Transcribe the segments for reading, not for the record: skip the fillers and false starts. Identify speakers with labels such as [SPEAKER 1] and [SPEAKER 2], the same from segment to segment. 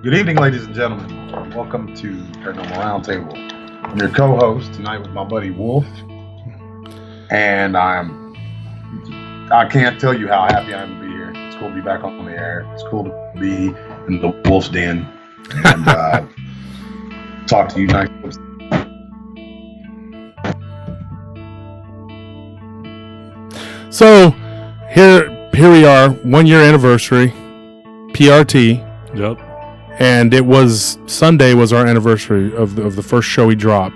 [SPEAKER 1] Good evening, ladies and gentlemen. Welcome to Paranormal Round Table. I'm your co-host tonight with my buddy Wolf, and I can't tell you how happy I am to be here. It's cool to be back on the air. It's cool to be in the Wolf's Den and talk to you nice folks.
[SPEAKER 2] So here we are, 1 year anniversary, PRT.
[SPEAKER 3] Yep.
[SPEAKER 2] And it was Sunday was our anniversary of the first show we dropped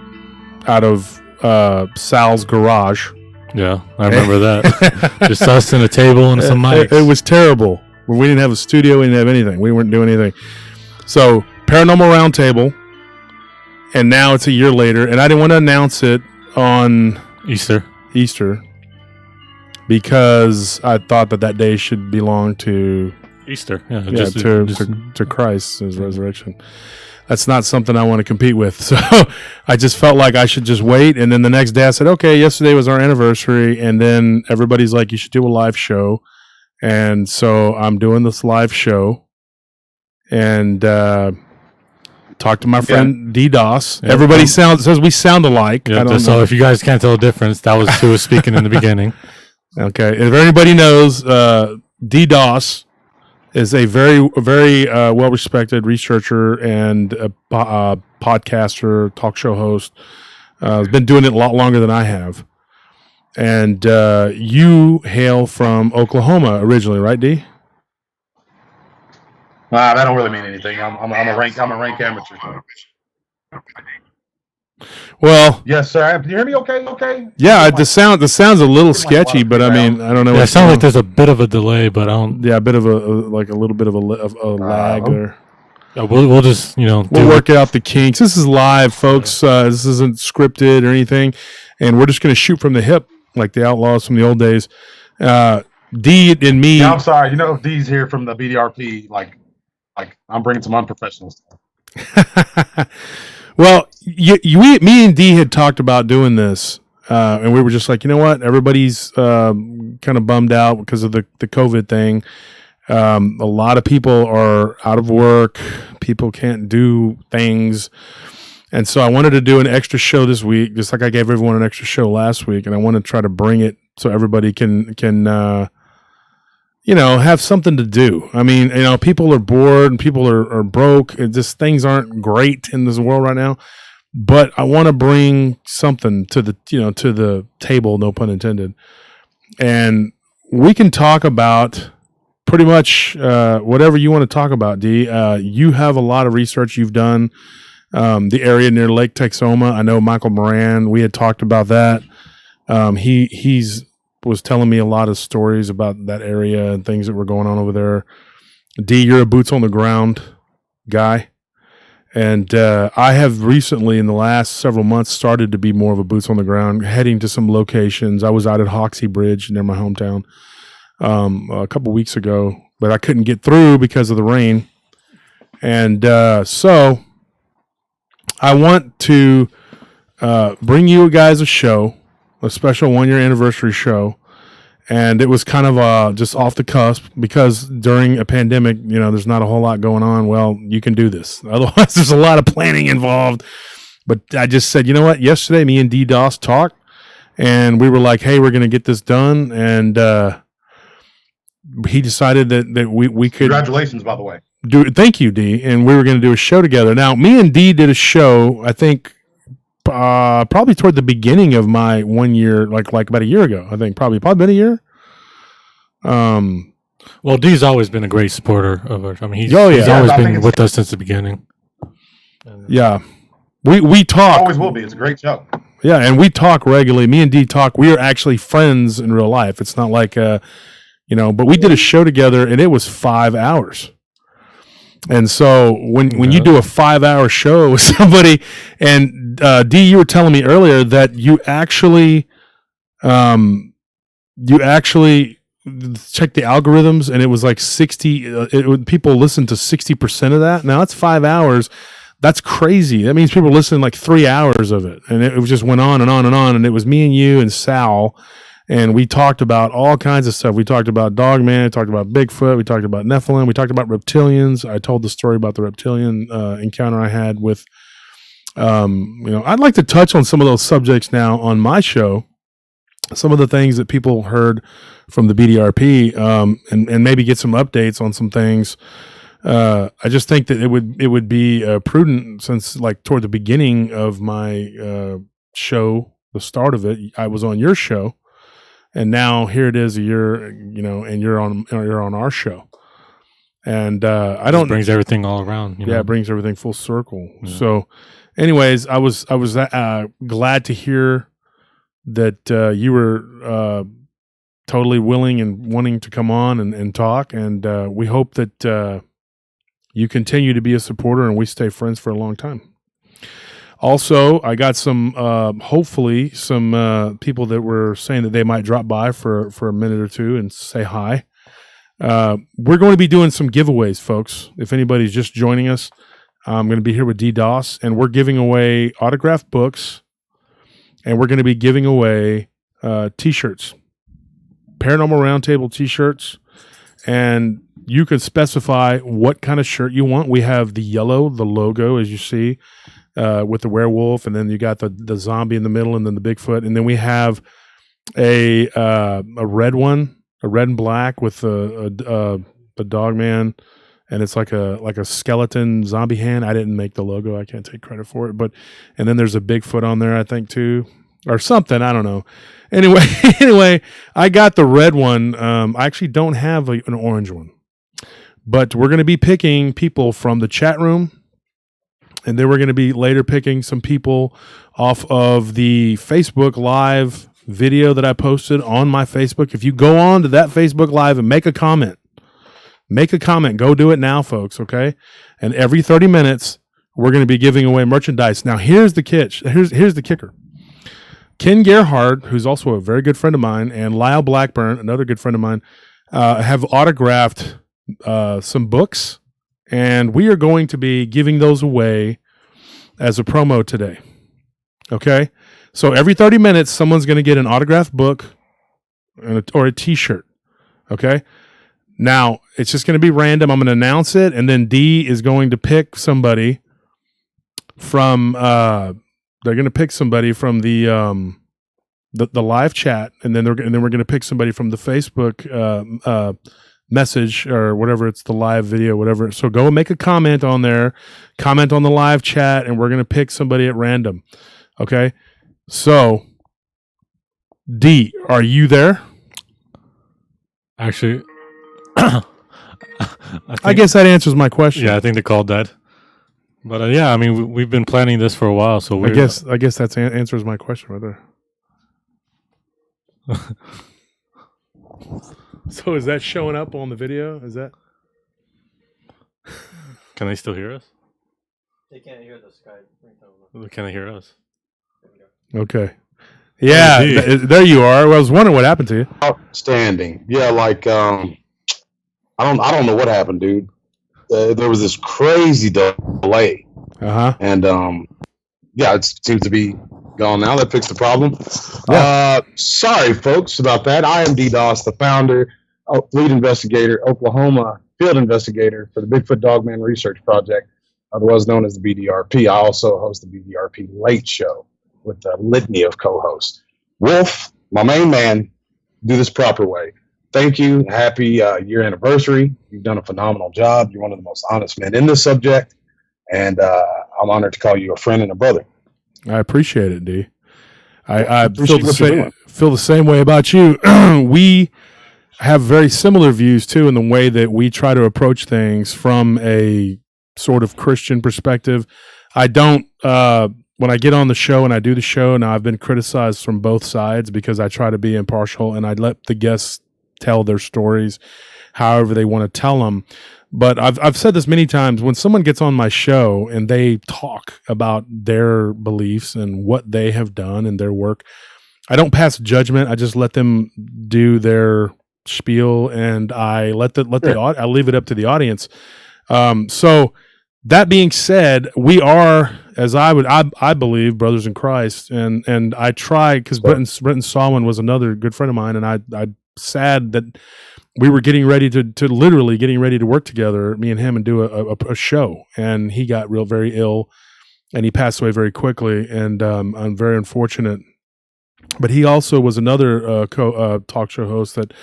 [SPEAKER 2] out of Sal's garage.
[SPEAKER 3] Yeah, I remember that. Just us and a table and some mics.
[SPEAKER 2] It was terrible. We didn't have a studio. We didn't have anything. We weren't doing anything. So Paranormal Round Table, and now it's a year later, and I didn't want to announce it on
[SPEAKER 3] Easter
[SPEAKER 2] because I thought that day should belong to
[SPEAKER 3] Easter. Yeah,
[SPEAKER 2] to Christ's resurrection. That's not something I want to compete with. So I just felt like I should just wait. And then the next day I said, okay, yesterday was our anniversary. And then everybody's like, you should do a live show. And so I'm doing this live show and talk to my friend DDoS. Yeah. Everybody says we sound alike.
[SPEAKER 3] Yeah, so if you guys can't tell the difference, that was who was speaking in the beginning.
[SPEAKER 2] Okay. If anybody knows, DDoS is a very well-respected researcher and a podcaster, talk show host. Has been doing it a lot longer than I have. And you hail from Oklahoma originally, right, D?
[SPEAKER 1] That don't really mean anything. I'm a rank amateur.
[SPEAKER 2] Well,
[SPEAKER 1] yes, sir. Can you hear me? Okay.
[SPEAKER 2] Yeah, the sound's a little sketchy, but I mean, I don't know.
[SPEAKER 3] Yeah, it sounds like there's a bit of a delay, but I don't.
[SPEAKER 2] Yeah, a bit of a little bit of a lag there.
[SPEAKER 3] We'll just we'll
[SPEAKER 2] work out the kinks. This is live, folks. This isn't scripted or anything, and we're just going to shoot from the hip like the Outlaws from the old days. D and me.
[SPEAKER 1] Yeah, I'm sorry. D's here from the BDRP. Like I'm bringing some unprofessional stuff.
[SPEAKER 2] Well, me and D had talked about doing this, and we were just like, you know what? Everybody's kind of bummed out because of the COVID thing. A lot of people are out of work. People can't do things. And so I wanted to do an extra show this week, just like I gave everyone an extra show last week. And I want to try to bring it so everybody can have something to do. I mean, people are bored and people are broke. Just things aren't great in this world right now. But I want to bring something to the table, no pun intended. And we can talk about pretty much whatever you want to talk about, D. You have a lot of research you've done. The area near Lake Texoma. I know Michael Moran. We had talked about that. He's was telling me a lot of stories about that area and things that were going on over there. D, you're a boots on the ground guy. And I have recently, in the last several months, started to be more of a boots on the ground, heading to some locations. I was out at Hoxie Bridge near my hometown a couple weeks ago, but I couldn't get through because of the rain. And so I want to bring you guys a show, a special 1 year anniversary show. And it was kind of just off the cusp because during a pandemic, there's not a whole lot going on. Well, you can do this. Otherwise, there's a lot of planning involved. But I just said, you know what? Yesterday, me and DDoS talked, and we were like, hey, we're going to get this done. And he decided that we could.
[SPEAKER 1] Congratulations, by the way.
[SPEAKER 2] Thank you, D. And we were going to do a show together. Now, me and D did a show, I think, probably toward the beginning of my 1 year, like about a year ago. I think probably been a year.
[SPEAKER 3] Well, D's always been a great supporter of our. I mean, he's always been with us since the beginning.
[SPEAKER 2] Yeah, we talk.
[SPEAKER 1] Always will be. It's a great show.
[SPEAKER 2] Yeah, and we talk regularly. Me and D talk. We are actually friends in real life. It's not like but we did a show together, and it was 5 hours. And so when you do a 5 hour show with somebody, and D, you were telling me earlier that you actually checked the algorithms, and it was like 60. People listened to 60% of that. Now that's 5 hours. That's crazy. That means people listened like 3 hours of it, and it just went on and on and on. And it was me and you and Sal, And we talked about all kinds of stuff. We talked about Dogman, we talked about Bigfoot, we talked about Nephilim, we talked about reptilians. I told the story about the reptilian encounter I had with, I'd like to touch on some of those subjects now on my show. Some of the things that people heard from the BDRP, and maybe get some updates on some things. I just think that it would be prudent, since like toward the beginning of my show, the start of it, I was on your show. And now here it is a year, and you're on our show, and I don't
[SPEAKER 3] brings everything all around.
[SPEAKER 2] It brings everything full circle. Yeah. So, anyways, I was glad to hear that you were totally willing and wanting to come on and talk, and we hope that you continue to be a supporter and we stay friends for a long time. Also, I got some, hopefully, some people that were saying that they might drop by for a minute or two and say hi. We're going to be doing some giveaways, folks. If anybody's just joining us, I'm going to be here with DDoS, and we're giving away autographed books, and we're going to be giving away T-shirts, Paranormal Round Table T-shirts, and you can specify what kind of shirt you want. We have the yellow, the logo, as you see, with the werewolf, and then you got the zombie in the middle, and then the Bigfoot, and then we have a red one, a red and black with the Dogman, and it's like a skeleton zombie hand. I didn't make the logo; I can't take credit for it. And then there's a Bigfoot on there, I think too, or something. I don't know. Anyway, I got the red one. I actually don't have an orange one, but we're going to be picking people from the chat room. And then we're going to be later picking some people off of the Facebook Live video that I posted on my Facebook. If you go on to that Facebook Live and make a comment, go do it now, folks, okay? And every 30 minutes, we're going to be giving away merchandise. Now, here's the catch. Here's the kicker. Ken Gerhard, who's also a very good friend of mine, and Lyle Blackburn, another good friend of mine, have autographed some books. And we are going to be giving those away as a promo today. Okay? So every 30 minutes, someone's going to get an autographed book or a T-shirt. Okay? Now, it's just going to be random. I'm going to announce it, and then D is going to pick somebody from they're going to pick somebody from the live chat, and then we're going to pick somebody from the Facebook message or whatever, it's the live video, whatever. So go and make a comment on there, comment on the live chat, and we're going to pick somebody at random. Okay. So D, are you there?
[SPEAKER 3] Actually,
[SPEAKER 2] I guess that answers my question.
[SPEAKER 3] Yeah, I think they called that. But yeah, I mean, we've been planning this for a while, so
[SPEAKER 2] I guess that answers my question right there. So is that showing up on the video? Is that?
[SPEAKER 3] Can they still hear us?
[SPEAKER 4] They can't hear the Skype.
[SPEAKER 3] Can they hear us?
[SPEAKER 2] Okay. Yeah, there you are. Well, I was wondering what happened to you.
[SPEAKER 1] Outstanding. Yeah, like I don't know what happened, dude. There was this crazy delay. And yeah, it seems to be gone now. That fixed the problem. Yeah. Sorry, folks, about that. I am DDoS, the founder, lead investigator, Oklahoma field investigator for the Bigfoot Dogman Research Project, otherwise known as the BDRP. I also host the BDRP Late Show with a litany of co-hosts. Wolf, my main man, do this proper way. Thank you. Happy year anniversary. You've done a phenomenal job. You're one of the most honest men in this subject, and I'm honored to call you a friend and a brother.
[SPEAKER 2] I appreciate it, D. I feel the same way about you. We have very similar views, too, in the way that we try to approach things from a sort of Christian perspective. I don't, when I get on the show and I do the show, now I've been criticized from both sides because I try to be impartial and I let the guests tell their stories however they want to tell them. But I've said this many times, when someone gets on my show and they talk about their beliefs and what they have done and their work, I don't pass judgment. I just let them do their spiel, and I I leave it up to the audience. So that being said, we are as I believe, brothers in Christ, and I try because Brenton Sawin was another good friend of mine, and I'm sad that we were getting ready to literally getting ready to work together, me and him, and do a show, and he got very ill, and he passed away very quickly, and I'm very unfortunate. But he also was another talk show host that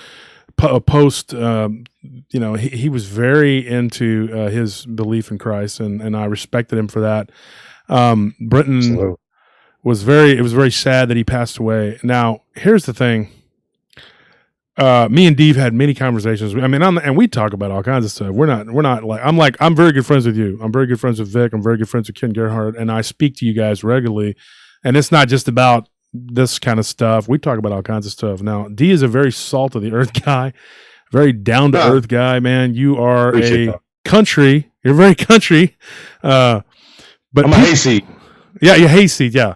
[SPEAKER 2] he was very into his belief in Christ, and I respected him for that. Brenton it was very sad that he passed away. Now, here's the thing. Me and Dave had many conversations. I mean, and we talk about all kinds of stuff. We're not I'm very good friends with you. I'm very good friends with Vic. I'm very good friends with Ken Gerhard, and I speak to you guys regularly. And it's not just about this kind of stuff. We talk about all kinds of stuff. Now, D is a very salt of the earth guy, very down to earth guy, man. You are country. You're very country. But
[SPEAKER 1] I'm a hayseed.
[SPEAKER 2] Yeah, you're hayseed. Yeah.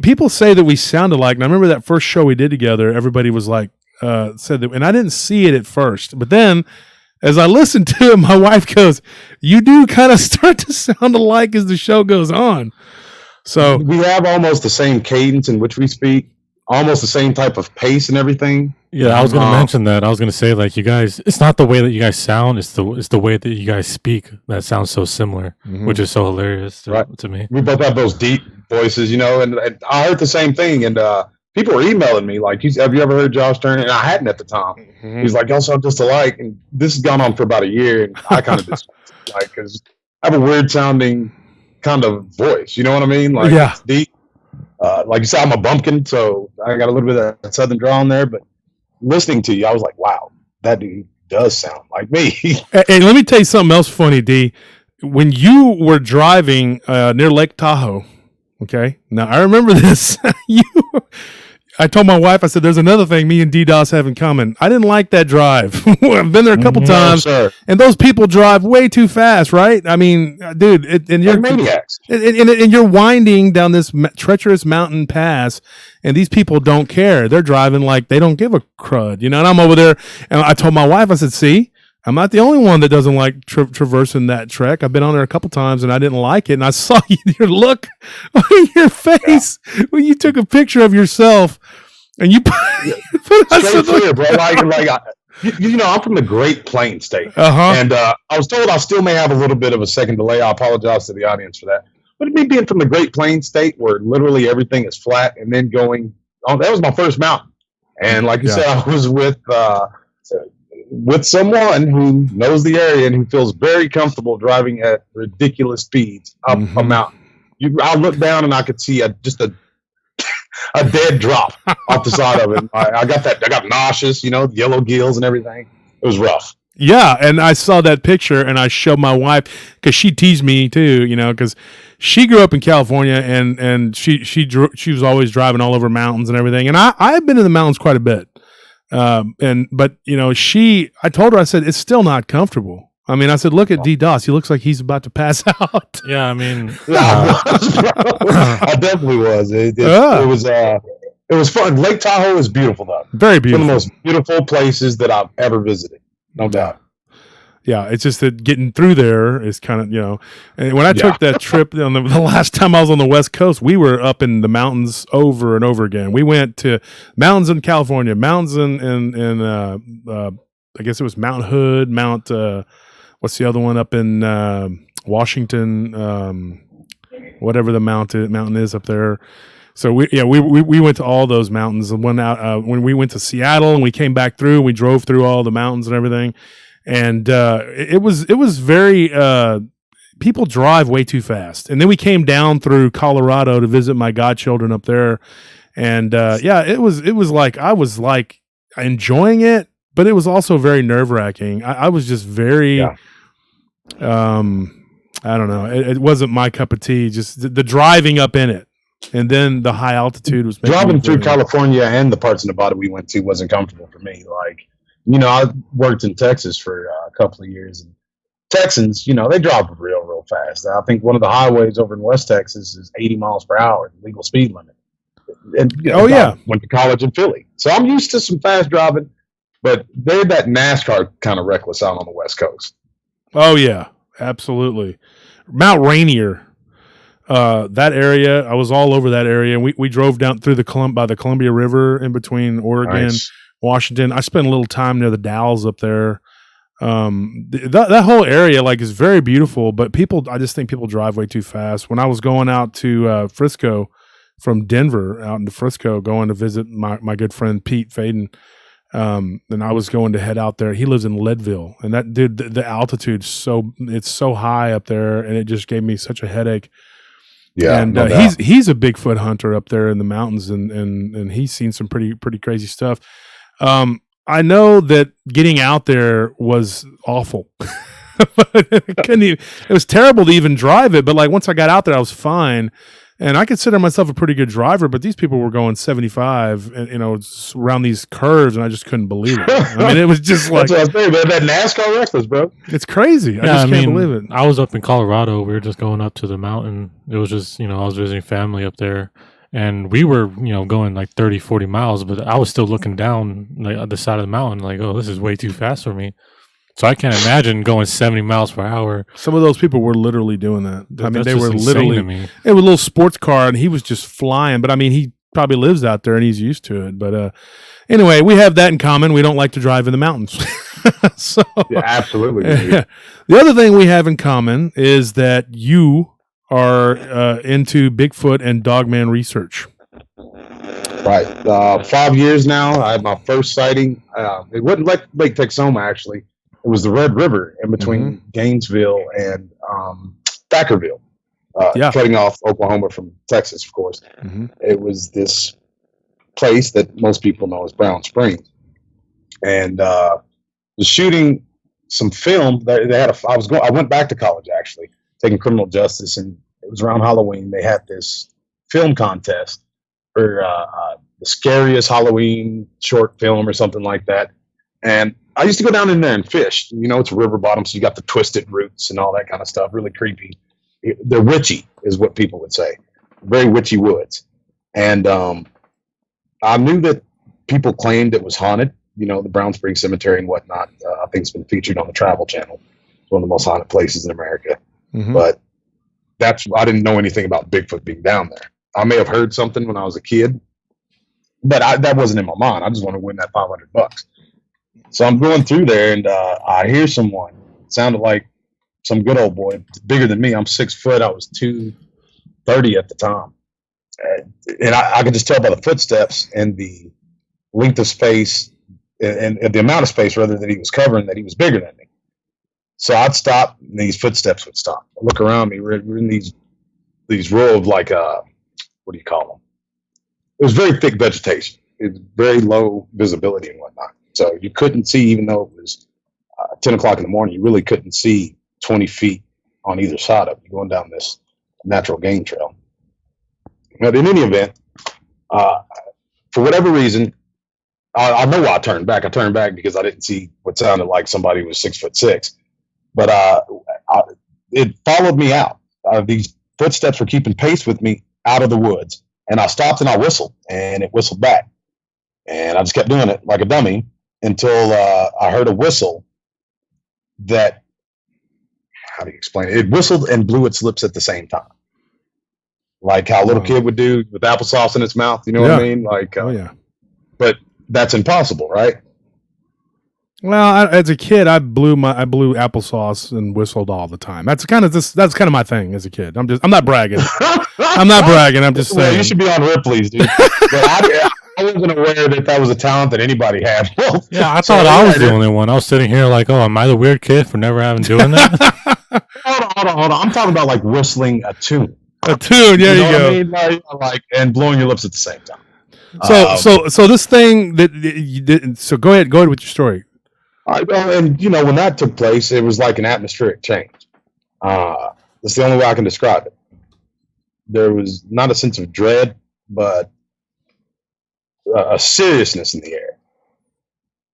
[SPEAKER 2] People say that we sound alike. And I remember that first show we did together, everybody was like, said that, and I didn't see it at first, but then as I listened to it, my wife goes, "You do kind of start to sound alike as the show goes on." So
[SPEAKER 1] we have almost the same cadence in which we speak, almost the same type of pace and everything.
[SPEAKER 3] Yeah, I was going to mention that. I was going to say, like, you guys, it's not the way that you guys sound, it's the way that you guys speak that sounds so similar, which is so hilarious to me. We
[SPEAKER 1] both have those deep voices, and I heard the same thing, and people were emailing me like, "Have you ever heard Josh Turner?" And I hadn't at the time. He's like, "Y'all sound just alike," and this has gone on for about a year, and I kind of just like, because I have a weird sounding kind of voice, you know what I mean? Like, it's deep. Like you said, I'm a bumpkin, so I got a little bit of that southern draw in there, but listening to you, I was like, wow, that dude does sound like me.
[SPEAKER 2] Hey, let me tell you something else funny, D. When you were driving near Lake Tahoe, okay, now I remember this. I told my wife, I said, "There's another thing me and DDoS have in common. I didn't like that drive. I've been there a couple times, and those people drive way too fast, right? I mean, dude, and you're
[SPEAKER 1] maniacs.
[SPEAKER 2] And you're winding down this treacherous mountain pass, and these people don't care. They're driving like they don't give a crud, And I'm over there, and I told my wife, I said, "See, I'm not the only one that doesn't like traversing that trek. I've been on there a couple times and I didn't like it. And I saw your look on your face when you took a picture of yourself and you put
[SPEAKER 1] straight clear, bro. I'm from the Great Plains state, and I was told I still may have a little bit of a second delay. I apologize to the audience for that. But me being from the Great Plains state, where literally everything is flat, and then going on, that was my first mountain. And like you said, I was with someone who knows the area and who feels very comfortable driving at ridiculous speeds up a mountain. I looked down and I could see just a dead drop off the side of it. I got nauseous, yellow gills and everything. It was rough.
[SPEAKER 2] Yeah, and I saw that picture and I showed my wife because she teased me too, because she grew up in California and she was always driving all over mountains and everything. And I've been in the mountains quite a bit. I told her, I said, it's still not comfortable. I mean, I said, look at DDoS. He looks like he's about to pass out.
[SPEAKER 3] Yeah, I mean,
[SPEAKER 1] I definitely was. It was fun. Lake Tahoe is beautiful, though.
[SPEAKER 2] Very beautiful.
[SPEAKER 1] One of the most beautiful places that I've ever visited, no doubt.
[SPEAKER 2] Yeah, it's just that getting through there is kind of, and when I took that trip on the last time I was on the West Coast, we were up in the mountains over and over again. We went to mountains in California, mountains in I guess it was Mount Hood, what's the other one up in Washington, whatever the mountain is up there. So we went to all those mountains and went out when we went to Seattle and we came back through and we drove through all the mountains and everything. And it was very people drive way too fast. And then we came down through Colorado to visit my godchildren up there. And it was like I was like enjoying it, but it was also very nerve-wracking. I was just very I don't know. It wasn't my cup of tea, just the driving up in it. And then the high altitude was
[SPEAKER 1] driving through California and the parts of Nevada we went to wasn't comfortable for me. Like, I worked in Texas for a couple of years, and Texans, they drive real fast. I think one of the highways over in West Texas is 80 miles per hour, legal speed limit. And, I went to college in Philly. So I'm used to some fast driving, but they're that NASCAR kind of reckless out on the West Coast.
[SPEAKER 2] Oh, yeah, absolutely. Mount Rainier. That area, I was all over that area. We drove down through by the Columbia River in between Oregon, Washington. I spent a little time near the Dalles up there. That whole area is very beautiful, but I just think people drive way too fast. When I was going out to Frisco from Denver out into Frisco, going to visit my good friend Pete Faden, and I was going to head out there. He lives in Leadville, and that dude, the altitude it's so high up there, and it just gave me such a headache. Yeah, and he's a Bigfoot hunter up there in the mountains, and he's seen some pretty crazy stuff. I know that getting out there was awful. It was terrible to even drive it, but once I got out there, I was fine. And I consider myself a pretty good driver, but these people were going 75 and, around these curves, and I just couldn't believe it. I mean, it was just
[SPEAKER 1] That's what I was saying, man. That NASCAR reckless, bro.
[SPEAKER 2] It's crazy. I just can't believe it.
[SPEAKER 3] I was up in Colorado. We were just going up to the mountain. It was just, I was visiting family up there. And we were, going 30, 40 miles, but I was still looking down at the side of the mountain oh, this is way too fast for me. So I can't imagine going 70 miles per hour.
[SPEAKER 2] Some of those people were literally doing that. I mean, they were literally, it was a little sports car and he was just flying, but I mean, he probably lives out there and he's used to it. But anyway, we have that in common. We don't like to drive in the mountains. So,
[SPEAKER 1] yeah, absolutely.
[SPEAKER 2] The other thing we have in common is that you are into Bigfoot and Dogman research.
[SPEAKER 1] Right. 5 years now. I had my first sighting. It wasn't Lake Texoma, actually. It was the Red River in between Gainesville and Thackerville, cutting off Oklahoma from Texas, of course. It was this place that most people know as Brown Springs. And was shooting some film. They had I went back to college, actually, taking criminal justice, and it was around Halloween. They had this film contest for the scariest Halloween short film or something like that. And I used to go down in there and fish. It's a river bottom, so you got the twisted roots and all that kind of stuff. Really creepy. They're witchy, is what people would say. Very witchy woods. And I knew that people claimed it was haunted. The Brown Springs Cemetery and whatnot. I think it's been featured on the Travel Channel. It's one of the most haunted places in America. But I didn't know anything about Bigfoot being down there. I may have heard something when I was a kid, but that wasn't in my mind. I just wanted to win that $500. So I'm going through there, and I hear someone. It sounded like some good old boy, bigger than me. I'm 6 foot. I was 230 at the time. And I could just tell by the footsteps and the length of space and the amount of space, rather, that he was covering, that he was bigger than me. So I'd stop, and these footsteps would stop. I look around me. We're in these row of what do you call them? It was very thick vegetation. It was very low visibility and whatnot. So you couldn't see, even though it was 10 o'clock in the morning, you really couldn't see 20 feet on either side of you going down this natural game trail. But in any event, for whatever reason, I know why I turned back. I turned back because I didn't see what sounded like somebody who was 6'6". But it followed me out. These footsteps were keeping pace with me out of the woods. And I stopped and I whistled, and it whistled back. And I just kept doing it like a dummy until I heard a whistle that, how do you explain it? It whistled and blew its lips at the same time. Like how a little kid would do with applesauce in its mouth. You know what I mean? But that's impossible, right?
[SPEAKER 2] Well, as a kid, I blew applesauce and whistled all the time. That's kind of my thing as a kid. I'm not bragging. I'm not bragging. I'm just saying.
[SPEAKER 1] Well, you should be on Ripley's, dude. I wasn't aware that was a talent that anybody had.
[SPEAKER 3] Yeah, I thought I was the only one. I was sitting here like, oh, am I the weird kid for never having doing that?
[SPEAKER 1] Hold on. I'm talking about like whistling a tune.
[SPEAKER 2] A tune, there you go.
[SPEAKER 1] I mean? Like, and blowing your lips at the same time.
[SPEAKER 2] So this thing that you did. So go ahead with your story.
[SPEAKER 1] And when that took place, it was like an atmospheric change. That's the only way I can describe it. There was not a sense of dread, but a seriousness in the air.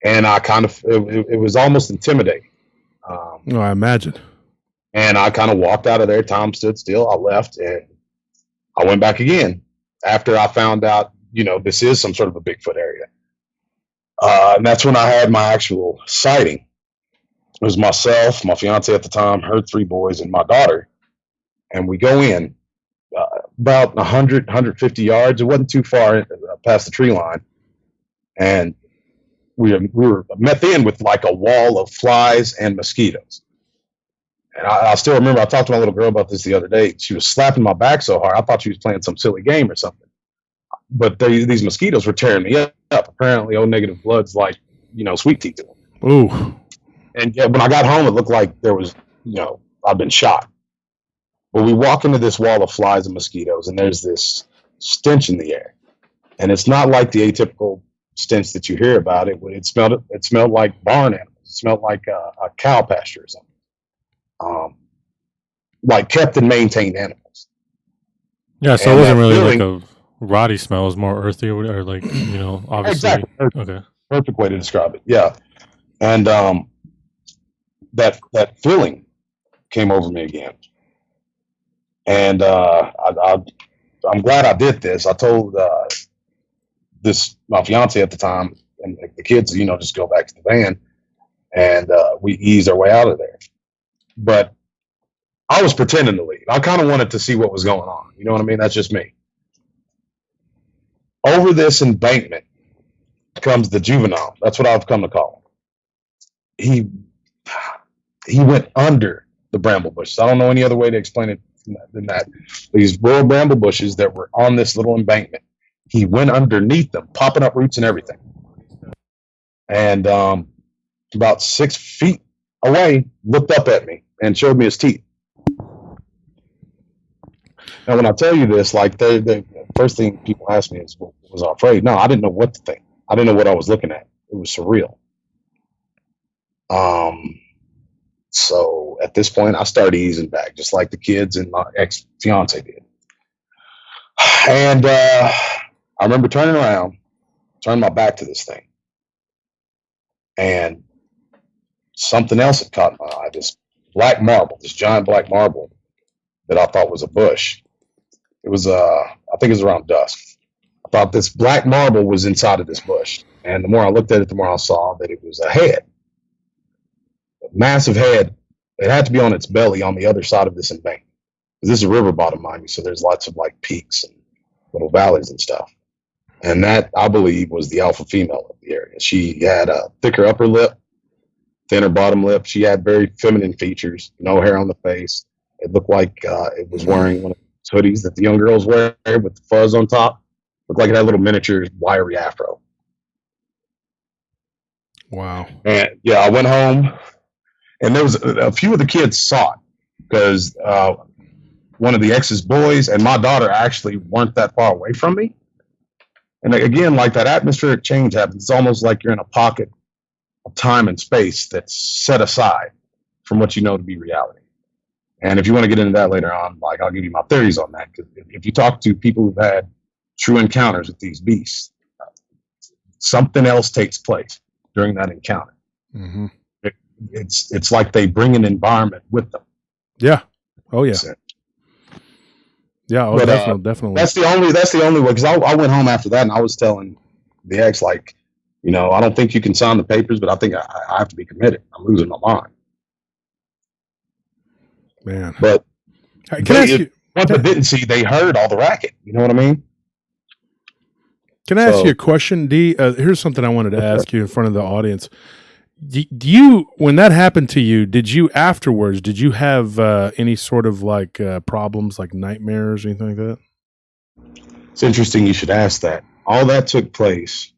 [SPEAKER 1] And I kind of, it was almost intimidating.
[SPEAKER 2] I imagine.
[SPEAKER 1] And I kind of walked out of there. Tom stood still. I left, and I went back again after I found out, this is some sort of a Bigfoot area. And that's when I had my actual sighting. It was myself, my fiance at the time, her 3 boys, and my daughter. And we go in, about 100, 150 yards. It wasn't too far past the tree line. And we were met then with like a wall of flies and mosquitoes. And I still remember, I talked to my little girl about this the other day. She was slapping my back so hard, I thought she was playing some silly game or something. But these mosquitoes were tearing me up. Apparently, O negative blood's like, sweet tea to them.
[SPEAKER 2] Ooh.
[SPEAKER 1] And when I got home, it looked like there was, I've been shot. But we walk into this wall of flies and mosquitoes, and there's this stench in the air. And it's not like the atypical stench that you hear about. It smelled like barn animals. It smelled like a cow pasture or something. Like kept and maintained animals.
[SPEAKER 3] Yeah, so it wasn't really like a rotty smell. It was more earthy or like, obviously.
[SPEAKER 1] Exactly.
[SPEAKER 3] Okay.
[SPEAKER 1] Perfect way to describe it. Yeah. And that feeling came over me again. And I'm glad I did this. I told my fiance at the time and the kids, just go back to the van, and we eased our way out of there. But I was pretending to leave. I kind of wanted to see what was going on. You know what I mean? That's just me. Over this embankment comes the juvenile. That's what I've come to call him. He went under the bramble bushes. I don't know any other way to explain it than that. These rural bramble bushes that were on this little embankment. He went underneath them, popping up roots and everything. And about 6 feet away, looked up at me and showed me his teeth. Now, when I tell you this, like the first thing people ask me is, was I afraid? No, I didn't know what to think. I didn't know what I was looking at. It was surreal. So at this point, I started easing back, just like the kids and my ex-fiance did. And I remember turning my back to this thing. And something else had caught my eye, this black marble, this giant black marble that I thought was a bush. It was, I think it was around dusk. I thought this black marble was inside of this bush. And the more I looked at it, the more I saw that it was a head. A massive head. It had to be on its belly on the other side of this embankment. This is a river bottom, mind you, so there's lots of like peaks and little valleys and stuff. And that, I believe, was the alpha female of the area. She had a thicker upper lip, thinner bottom lip. She had very feminine features, no hair on the face. It looked like it was wearing one of those hoodies that the young girls wear with the fuzz on top. Looked like it had a little miniature wiry afro.
[SPEAKER 2] Wow.
[SPEAKER 1] And yeah, I went home, and there was a few of the kids saw it because one of the ex's boys and my daughter actually weren't that far away from me. And again, like that atmospheric change happens. It's almost like you're in a pocket of time and space that's set aside from what you know to be reality. And if you want to get into that later on, like I'll give you my theories on that. Because if you talk to people who've had true encounters with these beasts, something else takes place during that encounter.
[SPEAKER 2] Mm-hmm.
[SPEAKER 1] It's like they bring an environment with them.
[SPEAKER 2] Yeah. Oh yeah. Yeah. Oh,
[SPEAKER 1] but,
[SPEAKER 2] definitely.
[SPEAKER 1] That's the only way. Because I went home after that and I was telling the ex, like, I don't think you can sign the papers, but I think I have to be committed. I'm losing my mind.
[SPEAKER 2] Man.
[SPEAKER 1] But
[SPEAKER 2] can I ask you,
[SPEAKER 1] what they didn't see, they heard all the racket. You know what I mean?
[SPEAKER 2] Can I ask you a question, D? Here's something I wanted to ask you in front of the audience. Do you, when that happened to you, did you have any sort of like problems, like nightmares or anything like that?
[SPEAKER 1] It's interesting you should ask that. All that took place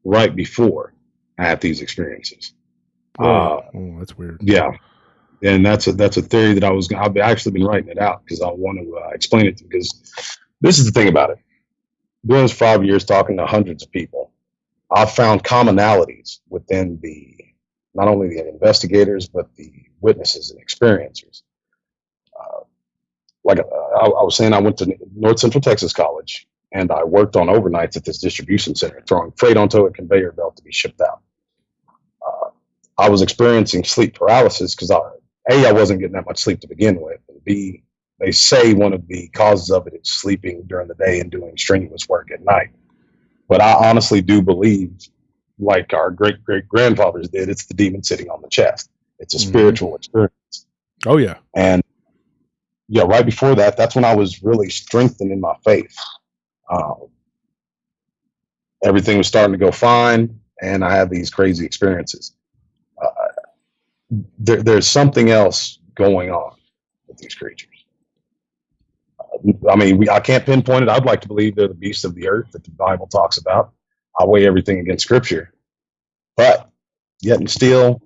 [SPEAKER 1] right before I had these experiences.
[SPEAKER 2] Oh, that's weird.
[SPEAKER 1] Yeah. And that's a theory that I've actually been writing it out because I want to explain it because this is the thing about it. Doing this 5 years, talking to hundreds of people, I've found commonalities within not only the investigators, but the witnesses and experiencers. Like I was saying, I went to North Central Texas College and I worked on overnights at this distribution center, throwing freight onto a conveyor belt to be shipped out. I was experiencing sleep paralysis because I wasn't getting that much sleep to begin with, and B, they say one of the causes of it is sleeping during the day and doing strenuous work at night. But I honestly do believe, like our great-great-grandfathers did, it's the demon sitting on the chest. It's a spiritual experience.
[SPEAKER 2] Oh, yeah.
[SPEAKER 1] And yeah, right before that, that's when I was really strengthened in my faith. Everything was starting to go fine, and I had these crazy experiences. There's something else going on with these creatures. I mean, I can't pinpoint it. I'd like to believe they're the beasts of the earth that the Bible talks about. I weigh everything against Scripture. But yet and still,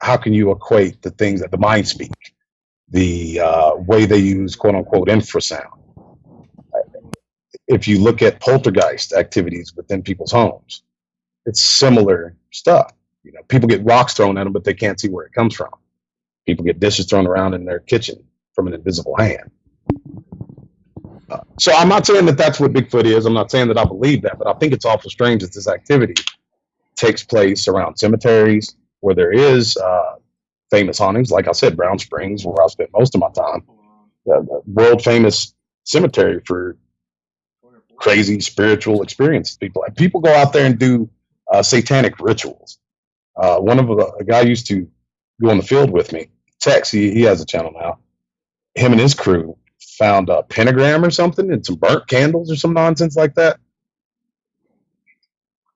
[SPEAKER 1] how can you equate the things that the mind speak, the way they use quote-unquote infrasound? If you look at poltergeist activities within people's homes, it's similar stuff. You know, people get rocks thrown at them, but they can't see where it comes from. People get dishes thrown around in their kitchen from an invisible hand. So I'm not saying that that's what Bigfoot is. I'm not saying that I believe that, but I think it's awful strange that this activity takes place around cemeteries where there is famous hauntings. Like I said, Brown Springs, where I spent most of my time, the world famous cemetery for crazy spiritual experiences. People go out there and do satanic rituals. One of a guy used to go on the field with me. Tex, he has a channel now. Him and his crew found a pentagram or something and some burnt candles or some nonsense like that.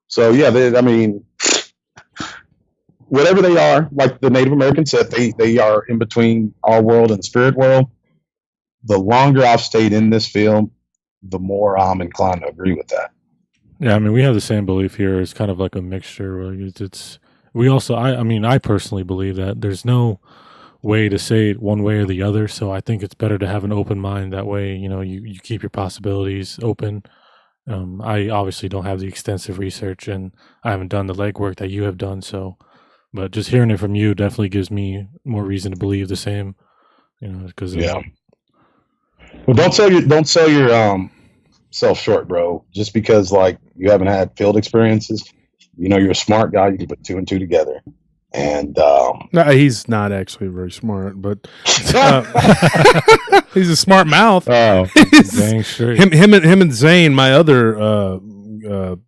[SPEAKER 1] So yeah, I mean, whatever they are, like the Native American said, they are in between our world and spirit world. The longer I've stayed in this field, the more I'm inclined to agree with that.
[SPEAKER 3] Yeah, I mean, we have the same belief here. It's kind of like a mixture. I personally believe that there's no way to say it one way or the other. So I think it's better to have an open mind. That way, you keep your possibilities open. I obviously don't have the extensive research, and I haven't done the legwork that you have done. So, but just hearing it from you definitely gives me more reason to believe the same. Because
[SPEAKER 1] yeah. Well, don't sell your self short, bro. Just because like you haven't had field experiences, you're a smart guy. You can put 2 and 2 together. And
[SPEAKER 2] no, he's not actually very smart, but he's a smart mouth.
[SPEAKER 1] Oh,
[SPEAKER 3] dang straight.
[SPEAKER 2] Him and Zane, my other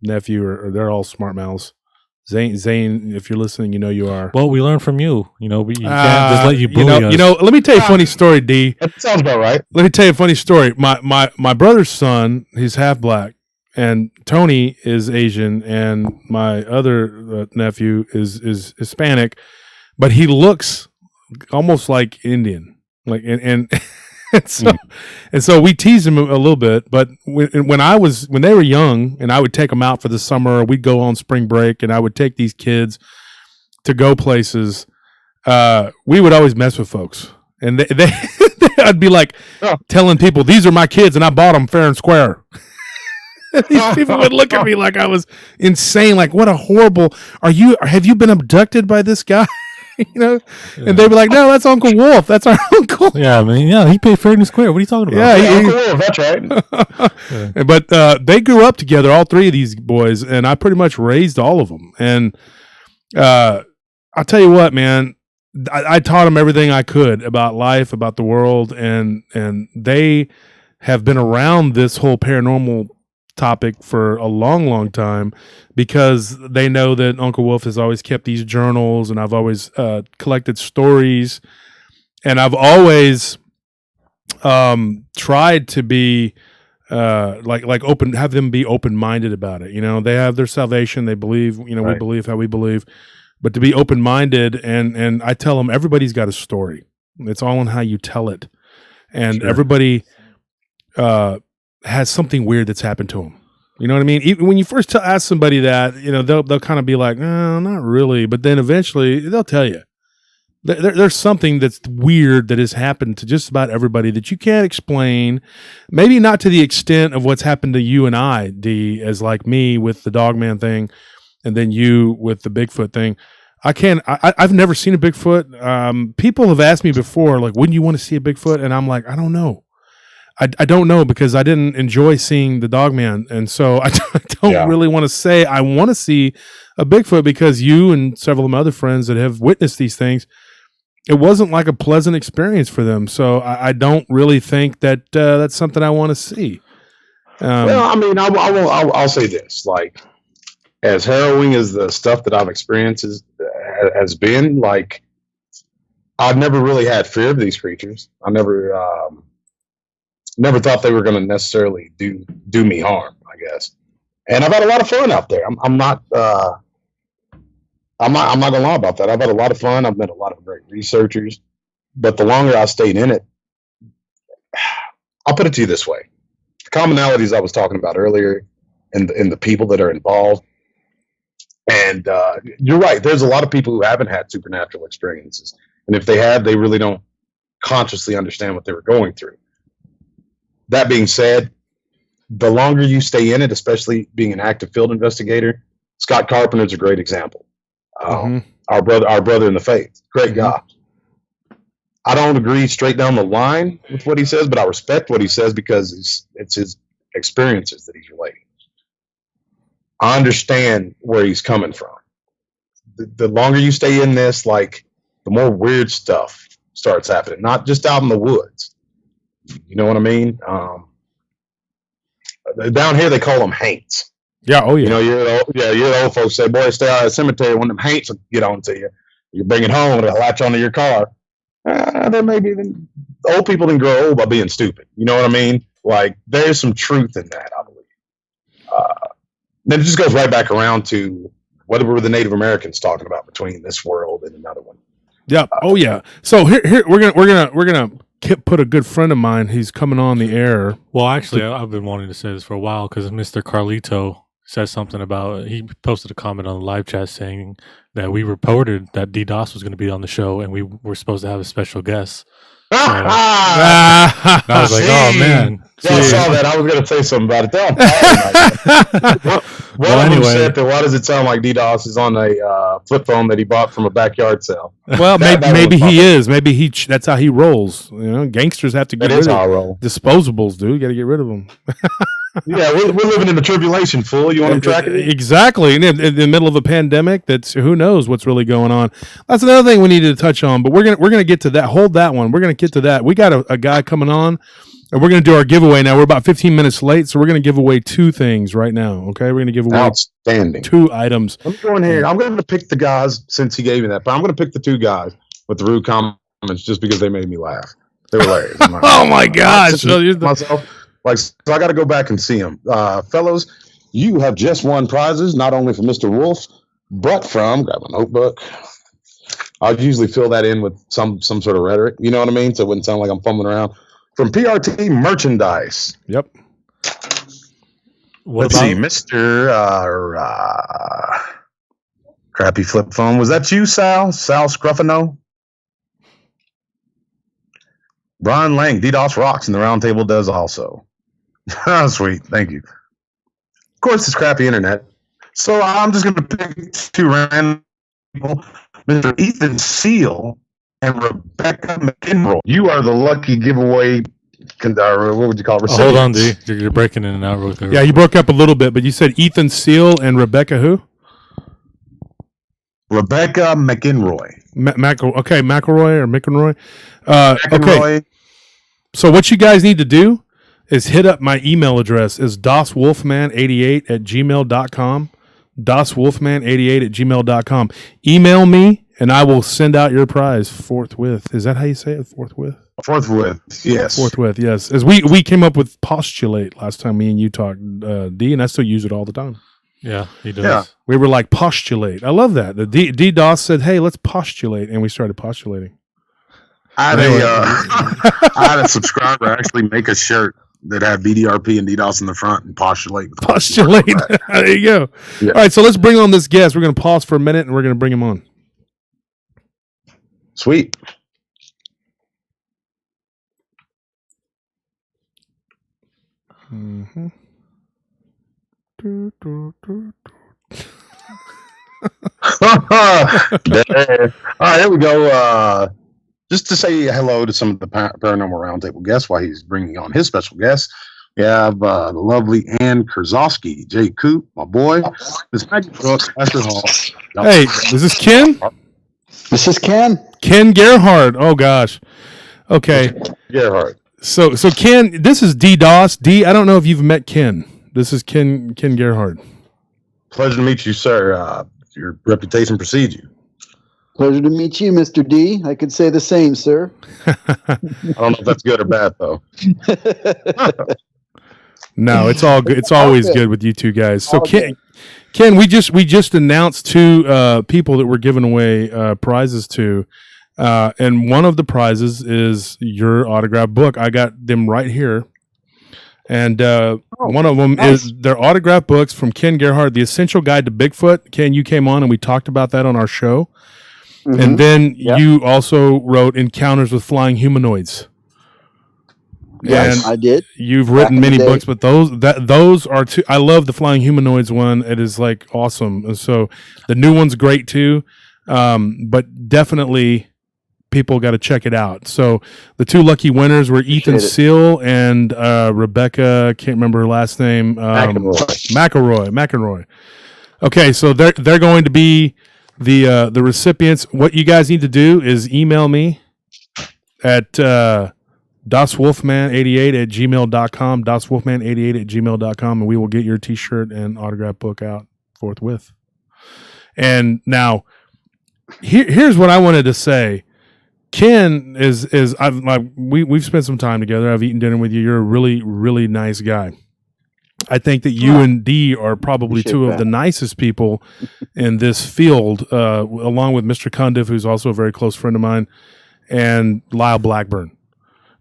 [SPEAKER 2] nephew, they're all smart mouths. Zane, if you're listening, you are.
[SPEAKER 3] Well, we learn from you. We can't just let you bully us.
[SPEAKER 2] Let me tell you a funny story, D.
[SPEAKER 1] That sounds about right.
[SPEAKER 2] Let me tell you a funny story. My brother's son, he's half black, and Tony is Asian, and my other nephew is Hispanic, but he looks almost like Indian. Like and so we teased him a little bit, but when they were young, and I would take them out for the summer, we'd go on spring break, and I would take these kids to go places. We would always mess with folks, and they I'd be like telling people, "These are my kids, and I bought them fair and square." These people would look at me like I was insane. Like, what a horrible! Have you been abducted by this guy? And they'd be like, "No, that's Uncle Wolf. That's our uncle."
[SPEAKER 3] Yeah, I mean, he paid fair and square. What are you talking about?
[SPEAKER 1] Yeah, Uncle Wolf. That's right.
[SPEAKER 2] Yeah. But they grew up together, all 3 of these boys, and I pretty much raised all of them. And I'll tell you what, man, I taught them everything I could about life, about the world, and they have been around this whole paranormal topic for a long, long time, because they know that Uncle Wolf has always kept these journals, and I've always collected stories, and I've always tried to be like open, have them be open-minded about it. They have their salvation, they believe, right. We believe how we believe, but to be open-minded, and I tell them everybody's got a story. It's all in how you tell it, and everybody has something weird that's happened to them. You know what I mean? Even when you first ask somebody that, they'll kind of be like, "No, not really," but then eventually they'll tell you. There's something that's weird that has happened to just about everybody that you can't explain. Maybe not to the extent of what's happened to you and I, D, as like me with the Dogman thing, and then you with the Bigfoot thing. I've never seen a Bigfoot. People have asked me before, like, wouldn't you want to see a Bigfoot? And I'm like, I don't know. I don't know, because I didn't enjoy seeing the Dogman, and so I don't really want to say I want to see a Bigfoot, because you and several of my other friends that have witnessed these things, it wasn't like a pleasant experience for them. So I don't really think that that's something I want to see.
[SPEAKER 1] Well, I mean, I'll say this: like, as harrowing as the stuff that I've experienced has been, like, I've never really had fear of these creatures. I never thought they were going to necessarily do me harm, I guess. And I've had a lot of fun out there. I'm not gonna lie about that. I've had a lot of fun. I've met a lot of great researchers, but the longer I stayed in it, I'll put it to you this way: the commonalities I was talking about earlier, and the people that are involved. And you're right. There's a lot of people who haven't had supernatural experiences, and if they have, they really don't consciously understand what they were going through. That being said, the longer you stay in it, especially being an active field investigator, Scott Carpenter's a great example. Our brother in the faith, great guy. I don't agree straight down the line with what he says, but I respect what he says because it's his experiences that he's relating. I understand where he's coming from. The longer you stay in this, like, the more weird stuff starts happening, not just out in the woods. You know what I mean? Down here, they call them haints.
[SPEAKER 2] Yeah. Oh, yeah.
[SPEAKER 1] You know, you're old folks say, boy, stay out of the cemetery when them haints will get on to you. You bring it home, it'll latch onto your car. Then maybe old people didn't grow old by being stupid. You know what I mean? Like, there's some truth in that, I believe. Then it just goes right back around to what were the Native Americans talking about between this world and another one.
[SPEAKER 2] Yeah. Oh, yeah. So here we're gonna put a good friend of mine. He's coming on the air.
[SPEAKER 3] Well, actually, I've been wanting to say this for a while because Mr. Carlito said something about, he posted a comment on the live chat saying that we reported that DDoS was going to be on the show and we were supposed to have a special guest. So, I was like, oh man.
[SPEAKER 1] Yeah, I saw that. I was going to say something about it. Anyway, said that, why does it sound like DDoS is on a flip phone that he bought from a backyard sale?
[SPEAKER 2] Well, maybe he is. Maybe that's how he rolls. You know, gangsters have to get rid of disposables, dude. You got to get rid of them.
[SPEAKER 1] Yeah, we're living in the tribulation, fool. You want them tracking it?
[SPEAKER 2] Exactly. In the middle of a pandemic, that's who knows what's really going on. That's another thing we needed to touch on, but we're gonna get to that. Hold that one. We're gonna get to that. We got a guy coming on, and we're gonna do our giveaway now. We're about 15 minutes late, so we're gonna give away 2 things right now. Okay, we're gonna give away
[SPEAKER 1] outstanding
[SPEAKER 2] 2 items.
[SPEAKER 1] I'm going here. I'm gonna pick the guys since he gave me that, but I'm gonna pick the 2 guys with the rude comments just because they made me laugh. They were hilarious.
[SPEAKER 2] Oh my gosh!
[SPEAKER 1] Myself. Like, so I got to go back and see them. Fellows, you have just won prizes, not only from Mr. Wolf, but from, grab a notebook. I usually fill that in with some sort of rhetoric, you know what I mean? So it wouldn't sound like I'm fumbling around. From PRT Merchandise.
[SPEAKER 2] Yep.
[SPEAKER 1] Let's see, Mr. Crappy flip phone. Was that you, Sal? Sal Scruffino? Brian Lang, DDoS rocks, and the Round Table does also. Oh, sweet. Thank you. Of course, it's crappy internet. So I'm just going to pick 2 random people. Mr. Ethan Seal and Rebecca McEnroy. You are the lucky giveaway, what would you call it?
[SPEAKER 3] Hold on, D. You're breaking in and out real quick.
[SPEAKER 2] Yeah, you broke up a little bit, but you said Ethan Seal and Rebecca who?
[SPEAKER 1] Rebecca McEnroy.
[SPEAKER 2] Okay, McElroy or McEnroy.
[SPEAKER 1] McEnroy.
[SPEAKER 2] Okay. So what you guys need to do is hit up my email address is doswolfman88@gmail.com. doswolfman88@gmail.com. Email me and I will send out your prize forthwith. Is that how you say it? Forthwith?
[SPEAKER 1] Forthwith, yes.
[SPEAKER 2] Forthwith, yes. As we came up with postulate last time me and you talked, D, and I still use it all the time.
[SPEAKER 3] Yeah, he does.
[SPEAKER 1] Yeah.
[SPEAKER 2] We were like postulate. I love that. The DDoS said, hey, let's postulate, and we started postulating.
[SPEAKER 1] I had a subscriber actually make a shirt that had BDRP and DDoS in the front and postulate.
[SPEAKER 2] Postulate. There you go. Yeah. All right, so let's bring on this guest. We're going to pause for a minute, and we're going to bring him on.
[SPEAKER 1] Sweet.
[SPEAKER 2] Mm-hmm.
[SPEAKER 1] All right, here we go. Just to say hello to some of the Paranormal Round Table guests while he's bringing on his special guests. We have the lovely Ann Kurzowski, Jay Coop, my boy, Miss Maggie Brooks, Esther Hall.
[SPEAKER 2] Hey, is this Ken?
[SPEAKER 5] This is Ken.
[SPEAKER 2] Ken Gerhard. Oh gosh. Okay.
[SPEAKER 1] Gerhard.
[SPEAKER 2] So Ken, this is DDoS. D, I don't know if you've met Ken. This is Ken Gerhard.
[SPEAKER 1] Pleasure to meet you, sir. Your reputation precedes you.
[SPEAKER 5] Pleasure to meet you, Mr. D. I could say the same, sir.
[SPEAKER 1] I don't know if that's good or bad, though.
[SPEAKER 2] No, it's all good. It's always good with you two guys. So Ken, we just announced two people that we're giving away prizes to, and one of the prizes is your autographed book. I got them right here, and one of them is their autographed books from Ken Gerhard, The Essential Guide to Bigfoot. Ken, you came on and we talked about that on our show, and then you also wrote Encounters with Flying Humanoids.
[SPEAKER 5] Yes,
[SPEAKER 2] and
[SPEAKER 5] I did.
[SPEAKER 2] You've written many books, but those are two. I love the Flying Humanoids one. It is like awesome. And so the new one's great too. But definitely people got to check it out. So the two lucky winners were Ethan Seal and Rebecca. Can't remember her last name. McElroy. Okay, so they're going to be the recipients. What you guys need to do is email me at DasWolfman88@gmail.com, DasWolfman88@gmail.com, and we will get your t-shirt and autograph book out forthwith. And now, here's what I wanted to say. Ken we've spent some time together. I've eaten dinner with you. You're a really, really nice guy. I think that you and D are probably two of the nicest people in this field, along with Mr. Cundiff, who's also a very close friend of mine, and Lyle Blackburn.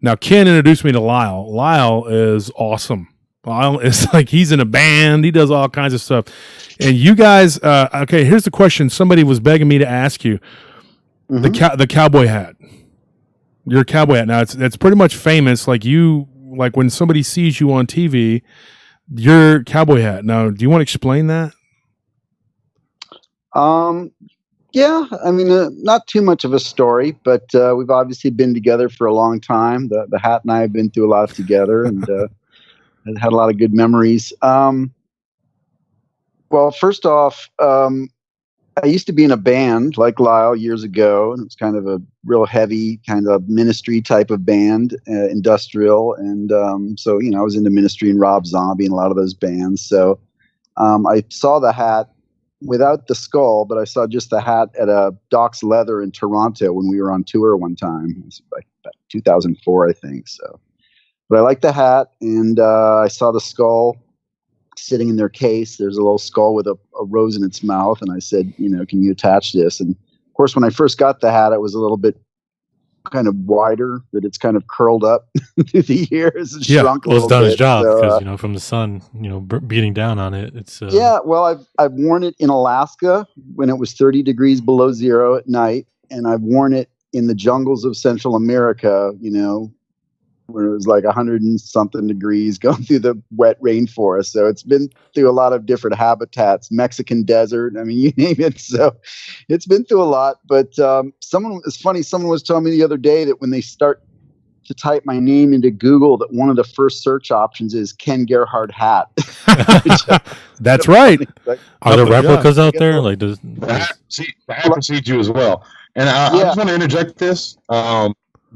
[SPEAKER 2] Now, Ken introduced me to Lyle. Lyle is awesome. Lyle is like, he's in a band. He does all kinds of stuff. And you guys, okay, here's the question. Somebody was begging me to ask you. The cowboy hat. Your cowboy hat. Now, it's pretty much famous. Like when somebody sees you on TV, your cowboy hat. Now, do you want to explain that?
[SPEAKER 5] Yeah, I mean, not too much of a story, but we've obviously been together for a long time. The hat and I have been through a lot together, and had a lot of good memories. Well, first off, I used to be in a band like Lyle years ago, and it was kind of a real heavy kind of ministry type of band, industrial, and so I was into Ministry and Rob Zombie and a lot of those bands. So I saw the hat without the skull, but I saw just the hat at a Doc's Leather in Toronto when we were on tour one time. It was like about 2004, I think. So, but I liked the hat, and I saw the skull sitting in their case. There's a little skull with a rose in its mouth, and I said, can you attach this? And of course, when I first got the hat, it was a little bit kind of wider, that it's kind of curled up through the years and shrunk a little bit.
[SPEAKER 3] Well, it's done its job because from the sun, beating down on it. It's
[SPEAKER 5] well, I've worn it in Alaska when it was 30 degrees below zero at night, and I've worn it in the jungles of Central America, where it was like 100 and something degrees going through the wet rainforest. So it's been through a lot of different habitats, Mexican desert. I mean, you name it. So it's been through a lot. But someone was telling me the other day that when they start to type my name into Google, that one of the first search options is Ken Gerhard hat.
[SPEAKER 2] That's right.
[SPEAKER 3] Are there replicas out there? Like,
[SPEAKER 1] I have to you as well. And I just want to interject this.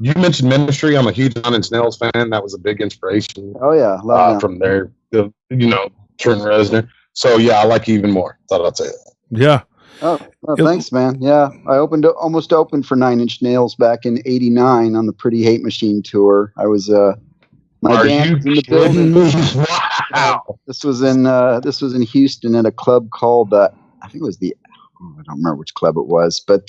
[SPEAKER 1] You mentioned Ministry. I'm a huge Nine Inch Nails fan. That was a big inspiration.
[SPEAKER 5] Oh yeah, love
[SPEAKER 1] from there. Trent Reznor. So yeah, I like you even more. Thought I'd say that.
[SPEAKER 2] Yeah.
[SPEAKER 5] Oh, thanks, man. Yeah, I almost opened for Nine Inch Nails back in '89 on the Pretty Hate Machine tour. I was my band was in the building.
[SPEAKER 1] Wow.
[SPEAKER 5] This was in Houston at a club called I think it was I don't remember which club it was, but.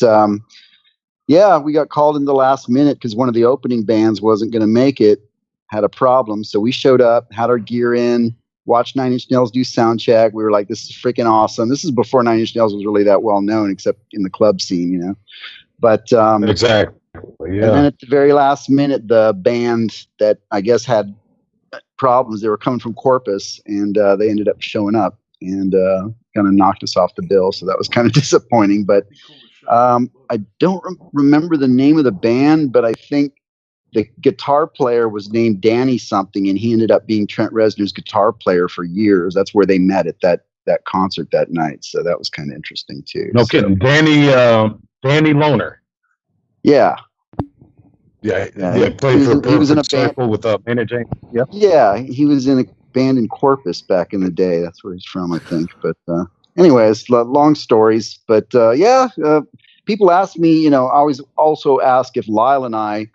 [SPEAKER 5] Yeah, we got called in the last minute because one of the opening bands wasn't going to make it, had a problem. So we showed up, had our gear in, watched Nine Inch Nails do sound check. We were like, this is freaking awesome. This is before Nine Inch Nails was really that well known, except in the club scene, But
[SPEAKER 1] exactly, yeah.
[SPEAKER 5] And then at the very last minute, the band that I guess had problems, they were coming from Corpus, and they ended up showing up and kind of knocked us off the bill. So that was kind of disappointing, but. I don't remember the name of the band, but I think the guitar player was named Danny something, and he ended up being Trent Reznor's guitar player for years. That's where they met at that concert that night. So that was kind of interesting too.
[SPEAKER 1] No kidding. Danny Loner.
[SPEAKER 5] Yeah.
[SPEAKER 1] Yeah. He was in a band with Manny James. Yep.
[SPEAKER 5] Yeah, he was in a band in Corpus back in the day. That's where he's from, I think. But anyways, long stories. But people ask me, I always also ask if Lyle and I,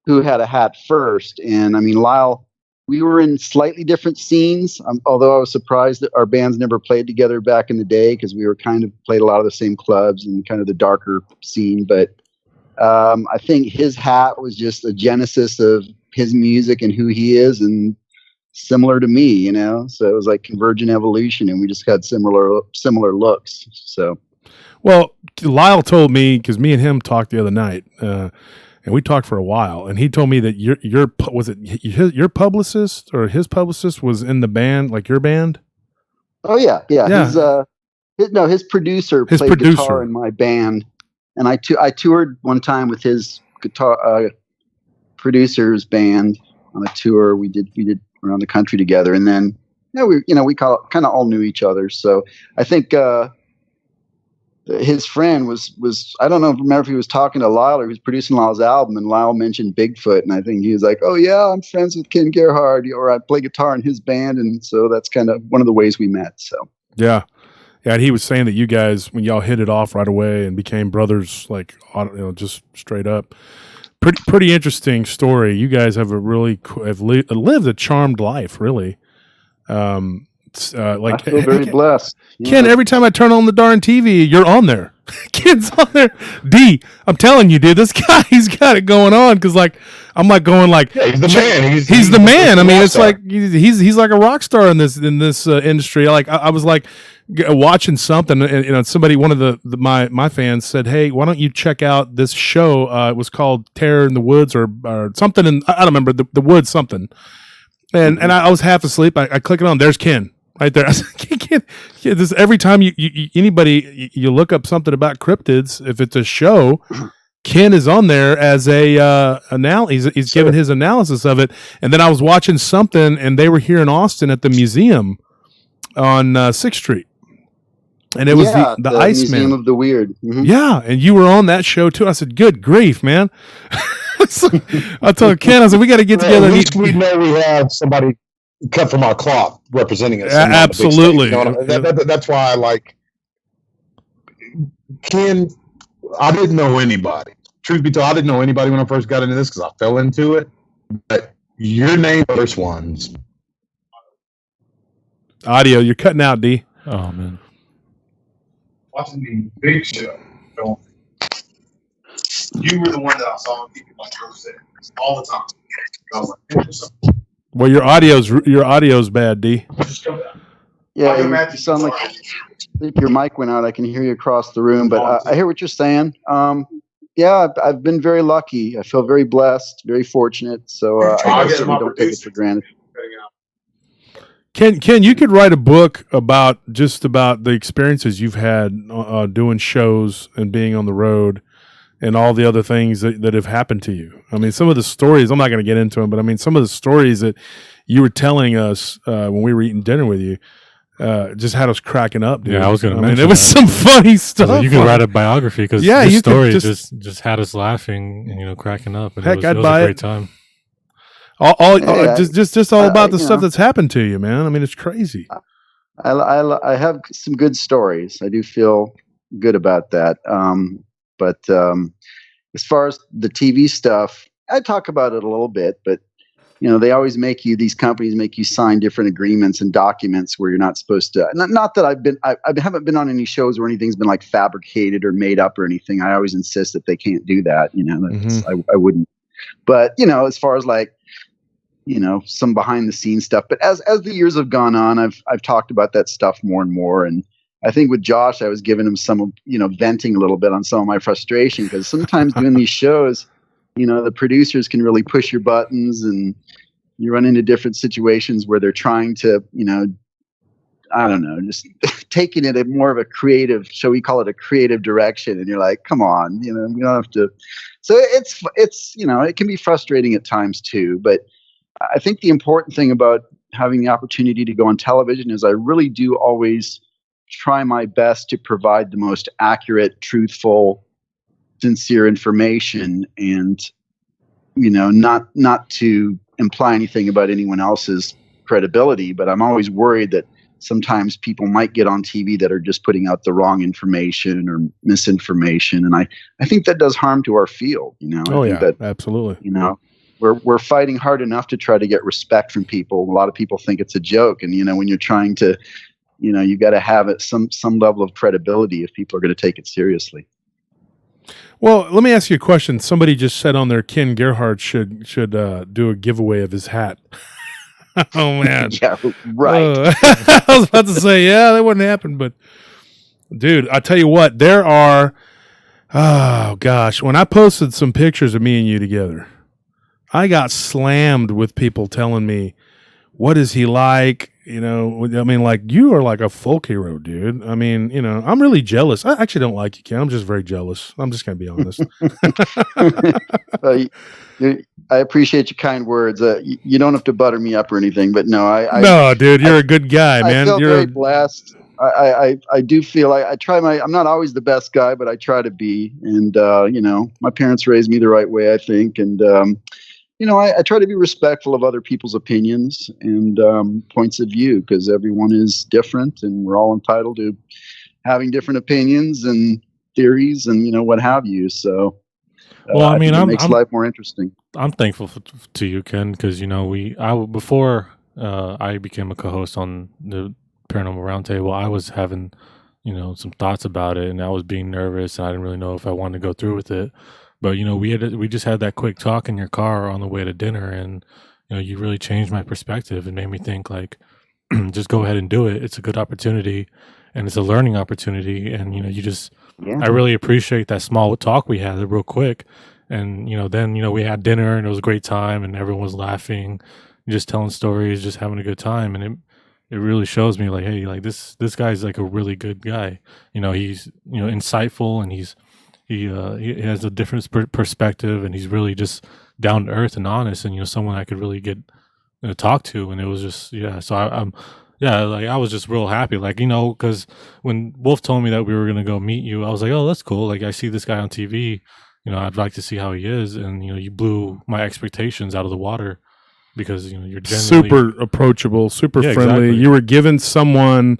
[SPEAKER 5] who had a hat first. And I mean, Lyle, we were in slightly different scenes, although I was surprised that our bands never played together back in the day, because we were kind of played a lot of the same clubs and kind of the darker scene. But I think his hat was just a genesis of his music and who he is, and similar to me, so it was like convergent evolution, and we just had similar looks. So,
[SPEAKER 2] well, Lyle told me, because me and him talked the other night, and we talked for a while, and he told me that your publicist or his publicist was in the band, like your band.
[SPEAKER 5] Oh yeah. His producer played guitar in my band, and I toured one time with his guitar producer's band on a tour. We did around the country together, and then we kind of all knew each other. So I think his friend was I don't remember if he was talking to Lyle or he was producing Lyle's album, and Lyle mentioned Bigfoot, and I think he was like, "Oh yeah, I'm friends with Ken Gerhard, or I play guitar in his band," and so that's kind of one of the ways we met. So
[SPEAKER 2] yeah, and he was saying that you guys, when y'all hit it off right away and became brothers, like just straight up. Pretty interesting story. You guys have lived a charmed life, really.
[SPEAKER 5] I feel very blessed.
[SPEAKER 2] Ken, every time I turn on the darn TV, you're on there. Ken's on there. D, I'm telling you, dude, this guy, he's got it going on. Because I'm going yeah,
[SPEAKER 1] he's the man.
[SPEAKER 2] He's the man. I mean, it's like he's like a rock star in this industry. Like I was like watching something, and somebody, one of my fans said, "Hey, why don't you check out this show? It was called Terror in the Woods or something, and I don't remember the woods something." And I was half asleep. I click it on. There's Ken right there. I said, Ken, this every time anybody look up something about cryptids, if it's a show, Ken is on there as a he's giving his analysis of it. And then I was watching something, and they were here in Austin at the museum on 6th Street. And it was the Iceman.
[SPEAKER 5] Museum of the Weird. Mm-hmm.
[SPEAKER 2] Yeah, and you were on that show too. I said, "Good grief, man!" I told Ken, I said, "We got to get together."
[SPEAKER 1] At least we know we have somebody cut from our cloth representing us.
[SPEAKER 2] Absolutely.
[SPEAKER 1] That's why I like Ken. I didn't know anybody. Truth be told, I didn't know anybody when I first got into this because I fell into it. But your name, first ones.
[SPEAKER 2] Audio, you're cutting out, D.
[SPEAKER 3] Oh man.
[SPEAKER 1] Watching the big show, you were the one that I saw people like Rose all the time. I was like,
[SPEAKER 2] well, your audio's bad, D.
[SPEAKER 5] Yeah, you sound like your mic went out. I can hear you across the room, but I hear what you're saying. Yeah, I've been very lucky. I feel very blessed, very fortunate. So I certainly don't take it for granted.
[SPEAKER 2] Ken, you could write a book about the experiences you've had doing shows and being on the road and all the other things that have happened to you. I mean, some of the stories, I'm not going to get into them, but I mean, some of the stories that you were telling us when we were eating dinner with you just had us cracking up, dude.
[SPEAKER 3] Yeah, I was going to mention
[SPEAKER 2] it was some funny stuff.
[SPEAKER 3] You could write a biography because
[SPEAKER 2] your
[SPEAKER 3] story just had us laughing and cracking up. And it was a great time.
[SPEAKER 2] Just all about the stuff that's happened to you, man. I mean, it's crazy.
[SPEAKER 5] I have some good stories. I do feel good about that. But as far as the TV stuff, I talk about it a little bit, but they always these companies make you sign different agreements and documents where you're not supposed to. Not that I haven't been on any shows where anything's been like fabricated or made up or anything. I always insist that they can't do that. I wouldn't. But as far as like, some behind the scenes stuff. But as the years have gone on, I've talked about that stuff more and more. And I think with Josh, I was giving him some, venting a little bit on some of my frustration, because sometimes doing these shows, the producers can really push your buttons, and you run into different situations where they're trying to, I don't know, just taking it in more of a creative, shall we call it a creative direction. And you're like, come on, we don't have to. So it's it can be frustrating at times too. But I think the important thing about having the opportunity to go on television is I really do always try my best to provide the most accurate, truthful, sincere information, and not to imply anything about anyone else's credibility. But I'm always worried that sometimes people might get on TV that are just putting out the wrong information or misinformation. And I think that does harm to our field, you know.
[SPEAKER 2] Oh,
[SPEAKER 5] I think
[SPEAKER 2] yeah,
[SPEAKER 5] that,
[SPEAKER 2] absolutely.
[SPEAKER 5] you know, we're fighting hard enough to try to get respect from people. A lot of people think it's a joke. And, you know, when you're trying to, you know, you got to have it some level of credibility if people are going to take it seriously.
[SPEAKER 2] Well, let me ask you a question. Somebody just said on there, Ken Gerhard should do a giveaway of his hat. Oh man,
[SPEAKER 5] Yeah, right.
[SPEAKER 2] I was about to say, yeah, that wouldn't happen, but dude, I tell you what, there are. Oh gosh, when I posted some pictures of me and you together, I got slammed with people telling me, "What is he like?" You know, I mean, like, you are like a folk hero, dude. I mean, you know, I'm really jealous. I actually don't like you, Ken. I'm just very jealous. I'm just gonna be honest.
[SPEAKER 5] I appreciate your kind words. You don't have to butter me up or anything, but no,
[SPEAKER 2] no, dude, you're a good guy, man.
[SPEAKER 5] I feel
[SPEAKER 2] You're
[SPEAKER 5] very blessed. I do feel I try I'm not always the best guy, but I try to be. And, you know, my parents raised me the right way, I think. And, you know, I try to be respectful of other people's opinions and points of view, because everyone is different and we're all entitled to having different opinions and theories and, you know, what have you. So,
[SPEAKER 3] well, I mean,
[SPEAKER 5] it makes life more interesting.
[SPEAKER 3] I'm thankful to you, Ken, because, you know, before I became a co-host on the Paranormal Round Table, I was having, you know, some thoughts about it, and I was being nervous, and I didn't really know if I wanted to go through with it. But, you know, we just had that quick talk in your car on the way to dinner, and, you know, you really changed my perspective and made me think, like, just go ahead and do it. It's a good opportunity, and it's a learning opportunity. And, you know, I really appreciate that small talk we had real quick. And, you know, then, you know, we had dinner, and it was a great time, and everyone was laughing, just telling stories, just having a good time. And it really shows me, like, hey, like, this guy's like a really good guy. You know, he's, you know, insightful, and he has a different perspective, and he's really just down to earth and honest, and, you know, someone I could really get talk to. And it was just, yeah. So I was just real happy, like, you know, because when Wolf told me that we were gonna go meet you, I was like, oh, that's cool. Like, I see this guy on TV, you know, I'd like to see how he is. And, you know, you blew my expectations out of the water, because, you know, you're generally
[SPEAKER 2] super approachable, super friendly.
[SPEAKER 3] Exactly.
[SPEAKER 2] You were given someone.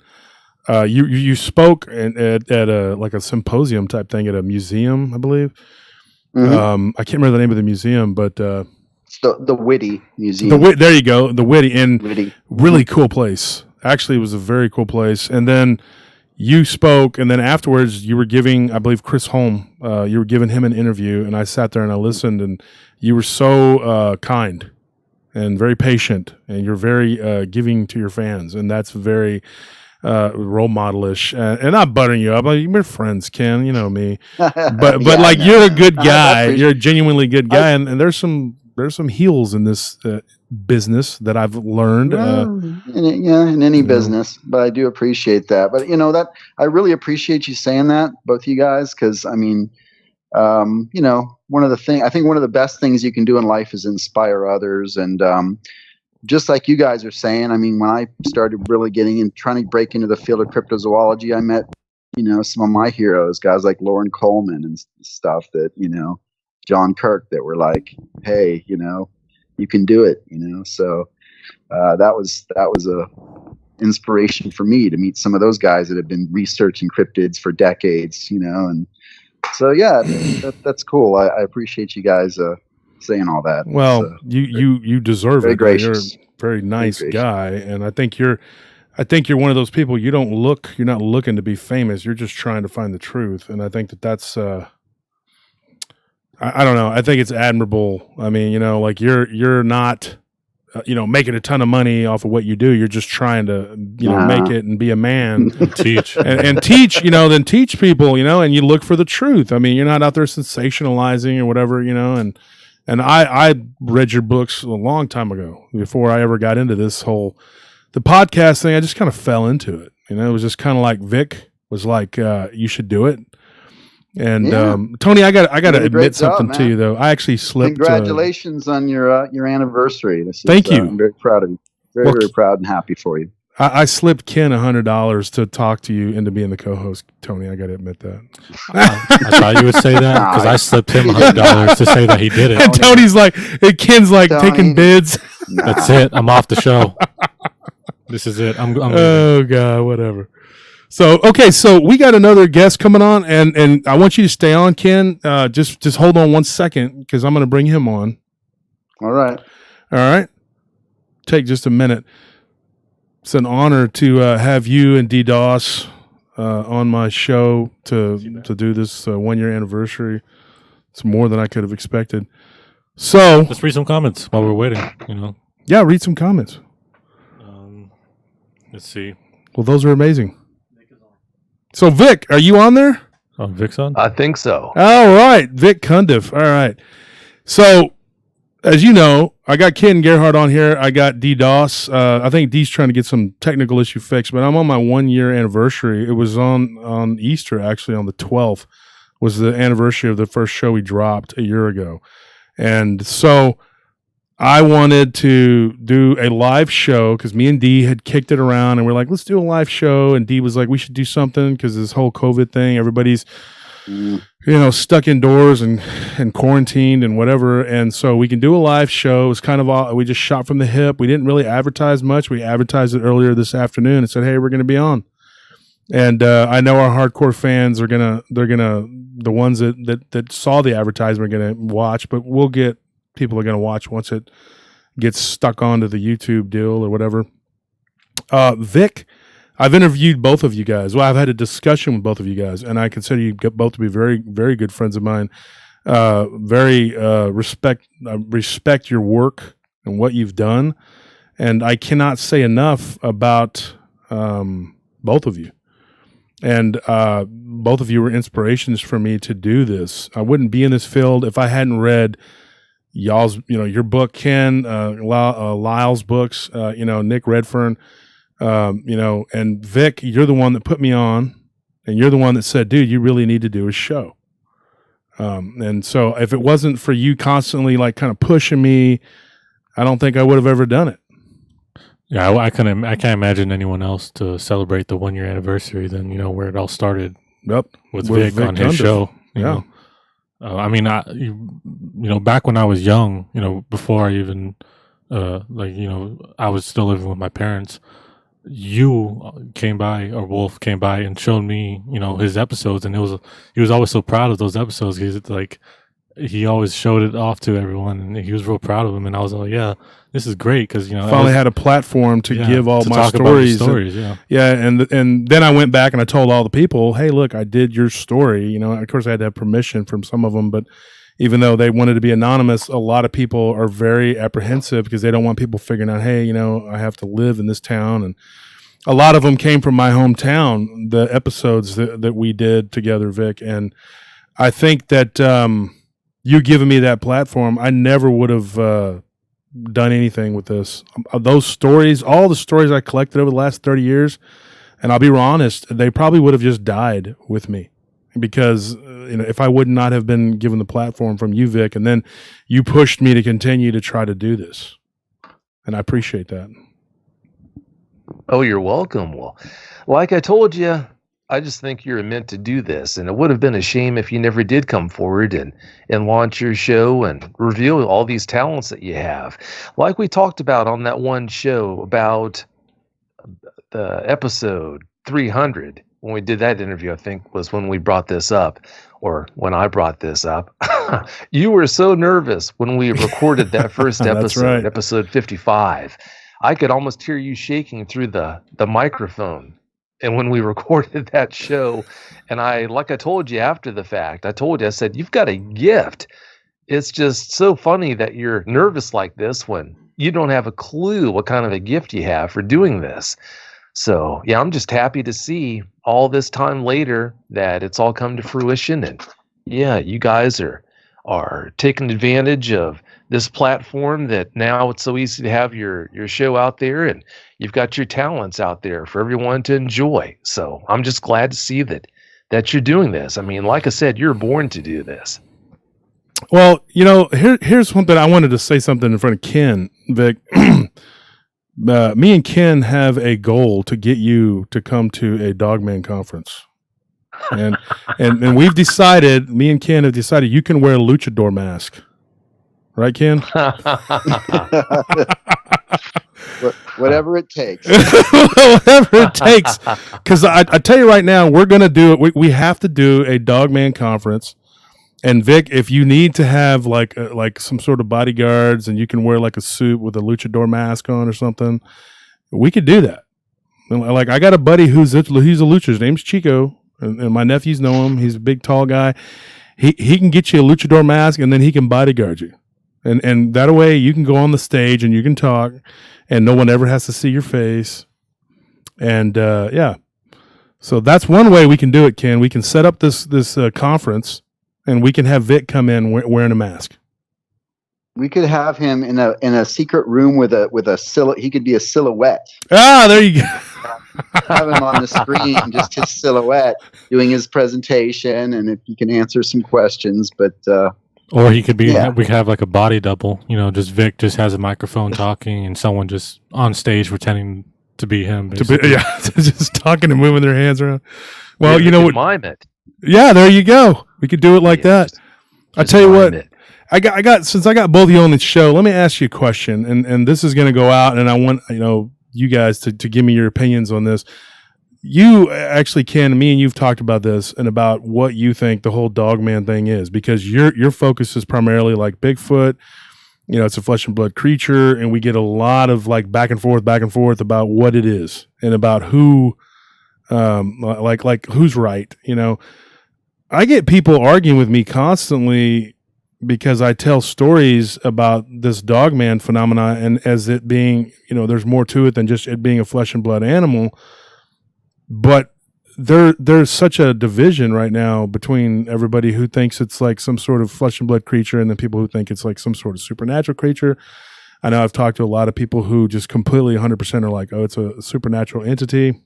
[SPEAKER 2] You spoke at a like a symposium type thing at a museum, I believe.
[SPEAKER 5] Mm-hmm.
[SPEAKER 2] I can't remember the name of the museum, but
[SPEAKER 5] It's the Whitty Museum.
[SPEAKER 2] There you go, the Whitty, and
[SPEAKER 5] Whitty.
[SPEAKER 2] really cool place. Actually, it was a very cool place. And then you spoke, and then afterwards, you were giving, I believe, Chris Holm. You were giving him an interview, and I sat there and I listened, and you were so kind and very patient, and you're very giving to your fans, and that's very role modelish. And I'm buttering you up. Like, we're friends, Ken. You know me, but like, you're a good guy. You're a genuinely good guy, and there's some heels in this business that I've learned.
[SPEAKER 5] In any business, but I do appreciate that. But, you know, that I really appreciate you saying that, both of you guys, because, I mean, you know, I think one of the best things you can do in life is inspire others. And just like you guys are saying, I mean, when I started really getting in, trying to break into the field of cryptozoology, I met, you know, some of my heroes, guys like Lauren Coleman and stuff, that, you know, John Kirk, that were like, hey, you know, you can do it, you know. So that was a inspiration for me to meet some of those guys that have been researching cryptids for decades, you know. And so, yeah, that's cool. I appreciate you guys saying all that.
[SPEAKER 2] Well, you deserve
[SPEAKER 5] very
[SPEAKER 2] it.
[SPEAKER 5] gracious.
[SPEAKER 2] You're a very nice guy, and I think you're one of those people. You're not looking to be famous. You're just trying to find the truth, and I think that's. I don't know. I think it's admirable. I mean, you know, like, you're not, you know, making a ton of money off of what you do. You're just trying to, you know, make it and be a man
[SPEAKER 3] and teach
[SPEAKER 2] and teach, you know, then teach people, you know, and you look for the truth. I mean, you're not out there sensationalizing or whatever, you know. And I read your books a long time ago, before I ever got into the podcast thing. I just kind of fell into it. You know, it was just kind of like Vic was like, you should do it. And Tony, I got to admit something to you, though. I actually slipped.
[SPEAKER 5] Congratulations on your anniversary.
[SPEAKER 2] Thank you.
[SPEAKER 5] I'm very proud of you. Very proud and happy for you.
[SPEAKER 2] I slipped Ken $100 to talk to you into being the co-host, Tony. I got to admit that.
[SPEAKER 3] I thought you would say that, because I slipped him $100 to say that he did it.
[SPEAKER 2] And Tony's like, and Ken's like, Tony, taking bids.
[SPEAKER 3] That's it. I'm off the show. This is it. I'm
[SPEAKER 2] Oh God, whatever. So okay, so we got another guest coming on, and I want you to stay on, Ken. Just hold on 1 second because I'm going to bring him on.
[SPEAKER 5] All right.
[SPEAKER 2] All right. Take just a minute. It's an honor to have you and DDoS on my show to do this 1 year anniversary. It's more than I could have expected. So
[SPEAKER 3] let's read some comments while we're waiting.
[SPEAKER 2] Yeah, read some comments.
[SPEAKER 3] Let's see.
[SPEAKER 2] Well, those are amazing. So, Vic, are you on there?
[SPEAKER 3] Oh, Vic's on?
[SPEAKER 6] I think so.
[SPEAKER 2] All right. Vic Cundiff. All right. So, as you know, I got Ken and Gerhard on here. I got DDoS. I think D's trying to get some technical issue fixed, but I'm on my 1 year anniversary. It was on Easter, actually, on the 12th, was the anniversary of the first show we dropped a year ago. And so I wanted to do a live show because me and D had kicked it around and we're like, let's do a live show. And D was like, we should do something because this whole COVID thing, everybody's, stuck indoors and quarantined and whatever. And so we can do a live show. It was kind of we just shot from the hip. We didn't really advertise much. We advertised it earlier this afternoon and said, hey, we're going to be on. And I know our hardcore fans are the ones that saw the advertisement are going to watch, but people are going to watch once it gets stuck onto the YouTube deal or whatever. Vic, I've interviewed both of you guys. Well, I've had a discussion with both of you guys, and I consider you both to be very, very good friends of mine. Respect your work and what you've done, and I cannot say enough about both of you. And both of you were inspirations for me to do this. I wouldn't be in this field if I hadn't read y'all's, your book, Ken, Lyle's books, Nick Redfern, and Vic, you're the one that put me on, and you're the one that said, dude, you really need to do a show. And so if it wasn't for you constantly kind of pushing me, I don't think I would have ever done it.
[SPEAKER 3] Yeah, I can't imagine anyone else to celebrate the 1 year anniversary than, where it all started.
[SPEAKER 2] Yep.
[SPEAKER 3] With Vic on his show.
[SPEAKER 2] Yeah.
[SPEAKER 3] Back when I was young, before I even, I was still living with my parents, you came by, or Wolf came by and showed me, his episodes, and he was always so proud of those episodes. He always showed it off to everyone, and he was real proud of them. And I was like, yeah, this is great because
[SPEAKER 2] finally had a platform to give all my stories. And then I went back and I told all the people, hey, look, I did your story. Of course, I had to have permission from some of them, but even though they wanted to be anonymous, a lot of people are very apprehensive because they don't want people figuring out, hey, I have to live in this town. And a lot of them came from my hometown, the episodes that we did together, Vic. And I think that you giving me that platform, I never would have done anything with this. Those stories, all the stories I collected over the last 30 years, and I'll be honest, they probably would have just died with me because if I would not have been given the platform from you, Vic, and then you pushed me to continue to try to do this. And I appreciate that.
[SPEAKER 6] Oh, you're welcome. Well, like I told you, I just think you're meant to do this, and it would have been a shame if you never did come forward and launch your show and reveal all these talents that you have. Like we talked about on that one show about the episode 300, when we did that interview, I think was when we brought this up, or when I brought this up. You were so nervous when we recorded that first episode,
[SPEAKER 2] right.
[SPEAKER 6] Episode 55. I could almost hear you shaking through the microphone. And when we recorded that show, and I told you after the fact, I said, you've got a gift. It's just so funny that you're nervous like this when you don't have a clue what kind of a gift you have for doing this. So, yeah, I'm just happy to see all this time later that it's all come to fruition. And, yeah, you guys are taking advantage of this platform that now it's so easy to have your show out there, and you've got your talents out there for everyone to enjoy. So I'm just glad to see that you're doing this. I mean, like I said, you're born to do this.
[SPEAKER 2] Well, here's one thing. I wanted to say something in front of Ken, Vic. Me and Ken have a goal to get you to come to a Dogman conference. And we've decided, me and Ken have decided you can wear a luchador mask. Right, Ken?
[SPEAKER 5] Whatever it takes.
[SPEAKER 2] Whatever it takes. Because I tell you right now, we're going to do it. We have to do a Dogman conference. And Vic, if you need to have like some sort of bodyguards and you can wear like a suit with a luchador mask on or something, we could do that. Like I got a buddy he's a luchador. His name's Chico, and my nephews know him. He's a big, tall guy. He can get you a luchador mask, and then he can bodyguard you. And that way you can go on the stage and you can talk, and no one ever has to see your face. And yeah, so that's one way we can do it, Ken. We can set up this conference, and we can have Vic come in wearing a mask.
[SPEAKER 5] We could have him in a secret room with a silhouette. He could be a silhouette.
[SPEAKER 2] Ah, there you go.
[SPEAKER 5] Have him on the screen, just his silhouette, doing his presentation, and if he can answer some questions. But
[SPEAKER 3] or he could be. Yeah. We could have like a body double. Just Vic just has a microphone talking, and someone just on stage pretending to be him.
[SPEAKER 2] Just talking and moving their hands around. Well,
[SPEAKER 6] you know what? Mime it.
[SPEAKER 2] Yeah, there you go. We could do it like that. I tell you what. I got since I got both of you on the show, let me ask you a question, and this is going to go out, and I want you guys to give me your opinions on this. You actually, Ken, me and you've talked about this and about what you think the whole Dogman thing is, because your focus is primarily like Bigfoot. It's a flesh and blood creature, and we get a lot of like back and forth about what it is and about who, like who's right. I get people arguing with me constantly because I tell stories about this Dogman phenomena, and as it being, there's more to it than just it being a flesh and blood animal. But there's such a division right now between everybody who thinks it's like some sort of flesh and blood creature and then people who think it's like some sort of supernatural creature. I know I've talked to a lot of people who just completely 100% are like, oh, it's a supernatural entity.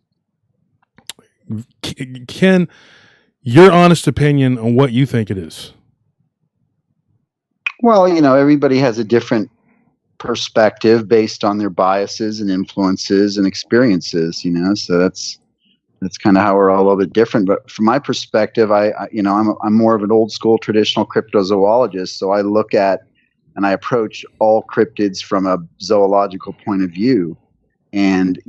[SPEAKER 2] Ken, your honest opinion on what you think it is?
[SPEAKER 5] Well, everybody has a different perspective based on their biases and influences and experiences, so that's kind of how we're all a little bit different. But from my perspective, I'm more of an old school traditional cryptozoologist. So I look at and I approach all cryptids from a zoological point of view. And,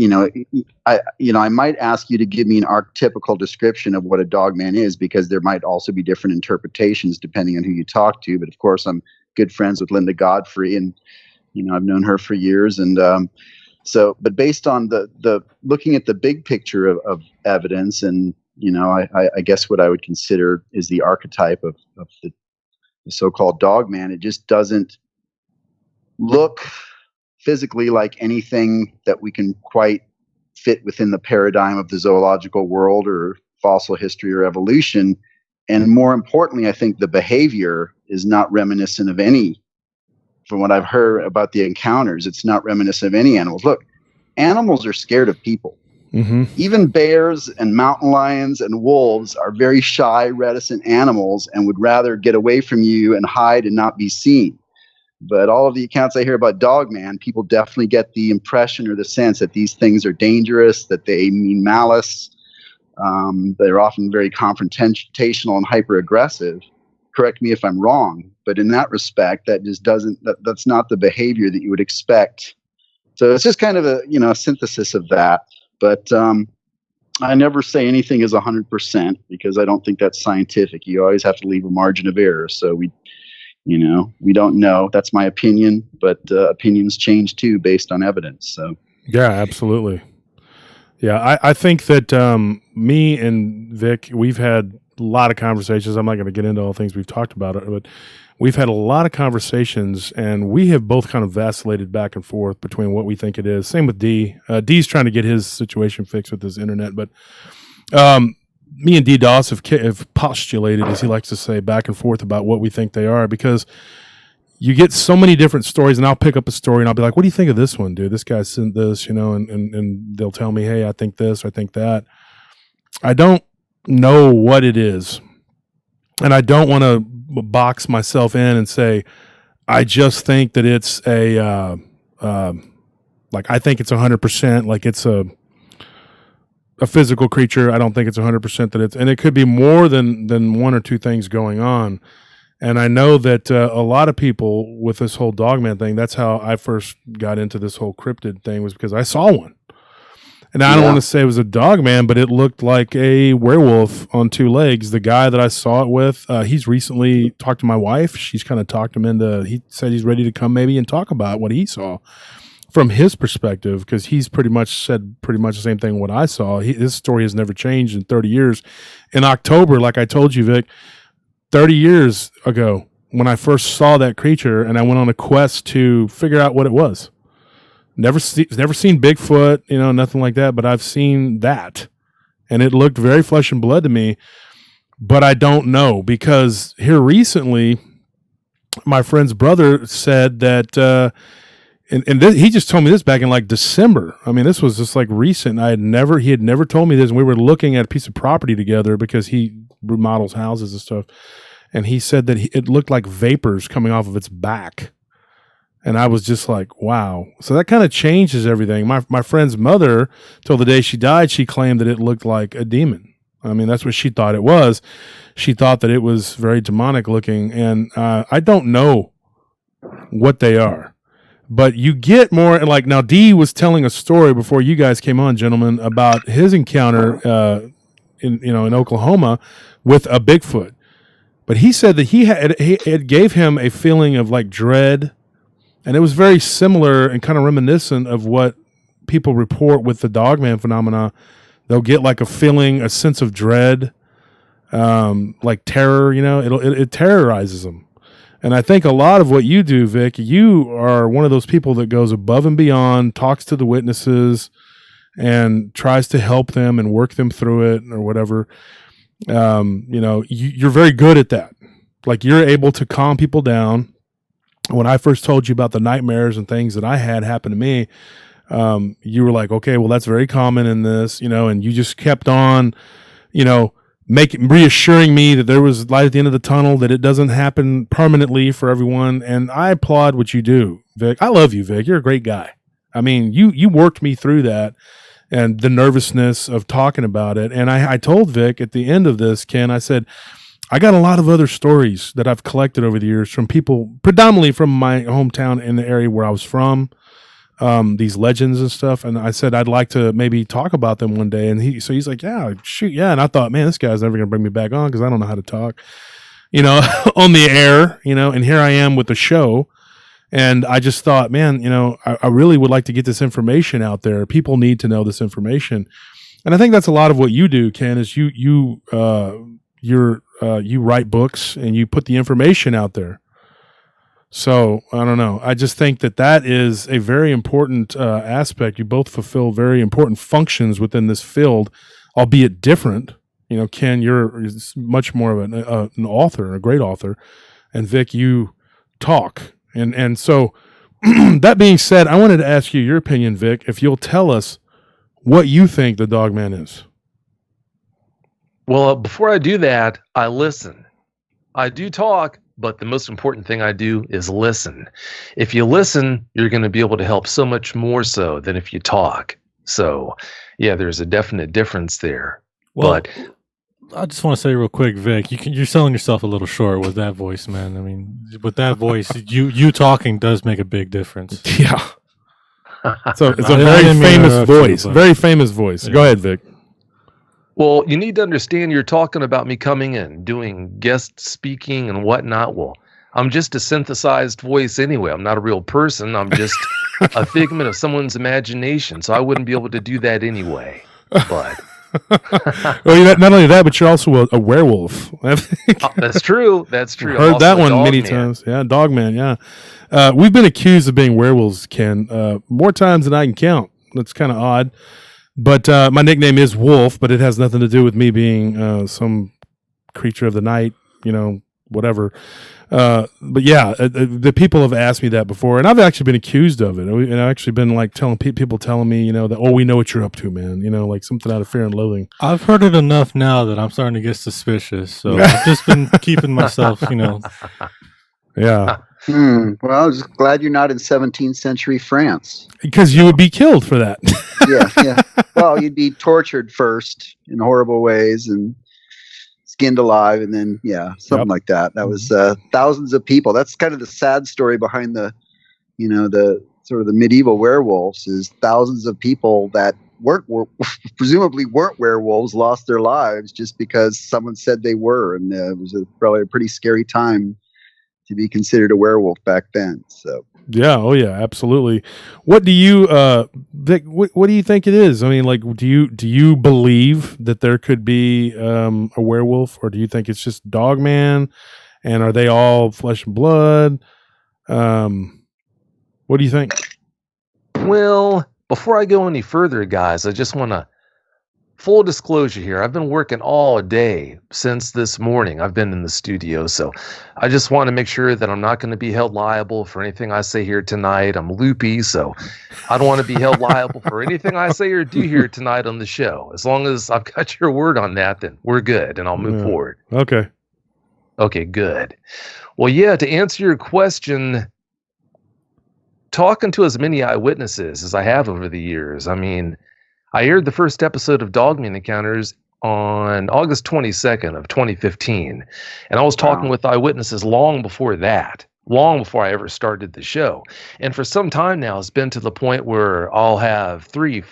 [SPEAKER 5] I might ask you to give me an archetypical description of what a Dogman is, because there might also be different interpretations depending on who you talk to. But of course, I'm good friends with Linda Godfrey, and, I've known her for years. And but based on the looking at the big picture of evidence, and, I guess what I would consider is the archetype of the so-called Dogman, it just doesn't look physically like anything that we can quite fit within the paradigm of the zoological world or fossil history or evolution. And more importantly, I think the behavior is not reminiscent of any, from what I've heard about the encounters, it's not reminiscent of any animals. Look, animals are scared of people. Mm-hmm. Even bears and mountain lions and wolves are very shy, reticent animals and would rather get away from you and hide and not be seen. But all of the accounts I hear about Dogman, people definitely get the impression or the sense that these things are dangerous, that they mean malice. They're often very confrontational and hyper-aggressive. Correct me if I'm wrong, but in that respect, that's not the behavior that you would expect. So it's just kind of a synthesis of that. But I never say anything is 100% because I don't think that's scientific. You always have to leave a margin of error. So we don't know. That's my opinion, but opinions change too based on evidence. So
[SPEAKER 2] yeah, absolutely. Yeah, I think that me and Vic, we've had a lot of conversations. I'm not going to get into all the things we've talked about, but we've had a lot of conversations, and we have both kind of vacillated back and forth between what we think it is. Same with D. D's trying to get his situation fixed with his internet, but me and DDoS have postulated, as he likes to say, back and forth about what we think they are, because you get so many different stories, and I'll pick up a story and I'll be like, what do you think of this one, dude? This guy sent this, and they'll tell me, hey, I think this, or I think that. I don't know what it is, and I don't want to box myself in and say, I just think that it's I think it's 100%, like it's a physical creature. I don't think it's 100% that it's, and it could be more than one or two things going on. And I know that a lot of people with this whole Dogman thing, that's how I first got into this whole cryptid thing, was because I saw one. And I don't want to say it was a Dogman, but it looked like a werewolf on two legs. The guy that I saw it with, he's recently talked to my wife. She's kind of talked him into, he said he's ready to come maybe and talk about what he saw from his perspective, because he's pretty much said pretty much the same thing what I saw. His story has never changed in 30 years. In October, like I told you, Vic, 30 years ago, when I first saw that creature, and I went on a quest to figure out what it was. Never seen Bigfoot, nothing like that, but I've seen that. And it looked very flesh and blood to me, but I don't know, because here recently, my friend's brother said that, he just told me this back in like December. I mean, this was just like recent. He had never told me this, and we were looking at a piece of property together because he remodels houses and stuff. And he said that it looked like vapors coming off of its back. And I was just like, wow. So that kind of changes everything. My friend's mother, till the day she died, she claimed that it looked like a demon. I mean, that's what she thought it was. She thought that it was very demonic looking. And I don't know what they are. But you get more, like, now Dee was telling a story before you guys came on, gentlemen, about his encounter in Oklahoma with a Bigfoot. But he said that it gave him a feeling of like dread. And it was very similar and kind of reminiscent of what people report with the Dogman phenomena. They'll get like a feeling, a sense of dread, like terror, it terrorizes them. And I think a lot of what you do, Vic, you are one of those people that goes above and beyond, talks to the witnesses and tries to help them and work them through it or whatever. You're very good at that. Like, you're able to calm people down. When I first told you about the nightmares and things that I had happen to me, you were like, okay, well, that's very common in this, and you just kept on, reassuring me that there was light at the end of the tunnel, that it doesn't happen permanently for everyone. And I applaud what you do, Vic. I love you, Vic. You're a great guy. I mean, you worked me through that and the nervousness of talking about it. And I told Vic at the end of this, Ken, I said, I got a lot of other stories that I've collected over the years from people, predominantly from my hometown in the area where I was from, these legends and stuff. And I said, I'd like to maybe talk about them one day. And he's like, yeah, shoot. Yeah. And I thought, man, this guy's never going to bring me back on, because I don't know how to talk, on the air, and here I am with the show. And I just thought, man, I really would like to get this information out there. People need to know this information. And I think that's a lot of what you do, Ken, is you write books and you put the information out there. So I don't know. I just think that is a very important aspect. You both fulfill very important functions within this field, albeit different. Ken, you're much more of an author, a great author, and Vic, you talk. And so that being said, I wanted to ask you your opinion, Vic, if you'll tell us what you think the Dogman is.
[SPEAKER 6] Well, before I do that, I listen. I do talk, but the most important thing I do is listen. If you listen, you're going to be able to help so much more so than if you talk. So, yeah, there's a definite difference there.
[SPEAKER 3] Well,
[SPEAKER 6] but
[SPEAKER 3] I just want to say real quick, Vic, you're selling yourself a little short with that voice, man. I mean, with that voice, you talking does make a big difference.
[SPEAKER 2] Yeah. So it's a very famous voice. Very famous voice. Yeah. Go ahead, Vic.
[SPEAKER 6] Well, you need to understand, you're talking about me coming in, doing guest speaking and whatnot. Well, I'm just a synthesized voice anyway. I'm not a real person. I'm just a figment of someone's imagination. So I wouldn't be able to do that anyway. But
[SPEAKER 2] well, not only that, but you're also a werewolf.
[SPEAKER 6] That's true. That's true.
[SPEAKER 2] I've heard that one many times. Yeah, Dogman. Yeah, we've been accused of being werewolves, Ken, more times than I can count. That's kind of odd. But my nickname is Wolf, but it has nothing to do with me being some creature of the night, whatever. But yeah, the people have asked me that before, and I've actually been accused of it. And I've actually been like people telling me, that, oh, we know what you're up to, man. Like something out of Fear and Loathing.
[SPEAKER 3] I've heard it enough now that I'm starting to get suspicious. So I've just been keeping myself,
[SPEAKER 2] Yeah.
[SPEAKER 5] Well, I'm just glad you're not in 17th century France.
[SPEAKER 2] Because you would be killed for that.
[SPEAKER 5] Yeah. Well, you'd be tortured first in horrible ways, and skinned alive, and then something like that. That was thousands of people. That's kind of the sad story behind the sort of the medieval werewolves, is thousands of people that presumably weren't werewolves lost their lives just because someone said they were, and it was probably a pretty scary time to be considered a werewolf back then. So
[SPEAKER 2] absolutely. What do you Vic, what do you think it is? I mean, like, do you believe that there could be a werewolf, or do you think it's just Dogman, and are they all flesh and blood? What do you think?
[SPEAKER 6] Well, before I go any further, guys, I just want to full disclosure here. I've been working all day since this morning. I've been in the studio, so I just want to make sure that I'm not going to be held liable for anything I say here tonight. I'm loopy, so I don't want to be held liable for anything I say or do here tonight on the show. As long as I've got your word on that, then we're good, and I'll move forward.
[SPEAKER 2] Okay.
[SPEAKER 6] Okay, good. Well, to answer your question, talking to as many eyewitnesses as I have over the years, I mean, I aired the first episode of Dogman Encounters on August 22nd of 2015, and I was talking with eyewitnesses long before that, long before I ever started the show. And for some time now, it's been to the point where I'll have 3 to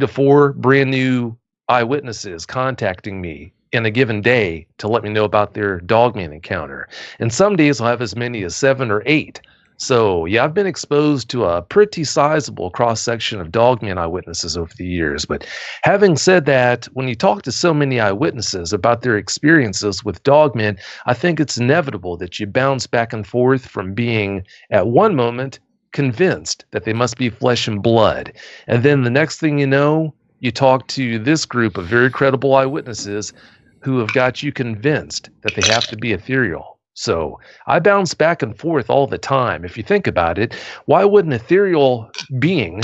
[SPEAKER 6] 4 brand new eyewitnesses contacting me in a given day to let me know about their Dogman encounter. And some days I'll have as many as 7 or 8. So, I've been exposed to a pretty sizable cross-section of Dogman eyewitnesses over the years. But having said that, when you talk to so many eyewitnesses about their experiences with Dogman, I think it's inevitable that you bounce back and forth from being, at one moment, convinced that they must be flesh and blood. And then the next thing you know, you talk to this group of very credible eyewitnesses who have got you convinced that they have to be ethereal. So I bounce back and forth all the time. If you think about it, why would an ethereal being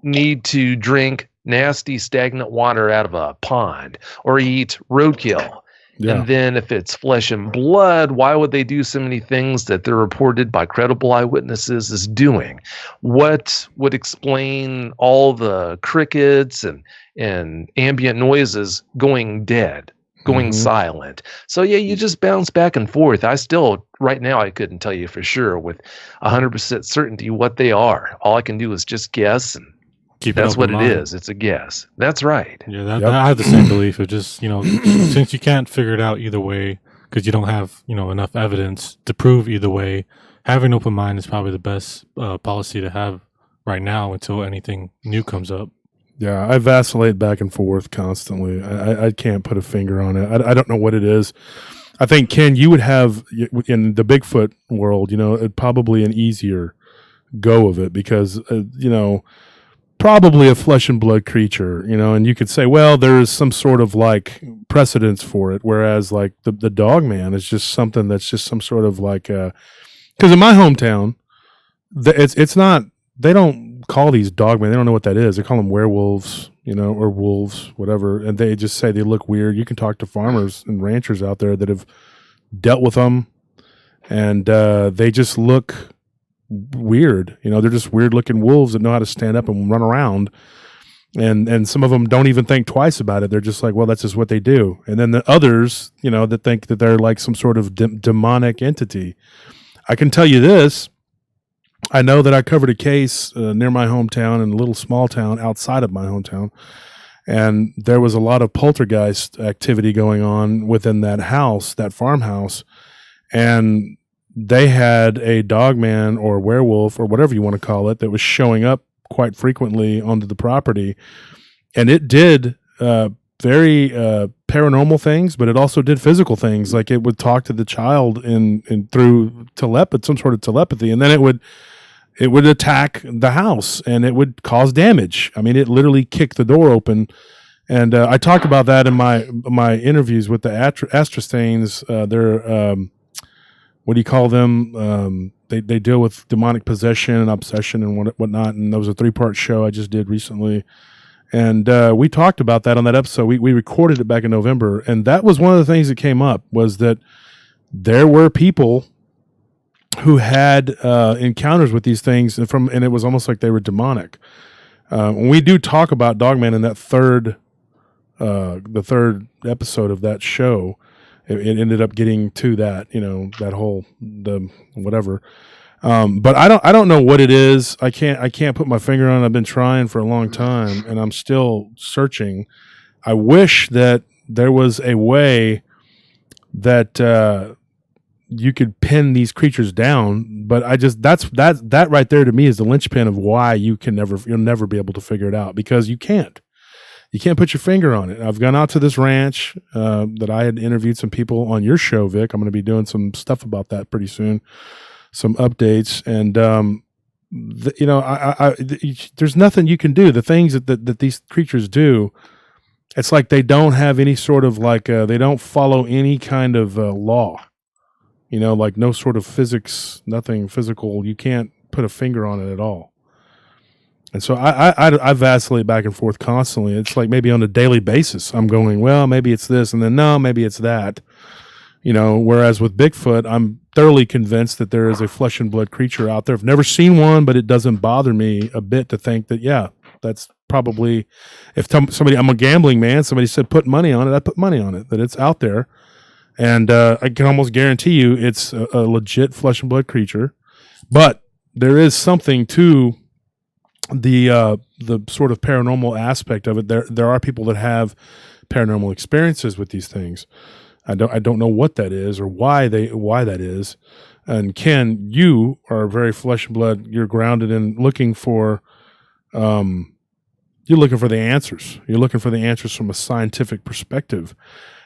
[SPEAKER 6] need to drink nasty, stagnant water out of a pond or eat roadkill? Yeah. And then if it's flesh and blood, why would they do so many things that they're reported by credible eyewitnesses as doing? What would explain all the crickets and ambient noises going dead? Going silent. So you just bounce back and forth. I still, right now, I couldn't tell you for sure with 100% certainty what they are. All I can do is just guess, and that's what it is. It's a guess. That's right.
[SPEAKER 3] Yeah, I have the same belief. It just, since you can't figure it out either way, because you don't have, enough evidence to prove either way, having an open mind is probably the best policy to have right now until anything new comes up.
[SPEAKER 2] Yeah, I vacillate back and forth constantly. I can't put a finger on it. I don't know what it is. I think, Ken, you would have, in the Bigfoot world, probably an easier go of it because, probably a flesh and blood creature, and you could say, well, there's some sort of like precedence for it. Whereas like the Dogman is just something that's just some sort of like, because in my hometown, it's not, they don't call these Dogmen. They don't know what that is. They call them werewolves, or wolves, whatever. And they just say they look weird. You can talk to farmers and ranchers out there that have dealt with them, and they just look weird. They're just weird looking wolves that know how to stand up and run around. And some of them don't even think twice about it. They're just like, well, that's just what they do. And then the others, that think that they're like some sort of demonic entity. I can tell you this. I know that I covered a case near my hometown in a little small town outside of my hometown, and there was a lot of poltergeist activity going on within that house, that farmhouse, and they had a Dogman or werewolf or whatever you want to call it that was showing up quite frequently onto the property, and it did very paranormal things, but it also did physical things, like it would talk to the child in through telepathy, some sort of telepathy, and then it would attack the house and it would cause damage. I mean, it literally kicked the door open. And I talked about that in my interviews with the Astrostains. They're, what do you call them? They deal with demonic possession and obsession and whatnot. And that was a 3-part show I just did recently. And we talked about that on that episode. We recorded it back in November. And that was one of the things that came up, was that there were people who had encounters with these things, and it was almost like they were demonic. When we do talk about Dogman in that third the third episode of that show, it ended up getting to that, that whole, the whatever. But I don't know what it is. I can't put my finger on it. I've been trying for a long time and I'm still searching. I wish that there was a way that, you could pin these creatures down, but that right there to me is the linchpin of why you'll never be able to figure it out, because you can't put your finger on it. I've gone out to this ranch, that I had interviewed some people on your show, Vic. I'm going to be doing some stuff about that pretty soon, some updates. And, there's nothing you can do. The things that these creatures do, it's like they don't have any sort of they don't follow any kind of law. Like no sort of physics, nothing physical. You can't put a finger on it at all. And so I vacillate back and forth constantly. It's like maybe on a daily basis, I'm going, well, maybe it's this, and then no, maybe it's that. Whereas with Bigfoot, I'm thoroughly convinced that there is a flesh and blood creature out there. I've never seen one, but it doesn't bother me a bit to think that, yeah, that's probably, if somebody, I'm a gambling man, somebody said put money on it, I put money on it, that it's out there. And I can almost guarantee you it's a legit flesh and blood creature. But there is something to the sort of paranormal aspect of it. There are people that have paranormal experiences with these things. I don't know what that is or why that is. And Ken, you are very flesh and blood. You're grounded in looking for the answers. You're looking for the answers from a scientific perspective.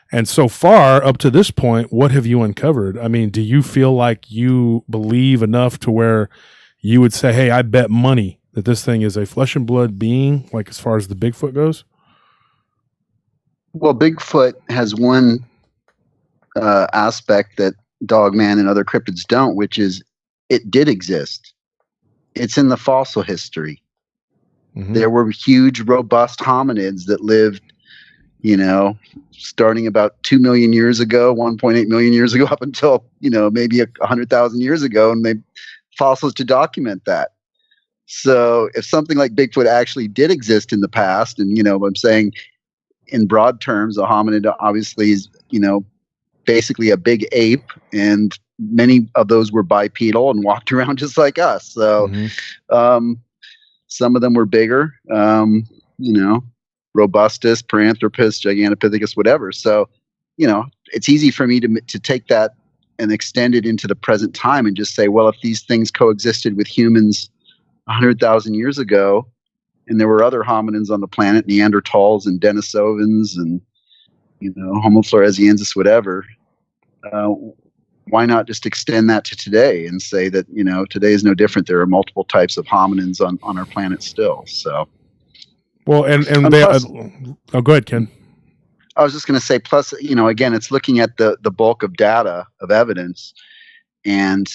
[SPEAKER 2] And so far, up to this point, what have you uncovered? I mean, do you feel like you believe enough to where you would say, hey, I bet money that this thing is a flesh and blood being, like as far as the Bigfoot goes?
[SPEAKER 5] Well, Bigfoot has one aspect that Dogman and other cryptids don't, which is it did exist. It's in the fossil history. Mm-hmm. There were huge, robust hominids that lived, starting about 2 million years ago, 1.8 million years ago, up until, maybe 100,000 years ago, and they fossils to document that. So if something like Bigfoot actually did exist in the past, and, I'm saying in broad terms, a hominid obviously is, basically a big ape, and many of those were bipedal and walked around just like us. So some of them were bigger, Robustus, Paranthropus, Gigantopithecus, whatever. So, it's easy for me to take that and extend it into the present time and just say, well, if these things coexisted with humans 100,000 years ago, and there were other hominins on the planet, Neanderthals and Denisovans and, Homo floresiensis, whatever, why not just extend that to today and say that, today is no different. There are multiple types of hominins on our planet still. So.
[SPEAKER 2] Well, and they,
[SPEAKER 5] plus,
[SPEAKER 2] go ahead, Ken.
[SPEAKER 5] I was just going to say, plus, again, it's looking at the bulk of data, of evidence. And,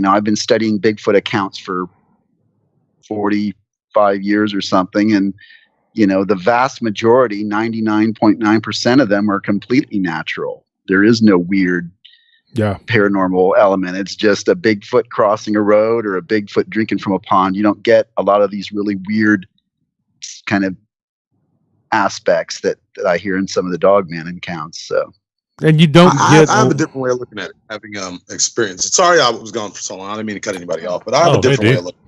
[SPEAKER 5] I've been studying Bigfoot accounts for 45 years or something. And, the vast majority, 99.9% of them are completely natural. There is no weird paranormal element. It's just a Bigfoot crossing a road or a Bigfoot drinking from a pond. You don't get a lot of these really weird kind of aspects that I hear in some of the Dogman accounts. So, and
[SPEAKER 2] you don't
[SPEAKER 1] I have a different way of looking at it, having experience. Sorry, I was gone for so long. I didn't mean to cut anybody off, but I have a different way of looking.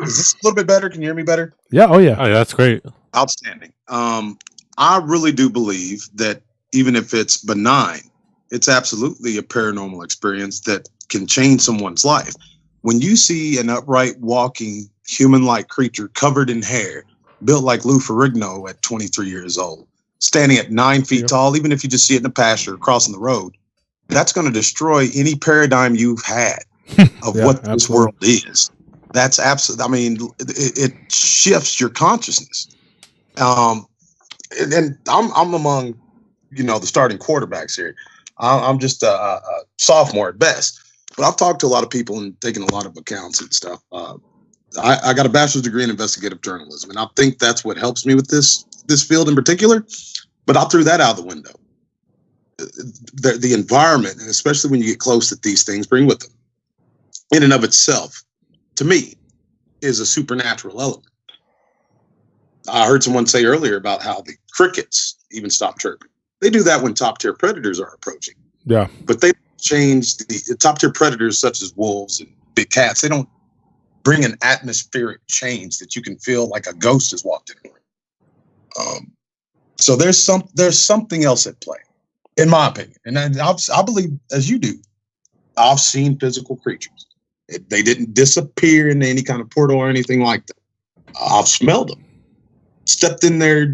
[SPEAKER 1] Is this a little bit better? Can you hear me better?
[SPEAKER 2] Yeah. Oh yeah.
[SPEAKER 3] Oh yeah, that's great.
[SPEAKER 1] Outstanding. I really do believe that even if it's benign, it's absolutely a paranormal experience that can change someone's life. When you see an upright walking human-like creature covered in hair, built like Lou Ferrigno at 23 years old, standing at 9 feet tall, even if you just see it in the pasture crossing the road, that's going to destroy any paradigm you've had of what this world is. That's absolutely, I mean, it shifts your consciousness. And I'm among, the starting quarterbacks here. I'm just a sophomore at best, but I've talked to a lot of people and taken a lot of accounts and stuff. I got a bachelor's degree in investigative journalism, and I think that's what helps me with this field in particular. But I threw that out the window. The environment, and especially when you get close that these things bring with them, in and of itself, to me, is a supernatural element. I heard someone say earlier about how the crickets even stop chirping. They do that when top tier predators are approaching.
[SPEAKER 2] Yeah.
[SPEAKER 1] But they change the top tier predators such as wolves and big cats. They don't bring an atmospheric change that you can feel like a ghost has walked in the room. So there's something else at play, in my opinion. And I believe, as you do, I've seen physical creatures. They didn't disappear into any kind of portal or anything like that. I've smelled them, stepped in their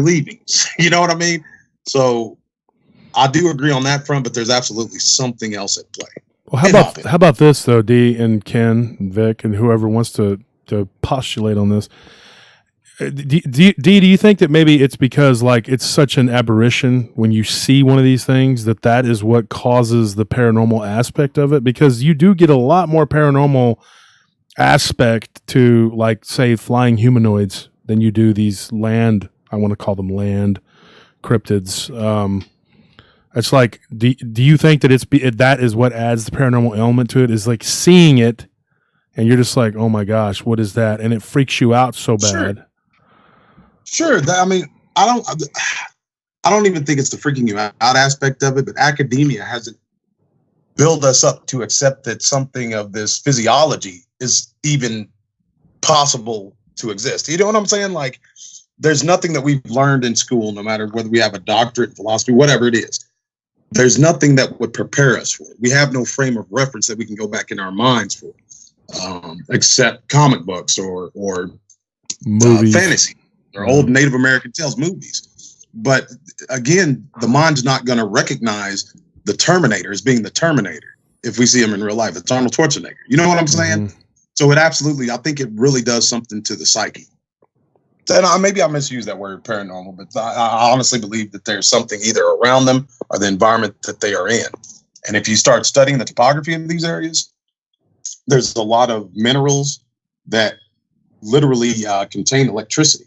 [SPEAKER 1] leavings. You know what I mean? So I do agree on that front, but there's absolutely something else at play.
[SPEAKER 2] Well, how about this though, D and Ken and Vic and whoever wants to postulate on this? Do you think that maybe it's because like it's such an aberration when you see one of these things that is what causes the paranormal aspect of it? Because you do get a lot more paranormal aspect to, like, say, flying humanoids than you do these land. I want to call them land cryptids. It's like, do you think that that is what adds the paranormal element to it? Is like seeing it, and you're just like, oh my gosh, what is that? And it freaks you out so bad.
[SPEAKER 1] Sure. I mean, I don't even think it's the freaking you out aspect of it, but academia hasn't built us up to accept that something of this physiology is even possible to exist. You know what I'm saying? Like, there's nothing that we've learned in school, no matter whether we have a doctorate in philosophy, whatever it is. There's nothing that would prepare us for it. We have no frame of reference that we can go back in our minds for, except comic books or
[SPEAKER 2] movies,
[SPEAKER 1] fantasy, or old Native American tales, movies. But again, the mind's not going to recognize the Terminator as being the Terminator if we see him in real life. It's Arnold Schwarzenegger. You know what I'm saying?
[SPEAKER 2] Mm-hmm.
[SPEAKER 1] So it absolutely, I think it really does something to the psyche. And maybe I misused that word paranormal, but I honestly believe that there's something either around them or the environment that they are in. And if you start studying the topography of these areas, there's a lot of minerals that literally contain electricity,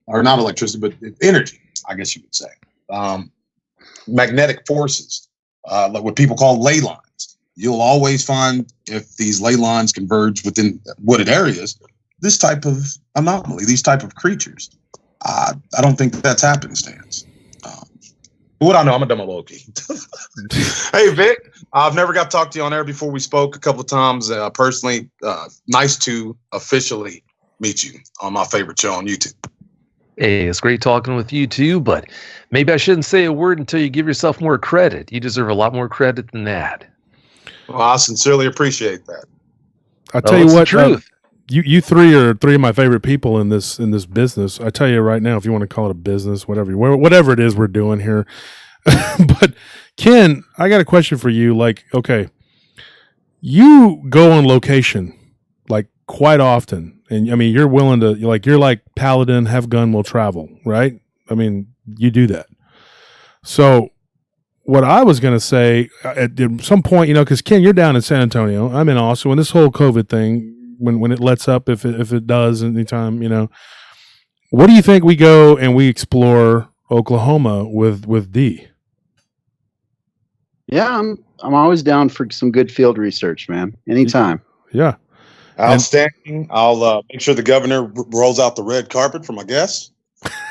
[SPEAKER 1] or not electricity, but energy, I guess you would say. Magnetic forces, like what people call ley lines. You'll always find, if these ley lines converge within wooded areas, this type of anomaly, these type of creatures. I don't think that's happenstance. What I know, I'm a dumb old key. Hey, Vic, I've never got to talk to you on air before. We spoke a couple of times personally. Nice to officially meet you on my favorite show on YouTube.
[SPEAKER 6] Hey, it's great talking with you too, but maybe I shouldn't say a word until you give yourself more credit. You deserve a lot more credit than that.
[SPEAKER 1] Well, I sincerely appreciate that.
[SPEAKER 2] I'll tell you what,
[SPEAKER 6] truth.
[SPEAKER 2] You three are three of my favorite people in this business. I tell you right now, if you want to call it a business, whatever it is we're doing here. But Ken, I got a question for you. Like, okay, you go on location like quite often, and I mean, you're willing to, you're like Paladin, have gun, will travel, right? I mean, you do that. So what I was going to say at some point, because Ken, you're down in San Antonio, I'm in Austin, when this whole COVID thing, when it lets up, if it does anytime, what do you think we go and we explore Oklahoma with D?
[SPEAKER 5] Yeah, I'm always down for some good field research, man. Anytime.
[SPEAKER 2] Yeah.
[SPEAKER 1] Outstanding. I'll make sure the governor rolls out the red carpet for my guests,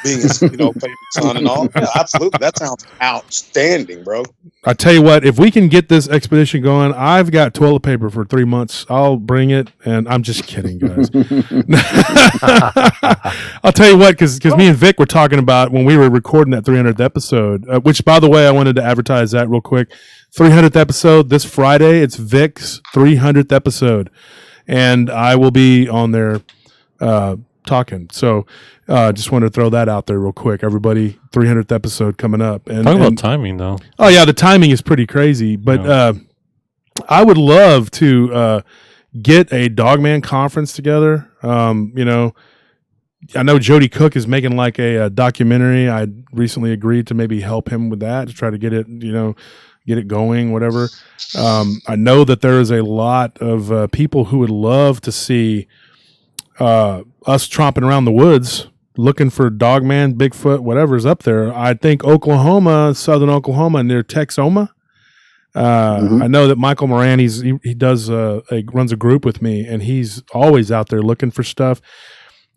[SPEAKER 1] being his favorite son and all. Yeah, absolutely. That sounds outstanding, bro. I
[SPEAKER 2] tell you what, if we can get this expedition going, I've got toilet paper for 3 months. I'll bring it, and I'm just kidding, guys. I'll tell you what, because me and Vic were talking about when we were recording that 300th episode, which, by the way, I wanted to advertise that real quick. 300th episode this Friday. It's Vic's 300th episode, and I will be on there talking. So just wanted to throw that out there real quick. Everybody, 300th episode coming up. And
[SPEAKER 3] talk about timing, though.
[SPEAKER 2] Oh, yeah, the timing is pretty crazy. But I would love to get a Dogman conference together. I know Jody Cook is making like a documentary. I recently agreed to maybe help him with that, to try to get it, get it going, whatever. I know that there is a lot of people who would love to see us tromping around the woods looking for Dogman, Bigfoot, whatever's up there. I think Oklahoma, southern Oklahoma, near Texoma. I know that Michael Moran, he does runs a group with me, and he's always out there looking for stuff.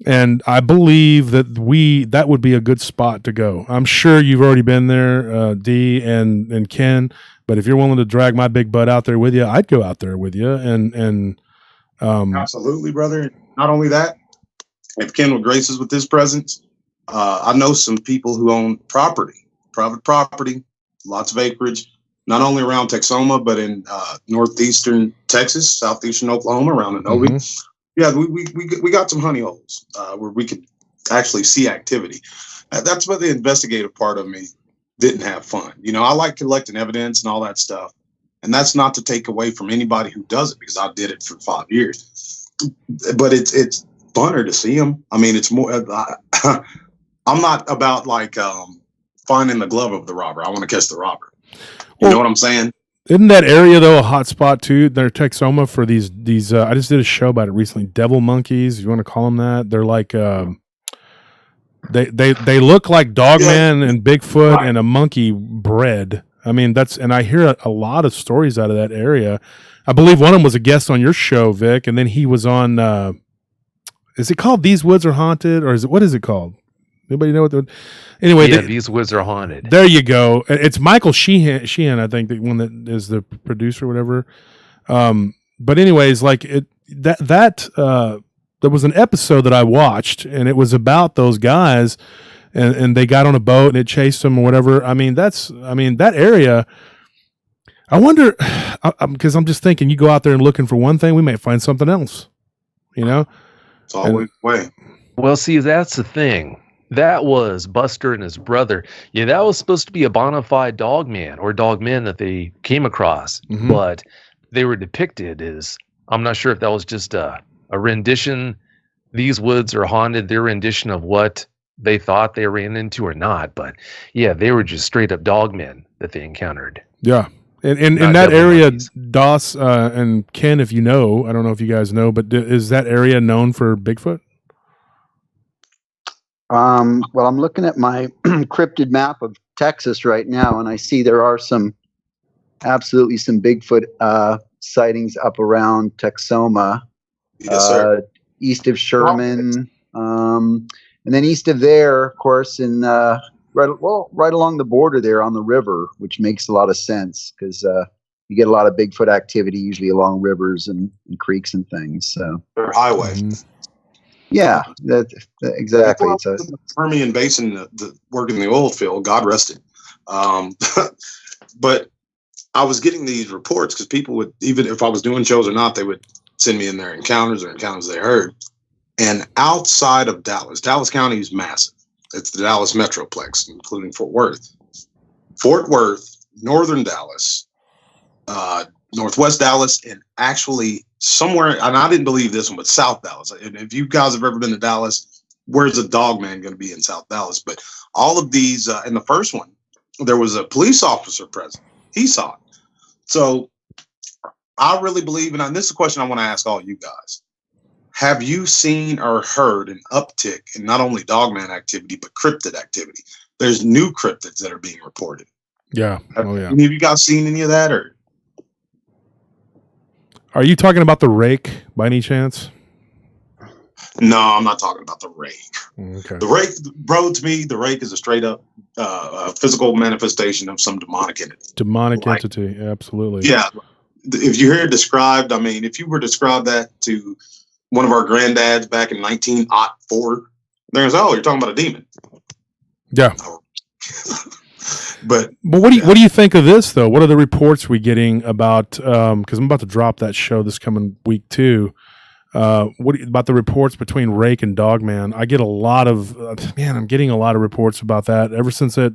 [SPEAKER 2] And I believe that would be a good spot to go. I'm sure you've already been there, D and Ken. But if you're willing to drag my big butt out there with you, I'd go out there with you. And
[SPEAKER 1] absolutely, brother. Not only that, if Ken will grace us with his presence, I know some people who own private property, lots of acreage, not only around Texoma, but in northeastern Texas, southeastern Oklahoma, around Anomalies.
[SPEAKER 2] Mm-hmm.
[SPEAKER 1] Yeah, we got some honey holes where we could actually see activity. That's where the investigative part of me didn't have fun. You know, I like collecting evidence and all that stuff. And that's not to take away from anybody who does it, because I did it for 5 years. But it's funner to see them. I mean, it's more, I'm not about like finding the glove of the robber. I want to catch the robber. You know what I'm saying?
[SPEAKER 2] Isn't that area though a hot spot too? They're Texoma for these. I just did a show about it recently. Devil monkeys, you want to call them that? They're like they look like Dogman and Bigfoot and a monkey bred. I mean, and I hear a lot of stories out of that area. I believe one of them was a guest on your show, Vic, and then he was on. Is it called These Woods Are Haunted, or what is it called? Anybody know what? Anyway,
[SPEAKER 6] yeah, These Woods Are Haunted.
[SPEAKER 2] There you go. It's Michael Sheehan, I think, the one that is the producer, or whatever. But anyways, like there was an episode that I watched, and it was about those guys, and they got on a boat and it chased them or whatever. I mean, that area. I wonder, because I'm just thinking, you go out there and looking for one thing, we might find something else. You know,
[SPEAKER 1] it's always the way.
[SPEAKER 6] Well, see, that's the thing. That was Buster and his brother. Yeah, that was supposed to be a bona fide dogman or dogmen that they came across, but they were depicted as, I'm not sure if that was just a rendition. These Woods Are Haunted, their rendition of what they thought they ran into or not. But yeah, they were just straight up dogmen that they encountered.
[SPEAKER 2] Yeah. In that area, Doss and Ken, if you know, I don't know if you guys know, but is that area known for Bigfoot?
[SPEAKER 5] Well, I'm looking at my cryptid map of Texas right now, and I see there are absolutely some Bigfoot sightings up around Texoma, east of Sherman, and then east of there, of course, in right along the border there on the river, which makes a lot of sense because you get a lot of Bigfoot activity usually along rivers and creeks and things. So
[SPEAKER 1] or highway.
[SPEAKER 5] Yeah, exactly. It's a
[SPEAKER 1] Permian Basin, the work in the oil field, God rest it. But I was getting these reports because people would, even if I was doing shows or not, they would send me in their encounters they heard. And outside of Dallas County is massive. It's the Dallas Metroplex, including Fort Worth, northern Dallas, northwest Dallas, and actually somewhere, and I didn't believe this one, but South Dallas. And if you guys have ever been to Dallas, where's a dogman going to be in South Dallas? But all of these, in the first one, there was a police officer present. He saw it. So I really believe, and this is a question I want to ask all you guys. Have you seen or heard an uptick in not only dogman activity, but cryptid activity? There's new cryptids that are being reported.
[SPEAKER 2] Yeah.
[SPEAKER 1] Have any of you guys seen any of that? Or
[SPEAKER 2] are you talking about the Rake by any chance?
[SPEAKER 1] No, I'm not talking about the Rake.
[SPEAKER 2] Okay.
[SPEAKER 1] The Rake, bro, to me, the Rake is a straight up physical manifestation of some demonic entity.
[SPEAKER 2] Demonic entity, absolutely.
[SPEAKER 1] Yeah. If you hear it described, I mean, if you were to describe that to one of our granddads back in 1904, they're going to say, oh, you're talking about a demon.
[SPEAKER 2] Yeah.
[SPEAKER 1] But
[SPEAKER 2] what do you think of this though? What are the reports we getting about? Because I'm about to drop that show this coming week too. About the reports between Rake and Dogman? I get a lot of I'm getting a lot of reports about that ever since it.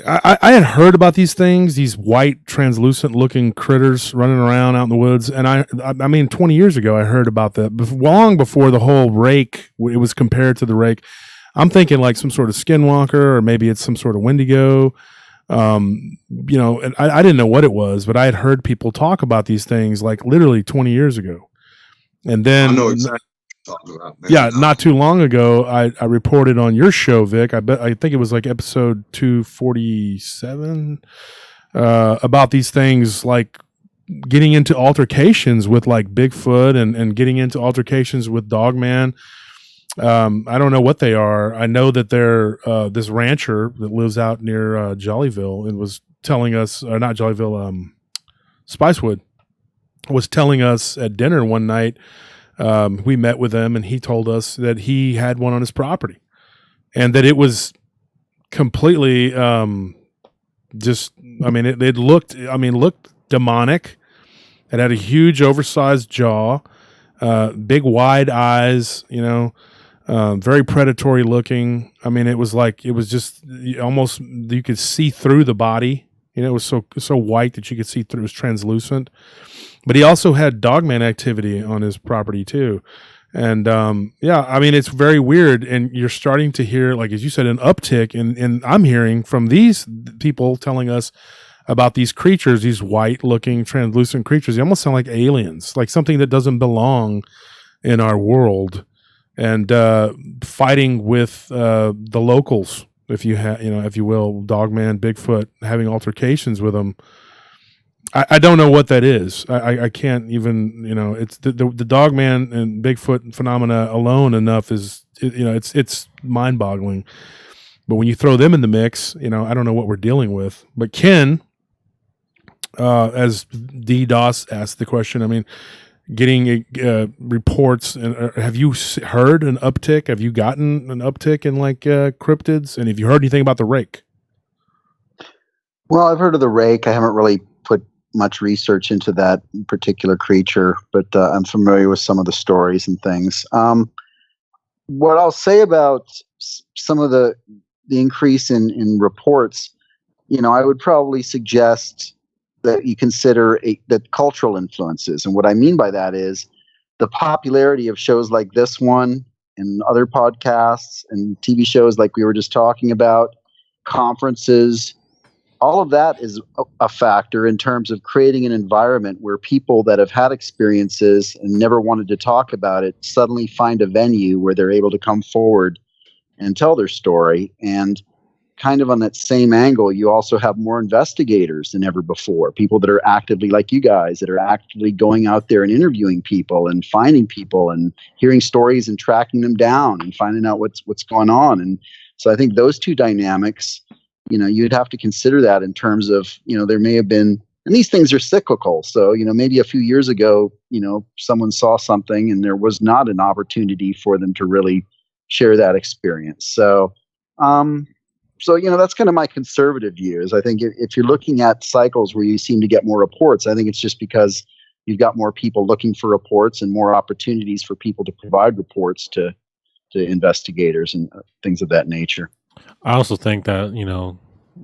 [SPEAKER 2] I had heard about these things, these white translucent looking critters running around out in the woods, and I mean 20 years ago I heard about that long before the whole Rake. It was compared to the Rake. I'm thinking like some sort of skinwalker, or maybe it's some sort of Wendigo. And I didn't know what it was, but I had heard people talk about these things like literally 20 years ago. And then,
[SPEAKER 1] I know exactly what you're talking about, man.
[SPEAKER 2] Yeah, not too long ago, I reported on your show, Vic. I think it was like episode 247 about these things like getting into altercations with like Bigfoot and getting into altercations with Dogman. I don't know what they are. I know that they're this rancher that lives out near Jollyville and was telling us, not Jollyville, Spicewood, was telling us at dinner one night. We met with him and he told us that he had one on his property and that it was completely it looked demonic. It had a huge oversized jaw, big wide eyes, very predatory looking. I mean, it was just almost, you could see through the body. It was so white that you could see through. It was translucent. But he also had Dogman activity on his property too. And it's very weird. And you're starting to hear, like as you said, an uptick. And I'm hearing from these people telling us about these creatures, these white-looking, translucent creatures. They almost sound like aliens, like something that doesn't belong in our world. And fighting with the locals, if you will, Dogman, Bigfoot, having altercations with them. I don't know what that is. I can't even, it's the Dogman and Bigfoot phenomena alone enough is, it's mind-boggling. But when you throw them in the mix, I don't know what we're dealing with. But Ken, as DDoS asked the question, I mean, getting reports, and have you heard an uptick? Have you gotten an uptick in like cryptids? And have you heard anything about the Rake?
[SPEAKER 5] Well, I've heard of the Rake. I haven't really put much research into that particular creature, but I'm familiar with some of the stories and things. What I'll say about some of the increase in reports, I would probably suggest that you consider the cultural influences. And what I mean by that is the popularity of shows like this one and other podcasts and TV shows like we were just talking about, conferences, all of that is a factor in terms of creating an environment where people that have had experiences and never wanted to talk about it suddenly find a venue where they're able to come forward and tell their story. And kind of on that same angle, you also have more investigators than ever before, people that are actively, like you guys, that are actively going out there and interviewing people and finding people and hearing stories and tracking them down and finding out what's going on. And so I think those two dynamics, you'd have to consider that in terms of, there may have been, and these things are cyclical. So, maybe a few years ago, someone saw something and there was not an opportunity for them to really share that experience. So, that's kind of my conservative view is I think if you're looking at cycles where you seem to get more reports, I think it's just because you've got more people looking for reports and more opportunities for people to provide reports to investigators and things of that nature.
[SPEAKER 3] I also think that,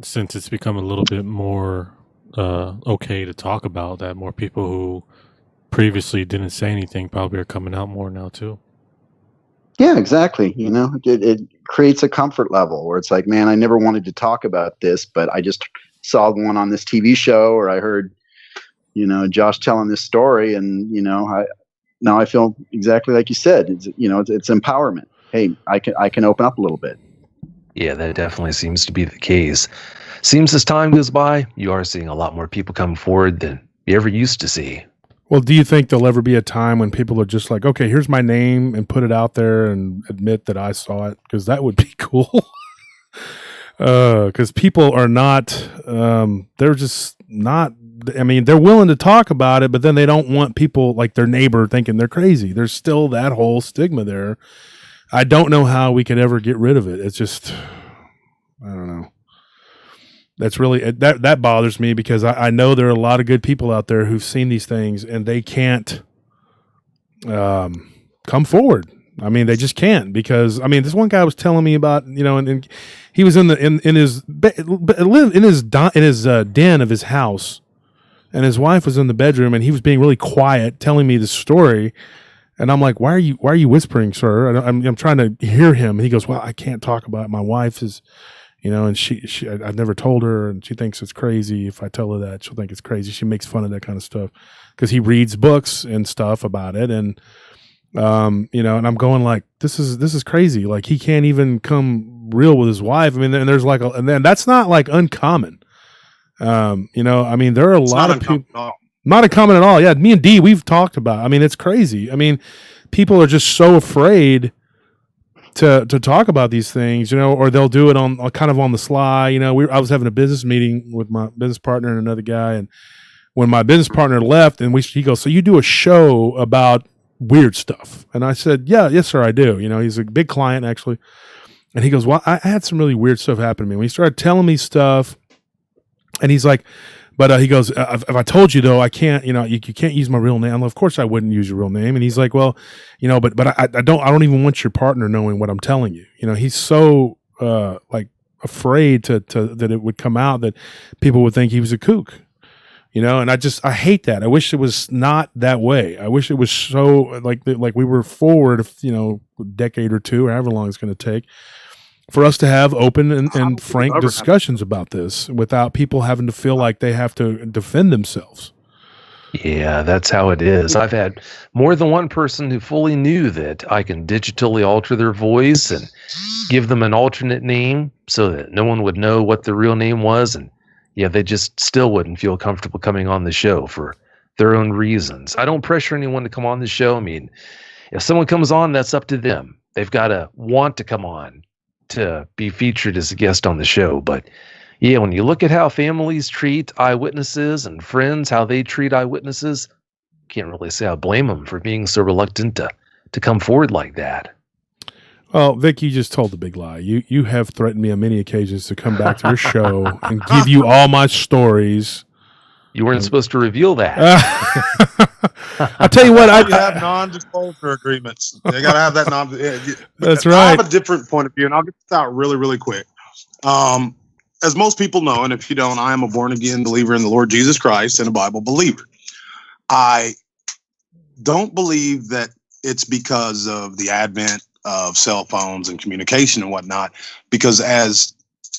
[SPEAKER 3] since it's become a little bit more okay to talk about, that more people who previously didn't say anything probably are coming out more now too.
[SPEAKER 5] Yeah, exactly. It creates a comfort level where it's like, man, I never wanted to talk about this, but I just saw one on this TV show, or I heard, Josh telling this story, and now I feel exactly like you said. It's empowerment. Hey, I can open up a little bit.
[SPEAKER 6] Yeah, that definitely seems to be the case. Seems as time goes by, you are seeing a lot more people come forward than you ever used to see.
[SPEAKER 2] Well, do you think there'll ever be a time when people are just like, okay, here's my name, and put it out there and admit that I saw it? Because that would be cool. Because people are not, they're just not, they're willing to talk about it, but then they don't want people like their neighbor thinking they're crazy. There's still that whole stigma there. I don't know how we could ever get rid of it. It's just, I don't know. That's really, that bothers me because I know there are a lot of good people out there who've seen these things and they can't come forward. They just can't because, this one guy was telling me about, and he was in his den of his house, and his wife was in the bedroom, and he was being really quiet telling me the story. And I'm like, why are you whispering, sir? I'm trying to hear him. And he goes, well, I can't talk about it. My wife is, and she I've never told her, and she thinks it's crazy. If I tell her that, she'll think it's crazy. She makes fun of that kind of stuff because he reads books and stuff about it. And, and I'm going like, this is crazy. Like he can't even come real with his wife. And there's and then that's not like uncommon. There are a lot of people. Not a comment at all. Yeah, me and D, we've talked about it. I mean, it's crazy. I mean, people are just so afraid to talk about these things, you know, or they'll do it on kind of on the sly. You know, I was having a business meeting with my business partner and another guy, and when my business partner left, and he goes, "So you do a show about weird stuff?" And I said, "Yes, sir, I do." You know, he's a big client actually, and he goes, "Well, I had some really weird stuff happen to me." When he started telling me stuff, and he's like, but he goes, if I told you though, I can't, you know, you can't use my real name. I'm like, of course I wouldn't use your real name. And he's like, well, you know, but I don't even want your partner knowing what I'm telling you. You know, he's so like afraid to that it would come out that people would think he was a kook, you know. And I hate that. I wish it was not that way. I wish it was so like we were forward, you know, a decade or two, or however long it's going to take, for us to have open and frank discussions about this without people having to feel like they have to defend themselves.
[SPEAKER 6] Yeah, that's how it is. I've had more than one person who fully knew that I can digitally alter their voice and give them an alternate name so that no one would know what the real name was. And yeah, they just still wouldn't feel comfortable coming on the show for their own reasons. I don't pressure anyone to come on the show. I mean, if someone comes on, that's up to them. They've got to want to come on to be featured as a guest on the show. But yeah, when you look at how families treat eyewitnesses and friends, how they treat eyewitnesses, can't really say I blame them for being so reluctant to come forward like that.
[SPEAKER 2] Well, Vic, you just told the big lie. You have threatened me on many occasions to come back to your show and give you all my stories.
[SPEAKER 6] You weren't supposed to reveal that.
[SPEAKER 2] I'll tell you what.
[SPEAKER 1] I have non-disclosure agreements. They got to have that
[SPEAKER 2] That's right.
[SPEAKER 1] I have a different point of view, and I'll get this out really, really quick. As most people know, and if you don't, I am a born-again believer in the Lord Jesus Christ and a Bible believer. I don't believe that it's because of the advent of cell phones and communication and whatnot, because as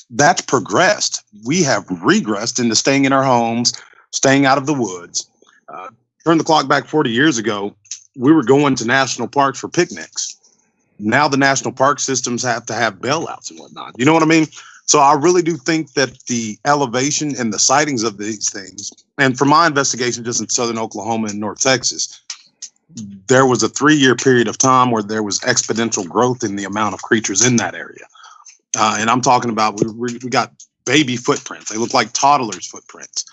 [SPEAKER 1] that's progressed, we have regressed into staying in our homes, staying out of the woods. Turn the clock back 40 years ago, we were going to national parks for picnics. Now the national park systems have to have bailouts and whatnot. You know what I mean? So I really do think that the elevation and the sightings of these things, and from my investigation just in southern Oklahoma and North Texas, there was a 3-year period of time where there was exponential growth in the amount of creatures in that area. And I'm talking about, we got baby footprints. They look like toddlers' footprints.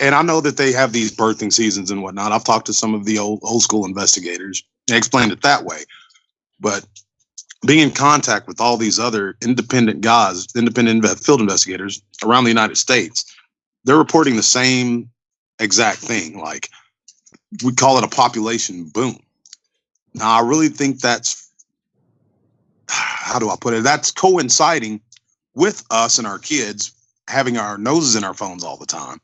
[SPEAKER 1] And I know that they have these birthing seasons and whatnot. I've talked to some of the old school investigators. They explained it that way. But being in contact with all these other independent field investigators around the United States, they're reporting the same exact thing. Like, we call it a population boom. Now, I really think that's, how do I put it? That's coinciding with us and our kids having our noses in our phones all the time,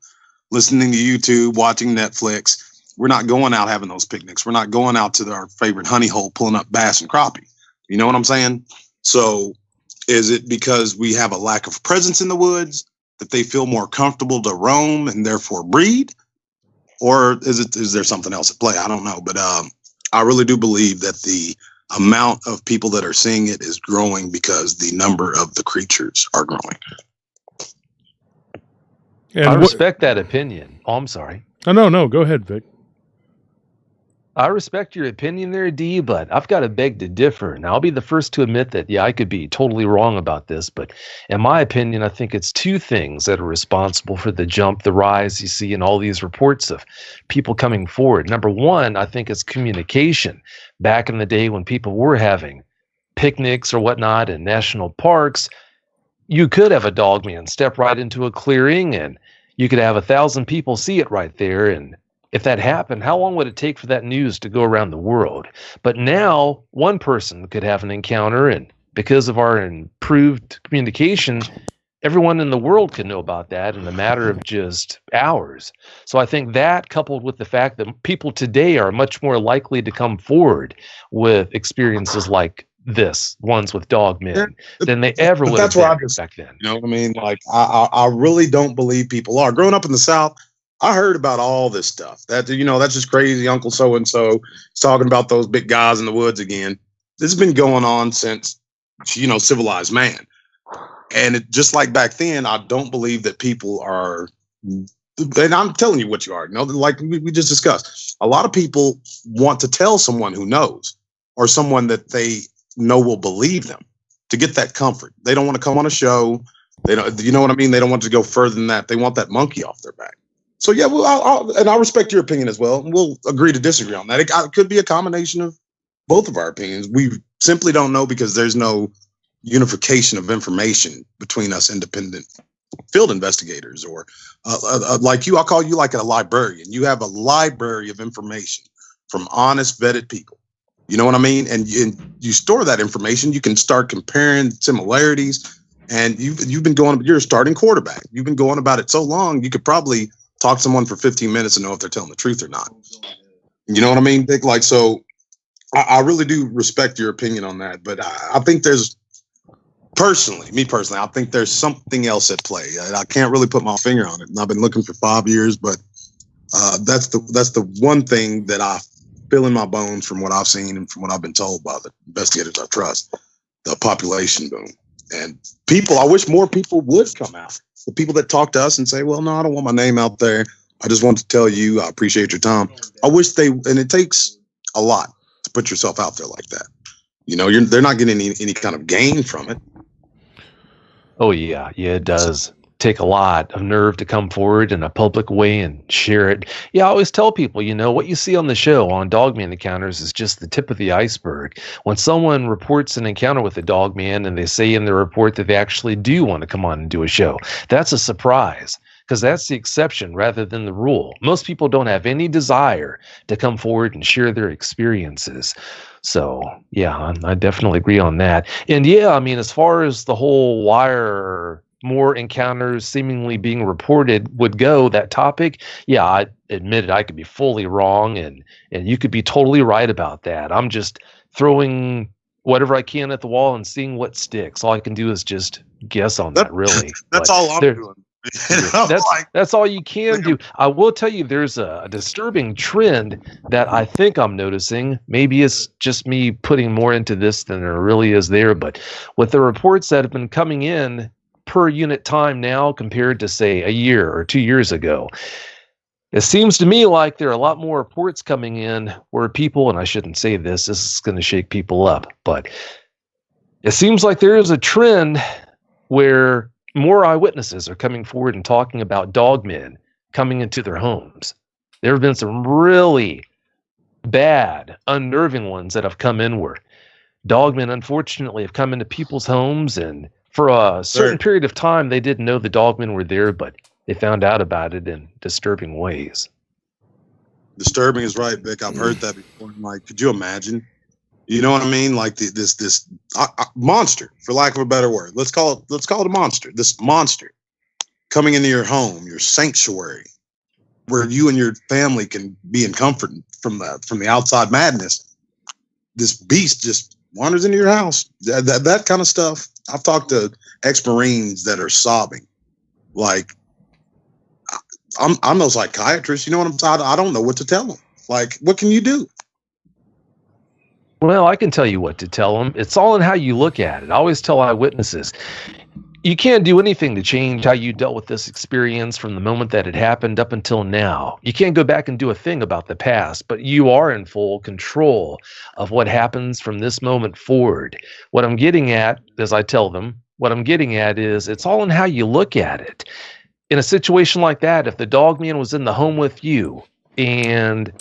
[SPEAKER 1] listening to YouTube, watching Netflix. We're not going out having those picnics. We're not going out to our favorite honey hole, pulling up bass and crappie. You know what I'm saying? So is it because we have a lack of presence in the woods that they feel more comfortable to roam and therefore breed? Or is there something else at play? I don't know. But I really do believe that the amount of people that are seeing it is growing because the number of the creatures are growing.
[SPEAKER 2] And
[SPEAKER 6] I respect that opinion. Oh, I'm sorry.
[SPEAKER 2] Oh, no. Go ahead, Vic.
[SPEAKER 6] I respect your opinion there, D, but I've got to beg to differ. Now, I'll be the first to admit that, yeah, I could be totally wrong about this, but in my opinion, I think it's two things that are responsible for the rise you see in all these reports of people coming forward. Number one, I think it's communication. Back in the day when people were having picnics or whatnot in national parks, you could have a dogman step right into a clearing and you could have 1,000 people see it right there. And if that happened, how long would it take for that news to go around the world? But now one person could have an encounter, and because of our improved communication, everyone in the world can know about that in a matter of just hours. So I think that, coupled with the fact that people today are much more likely to come forward with experiences like this, ones with dogmen, than they ever would have been back then.
[SPEAKER 1] You know what I mean? Like, I really don't believe people are. Growing up in the South, I heard about all this stuff. That's just crazy. Uncle so-and-so is talking about those big guys in the woods again. This has been going on since, civilized man. And just like back then, I don't believe that people are and I'm telling you what you are. Like we just discussed, a lot of people want to tell someone who knows, or someone that they know will believe them, to get that comfort. They don't want to come on a show. They don't, you know what I mean? They don't want to go further than that. They want that monkey off their back. So yeah, well, I'll respect your opinion as well. We'll agree to disagree on that. It could be a combination of both of our opinions. We simply don't know because there's no unification of information between us independent field investigators, or like you. I'll call you like a librarian. You have a library of information from honest, vetted people. You know what I mean? And you store that information. You can start comparing similarities. And you've been going. You're a starting quarterback. You've been going about it so long. You could probably talk to someone for 15 minutes and know if they're telling the truth or not. You know what I mean, Vic? Like, so I really do respect your opinion on that. But I think there's me personally, I think there's something else at play. I can't really put my finger on it. And I've been looking for 5 years, but that's the one thing that I feel in my bones from what I've seen and from what I've been told by the investigators I trust, the population boom. And people, I wish more people would come out. The people that talk to us and say, well, no, I don't want my name out there. I just want to tell you, I appreciate your time. I wish and it takes a lot to put yourself out there like that. You know, they're not getting any kind of gain from it.
[SPEAKER 6] Oh, yeah. Yeah, it does take a lot of nerve to come forward in a public way and share it. Yeah, I always tell people, what you see on the show on Dogman Encounters is just the tip of the iceberg. When someone reports an encounter with a dogman and they say in the report that they actually do want to come on and do a show, that's a surprise, because that's the exception rather than the rule. Most people don't have any desire to come forward and share their experiences. So, yeah, I definitely agree on that. And yeah, I mean, as far as the whole wire more encounters seemingly being reported would go, that topic, yeah, I admit it, I could be fully wrong, and you could be totally right about that. I'm just throwing whatever I can at the wall and seeing what sticks. All I can do is just guess on that, really.
[SPEAKER 1] That's all I'm doing.
[SPEAKER 6] That's all you can do. I will tell you, there's a disturbing trend that I think I'm noticing. Maybe it's just me putting more into this than there really is there, but with the reports that have been coming in per unit time now compared to, say, a year or 2 years ago, it seems to me like there are a lot more reports coming in where people, and I shouldn't say this is going to shake people up, but it seems like there is a trend where more eyewitnesses are coming forward and talking about dogmen coming into their homes. There have been some really bad, unnerving ones that have come inward. Dogmen, unfortunately, have come into people's homes, and for a certain period of time, they didn't know the dogmen were there, but they found out about it in disturbing ways.
[SPEAKER 1] Disturbing is right, Vic. I've heard that before. Like, could you imagine? You know what I mean? Like this monster, for lack of a better word. Let's call it a monster. This monster coming into your home, your sanctuary, where you and your family can be in comfort from the outside madness. This beast just wanders into your house. That kind of stuff. I've talked to ex-Marines that are sobbing. Like, I'm no psychiatrist. You know what I'm saying? I don't know what to tell them. Like, what can you do?
[SPEAKER 6] Well, I can tell you what to tell them. It's all in how you look at it. I always tell eyewitnesses, you can't do anything to change how you dealt with this experience from the moment that it happened up until now. You can't go back and do a thing about the past, but you are in full control of what happens from this moment forward. What I'm getting at, as I tell them, is it's all in how you look at it. In a situation like that, if the dogman was in the home with you and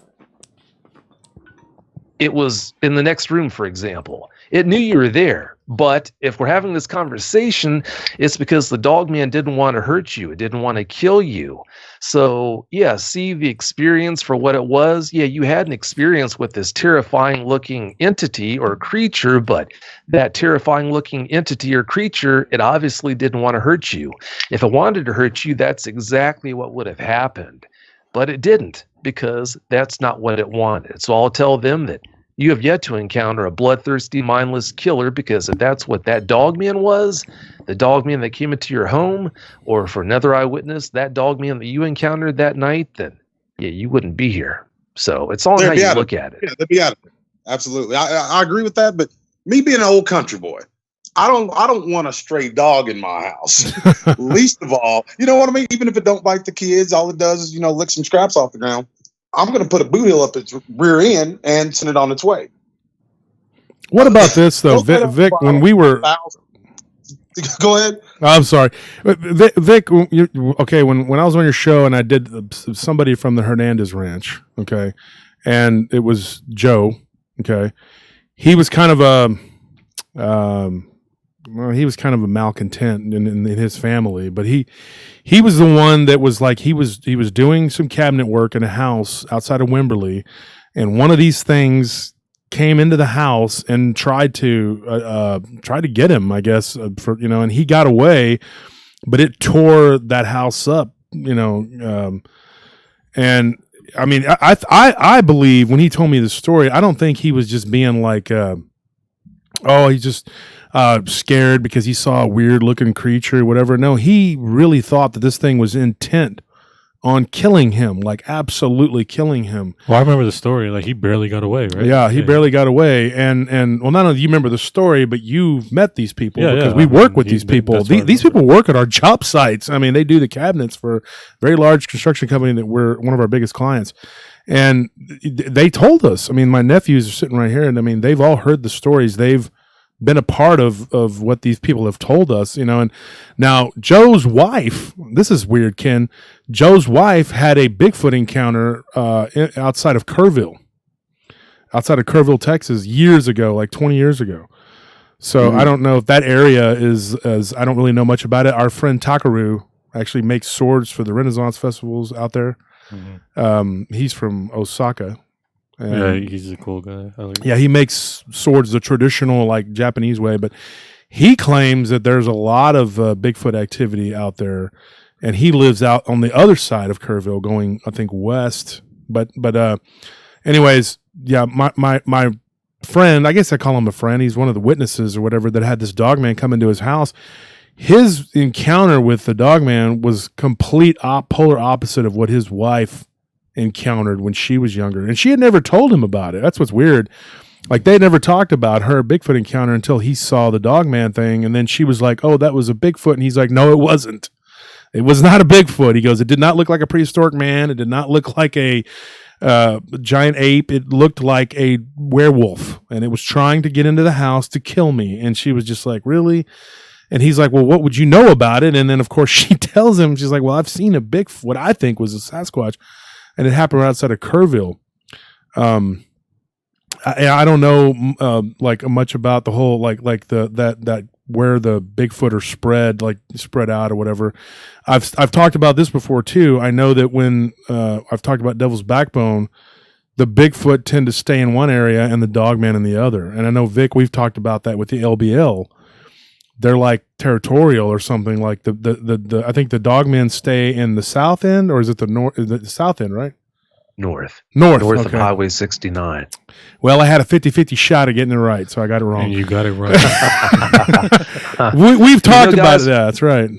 [SPEAKER 6] it was in the next room, for example, it knew you were there. But if we're having this conversation, it's because the dogman didn't want to hurt you. It didn't want to kill you. So, yeah, see the experience for what it was. Yeah, you had an experience with this terrifying looking entity or creature, but that terrifying looking entity or creature, it obviously didn't want to hurt you. If it wanted to hurt you, that's exactly what would have happened. But it didn't, because that's not what it wanted. So I'll tell them that you have yet to encounter a bloodthirsty, mindless killer, because if that's what that dogman was, the dogman that came into your home, or for another eyewitness, that dogman that you encountered that night, then yeah, you wouldn't be here. So it's all how you look at it.
[SPEAKER 1] Yeah, they'd be out of it. Absolutely. I agree with that. But me being an old country boy, I don't want a stray dog in my house. Least of all, you know what I mean? Even if it don't bite the kids, all it does is, lick some scraps off the ground. I'm going to put a boot heel up its rear end and send it on its way.
[SPEAKER 2] What about this though, Vic? When we were,
[SPEAKER 1] go ahead.
[SPEAKER 2] I'm sorry, Vic. Okay, when I was on your show and I did somebody from the Hernandez Ranch, okay, and it was Joe, okay, he was kind of a, he was kind of a malcontent in his family, but he was the one that was like he was doing some cabinet work in a house outside of Wimberley, and one of these things came into the house and tried to get him, I guess, and he got away, but it tore that house up, and I mean, I believe when he told me the story, I don't think he was just being like, he's just scared because he saw a weird looking creature or whatever. No, he really thought that this thing was intent on killing him, like absolutely killing him.
[SPEAKER 3] Well, I remember the story. Like he barely got away, right?
[SPEAKER 2] Yeah, he barely got away. And well, not only you remember the story, but you've met these people because we work with these people. These people work at our job sites. I mean, they do the cabinets for a very large construction company that we're one of our biggest clients. And they told us. I mean, my nephews are sitting right here, and I mean, they've all heard the stories. They've been a part of what these people have told us, and now Joe's wife, this is weird, Ken. Joe's wife had a Bigfoot encounter outside of Kerrville, Texas, years ago, like 20 years ago. So I don't know if that area is, I don't really know much about it. Our friend Takaru actually makes swords for the Renaissance festivals out there. Mm-hmm. He's from Osaka.
[SPEAKER 3] Yeah, he's a cool guy.
[SPEAKER 2] He makes swords the traditional, like, Japanese way, but he claims that there's a lot of Bigfoot activity out there, and he lives out on the other side of Kerrville, going, I think, west. But anyways, yeah, my friend, I guess I call him a friend. He's one of the witnesses or whatever that had this dogman come into his house. His encounter with the dogman was complete polar opposite of what his wife encountered when she was younger, and she had never told him about it. That's what's weird. Like, they never talked about her Bigfoot encounter until he saw the dogman thing, and then she was like, "Oh, that was a Bigfoot," and he's like, "No, it wasn't. It was not a Bigfoot." He goes, "It did not look like a prehistoric man. It did not look like a giant ape. It looked like a werewolf, and it was trying to get into the house to kill me." And she was just like, "Really?" And he's like, "Well, what would you know about it?" And then, of course, she tells him, she's like, "Well, I've seen a Bigfoot, what I think was a Sasquatch, and it happened right outside of Kerrville." I don't know like much about the whole like that where the Bigfoot are spread out or whatever. I've talked about this before too. I know that when I've talked about Devil's Backbone, the Bigfoot tend to stay in one area and the Dogman in the other. And I know, Vic, we've talked about that with the LBL. They're like territorial or something. Like the I think the Dogmen stay in the south end, or is it the north? The south end, right?
[SPEAKER 6] North
[SPEAKER 2] okay.
[SPEAKER 6] of Highway 69.
[SPEAKER 2] Well, I had a 50-50 shot of getting it right, so I got it wrong.
[SPEAKER 3] And you got it right.
[SPEAKER 2] We've talked about it. That's right.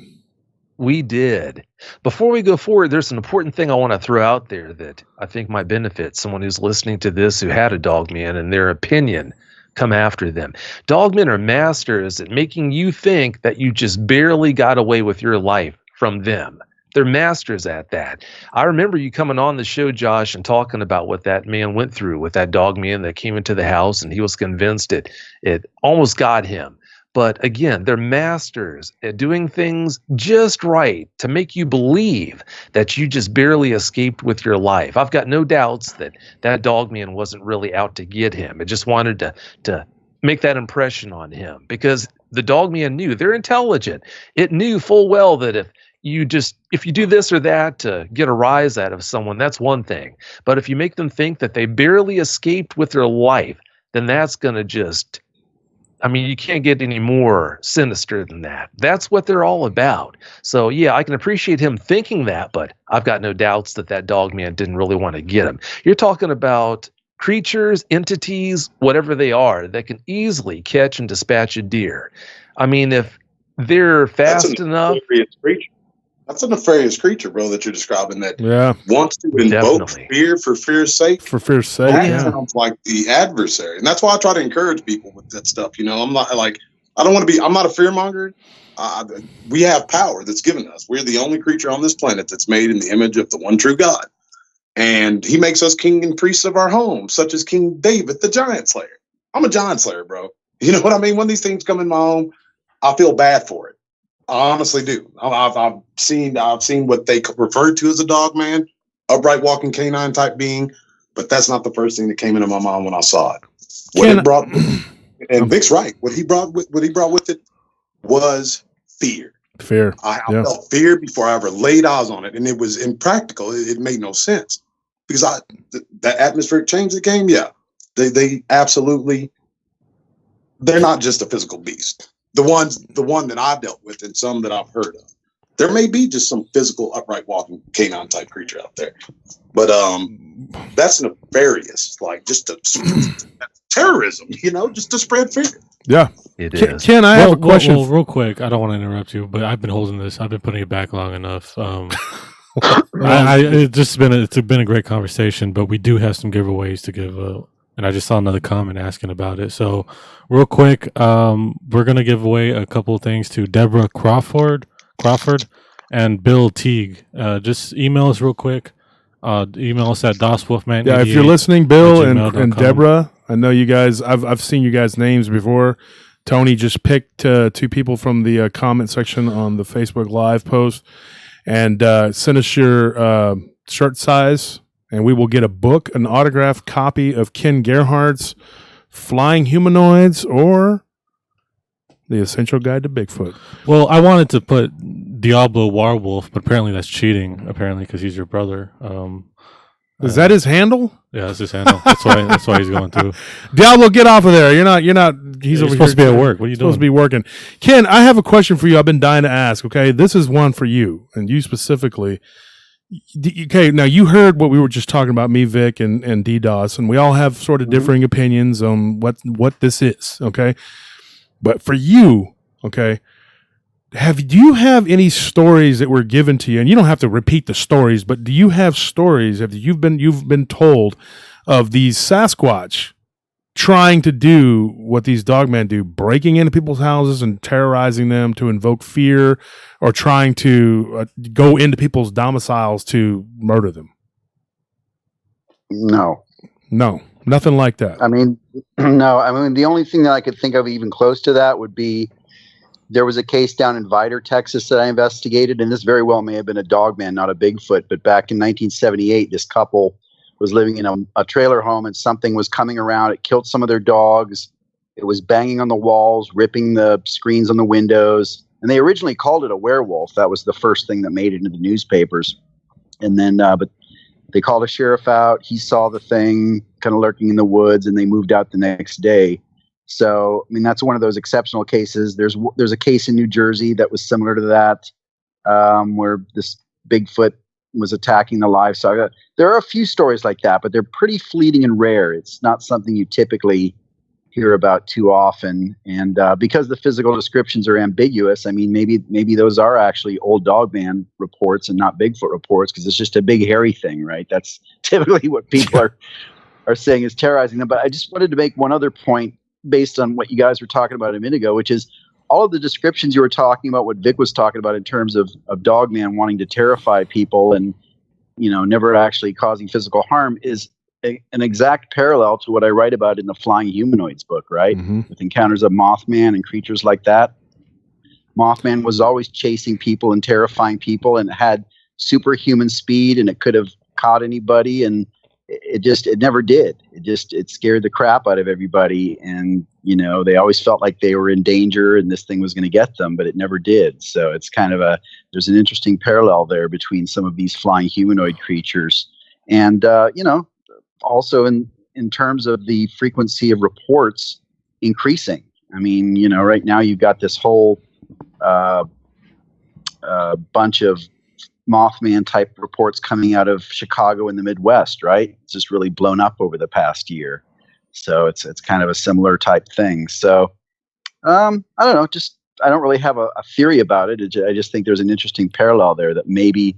[SPEAKER 6] We did. Before we go forward, there's an important thing I want to throw out there that I think might benefit someone who's listening to this who had a dogman and their opinion come after them. Dogmen are masters at making you think that you just barely got away with your life from them. They're masters at that. I remember you coming on the show, Josh, and talking about what that man went through with that dogman that came into the house, and he was convinced it almost got him. But again, they're masters at doing things just right to make you believe that you just barely escaped with your life. I've got no doubts that dogman wasn't really out to get him. It just wanted to make that impression on him, because the dogman knew. They're intelligent. It knew full well that if you do this or that to get a rise out of someone, that's one thing. But if you make them think that they barely escaped with their life, then that's going to just, I mean, you can't get any more sinister than that. That's what they're all about. So yeah, I can appreciate him thinking that, but I've got no doubts that dogman didn't really want to get him. You're talking about creatures, entities, whatever they are, that can easily catch and dispatch a deer. I mean, if they're fast enough.
[SPEAKER 1] That's a nefarious creature, bro, that you're describing, that wants to invoke fear for fear's sake.
[SPEAKER 2] For fear's sake,
[SPEAKER 1] that sounds like the adversary. And that's why I try to encourage people with that stuff. You know, I'm not like, I don't want to be. I'm not a fearmonger. We have power that's given us. We're the only creature on this planet that's made in the image of the one true God. And he makes us king and priests of our home, such as King David, the giant slayer. I'm a giant slayer, bro. You know what I mean? When these things come in my home, I feel bad for it. I honestly do. I've seen what they refer to as a dog man, upright walking canine type being, but that's not the first thing that came into my mind when I saw it. What it brought, and Vic's right. What he brought with it was fear.
[SPEAKER 2] Fear.
[SPEAKER 1] I felt fear before I ever laid eyes on it, and it was impractical. It made no sense because that atmospheric change that came. Yeah, they absolutely. They're not just a physical beast. The one that I've dealt with, and some that I've heard of. There may be just some physical upright walking canine type creature out there, but that's nefarious. Like just terrorism, just to spread fear.
[SPEAKER 2] Yeah,
[SPEAKER 6] it is.
[SPEAKER 2] Ken, I have a question.
[SPEAKER 3] Well, real quick, I don't want to interrupt you, but I've been holding this. I've been putting it back long enough. It's been a great conversation, but we do have some giveaways to give out. And I just saw another comment asking about it. So real quick, we're going to give away a couple of things to Deborah Crawford and Bill Teague. Just email us real quick. Email us at DOSWolfman.
[SPEAKER 2] Yeah, if you're listening, Bill and Deborah, I know you guys, I've seen you guys' names before. Tony just picked two people from the comment section on the Facebook Live post. And send us your shirt size, and we will get a book, an autographed copy of Ken Gerhard's Flying Humanoids or The Essential Guide to Bigfoot.
[SPEAKER 3] Well, I wanted to put Diablo Warwolf, but apparently that's cheating, because he's your brother.
[SPEAKER 2] Is that his handle?
[SPEAKER 3] Yeah, that's his handle. That's why he's going through.
[SPEAKER 2] Diablo, get off of there. You're not. He's over
[SPEAKER 3] supposed
[SPEAKER 2] here.
[SPEAKER 3] To be at work. What are you doing?
[SPEAKER 2] Supposed to be working. Ken, I have a question for you. I've been dying to ask. Okay, this is one for you and you specifically. Okay, now you heard what we were just talking about, me, Vic, and DDoS, and we all have sort of differing opinions on what this is. Okay, but for you, okay. Do you have any stories that were given to you? And you don't have to repeat the stories, but do you have stories you've been told of these Sasquatch trying to do what these dogmen do, breaking into people's houses and terrorizing them to invoke fear, or trying to go into people's domiciles to murder them?
[SPEAKER 5] No,
[SPEAKER 2] nothing like that.
[SPEAKER 5] I mean, no. I mean, the only thing that I could think of even close to that would be, there was a case down in Vidor, Texas that I investigated, and this very well may have been a dogman, not a Bigfoot. But back in 1978, this couple was living in a trailer home, and something was coming around. It killed some of their dogs. It was banging on the walls, ripping the screens on the windows. And they originally called it a werewolf. That was the first thing that made it into the newspapers. And then, but they called a sheriff out. He saw the thing kind of lurking in the woods, and they moved out the next day. So, I mean, that's one of those exceptional cases. There's a case in New Jersey that was similar to that, where this Bigfoot was attacking the livestock. There are a few stories like that, but they're pretty fleeting and rare. It's not something you typically hear about too often. And because the physical descriptions are ambiguous, I mean, maybe those are actually old dogman reports and not Bigfoot reports, because it's just a big hairy thing, right? That's typically what people are saying is terrorizing them. But I just wanted to make one other point based on what you guys were talking about a minute ago, which is all of the descriptions you were talking about, what Vic was talking about in terms of dogman wanting to terrify people and, never actually causing physical harm, is an exact parallel to what I write about in the Flying Humanoids book, right? Mm-hmm. With encounters of Mothman and creatures like that. Mothman was always chasing people and terrifying people, and it had superhuman speed, and it could have caught anybody, and it never did. It scared the crap out of everybody. And, they always felt like they were in danger and this thing was going to get them, but it never did. So it's kind of there's an interesting parallel there between some of these flying humanoid creatures. And, also in terms of the frequency of reports increasing. I mean, right now you've got this whole bunch of Mothman type reports coming out of Chicago in the Midwest, right? It's just really blown up over the past year. So it's kind of a similar type thing. So I don't know, I don't really have a theory about it. I just think there's an interesting parallel there, that maybe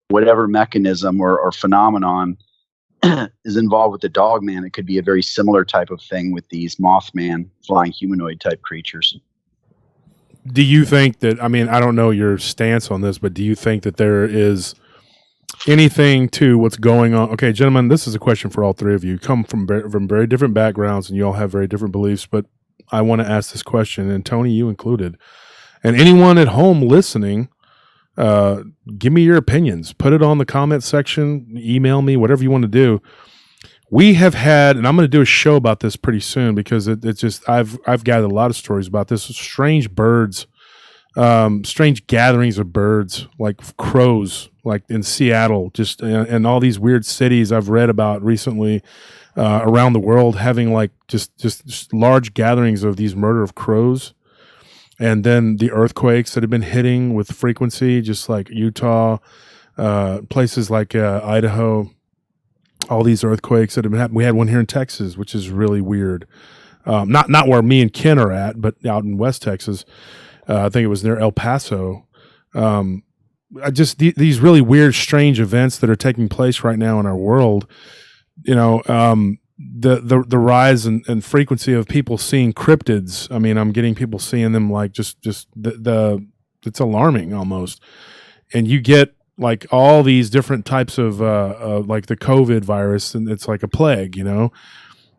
[SPEAKER 5] whatever mechanism or phenomenon is involved with the dogman, it could be a very similar type of thing with these Mothman flying humanoid type creatures.
[SPEAKER 2] do you think that, I mean, I don't know your stance on this, but do you think that there is anything to what's going on? Okay, gentlemen, this is a question for all three of you. You come from very different backgrounds and you all have very different beliefs, but I want to ask this question, and Tony, you included, and anyone at home listening, give me your opinions. Put it on the comment section, email me, whatever you want to do. We have had, and I'm going to do a show about this pretty soon because it's just, I've gathered a lot of stories about this. Strange birds, strange gatherings of birds, like crows, like in Seattle, just and all these weird cities I've read about recently around the world, having like just large gatherings of these murder of crows. And then the earthquakes that have been hitting with frequency, just like Utah, places like Idaho. All these earthquakes that have been happening. We had one here in Texas, which is really weird. Not where me and Ken are at, but out in West Texas. I think it was near El Paso. These really weird, strange events that are taking place right now in our world. You know, the rise and frequency of people seeing cryptids. I mean, I'm getting people seeing them like just it's alarming almost. And you get like all these different types of like the COVID virus, and it's like a plague, you know.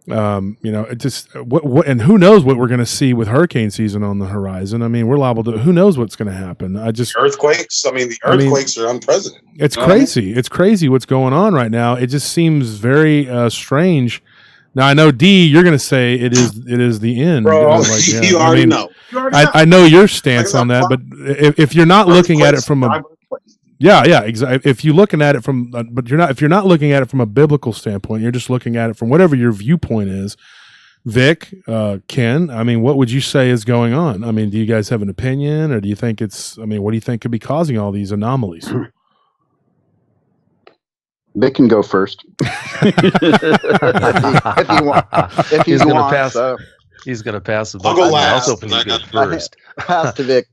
[SPEAKER 2] It just what and who knows what we're going to see with hurricane season on the horizon. I mean, we're liable to. Who knows what's going to happen?
[SPEAKER 1] Earthquakes. I mean, the earthquakes are unprecedented.
[SPEAKER 2] It's crazy. It's crazy what's going on right now. It just seems very strange. Now I know D, you're going to say it is the end.
[SPEAKER 1] Bro, you already know.
[SPEAKER 2] I know your stance on that, but if you're not looking at it from a exactly. If you're looking at it from, but if you're not looking at it from a biblical standpoint, you're just looking at it from whatever your viewpoint is. Vic, Ken, I mean, what would you say is going on? I mean, do you guys have an opinion, or do you think what do you think could be causing all these anomalies?
[SPEAKER 5] Vic can go first. if he wants.
[SPEAKER 6] He's going to pass the
[SPEAKER 1] buck. I'll go last.
[SPEAKER 6] I was hoping he'd go first.
[SPEAKER 5] Pass to Vic.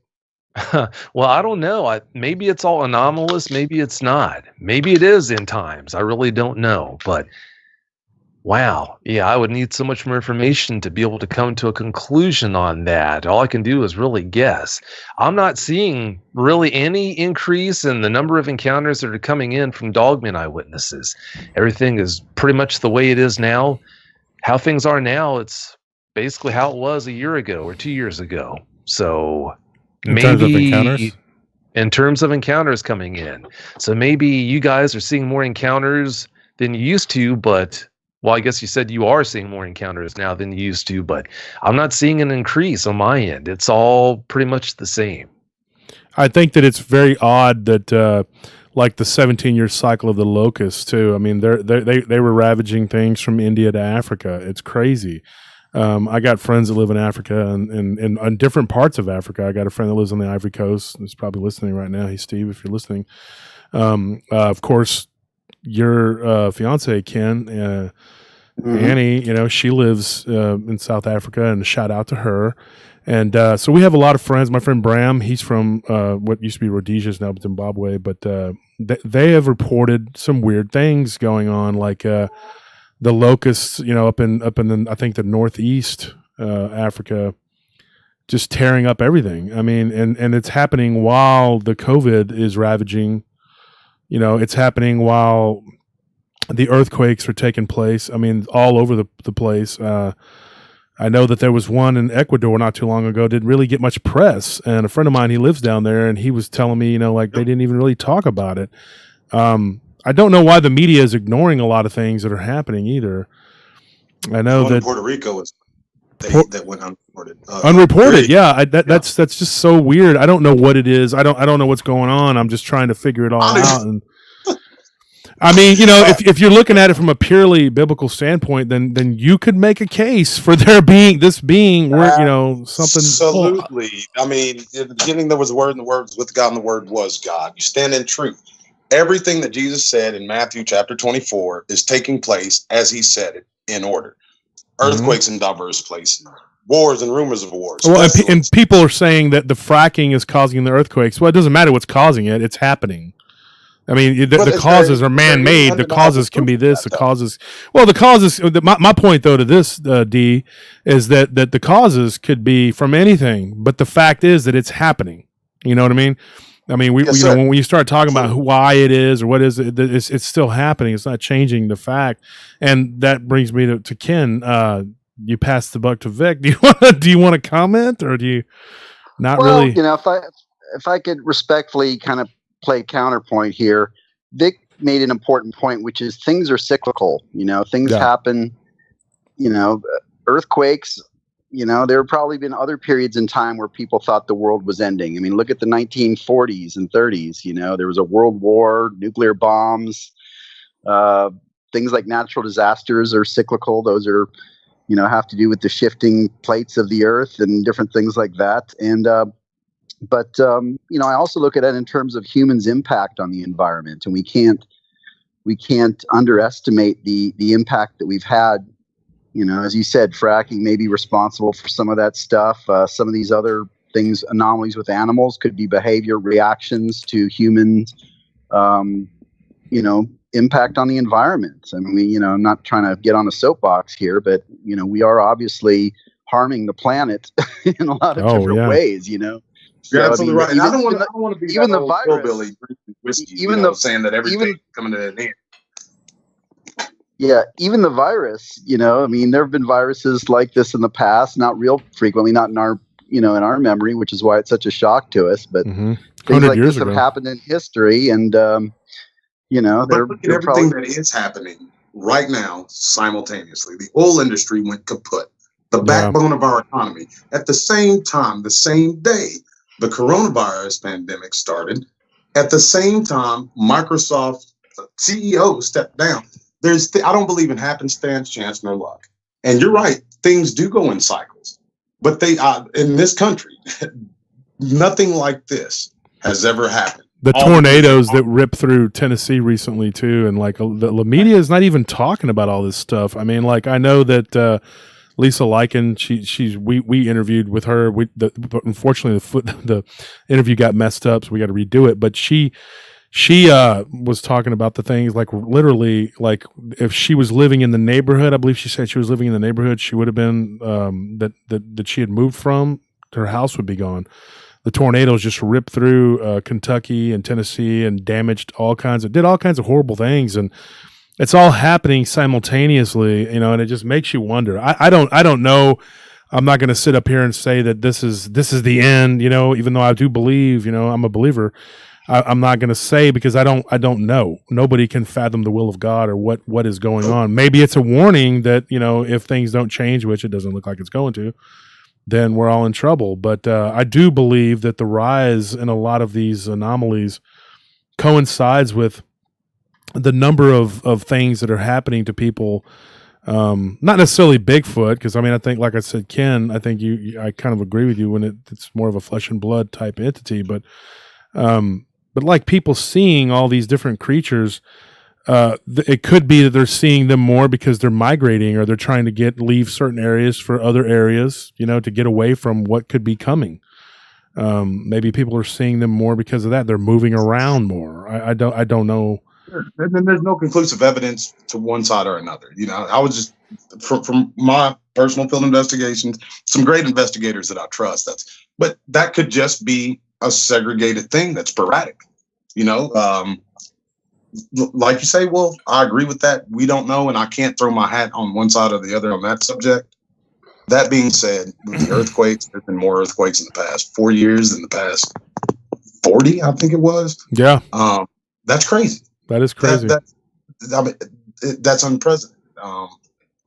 [SPEAKER 6] Well, I don't know. Maybe it's all anomalous. Maybe it's not. Maybe it is in times. I really don't know. But wow. Yeah, I would need so much more information to be able to come to a conclusion on that. All I can do is really guess. I'm not seeing really any increase in the number of encounters that are coming in from Dogman eyewitnesses. Everything is pretty much the way it is now. How things are now, it's basically how it was a year ago or 2 years ago. So
[SPEAKER 3] in terms of encounters?
[SPEAKER 6] In terms of encounters coming in. So maybe you guys are seeing more encounters than you used to, but, well, I guess you said you are seeing more encounters now than you used to, but I'm not seeing an increase on my end. It's all pretty much the same.
[SPEAKER 2] I think that it's very odd that, like the 17-year cycle of the locusts too. I mean, they were ravaging things from India to Africa. It's crazy. I got friends that live in Africa and different parts of Africa. I got a friend that lives on the Ivory Coast. He's probably listening right now. Hey, Steve, if you're listening. Of course, your fiance, Ken, Annie, she lives in South Africa, and a shout out to her. And so we have a lot of friends. My friend Bram, he's from what used to be Rhodesia, is now Zimbabwe, but they have reported some weird things going on, like the locusts, up in I think the northeast Africa, just tearing up everything. I mean, and it's happening while the COVID is ravaging. It's happening while the earthquakes are taking place. I mean, all over the place. I know that there was one in Ecuador not too long ago, didn't really get much press. And a friend of mine, he lives down there, and he was telling me, like they didn't even really talk about it. I don't know why the media is ignoring a lot of things that are happening either. I know that
[SPEAKER 1] Puerto Rico was that went unreported.
[SPEAKER 2] Unreported, yeah. That's just so weird. I don't know what it is. I don't know what's going on. I'm just trying to figure it all out. And I mean, if you're looking at it from a purely biblical standpoint, then you could make a case for something.
[SPEAKER 1] Absolutely. I mean, in the beginning there was a word, and the word was with God, and the word was God. You stand in truth. Everything that Jesus said in Matthew chapter 24 is taking place as he said it, in order. Earthquakes in diverse places, wars and rumors of wars.
[SPEAKER 2] Well, and people are saying that the fracking is causing the earthquakes. Well, it doesn't matter what's causing it; it's happening. I mean,
[SPEAKER 1] But
[SPEAKER 2] the
[SPEAKER 1] is
[SPEAKER 2] causes
[SPEAKER 1] there
[SPEAKER 2] are man-made. The
[SPEAKER 1] undeniable
[SPEAKER 2] causes can be
[SPEAKER 1] proof of
[SPEAKER 2] this.
[SPEAKER 1] that,
[SPEAKER 2] The
[SPEAKER 1] though?
[SPEAKER 2] causes. Well, the causes. My point though to this, D, is that the causes could be from anything, but the fact is that it's happening. You know what I mean? I mean,
[SPEAKER 1] Yes,
[SPEAKER 2] you know,
[SPEAKER 1] sir.
[SPEAKER 2] when you start talking about
[SPEAKER 1] Absolutely.
[SPEAKER 2] why it is or what is it, it's still happening. It's not changing the fact. And that brings me to Ken. You passed the buck to Vic. Do you want to comment, or do you not
[SPEAKER 5] Well,
[SPEAKER 2] really?
[SPEAKER 5] you know, if I could respectfully kind of play counterpoint here, Vic made an important point, which is things are cyclical. You know, things
[SPEAKER 2] Yeah.
[SPEAKER 5] happen. You know, earthquakes. You know, there have probably been other periods in time where people thought the world was ending. I mean, look at the 1940s and 30s. You know, there was a world war, nuclear bombs. Things like natural disasters are cyclical. Those are, you know, have to do with the shifting plates of the earth and different things like that. And but you know, I also look at it in terms of humans' impact on the environment, and we can't underestimate the impact that we've had. You know, as you said, fracking may be responsible for some of that stuff. Some of these other things, anomalies with animals, could be behavior reactions to humans. You know, impact on the environment. I mean, you know, I'm not trying to get on a soapbox here, but you know, we are obviously harming the planet in a lot of different ways. You know,
[SPEAKER 1] You're
[SPEAKER 5] so,
[SPEAKER 1] absolutely
[SPEAKER 5] I mean,
[SPEAKER 1] right. And I don't want to be
[SPEAKER 5] even
[SPEAKER 1] that
[SPEAKER 5] the
[SPEAKER 1] old
[SPEAKER 5] virus,
[SPEAKER 1] hillbilly drinking whiskey,
[SPEAKER 5] even
[SPEAKER 1] you know,
[SPEAKER 5] the
[SPEAKER 1] saying that everything's
[SPEAKER 5] even
[SPEAKER 1] coming to an end.
[SPEAKER 5] yeah, even the virus. You know, I mean, there have been viruses like this in the past, not real frequently, not in our, you know, in our memory, which is why it's such a shock to us. But things
[SPEAKER 2] 100
[SPEAKER 5] like
[SPEAKER 2] years
[SPEAKER 5] this have
[SPEAKER 2] ago.
[SPEAKER 5] happened in history, and you know,
[SPEAKER 1] But look at
[SPEAKER 5] they're
[SPEAKER 1] everything
[SPEAKER 5] probably
[SPEAKER 1] that is happening right now simultaneously. The oil industry went kaput, the backbone of our economy. At the same time, the same day, the coronavirus pandemic started. At the same time, Microsoft CEO stepped down. I don't believe in happenstance, chance, nor luck. And you're right, things do go in cycles. But they in this country, nothing like this has ever happened.
[SPEAKER 2] The tornadoes that ripped through Tennessee recently too, and like the media is not even talking about all this stuff. I mean, like I know that Lisa Lycan, we interviewed with her. Unfortunately, the interview got messed up, so we got to redo it. But she was talking about the things like literally, like if she was living in the neighborhood, I believe she said she was living in the neighborhood, she would have been that she had moved from, her house would be gone. The tornadoes just ripped through Kentucky and Tennessee and did all kinds of horrible things, and it's all happening simultaneously, you know, and it just makes you wonder. I don't know. I'm not going to sit up here and say that this is the end, you know, even though I do believe, you know, I'm a believer. I'm not going to say because I don't know. Nobody can fathom the will of God or what is going on. Maybe it's a warning that, you know, if things don't change, which it doesn't look like it's going to, then we're all in trouble. But I do believe that the rise in a lot of these anomalies coincides with the number of things that are happening to people. Not necessarily Bigfoot, because I mean, I think, like I said, Ken, I think I kind of agree with you when it's more of a flesh and blood type entity, but like people seeing all these different creatures, it could be that they're seeing them more because they're migrating or they're trying to leave certain areas for other areas, you know, to get away from what could be coming. Maybe people are seeing them more because of that. They're moving around more. I don't know.
[SPEAKER 1] And then there's no conclusive evidence to one side or another. You know, I was just from my personal field investigations, some great investigators that I trust. But that could just be a segregated thing that's sporadic. You know, like you say, Wolf, I agree with that. We don't know, and I can't throw my hat on one side or the other on that subject. That being said, with the earthquakes, there's been more earthquakes in the past 4 years than the past 40, I think it was.
[SPEAKER 2] Yeah.
[SPEAKER 1] That's crazy.
[SPEAKER 2] That is crazy.
[SPEAKER 1] That's unprecedented.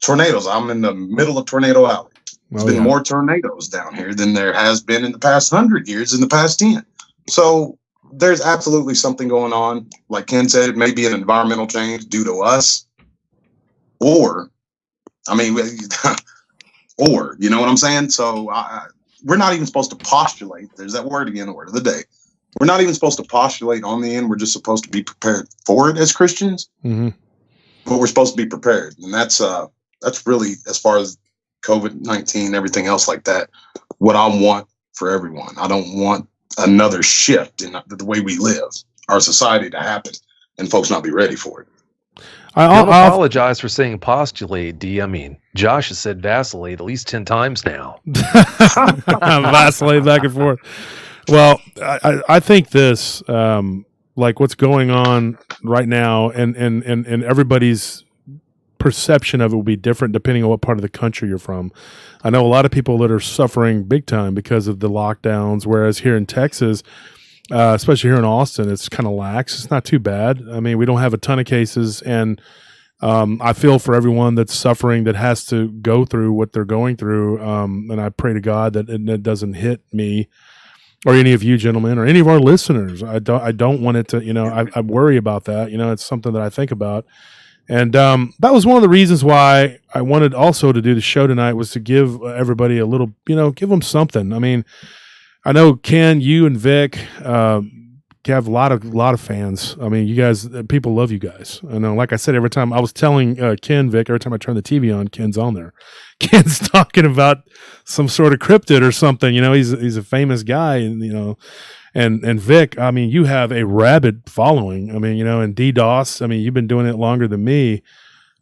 [SPEAKER 1] Tornadoes. I'm in the middle of Tornado Alley. There's been more tornadoes down here than there has been in the past 100 years, in the past 10. So there's absolutely something going on. Like Ken said, it may be an environmental change due to us, or, I mean, or, you know what I'm saying? So we're not even supposed to postulate. There's that word again, the word of the day. We're not even supposed to postulate on the end. We're just supposed to be prepared for it as Christians.
[SPEAKER 2] Mm-hmm.
[SPEAKER 1] But we're supposed to be prepared. And that's really, as far as COVID-19, everything else like that, what I want for everyone. I don't want another shift in the way we live, our society, to happen. and folks not be ready for it.
[SPEAKER 6] Don't apologize for saying postulate, D. I mean, Josh has said vacillate at least 10 times now.
[SPEAKER 2] Vacillate back and forth. Well, I think this, like what's going on right now, and everybody's perception of it will be different depending on what part of the country you're from. I know a lot of people that are suffering big time because of the lockdowns, whereas here in Texas, especially here in Austin, it's kind of lax. It's not too bad. I mean, we don't have a ton of cases, and I feel for everyone that's suffering, that has to go through what they're going through, and I pray to God that it doesn't hit me or any of you gentlemen or any of our listeners. I don't want it to, I worry about that. It's something that I think about. And that was one of the reasons why I wanted also to do the show tonight, was to give everybody a little, give them something. I mean, I know Ken, you and Vic have a lot of fans. I mean, you guys, people love you guys. I know, like I said, every time I was telling Ken, Vic, every time I turn the TV on, Ken's on there. Ken's talking about some sort of cryptid or something. He's a famous guy, and and Vic, I mean, you have a rabid following. I mean, and DDoS. I mean, you've been doing it longer than me.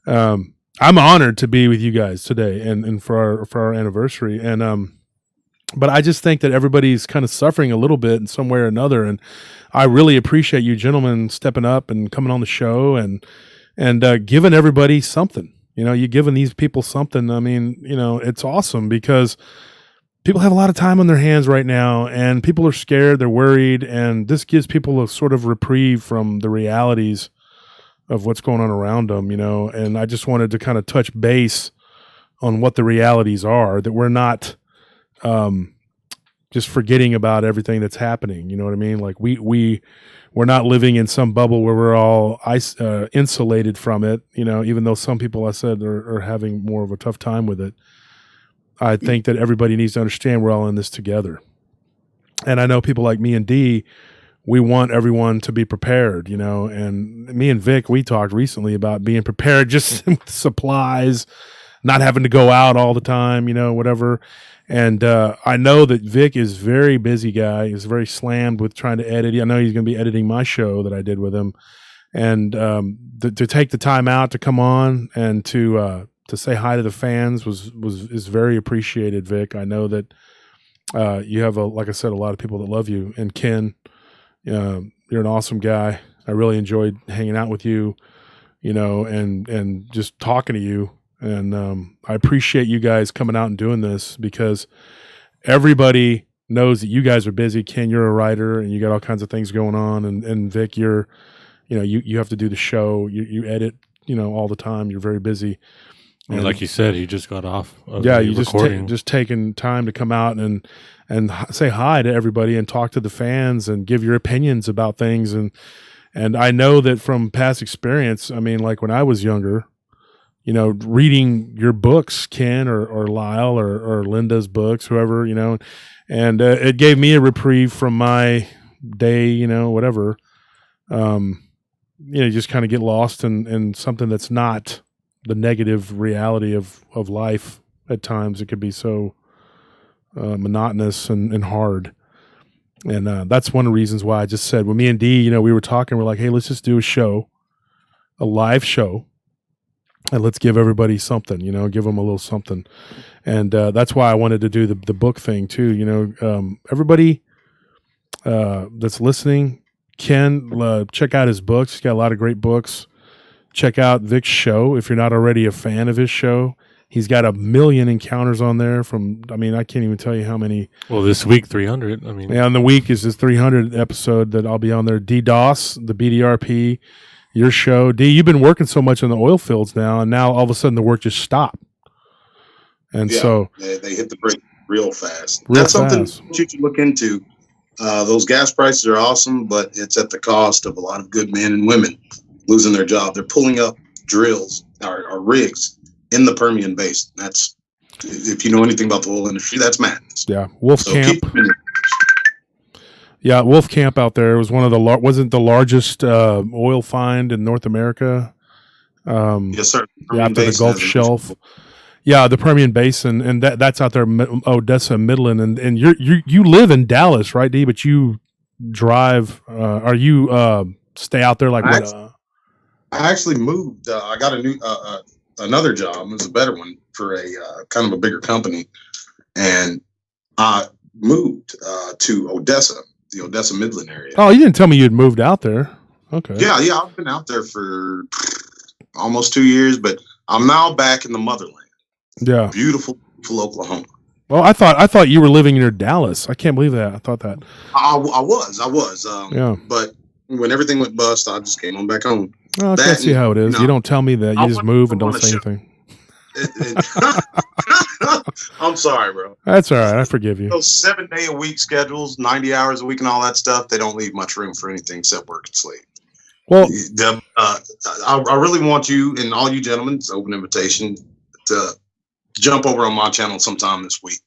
[SPEAKER 2] I'm honored to be with you guys today and for our anniversary. And but I just think that everybody's kind of suffering a little bit in some way or another. And I really appreciate you gentlemen stepping up and coming on the show and giving everybody something. You're giving these people something. I mean, it's awesome because people have a lot of time on their hands right now, and people are scared, they're worried, and this gives people a sort of reprieve from the realities of what's going on around them, and I just wanted to kind of touch base on what the realities are, that we're not just forgetting about everything that's happening. You know what I mean? Like we're not living in some bubble where we're all insulated from it. Even though some people, I said, are having more of a tough time with it. I think that everybody needs to understand we're all in this together. And I know people like me and D, we want everyone to be prepared, and me and Vic, we talked recently about being prepared, just with supplies, not having to go out all the time, whatever. And I know that Vic is very busy guy. He's very slammed with trying to edit. I know he's going to be editing my show that I did with him. And to take the time out to come on and to say hi to the fans is very appreciated, Vic. I know that you have, like I said, a lot of people that love you. And Ken, you're an awesome guy. I really enjoyed hanging out with you, and just talking to you. And I appreciate you guys coming out and doing this, because everybody knows that you guys are busy. Ken, you're a writer and you got all kinds of things going on. And Vic, you're, you have to do the show. You edit, all the time. You're very busy.
[SPEAKER 3] And like you said, he just got off of
[SPEAKER 2] you
[SPEAKER 3] recording.
[SPEAKER 2] just taking time to come out and say hi to everybody and talk to the fans and give your opinions about things. And I know that from past experience, I mean, like when I was younger, reading your books, Ken or Lyle or Linda's books, whoever, and it gave me a reprieve from my day, whatever. You just kind of get lost in something that's not the negative reality of life. At times it could be so monotonous and hard. And that's one of the reasons why I just said, when me and D, we were talking, we're like, hey, let's just do a live show. And let's give everybody something, give them a little something. And that's why I wanted to do the book thing too. Everybody that's listening, Ken, check out his books. He's got a lot of great books. Check out Vic's show if you're not already a fan of his show. He's got 1 million encounters on there I can't even tell you how many.
[SPEAKER 3] Well, this week, 300.
[SPEAKER 2] Yeah, and the week is his 300th episode that I'll be on there. DDoS, the BDRP. Your show, D, you've been working so much in the oil fields now, and now all of a sudden the work just stopped. And so
[SPEAKER 1] they hit the brake real fast. That's something you should look into. Those gas prices are awesome, but it's at the cost of a lot of good men and women losing their job. They're pulling up drills or rigs in the Permian Basin. That's, if you know anything about the oil industry, that's madness.
[SPEAKER 2] Yeah, Wolf Camp. Yeah, Wolf Camp out there was one of the wasn't the largest oil find in North America.
[SPEAKER 1] Yes, sir.
[SPEAKER 2] After the Gulf Shelf. Yeah, the Permian Basin, and that's out there, Odessa, Midland, and you live in Dallas, right, D? But you drive. Are you stay out there like what?
[SPEAKER 1] I actually moved. I got a new another job. It was a better one for a kind of a bigger company, and I moved to Odessa, the Odessa Midland area.
[SPEAKER 2] Oh, you didn't tell me you'd moved out there. Okay.
[SPEAKER 1] Yeah, I've been out there for almost 2 years, but I'm now back in the motherland.
[SPEAKER 2] Yeah.
[SPEAKER 1] Beautiful Oklahoma.
[SPEAKER 2] Well, I thought you were living near Dallas. I can't believe that. I thought that.
[SPEAKER 1] I was.
[SPEAKER 2] Yeah.
[SPEAKER 1] But when everything went bust, I just came on back home.
[SPEAKER 2] Well, I can see how it is. You don't tell me that. You just move and don't say anything.
[SPEAKER 1] I'm sorry, bro.
[SPEAKER 2] That's all right. I forgive you.
[SPEAKER 1] Those 7-day-a-week schedules, 90 hours a week and all that stuff, they don't leave much room for anything except work and sleep.
[SPEAKER 2] Well,
[SPEAKER 1] I really want you and all you gentlemen, it's an open invitation, to jump over on my channel sometime this week.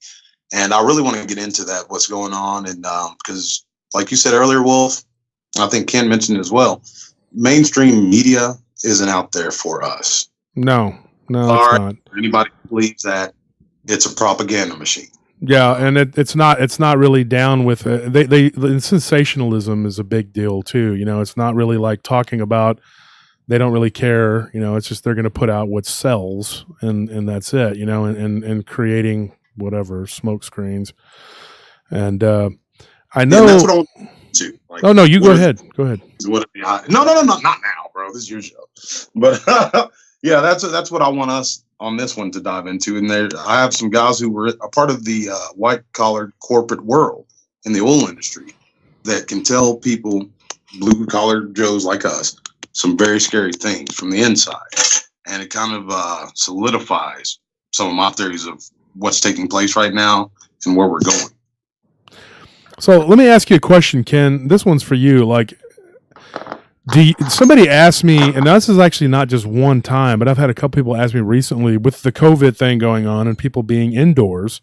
[SPEAKER 1] And I really want to get into that, what's going on. And because like you said earlier, Wolf, I think Ken mentioned it as well, mainstream media isn't out there for us. No, it's not. Anybody who believes that, it's a propaganda machine.
[SPEAKER 2] Yeah, and it's not really down with the sensationalism is a big deal too. It's not really like talking about. They don't really care. It's just they're going to put out what sells, and that's it. And creating whatever smoke screens. And I know.
[SPEAKER 1] And that's what I want to. Like,
[SPEAKER 2] oh no, you go ahead. Go ahead.
[SPEAKER 1] No, not now, bro. This is your show. But yeah, that's what I want us on this one to dive into. And I have some guys who were a part of the white collar corporate world in the oil industry that can tell people, blue collar Joes like us, some very scary things from the inside. And it kind of solidifies some of my theories of what's taking place right now and where we're going.
[SPEAKER 2] So let me ask you a question, Ken. This one's for you. Like, somebody asked me, and this is actually not just one time, but I've had a couple people ask me recently with the COVID thing going on and people being indoors.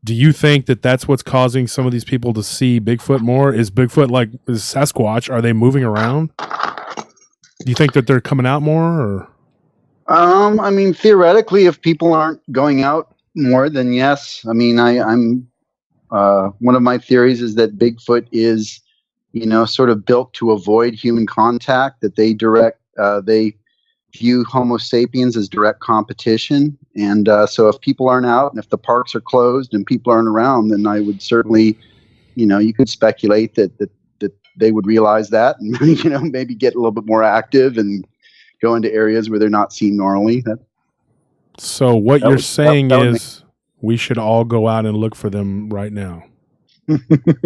[SPEAKER 2] Do you think that that's what's causing some of these people to see Bigfoot more? Is Bigfoot is Sasquatch? Are they moving around? Do you think that they're coming out more? Or?
[SPEAKER 5] I mean, theoretically, if people aren't going out more, then yes. I mean, I'm one of my theories is that Bigfoot is, sort of built to avoid human contact, that they view Homo sapiens as direct competition. And so if people aren't out and if the parks are closed and people aren't around, then I would certainly, you could speculate that they would realize that and, maybe get a little bit more active and go into areas where they're not seen normally.
[SPEAKER 2] So what you're saying is we should all go out and look for them right now.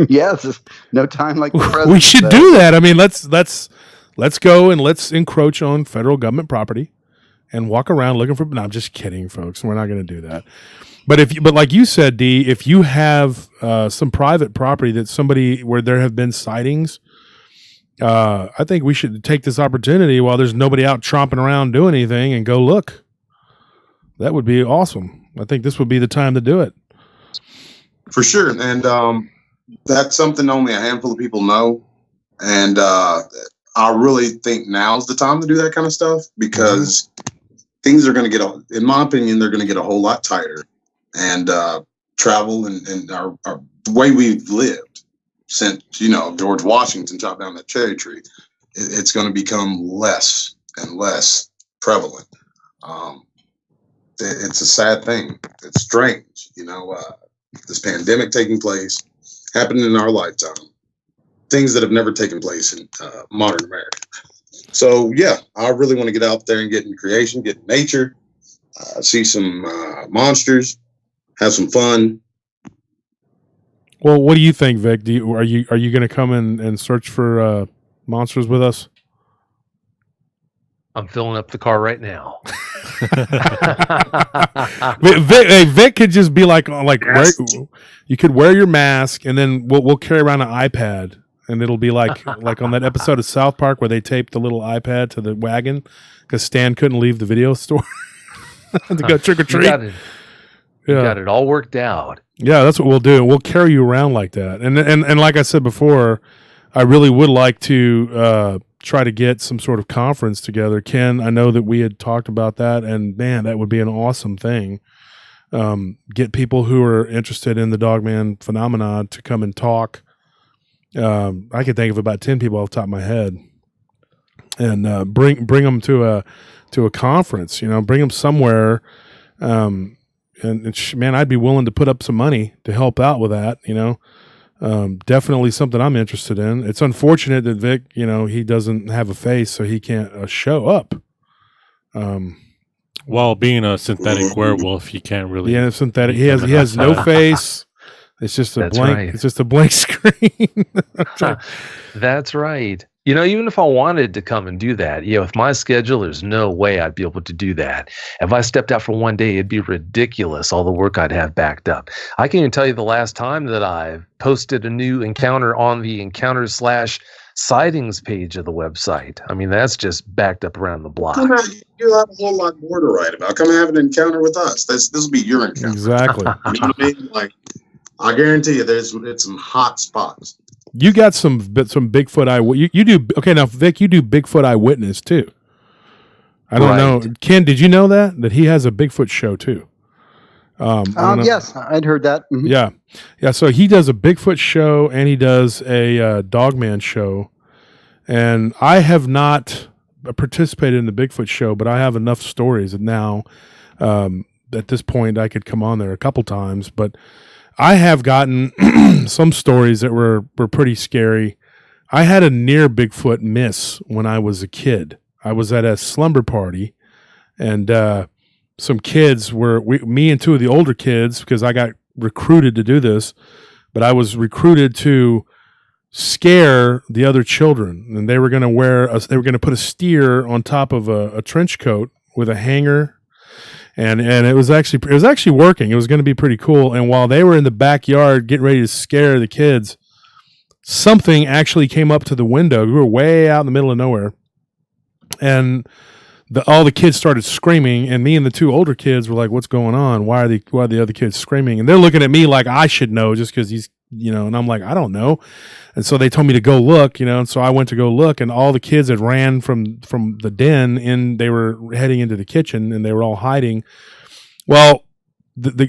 [SPEAKER 5] Yes, no time like the present.
[SPEAKER 2] We should do that. I mean, let's go and let's encroach on federal government property and walk around looking for. No, I'm just kidding, folks. We're not going to do that. But like you said, D, if you have some private property where there have been sightings, I think we should take this opportunity while there's nobody out tromping around doing anything and go look. That would be awesome. I think this would be the time to do it.
[SPEAKER 1] For sure. And that's something only a handful of people know. And I really think now's the time to do that kind of stuff because things are going to get, in my opinion, they're going to get a whole lot tighter. And travel and our the way we've lived since, George Washington chopped down that cherry tree, it's going to become less and less prevalent. It's a sad thing. It's strange, this pandemic taking place, happening in our lifetime, things that have never taken place in modern America. So, yeah, I really want to get out there and get in creation, get in nature, see some monsters, have some fun.
[SPEAKER 2] Well, what do you think, Vic? Are you going to come and search for monsters with us?
[SPEAKER 6] I'm filling up the car right now.
[SPEAKER 2] Vic could just be you could wear your mask and then we'll carry around an iPad and it'll be like on that episode of South Park where they taped the little iPad to the wagon because Stan couldn't leave the video store to go trick or treat.
[SPEAKER 6] You got it all worked out.
[SPEAKER 2] Yeah, that's what we'll do. We'll carry you around like that. And like I said before, I really would like to try to get some sort of conference together. Ken, I know that we had talked about that, and man, that would be an awesome thing. Get people who are interested in the Dogman phenomenon to come and talk. I could think of about 10 people off the top of my head. and bring them to a conference. Bring them somewhere. Man, I'd be willing to put up some money to help out with that. Definitely something I'm interested in. It's unfortunate that Vic, he doesn't have a face, so he can't show up.
[SPEAKER 3] Well, being a synthetic werewolf, he can't really.
[SPEAKER 2] Yeah, synthetic. He has no face. It's just a blank. Right. It's just a blank screen.
[SPEAKER 6] That's right. Even if I wanted to come and do that, with my schedule, there's no way I'd be able to do that. If I stepped out for one day, it'd be ridiculous, all the work I'd have backed up. I can't even tell you the last time that I've posted a new encounter on the encounters/sightings page of the website. I mean, that's just backed up around the block.
[SPEAKER 1] You have a whole lot more to write about. Come have an encounter with us. This will be your encounter.
[SPEAKER 2] Exactly.
[SPEAKER 1] You know what I mean? Like, I guarantee you, it's some hot spots.
[SPEAKER 2] You got some Bigfoot you do okay now, Vic. You do Bigfoot eyewitness too. I don't know, Ken. Did you know that he has a Bigfoot show too?
[SPEAKER 5] Yes, I'd heard that. Mm-hmm.
[SPEAKER 2] Yeah. So he does a Bigfoot show and he does a Dogman show, and I have not participated in the Bigfoot show, but I have enough stories that now, at this point, I could come on there a couple times, but. I have gotten some stories that were pretty scary. I had a near Bigfoot miss when I was a kid. I was at a slumber party, and some kids me and two of the older kids, because I got recruited to do this, but I was recruited to scare the other children, and they were going to put a steer on top of a trench coat with a hanger. And it was actually working. It was going to be pretty cool. And while they were in the backyard getting ready to scare the kids, something actually came up to the window. We were way out in the middle of nowhere, and all the kids started screaming. And me and the two older kids were like, "What's going on? Why are the other kids screaming?" And they're looking at me like I should know, just because he's And I'm like, I don't know. And so they told me to go look, and so I went to go look, and all the kids had ran from the den, and they were heading into the kitchen, and they were all hiding. Well,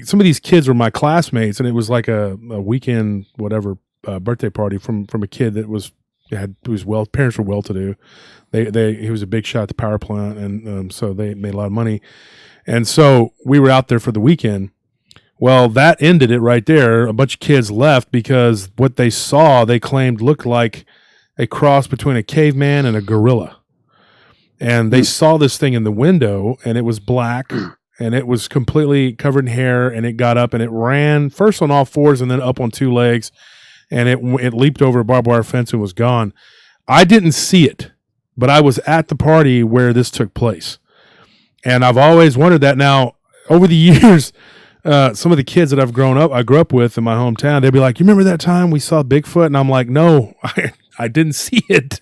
[SPEAKER 2] some of these kids were my classmates, and it was like a weekend, birthday party from a kid that parents were well-to-do. He was a big shot at the power plant, and so they made a lot of money. And so we were out there for the weekend. Well, that ended it right there. A bunch of kids left because what they saw, they claimed, looked like a cross between a caveman and a gorilla. And they saw this thing in the window, and it was black, and it was completely covered in hair, and it got up, and it ran first on all fours and then up on two legs, and it leaped over a barbed wire fence and was gone. I didn't see it, but I was at the party where this took place. And I've always wondered that. Now, over the years, some of the kids that I grew up with in my hometown, they'd be like, "You remember that time we saw Bigfoot?" And I'm like, "No, I didn't see it.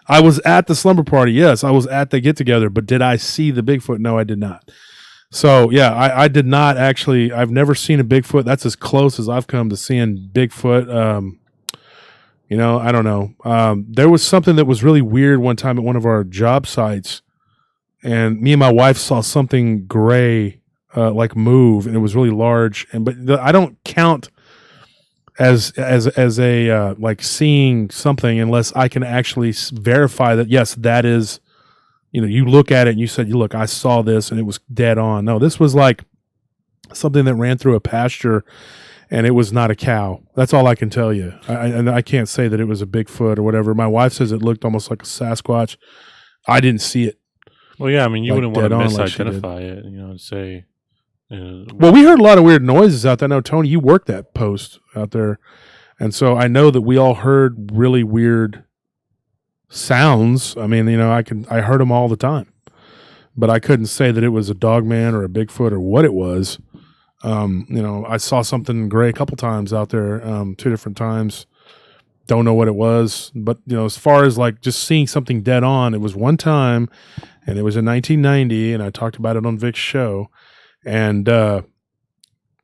[SPEAKER 2] I was at the slumber party. Yes, I was at the get together, but did I see the Bigfoot? No, I did not." So yeah, I did not actually. I've never seen a Bigfoot. That's as close as I've come to seeing Bigfoot. I don't know. There was something that was really weird one time at one of our job sites, and me and my wife saw something gray like move, and it was really large. I don't count as a like seeing something unless I can actually verify that yes, that is. You look at it and you said, "Look, I saw this and it was dead on." No, this was like something that ran through a pasture, and it was not a cow. That's all I can tell you. I can't say that it was a Bigfoot or whatever. My wife says it looked almost like a Sasquatch. I didn't see it.
[SPEAKER 3] Well, yeah, I mean, you wouldn't want to misidentify it, and say.
[SPEAKER 2] Well, we heard a lot of weird noises out there. I know, Tony, you worked that post out there, and so I know that we all heard really weird sounds. I mean, I heard them all the time, but I couldn't say that it was a Dogman or a Bigfoot or what it was. I saw something gray a couple times out there, 2 different times. Don't know what it was, but as far as like just seeing something dead on, it was one time, and it was in 1990, and I talked about it on Vic's show. And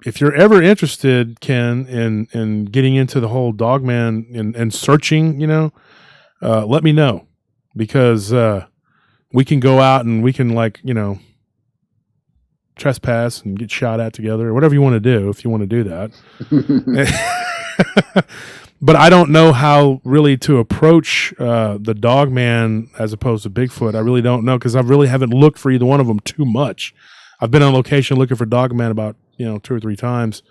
[SPEAKER 2] if you're ever interested, Ken, in getting into the whole Dogman and searching, let me know, because we can go out and we can trespass and get shot at together, or whatever you want to do if you want to do that. but I don't know how really to approach the Dogman as opposed to Bigfoot. I really don't know because I really haven't looked for either one of them too much. I've been on location looking for Dogman about 2 or 3 times.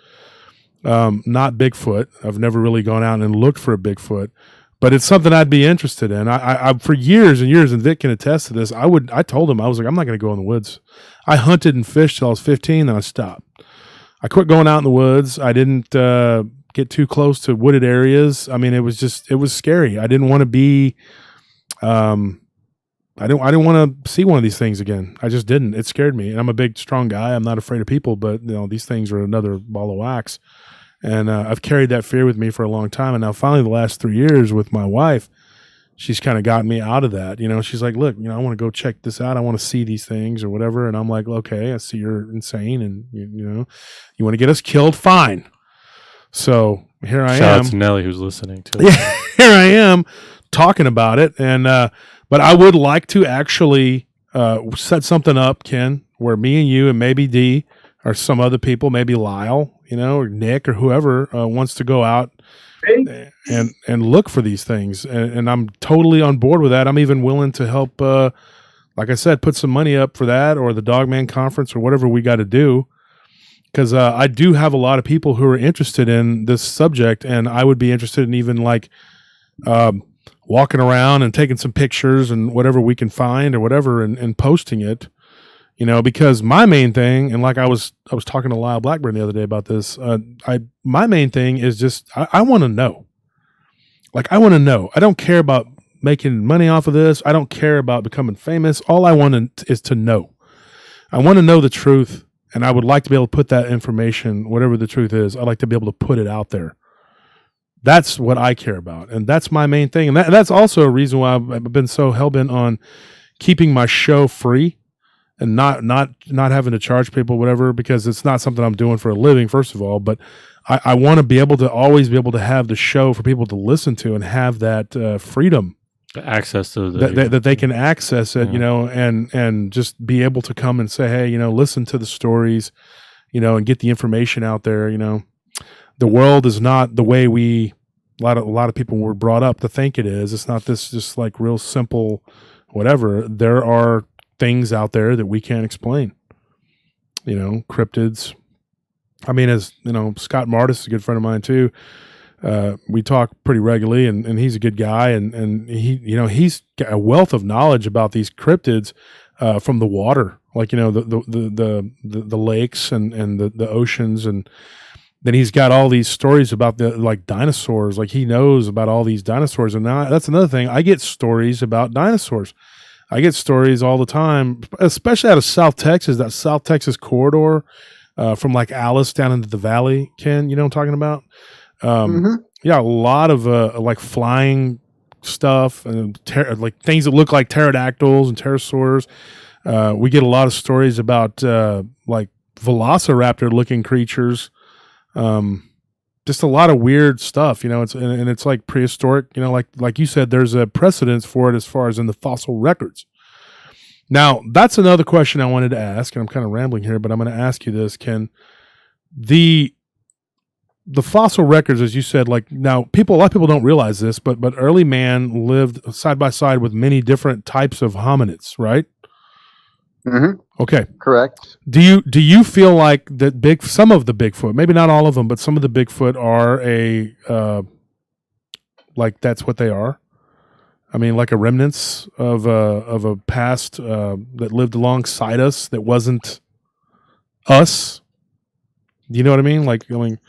[SPEAKER 2] Not Bigfoot. I've never really gone out and looked for a Bigfoot, but it's something I'd be interested in. I for years and years, and Vic can attest to this. I told him, I was like, I'm not going to go in the woods. I hunted and fished till I was 15, then I stopped. I quit going out in the woods. I didn't get too close to wooded areas. I mean, it was scary. I didn't want to be. I didn't want to see one of these things again. I just didn't. It scared me. And I'm a big, strong guy. I'm not afraid of people, but these things are another ball of wax. And I've carried that fear with me for a long time. And now finally the last 3 years with my wife, she's kind of got me out of that. She's like, look, I want to go check this out. I want to see these things or whatever. And I'm like, okay, I see you're insane. And you want to get us killed. Fine. So here I am.
[SPEAKER 3] Shout out to Nelly who's listening to it.
[SPEAKER 2] Yeah, here I am talking about it. And, but I would like to actually set something up, Ken, where me and you and maybe D or some other people, maybe Lyle, or Nick or whoever wants to go out and look for these things. And I'm totally on board with that. I'm even willing to help, like I said, put some money up for that or the Dogman conference or whatever we got to do. Because I do have a lot of people who are interested in this subject, and I would be interested in even like walking around and taking some pictures and whatever we can find or whatever and posting it, because my main thing, and like I was talking to Lyle Blackburn the other day about this, my main thing is just, I want to know. Like, I want to know. I don't care about making money off of this. I don't care about becoming famous. All I want is to know. I want to know the truth, and I would like to be able to put that information, whatever the truth is, I'd like to be able to put it out there. That's what I care about, and that's my main thing. And that's also a reason why I've been so hell-bent on keeping my show free and not having to charge people, whatever, because it's not something I'm doing for a living, first of all. But I want to be able to always be able to have the show for people to listen to and have that freedom.
[SPEAKER 3] Access to
[SPEAKER 2] that they can access it, and just be able to come and say, hey, listen to the stories, and get the information out there. The world is not the way a lot of people were brought up to think it is. It's not this just like real simple whatever. There are things out there that we can't explain. Cryptids. I mean, as Scott Martis is a good friend of mine too. We talk pretty regularly, and he's a good guy, and he, he's got a wealth of knowledge about these cryptids from the water, like the lakes and the oceans, and then he's got all these stories about the like dinosaurs. Like he knows about all these dinosaurs, and now that's another thing. I get stories about dinosaurs. I get stories all the time, especially out of South Texas. That South Texas corridor from like Alice down into the valley. Ken, you know what I'm talking about? Yeah, a lot of like flying stuff and like things that look like pterodactyls and pterosaurs. We get a lot of stories about like velociraptor looking creatures. Just a lot of weird stuff, it's like prehistoric, like you said, there's a precedence for it as far as in the fossil records. Now, that's another question I wanted to ask, and I'm kind of rambling here, but I'm going to ask you this, Ken. The fossil records, as you said, like now a lot of people don't realize this, but early man lived side by side with many different types of hominids, right?
[SPEAKER 5] Mm-hmm.
[SPEAKER 2] Okay.
[SPEAKER 5] Correct.
[SPEAKER 2] Do you feel like that some of the Bigfoot, maybe not all of them, but some of the Bigfoot are like that's what they are? I mean, like a remnants of a past that lived alongside us that wasn't us. Do you know what I mean?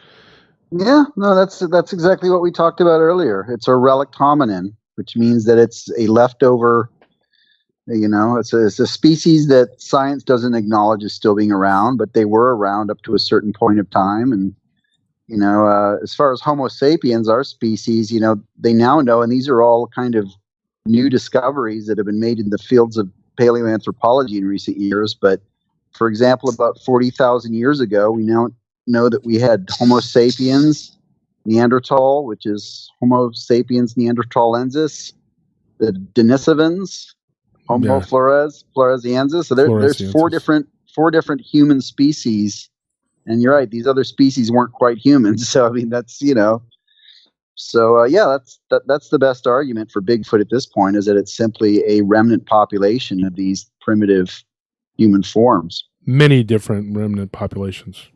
[SPEAKER 5] Yeah, no, that's exactly what we talked about earlier. It's a relict hominin, which means that it's a leftover. It's a species that science doesn't acknowledge as still being around, but they were around up to a certain point of time. And, as far as Homo sapiens, our species, they now know, and these are all kind of new discoveries that have been made in the fields of paleoanthropology in recent years. But, for example, about 40,000 years ago, we now know that we had Homo sapiens, Neanderthal, which is Homo sapiens neanderthalensis, the Denisovans, Homo floresiensis. So there's four different human species, and you're right. These other species weren't quite humans. So I mean, that's So yeah, that's the best argument for Bigfoot at this point, is that it's simply a remnant population of these primitive human forms.
[SPEAKER 2] Many different remnant populations,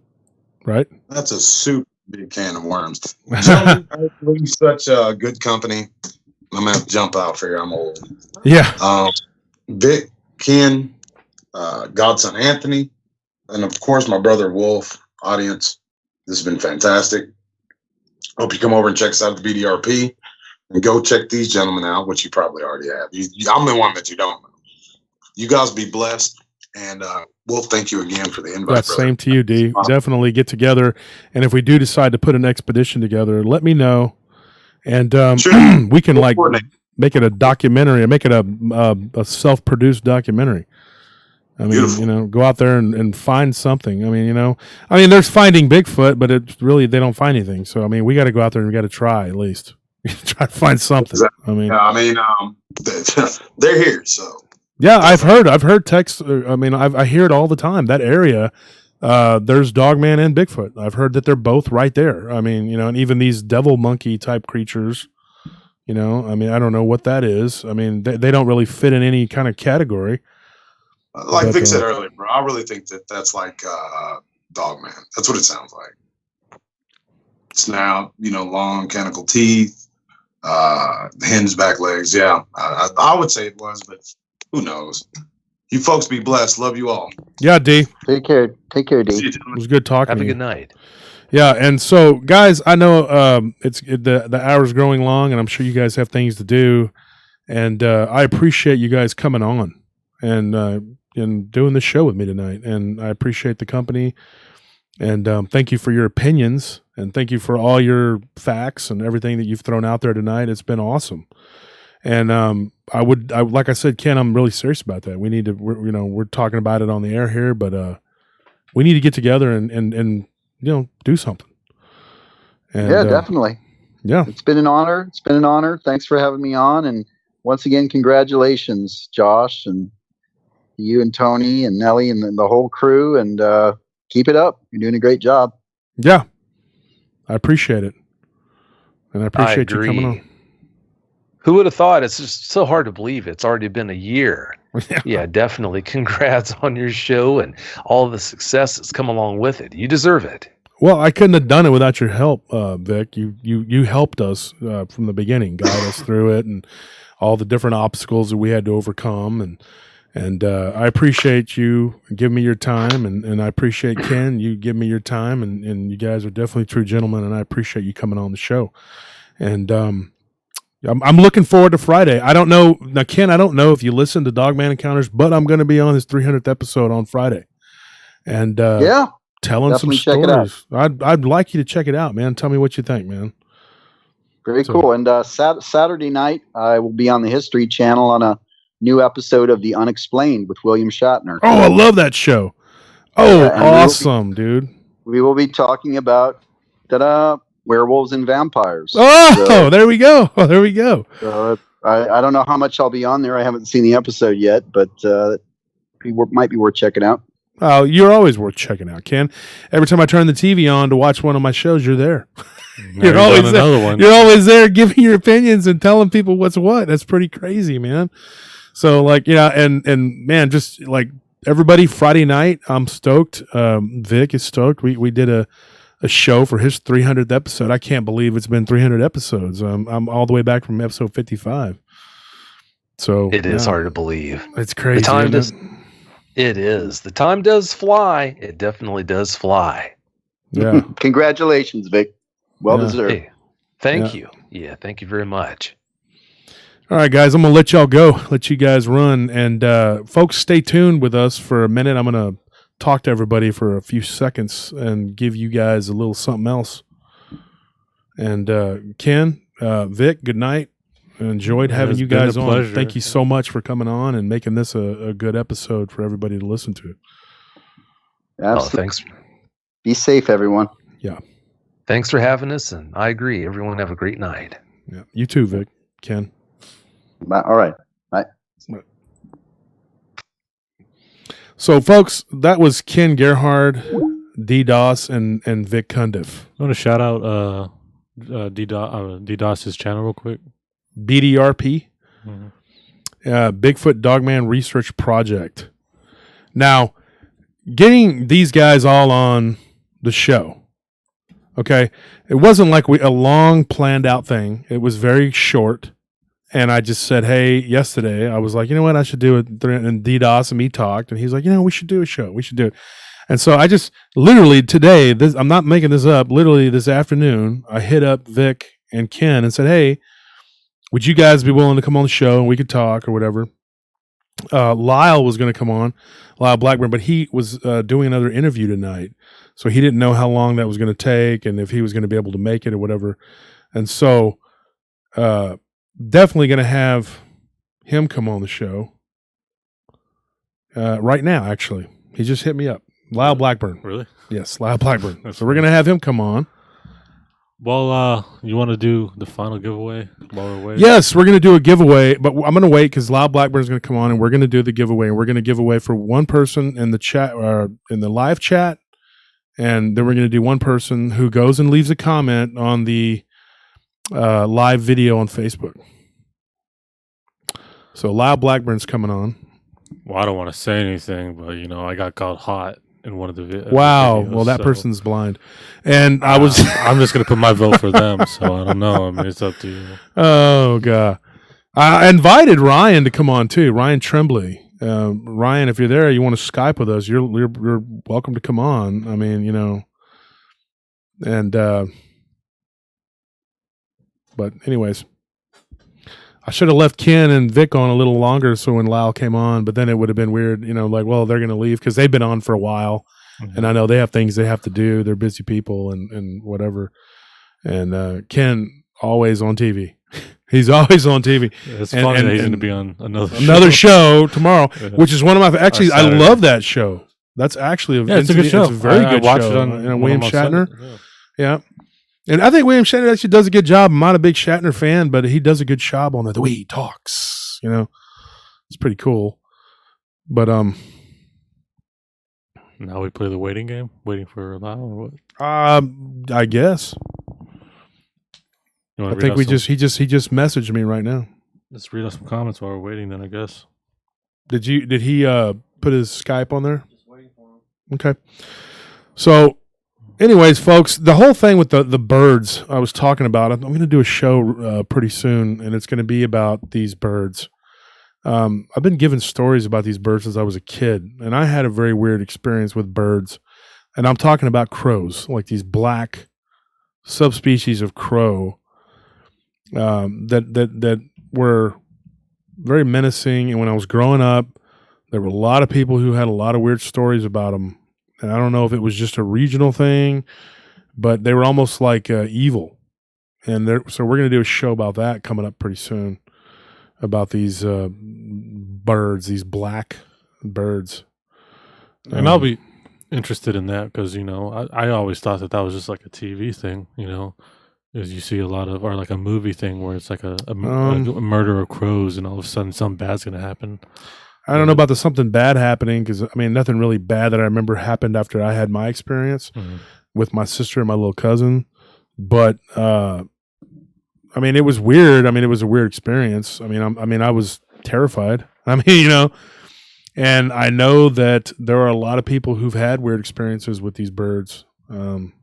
[SPEAKER 2] right?
[SPEAKER 1] That's a super big can of worms. Gentlemen, I've been such a good company. I'm gonna have to jump out for here. I'm old.
[SPEAKER 2] Yeah.
[SPEAKER 1] Vic, Ken, Godson Anthony, and of course my brother Wolf. Audience, this has been fantastic. Hope you come over and check us out at the BDRP, and go check these gentlemen out, which you probably already have. I'm the one that you don't know. You guys be blessed, and Wolf, thank you again for the invite.
[SPEAKER 2] Yeah, same to you, D. Definitely get together, and if we do decide to put an expedition together, let me know, and
[SPEAKER 1] Sure.
[SPEAKER 2] we can make it a documentary, make it a self-produced documentary. I mean,
[SPEAKER 1] Beautiful.
[SPEAKER 2] go out there and find something. I mean, there's finding Bigfoot, but it's really, they don't find anything. So, I mean, we got to go out there and we got to try at least. Try to find something.
[SPEAKER 1] Exactly.
[SPEAKER 2] I mean,
[SPEAKER 1] they're here. So,
[SPEAKER 2] yeah, I've heard texts. I mean, I hear it all the time. That area, there's Dogman and Bigfoot. I've heard that they're both right there. I mean, and even these devil monkey type creatures, I mean, I don't know what that is. I mean, they don't really fit in any kind of category.
[SPEAKER 1] Like Vic said earlier, bro, I really think that's like Dogman. That's what it sounds like. Snout, long canonical teeth, hinged back legs. Yeah, I would say it was, but who knows? You folks be blessed. Love you all.
[SPEAKER 2] Yeah, D.
[SPEAKER 5] Take care, D.
[SPEAKER 2] It was good talking.
[SPEAKER 6] Have
[SPEAKER 2] to
[SPEAKER 6] a
[SPEAKER 2] you.
[SPEAKER 6] good night.
[SPEAKER 2] Yeah, and so guys, I know the hour's growing long, and I'm sure you guys have things to do, and I appreciate you guys coming on and doing the show with me tonight, and I appreciate the company, and thank you for your opinions, and thank you for all your facts and everything that you've thrown out there tonight. It's been awesome, and I like I said, Ken, I'm really serious about that. We need to, we're talking about it on the air here, but we need to get together and do something. And,
[SPEAKER 5] yeah, definitely.
[SPEAKER 2] Yeah,
[SPEAKER 5] it's been an honor. Thanks for having me on, and once again, congratulations, Josh, and you and Tony and Nelly and the whole crew, and keep it up. You're doing a great job.
[SPEAKER 2] Yeah, I appreciate it, and I appreciate you coming on.
[SPEAKER 6] Who would have thought? It's just so hard to believe it's already been a year. Yeah, definitely. Congrats on your show and all the success that's come along with it. You deserve it.
[SPEAKER 2] Well, I couldn't have done it without your help, Vic. You helped us from the beginning, guide us through it, and all the different obstacles that we had to overcome, and I appreciate you giving me your time, and I appreciate Ken, you give me your time, and you guys are definitely true gentlemen, and I appreciate you coming on the show. And I'm looking forward to Friday. I don't know now, Ken. I don't know if you listen to Dogman Encounters, but I'm going to be on his 300th episode on Friday, and telling some stories. I'd like you to check it out, man. Tell me what you think, man.
[SPEAKER 5] Very cool. And Saturday night, I will be on the History Channel on a new episode of The Unexplained with William Shatner.
[SPEAKER 2] Oh, I love that show. Oh, awesome, dude.
[SPEAKER 5] We will be talking about werewolves and vampires.
[SPEAKER 2] Oh, there we go. Oh, there we go.
[SPEAKER 5] I don't know how much I'll be on there. I haven't seen the episode yet, but might be worth checking out.
[SPEAKER 2] Oh, you're always worth checking out, Ken. Every time I turn the TV on to watch one of my shows, you're there. You're always there. You're always there giving your opinions and telling people what's what. That's pretty crazy, man. So and man, just like everybody, Friday night, I'm stoked. Vic is stoked. We did a show for his 300th episode. I can't believe it's been 300 episodes. I'm all the way back from episode 55. So
[SPEAKER 6] it is hard to believe.
[SPEAKER 2] It's crazy.
[SPEAKER 6] It is. The time does fly. It definitely does fly.
[SPEAKER 2] Yeah.
[SPEAKER 5] Congratulations, Vic. Well deserved.
[SPEAKER 6] Hey, thank you. Yeah, thank you very much.
[SPEAKER 2] All right, guys, I'm going to let y'all go, let you guys run. And folks, stay tuned with us for a minute. I'm going to talk to everybody for a few seconds and give you guys a little something else. And Ken, Vic, good night. Enjoyed having you guys on.
[SPEAKER 3] Pleasure.
[SPEAKER 2] Thank you so much for coming on and making this a good episode for everybody to listen to.
[SPEAKER 5] Absolutely.
[SPEAKER 6] Oh, thanks.
[SPEAKER 5] Be safe, everyone.
[SPEAKER 2] Yeah.
[SPEAKER 6] Thanks for having us, and I agree. Everyone have a great night.
[SPEAKER 2] Yeah. You too, Vic. Ken.
[SPEAKER 5] All right. Bye.
[SPEAKER 2] So, folks, that was Ken Gerhard, DDoS, and Vic Cundiff.
[SPEAKER 3] I want to shout out DDoS his channel real quick?
[SPEAKER 2] BDRP,
[SPEAKER 3] Mm-hmm.
[SPEAKER 2] Bigfoot Dogman Research Project. Now, getting these guys all on the show, okay, it wasn't like a long planned out thing. It was very short. And I just said, hey, yesterday, I was like, you know what, I should do it. And DDoS and me talked. And he's like, we should do a show. We should do it. And so I just literally today, I'm not making this up, literally this afternoon, I hit up Vic and Ken and said, hey, would you guys be willing to come on the show and we could talk or whatever? Lyle was going to come on, Lyle Blackburn, but he was doing another interview tonight. So he didn't know how long that was going to take and if he was going to be able to make it or whatever. And so definitely going to have him come on the show right now, actually. He just hit me up. Lyle Blackburn.
[SPEAKER 3] Really?
[SPEAKER 2] Yes, Lyle Blackburn. So we're going to have him come on.
[SPEAKER 3] Well, you want to do the final giveaway while we're waiting?
[SPEAKER 2] Yes, we're going to do a giveaway, but I'm going to wait because Lyle Blackburn is going to come on and we're going to do the giveaway. And we're going to give away for one person in the chat or in the live chat. And then we're going to do one person who goes and leaves a comment on the live video on Facebook. So Lyle Blackburn's coming on.
[SPEAKER 3] Well, I don't want to say anything, but I got called hot in one of the videos.
[SPEAKER 2] Wow. Well, that person's blind. And I was
[SPEAKER 3] I'm just going to put my vote for them, so I don't know. I mean, it's up to you.
[SPEAKER 2] Oh, God. I invited Ryan to come on, too. Ryan Tremblay. Ryan, if you're there, you want to Skype with us, you're welcome to come on. I mean, and but anyways, I should have left Ken and Vic on a little longer so when Lyle came on, but then it would have been weird, like, well, they're going to leave because they've been on for a while. Mm-hmm. And I know they have things they have to do. They're busy people and whatever. And Ken, always on TV. He's always on TV.
[SPEAKER 3] Yeah, it's funny that he's going to be on
[SPEAKER 2] another show tomorrow, which is one of my, actually, I
[SPEAKER 3] Saturday.
[SPEAKER 2] love that show. That's actually
[SPEAKER 3] it's a good show.
[SPEAKER 2] It's a very good
[SPEAKER 3] watch
[SPEAKER 2] show.
[SPEAKER 3] It on
[SPEAKER 2] William Shatner.
[SPEAKER 3] Yeah.
[SPEAKER 2] And I think William Shatner actually does a good job. I'm not a big Shatner fan, but he does a good job on the way he talks. It's pretty cool. But
[SPEAKER 3] now we play the waiting game, waiting for Lyle or what?
[SPEAKER 2] I guess.
[SPEAKER 3] I
[SPEAKER 2] think he just messaged me right now.
[SPEAKER 3] Let's read us some comments while we're waiting. Then I guess.
[SPEAKER 2] Did he put his Skype on there?
[SPEAKER 4] Just waiting for him.
[SPEAKER 2] Okay. So. Anyways, folks, the whole thing with the birds I was talking about, I'm going to do a show pretty soon, and it's going to be about these birds. I've been given stories about these birds since I was a kid, and I had a very weird experience with birds. And I'm talking about crows, like these black subspecies of crow that were very menacing. And when I was growing up, there were a lot of people who had a lot of weird stories about them. And I don't know if it was just a regional thing, but they were almost like evil. And so we're going to do a show about that coming up pretty soon, about these birds, these black birds.
[SPEAKER 3] And I'll be interested in that because, I always thought that was just like a TV thing, as you see a lot of, or like a movie thing where it's like a murder of crows and all of a sudden something bad's going to happen.
[SPEAKER 2] I don't know about something bad happening because, nothing really bad that I remember happened after I had my experience with my sister and my little cousin. But, it was weird. It was a weird experience. I was terrified. And I know that there are a lot of people who've had weird experiences with these birds. Some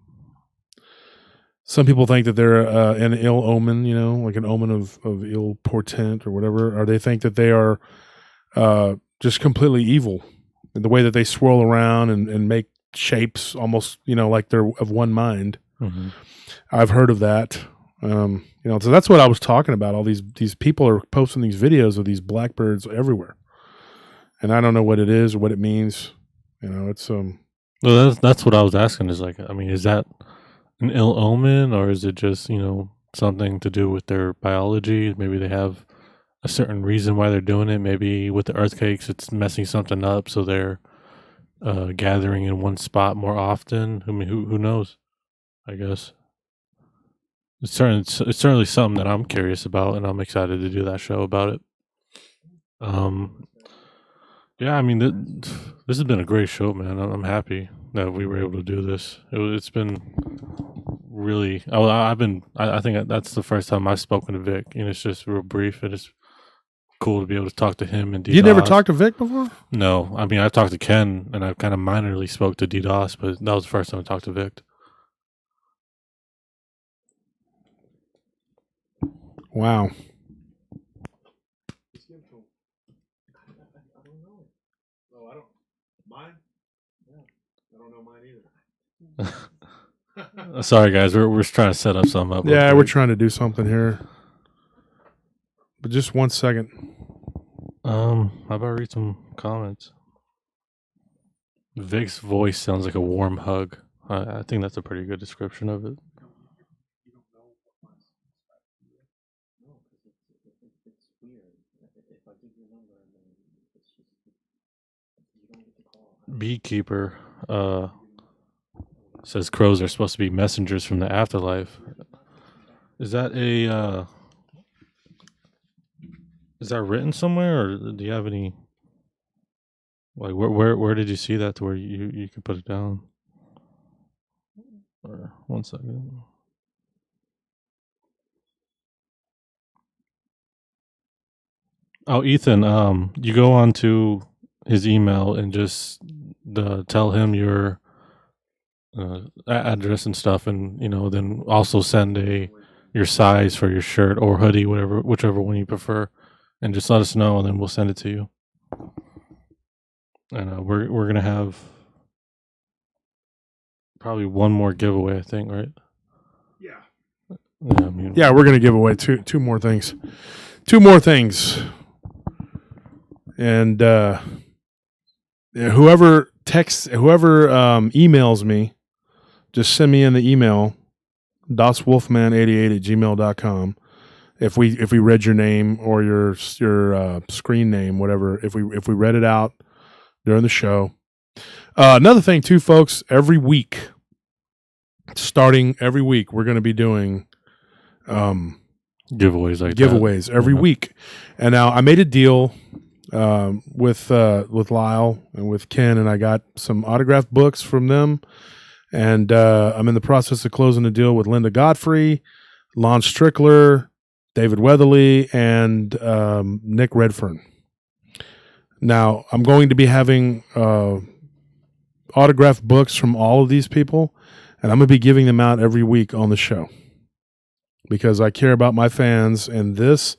[SPEAKER 2] people think that they're an ill omen, like an omen of ill portent or whatever, or they think that they are just completely evil in the way that they swirl around and make shapes almost, like they're of one mind. Mm-hmm. I've heard of that. So that's what I was talking about. All these people are posting these videos of these blackbirds everywhere. And I don't know what it is or what it means. It's
[SPEAKER 3] Well, that's what I was asking is like, is that an ill omen or is it just, something to do with their biology? Maybe they have a certain reason why they're doing it. Maybe with the earthquakes, it's messing something up, so they're gathering in one spot more often. Who knows? I guess it's certainly something that I'm curious about, and I'm excited to do that show about it. Yeah, this has been a great show, man. I'm happy that we were able to do this. It's been really. I think that's the first time I've spoken to Vic, and it's just real brief. It is cool to be able to talk to him and DDoS.
[SPEAKER 2] You never talked to Vic before?
[SPEAKER 3] No, I mean I've talked to Ken, and I've kind of minorly spoke to DDoS, but that was the first time I talked to Vic.
[SPEAKER 2] Wow.
[SPEAKER 3] Sorry, guys, we're just trying to set up something up.
[SPEAKER 2] Yeah, we're trying to do something here. But just 1 second.
[SPEAKER 3] How about I read some comments? Vic's voice sounds like a warm hug. I think that's a pretty good description of it. Beekeeper says crows are supposed to be messengers from the afterlife. Is that is that written somewhere, or do you have any, like, where did you see that to where you can put it down? Or 1 second. Oh, Ethan, you go on to his email and just tell him your address and stuff, and then also send your size for your shirt or hoodie, whichever one you prefer, and just let us know, and then we'll send it to you. And we're gonna have probably one more giveaway, I think, right? Yeah.
[SPEAKER 2] Yeah, we're gonna give away two more things. Two more things. And whoever emails me, just send me in the email, doswolfman88@gmail.com. If we read your name or your screen name, whatever, if we read it out during the show. Another thing too, folks, starting every week, we're going to be doing
[SPEAKER 3] giveaways
[SPEAKER 2] every week. And now I made a deal with Lyle and with Ken, and I got some autographed books from them. And I'm in the process of closing a deal with Linda Godfrey, Lon Strickler, David Weatherly, and Nick Redfern. Now, I'm going to be having autographed books from all of these people, and I'm going to be giving them out every week on the show because I care about my fans, and this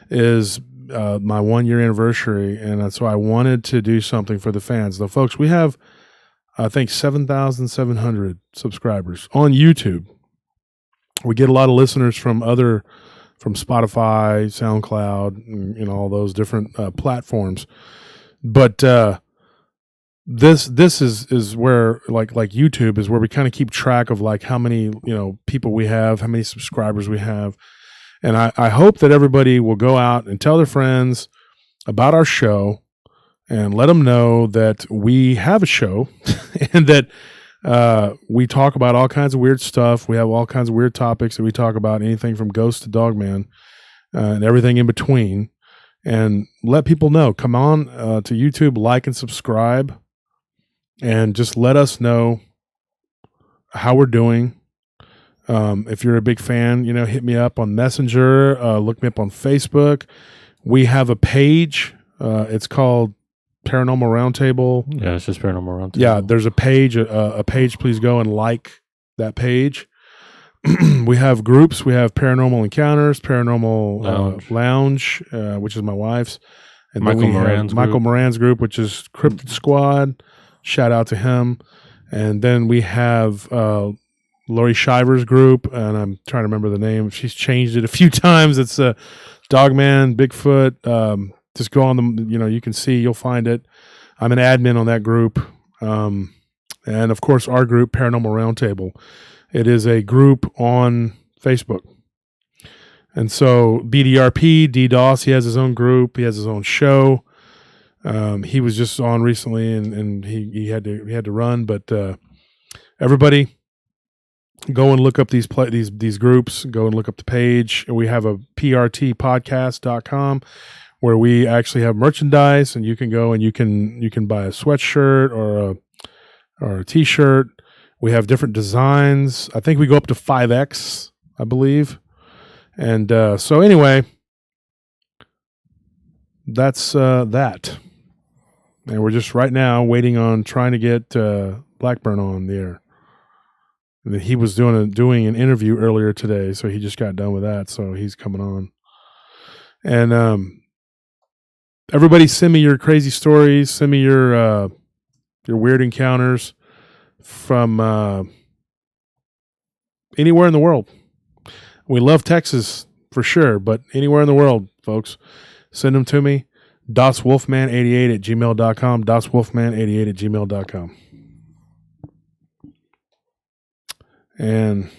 [SPEAKER 2] is my 1 year anniversary, and so I wanted to do something for the fans. Now, folks, we have, I think, 7,700 subscribers on YouTube. We get a lot of listeners from Spotify, SoundCloud, and, all those different platforms. But this is where like YouTube is where we kind of keep track of like how many people we have, how many subscribers we have, and I hope that everybody will go out and tell their friends about our show and let them know that we have a show and that we talk about all kinds of weird stuff. We have all kinds of weird topics that we talk about, anything from ghosts to Dogman and everything in between. And let people know. Come on to YouTube, like and subscribe, and just let us know how we're doing. If you're a big fan, hit me up on Messenger. Look me up on Facebook. We have a page. It's called Paranormal Round Table.
[SPEAKER 3] Yeah, it's just Paranormal Round Table.
[SPEAKER 2] Yeah, there's a page. A page. Please go and like that page. We have groups. We have Paranormal Encounters, Paranormal Lounge, which is my wife's, and
[SPEAKER 3] Michael
[SPEAKER 2] Moran's group, which is Cryptid Squad. Shout out to him. And then we have Lori Shiver's group, and I'm trying to remember the name. She's changed it a few times. It's Dogman, Bigfoot. Just go on the, you can see, you'll find it. I'm an admin on that group. And of course, our group, Paranormal Round Table. It is a group on Facebook. And so BDRP, DDoS, he has his own group. He has his own show. He was just on recently, and he had to run. But everybody, go and look up these groups. Go and look up the page. We have a prtpodcast.com where we actually have merchandise, and you can go and you can buy a sweatshirt or a t-shirt. We have different designs. I think we go up to 5X, I believe. And so anyway, that's that. And we're just right now waiting on trying to get Blackburn on the air. And he was doing an interview earlier today, so he just got done with that, so he's coming on. And everybody send me your crazy stories, send me your weird encounters from anywhere in the world. We love Texas for sure, but anywhere in the world, folks, send them to me. DosWolfman88@gmail.com. DosWolfman88@gmail.com. And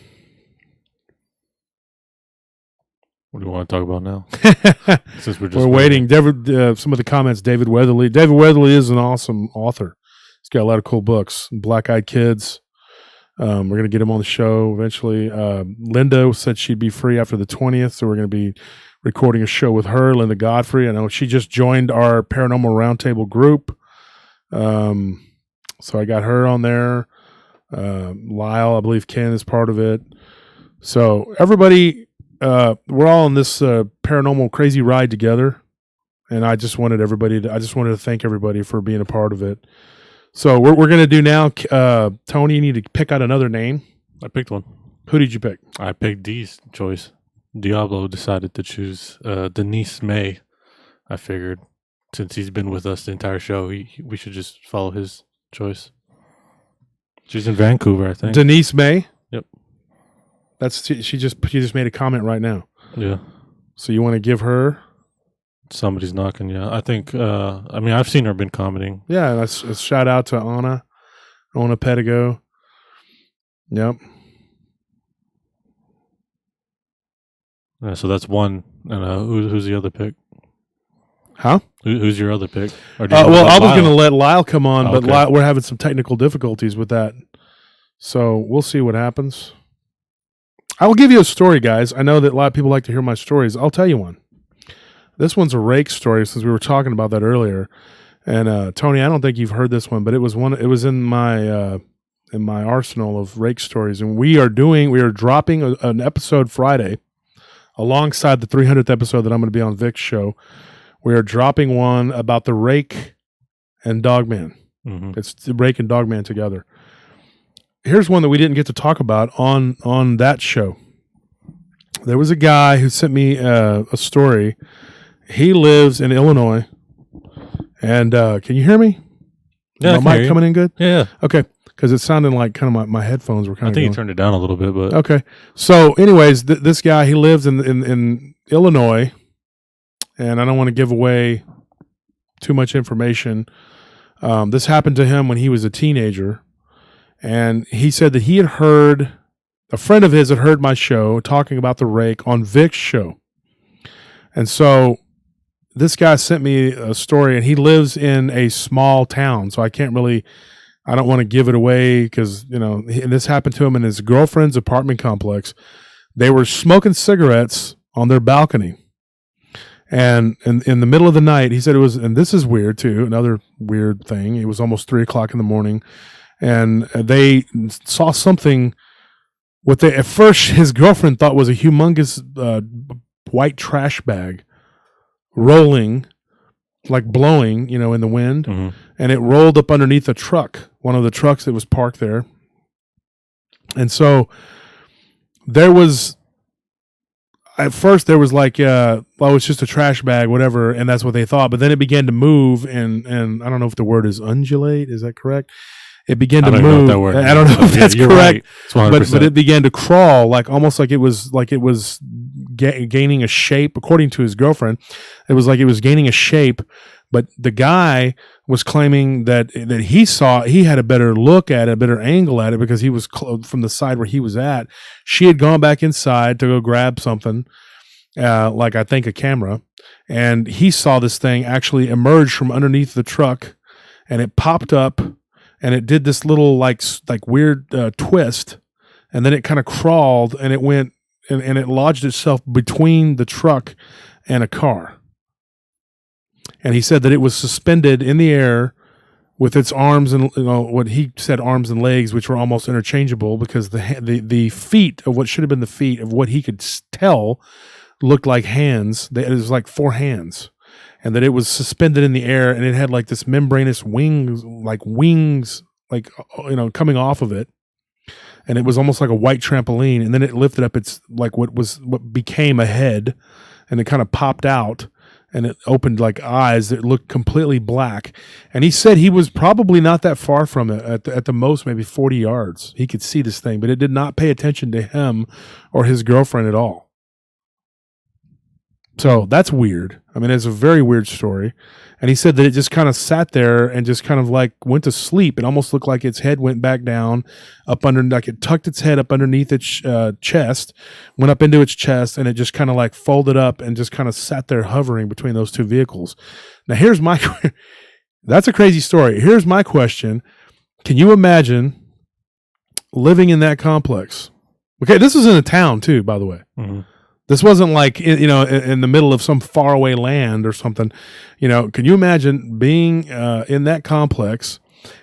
[SPEAKER 3] what do you want to talk about now? Since
[SPEAKER 2] we're waiting. Some of the comments. David Weatherly. David Weatherly is an awesome author. He's got a lot of cool books. Black Eyed Kids. We're going to get him on the show eventually. Linda said she'd be free after the 20th, so we're going to be recording a show with her, Linda Godfrey. I know she just joined our Paranormal Round Table group. So I got her on there. Lyle, I believe Ken is part of it. So everybody, we're all on this paranormal crazy ride together. And I just wanted to thank everybody for being a part of it. So we're going to do now, Tony, you need to pick out another name.
[SPEAKER 3] I picked one.
[SPEAKER 2] Who did you pick?
[SPEAKER 3] I picked D's choice. Diablo decided to choose Denise May. I figured since he's been with us the entire show, we should just follow his choice. She's in Vancouver, I think.
[SPEAKER 2] Denise May?
[SPEAKER 3] Yep.
[SPEAKER 2] She just made a comment right now.
[SPEAKER 3] Yeah.
[SPEAKER 2] So you want to give her?
[SPEAKER 3] Somebody's knocking, yeah. I think, I've seen her been commenting.
[SPEAKER 2] Yeah, let's shout out to Anna Pedigo. Yep.
[SPEAKER 3] So that's one. And who's the other pick?
[SPEAKER 2] Huh?
[SPEAKER 3] Who's your other pick?
[SPEAKER 2] I was going to let Lyle come on, but okay. We're having some technical difficulties with that. So we'll see what happens. I will give you a story, guys. I know that a lot of people like to hear my stories. I'll tell you one. This one's a Rake story, since we were talking about that earlier. And Tony, I don't think you've heard this one, but it was in my arsenal of Rake stories. And we are dropping an episode Friday alongside the 300th episode that I'm going to be on Vic's show. We are dropping one about the Rake and Dogman. Mm-hmm. It's the Rake and Dogman together. Here's one that we didn't get to talk about on that show. There was a guy who sent me a story. He lives in Illinois. And can you hear me?
[SPEAKER 3] Yeah,
[SPEAKER 2] my mic coming in good?
[SPEAKER 3] Yeah.
[SPEAKER 2] Okay. Because it sounded like kind of my headphones were kind of
[SPEAKER 3] I think you turned it down a little bit, but...
[SPEAKER 2] Okay. So anyways, this guy, he lives in Illinois. And I don't want to give away too much information. This happened to him when he was a teenager. And he said that he had heard... A friend of his had heard my show talking about the Rake on Vic's show. And so this guy sent me a story, and he lives in a small town. So I don't want to give it away because, and this happened to him in his girlfriend's apartment complex. They were smoking cigarettes on their balcony. And in the middle of the night, he said it was, and this is weird too, another weird thing. It was almost 3:00 in the morning, and they saw something. At first his girlfriend thought was a humongous white trash bag rolling, like blowing, in the wind. Mm-hmm. And it rolled up underneath a truck, one of the trucks that was parked there. And so at first there was like, it's just a trash bag, whatever. And that's what they thought. But then it began to move and I don't know if the word is undulate. Is that correct? It began to move. I don't know if that's correct, right. but it began to crawl, almost like it was gaining a shape. According to his girlfriend, it was like it was gaining a shape. But the guy was claiming that he had a better look at it, a better angle at it, because he was from the side where he was at. She had gone back inside to go grab something, I think a camera, and he saw this thing actually emerge from underneath the truck, and it popped up. And it did this little weird twist, and then it kind of crawled, and it went and it lodged itself between the truck and a car. And he said that it was suspended in the air with its arms and what he said arms and legs, which were almost interchangeable because the feet of what should have been the feet of what he could tell looked like hands. It was like 4 hands, and that it was suspended in the air, and it had like this membranous wings, like coming off of it, and it was almost like a white trampoline, and then it lifted up its like what became a head, and it kind of popped out. And it opened like eyes that looked completely black. And he said he was probably not that far from it, at the most maybe 40 yards. He could see this thing, but it did not pay attention to him or his girlfriend at all. So that's weird. I mean, it's a very weird story. And he said that it just kind of sat there and just kind of like went to sleep. It almost looked like its head went back down up under, like it tucked its head up underneath its chest, went up into its chest, and it just kind of like folded up and just kind of sat there hovering between those 2 vehicles. Now here's my, that's a crazy story. Here's my question. Can you imagine living in that complex? Okay. This is in a town too, by the way. Mm-hmm. This wasn't like, in the middle of some faraway land or something. Can you imagine being in that complex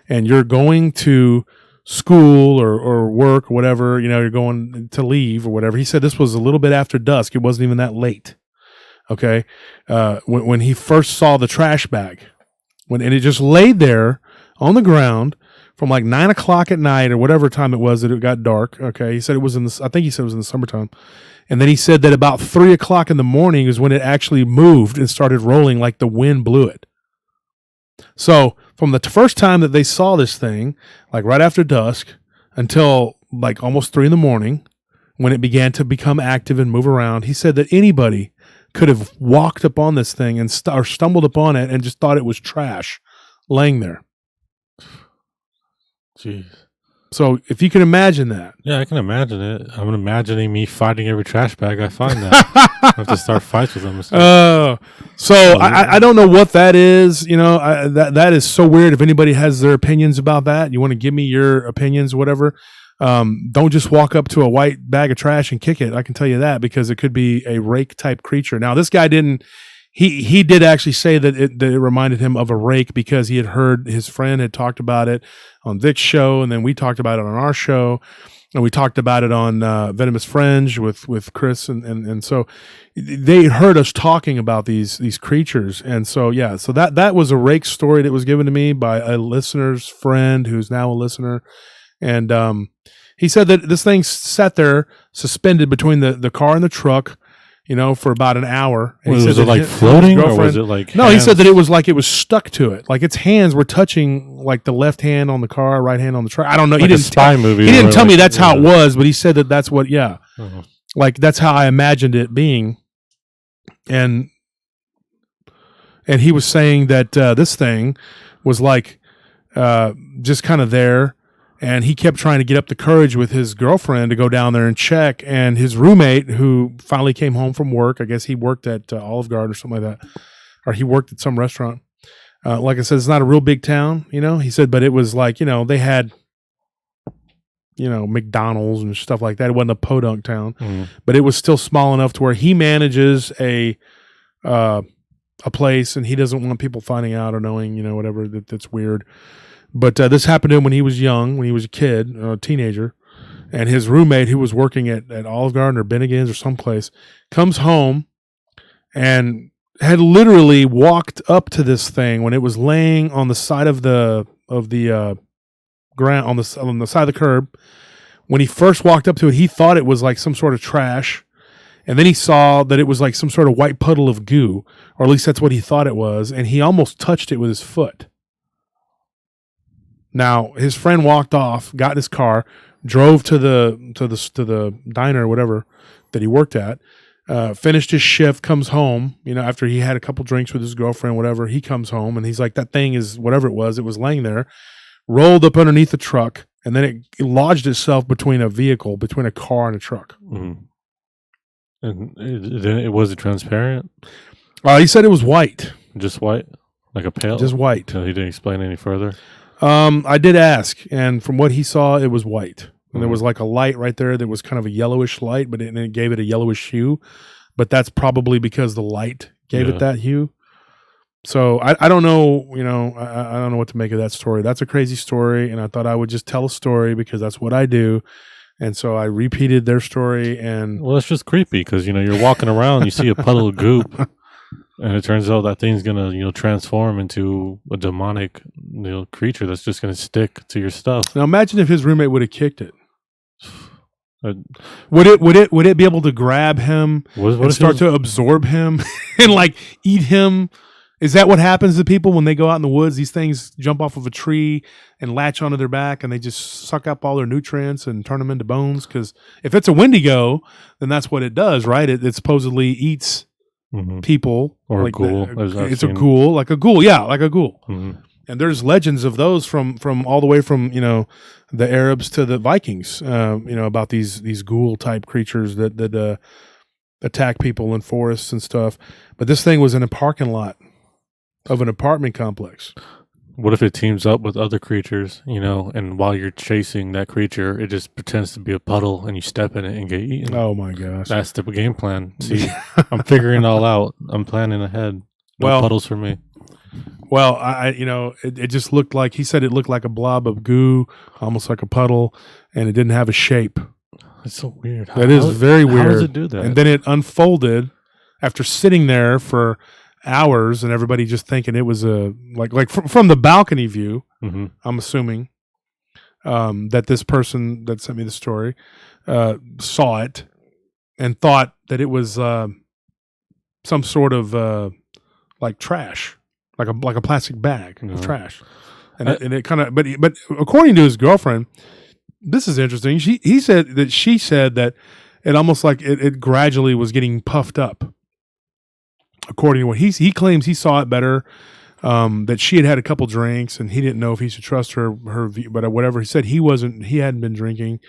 [SPEAKER 2] and you're going to school or work or whatever, you're going to leave or whatever. He said this was a little bit after dusk. It wasn't even that late. Okay. When he first saw the trash bag, and it just laid there on the ground from like 9 o'clock at night or whatever time it was that it got dark. Okay. He said it was I think he said it was in the summertime. And then he said that about 3 o'clock in the morning is when it actually moved and started rolling like the wind blew it. So from the first time that they saw this thing, like right after dusk until like almost 3 in the morning, when it began to become active and move around, he said that anybody could have walked upon this thing and or stumbled upon it and just thought it was trash laying there.
[SPEAKER 3] Jeez.
[SPEAKER 2] So if you can imagine that.
[SPEAKER 3] Yeah, I can imagine it. I'm imagining me fighting every trash bag I find now. I have to start fights with them.
[SPEAKER 2] I don't know what that is. That is so weird. If anybody has their opinions about that, you want to give me your opinions, whatever. Don't just walk up to a white bag of trash and kick it. I can tell you that because it could be a rake type creature. Now, this guy didn't. He did actually say that it reminded him of a rake because he had heard his friend had talked about it on Vic's show, and then we talked about it on our show, and we talked about it on Venomous Fringe with Chris, and so they heard us talking about these creatures, and so yeah, so that was a rake story that was given to me by a listener's friend who's now a listener, and he said that this thing sat there suspended between the car and the truck. For about an hour. And
[SPEAKER 3] was it like floating or was it like
[SPEAKER 2] No, he said that it was like it was stuck to it. Like its hands were touching like the left hand on the car, right hand on the truck. I don't know.
[SPEAKER 3] Like he didn't movie.
[SPEAKER 2] He didn't tell me that's how it was, but he said that that's what, yeah. Uh-huh. Like that's how I imagined it being. And he was saying that this thing was like just kind of there. And he kept trying to get up the courage with his girlfriend to go down there and check. And his roommate, who finally came home from work, I guess he worked at Olive Garden or something like that, or he worked at some restaurant. Like I said, it's not a real big town, he said, but it was like, they had, McDonald's and stuff like that. It wasn't a podunk town, but it was still small enough to where he manages a place and he doesn't want people finding out or knowing, whatever that's weird. But this happened to him when he was young, when he was a kid, a teenager. And his roommate, who was working at Olive Garden or Bennigan's or someplace, comes home and had literally walked up to this thing when it was laying on the side of the ground, on the side of the curb. When he first walked up to it, he thought it was like some sort of trash. And then he saw that it was like some sort of white puddle of goo, or at least that's what he thought it was. And he almost touched it with his foot. Now his friend walked off, got in his car, drove to the diner or whatever that he worked at, finished his shift, comes home. After he had a couple drinks with his girlfriend, whatever, he comes home and he's like, that thing is whatever it was laying there, rolled up underneath the truck, and then it lodged itself between a car and a truck. Mm-hmm.
[SPEAKER 3] And it was transparent.
[SPEAKER 2] He said it was white,
[SPEAKER 3] just white, like a pale,
[SPEAKER 2] just white.
[SPEAKER 3] So he didn't explain any further.
[SPEAKER 2] I did ask, and from what he saw, it was white. And there was like a light right there that was kind of a yellowish light, but it gave it a yellowish hue. But that's probably because the light gave it that hue. So I don't know, I don't know what to make of that story. That's a crazy story, and I thought I would just tell a story because that's what I do. And so I repeated their story, and
[SPEAKER 3] Well, it's just creepy because you're walking around, you see a puddle of goop, and it turns out that thing's gonna transform into a demonic creature that's just gonna stick to your stuff.
[SPEAKER 2] now imagine if his roommate would have kicked it.
[SPEAKER 3] Uh,
[SPEAKER 2] Would it be able to grab him
[SPEAKER 3] what
[SPEAKER 2] and
[SPEAKER 3] if
[SPEAKER 2] start to absorb him and like eat him? Is that what happens to people when they go out in the woods? These things jump off of a tree and latch onto their back, and they just suck up all their nutrients and turn them into bones. Because if it's a Wendigo, then that's what it does, right? It supposedly eats people,
[SPEAKER 3] or
[SPEAKER 2] like
[SPEAKER 3] a ghoul.
[SPEAKER 2] It's a ghoul, like a ghoul, yeah, like a ghoul.
[SPEAKER 3] Mm-hmm.
[SPEAKER 2] And there's legends of those from all the way from the Arabs to the Vikings, about these ghoul type creatures that attack people in forests and stuff. But this thing was in a parking lot of an apartment complex.
[SPEAKER 3] What if it teams up with other creatures, and while you're chasing that creature, it just pretends to be a puddle and you step in it and get eaten?
[SPEAKER 2] Oh my gosh.
[SPEAKER 3] That's the game plan. See, I'm figuring it all out. I'm planning ahead. No puddles for me.
[SPEAKER 2] Well, it just looked like, he said it looked like a blob of goo, almost like a puddle, and it didn't have a shape.
[SPEAKER 3] It's so weird.
[SPEAKER 2] That is very weird.
[SPEAKER 3] How does it do that?
[SPEAKER 2] And then it unfolded after sitting there for hours, and everybody just thinking it was from the balcony view.
[SPEAKER 3] Mm-hmm.
[SPEAKER 2] I'm assuming that this person that sent me the story saw it and thought that it was some sort of like trash, like a plastic bag of trash, and it kind of. But according to his girlfriend, this is interesting. She said that it almost like it gradually was getting puffed up. According to what he claims, he saw it better. That she had a couple drinks and he didn't know if he should trust her view, but whatever he said, he hadn't been drinking,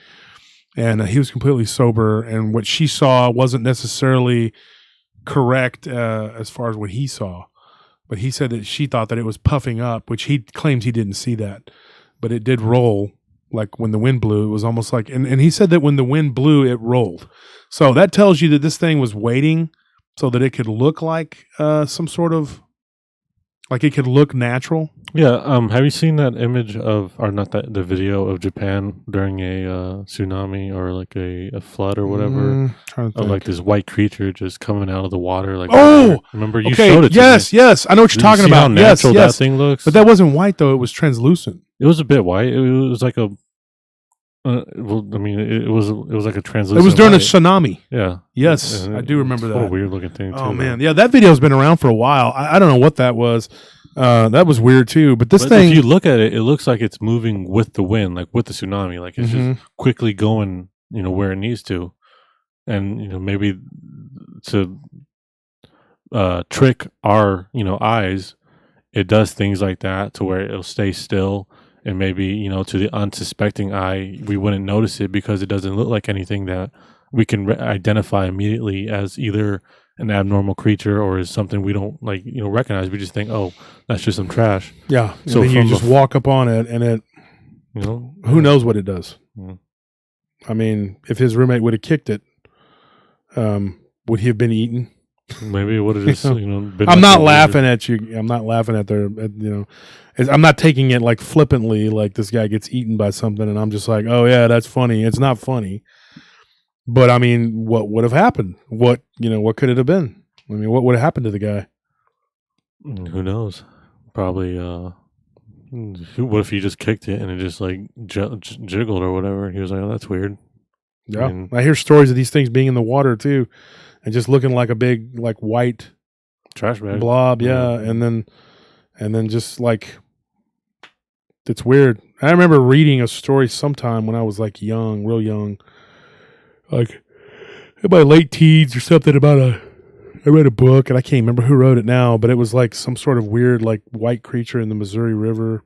[SPEAKER 2] and he was completely sober. And what she saw wasn't necessarily correct as far as what he saw, but he said that she thought that it was puffing up, which he claims he didn't see that, but it did roll. Like when the wind blew, it was almost like, and he said that when the wind blew, it rolled. So that tells you that this thing was waiting so that it could look like some sort of, like it could look natural.
[SPEAKER 3] Yeah. Have you seen that image the video of Japan during a tsunami or like a flood or whatever? Of like this white creature just coming out of the water. Like, remember you showed it to me.
[SPEAKER 2] Yes. I know what you're talking about.
[SPEAKER 3] How natural that thing looks?
[SPEAKER 2] But that wasn't white though. It was translucent.
[SPEAKER 3] It was a bit white. It was like a. It was like a translucent.
[SPEAKER 2] It was during
[SPEAKER 3] light.
[SPEAKER 2] a tsunami.
[SPEAKER 3] Yeah.
[SPEAKER 2] Yes, I do remember that.
[SPEAKER 3] What a weird looking thing.
[SPEAKER 2] Oh man, yeah, that video's been around for a while. I don't know what that was. That was weird too. But thing,
[SPEAKER 3] if you look at it, it looks like it's moving with the wind, like with the tsunami. Like it's just quickly going, where it needs to, and maybe to trick our, eyes, it does things like that to where it'll stay still. And maybe, to the unsuspecting eye, we wouldn't notice it because it doesn't look like anything that we can identify immediately as either an abnormal creature or as something we don't recognize. We just think, oh, that's just some trash.
[SPEAKER 2] Yeah. So then you just walk up on it and it, who knows what it does?
[SPEAKER 3] Yeah.
[SPEAKER 2] I mean, if his roommate would have kicked it, would he have been eaten?
[SPEAKER 3] Maybe it would have just, been.
[SPEAKER 2] I'm not laughing at you. I'm not laughing at their, I'm not taking it like flippantly, like this guy gets eaten by something, and I'm just like, oh yeah, that's funny. It's not funny, but I mean, what would have happened? What could it have been? I mean, what would have happened to the guy?
[SPEAKER 3] Who knows? Probably. What if he just kicked it and it just like jiggled or whatever? He was like, oh, that's weird.
[SPEAKER 2] Yeah, I hear stories of these things being in the water too. And just looking like a big, like white
[SPEAKER 3] trash bag
[SPEAKER 2] blob, yeah. And then just like, it's weird. I remember reading a story sometime when I was like young, real young, like in my late teens or something I read a book and I can't remember who wrote it now, but it was like some sort of weird like white creature in the Missouri River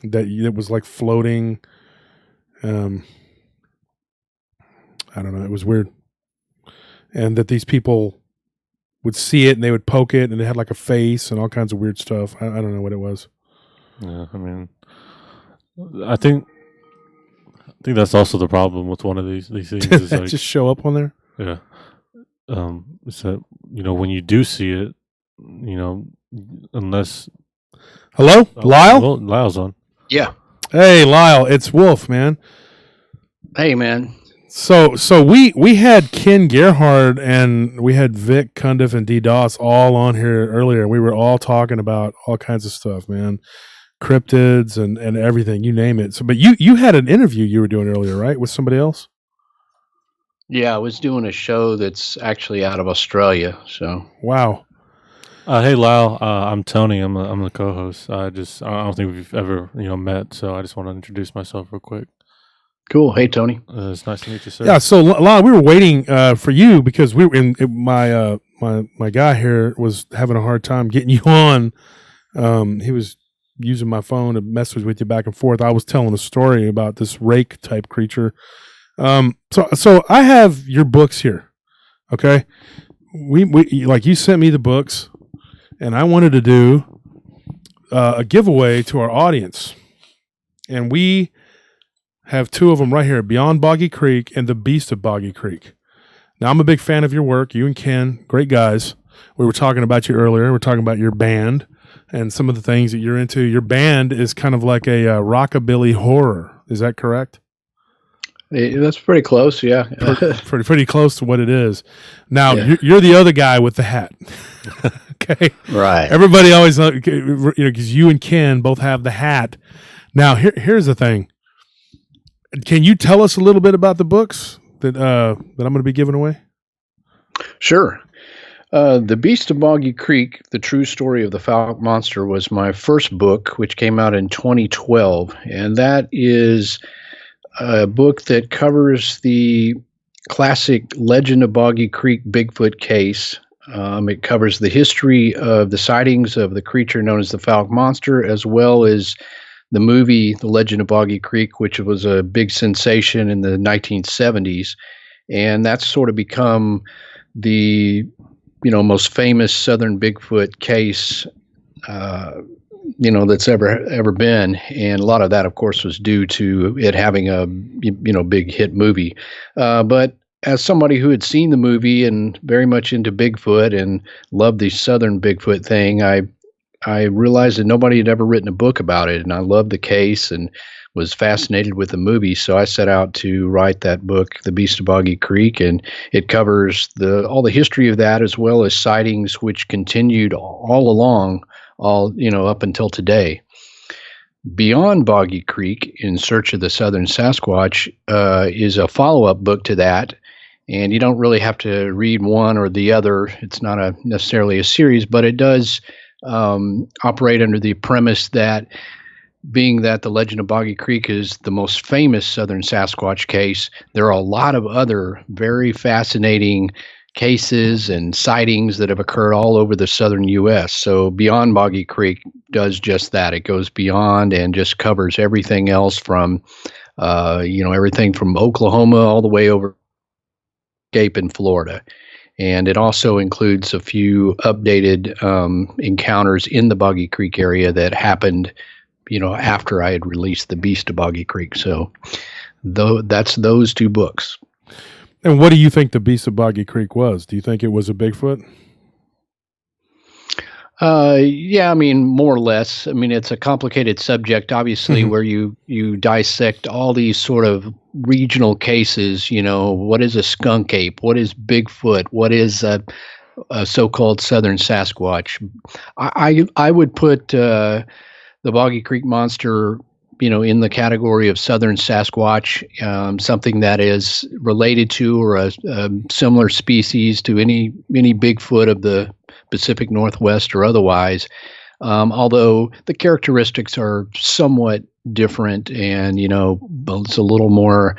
[SPEAKER 2] that it was like floating. I don't know. It was weird. And that these people would see it and they would poke it and it had like a face and all kinds of weird stuff. I don't know what it was.
[SPEAKER 3] Yeah, I mean, I think that's also the problem with one of these things. Is like,
[SPEAKER 2] just show up on there?
[SPEAKER 3] Yeah. It's that, when you do see it, unless
[SPEAKER 2] Hello, Lyle.
[SPEAKER 3] well, Lyle's on.
[SPEAKER 7] Yeah.
[SPEAKER 2] Hey, Lyle, it's Wolf, man.
[SPEAKER 7] Hey, man.
[SPEAKER 2] So we had Ken Gerhard and we had Vic Cundiff and DDoS all on here earlier. We were all talking about all kinds of stuff, man. Cryptids and everything, you name it. So, but you had an interview you were doing earlier, right, with somebody else?
[SPEAKER 7] Yeah, I was doing a show that's actually out of Australia. So
[SPEAKER 2] Wow.
[SPEAKER 3] Hey Lyle, I'm Tony. I'm the co-host. I don't think we've ever met, so I just want to introduce myself real quick.
[SPEAKER 7] cool. Hey, Tony.
[SPEAKER 3] It's nice to meet you, sir.
[SPEAKER 2] Yeah. So Lyle, we were waiting for you because we were my guy here was having a hard time getting you on. He was using my phone to message with you back and forth. I was telling a story about this Rake type creature. So I have your books here. Okay. We like you sent me the books and I wanted to do a giveaway to our audience. And we have two of them right here, Beyond Boggy Creek and The Beast of Boggy Creek. Now, I'm a big fan of your work. You and Ken, great guys. We were talking about you earlier. We're talking about your band and some of the things that you're into. Your band is kind of like a rockabilly horror. Is that correct?
[SPEAKER 7] That's pretty close. Yeah.
[SPEAKER 2] Pretty close to what it is. Now,
[SPEAKER 7] Yeah.
[SPEAKER 2] you're the other guy with the hat. Okay.
[SPEAKER 7] Right.
[SPEAKER 2] Everybody always, because you and Ken both have the hat. Now, here's the thing. Can you tell us a little bit about the books that I'm going to be giving away?
[SPEAKER 7] Sure. The Beast of Boggy Creek, The True Story of the Falk Monster was my first book, which came out in 2012. And that is a book that covers the classic Legend of Boggy Creek Bigfoot case. It covers the history of the sightings of the creature known as the Falk Monster, as well as the movie The Legend of Boggy Creek, which was a big sensation in the 1970s. And that's sort of become the most famous Southern Bigfoot case that's ever been, and a lot of that, of course, was due to it having a big hit movie. But as somebody who had seen the movie and very much into Bigfoot and loved the Southern Bigfoot thing, I realized that nobody had ever written a book about it, and I loved the case and was fascinated with the movie. So I set out to write that book, The Beast of Boggy Creek, and it covers all the history of that as well as sightings which continued all along, up until today. Beyond Boggy Creek, In Search of the Southern Sasquatch, is a follow-up book to that. And you don't really have to read one or the other. It's not necessarily a series, but it does operate under the premise that being that the Legend of Boggy Creek is the most famous Southern Sasquatch case, there are a lot of other very fascinating cases and sightings that have occurred all over the southern U.S. So Beyond Boggy Creek does just that. It goes beyond and just covers everything else from, everything from Oklahoma all the way over Cape in Florida. And it also includes a few updated encounters in the Boggy Creek area that happened, after I had released The Beast of Boggy Creek. So that's those two books.
[SPEAKER 2] And what do you think The Beast of Boggy Creek was? Do you think it was a Bigfoot?
[SPEAKER 7] Yeah, more or less. It's a complicated subject, obviously, where you dissect all these sort of regional cases. What is a skunk ape? What is Bigfoot? What is a so-called Southern Sasquatch? I would put the Boggy Creek Monster, in the category of Southern Sasquatch, something that is related to or a similar species to any Bigfoot of the Pacific Northwest or otherwise, although the characteristics are somewhat different and, it's a little more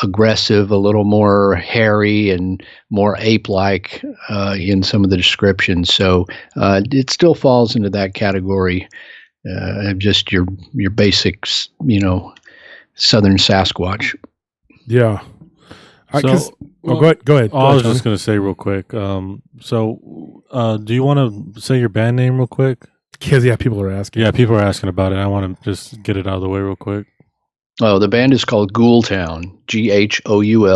[SPEAKER 7] aggressive, a little more hairy and more ape-like in some of the descriptions. So it still falls into that category of just your basics, Southern Sasquatch.
[SPEAKER 2] Yeah.
[SPEAKER 3] So,
[SPEAKER 2] go ahead.
[SPEAKER 3] I was just going to say real quick. Do you want to say your band name real quick?
[SPEAKER 2] Because, people are asking.
[SPEAKER 3] Yeah, people are asking about it. I want to just get it out of the way real quick.
[SPEAKER 7] Oh, the band is called Ghoultown, Ghoultown.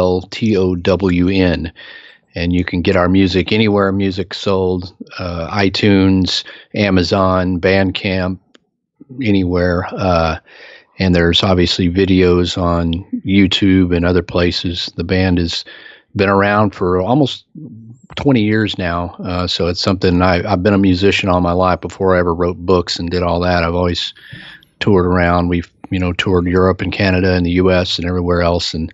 [SPEAKER 7] and you can get our music anywhere music's sold, iTunes, Amazon, Bandcamp, anywhere. And there's obviously videos on YouTube and other places. The band has been around for almost 20 years now. So it's something I've been a musician all my life before I ever wrote books and did all that. I've always toured around. We've, toured Europe and Canada and the US and everywhere else. And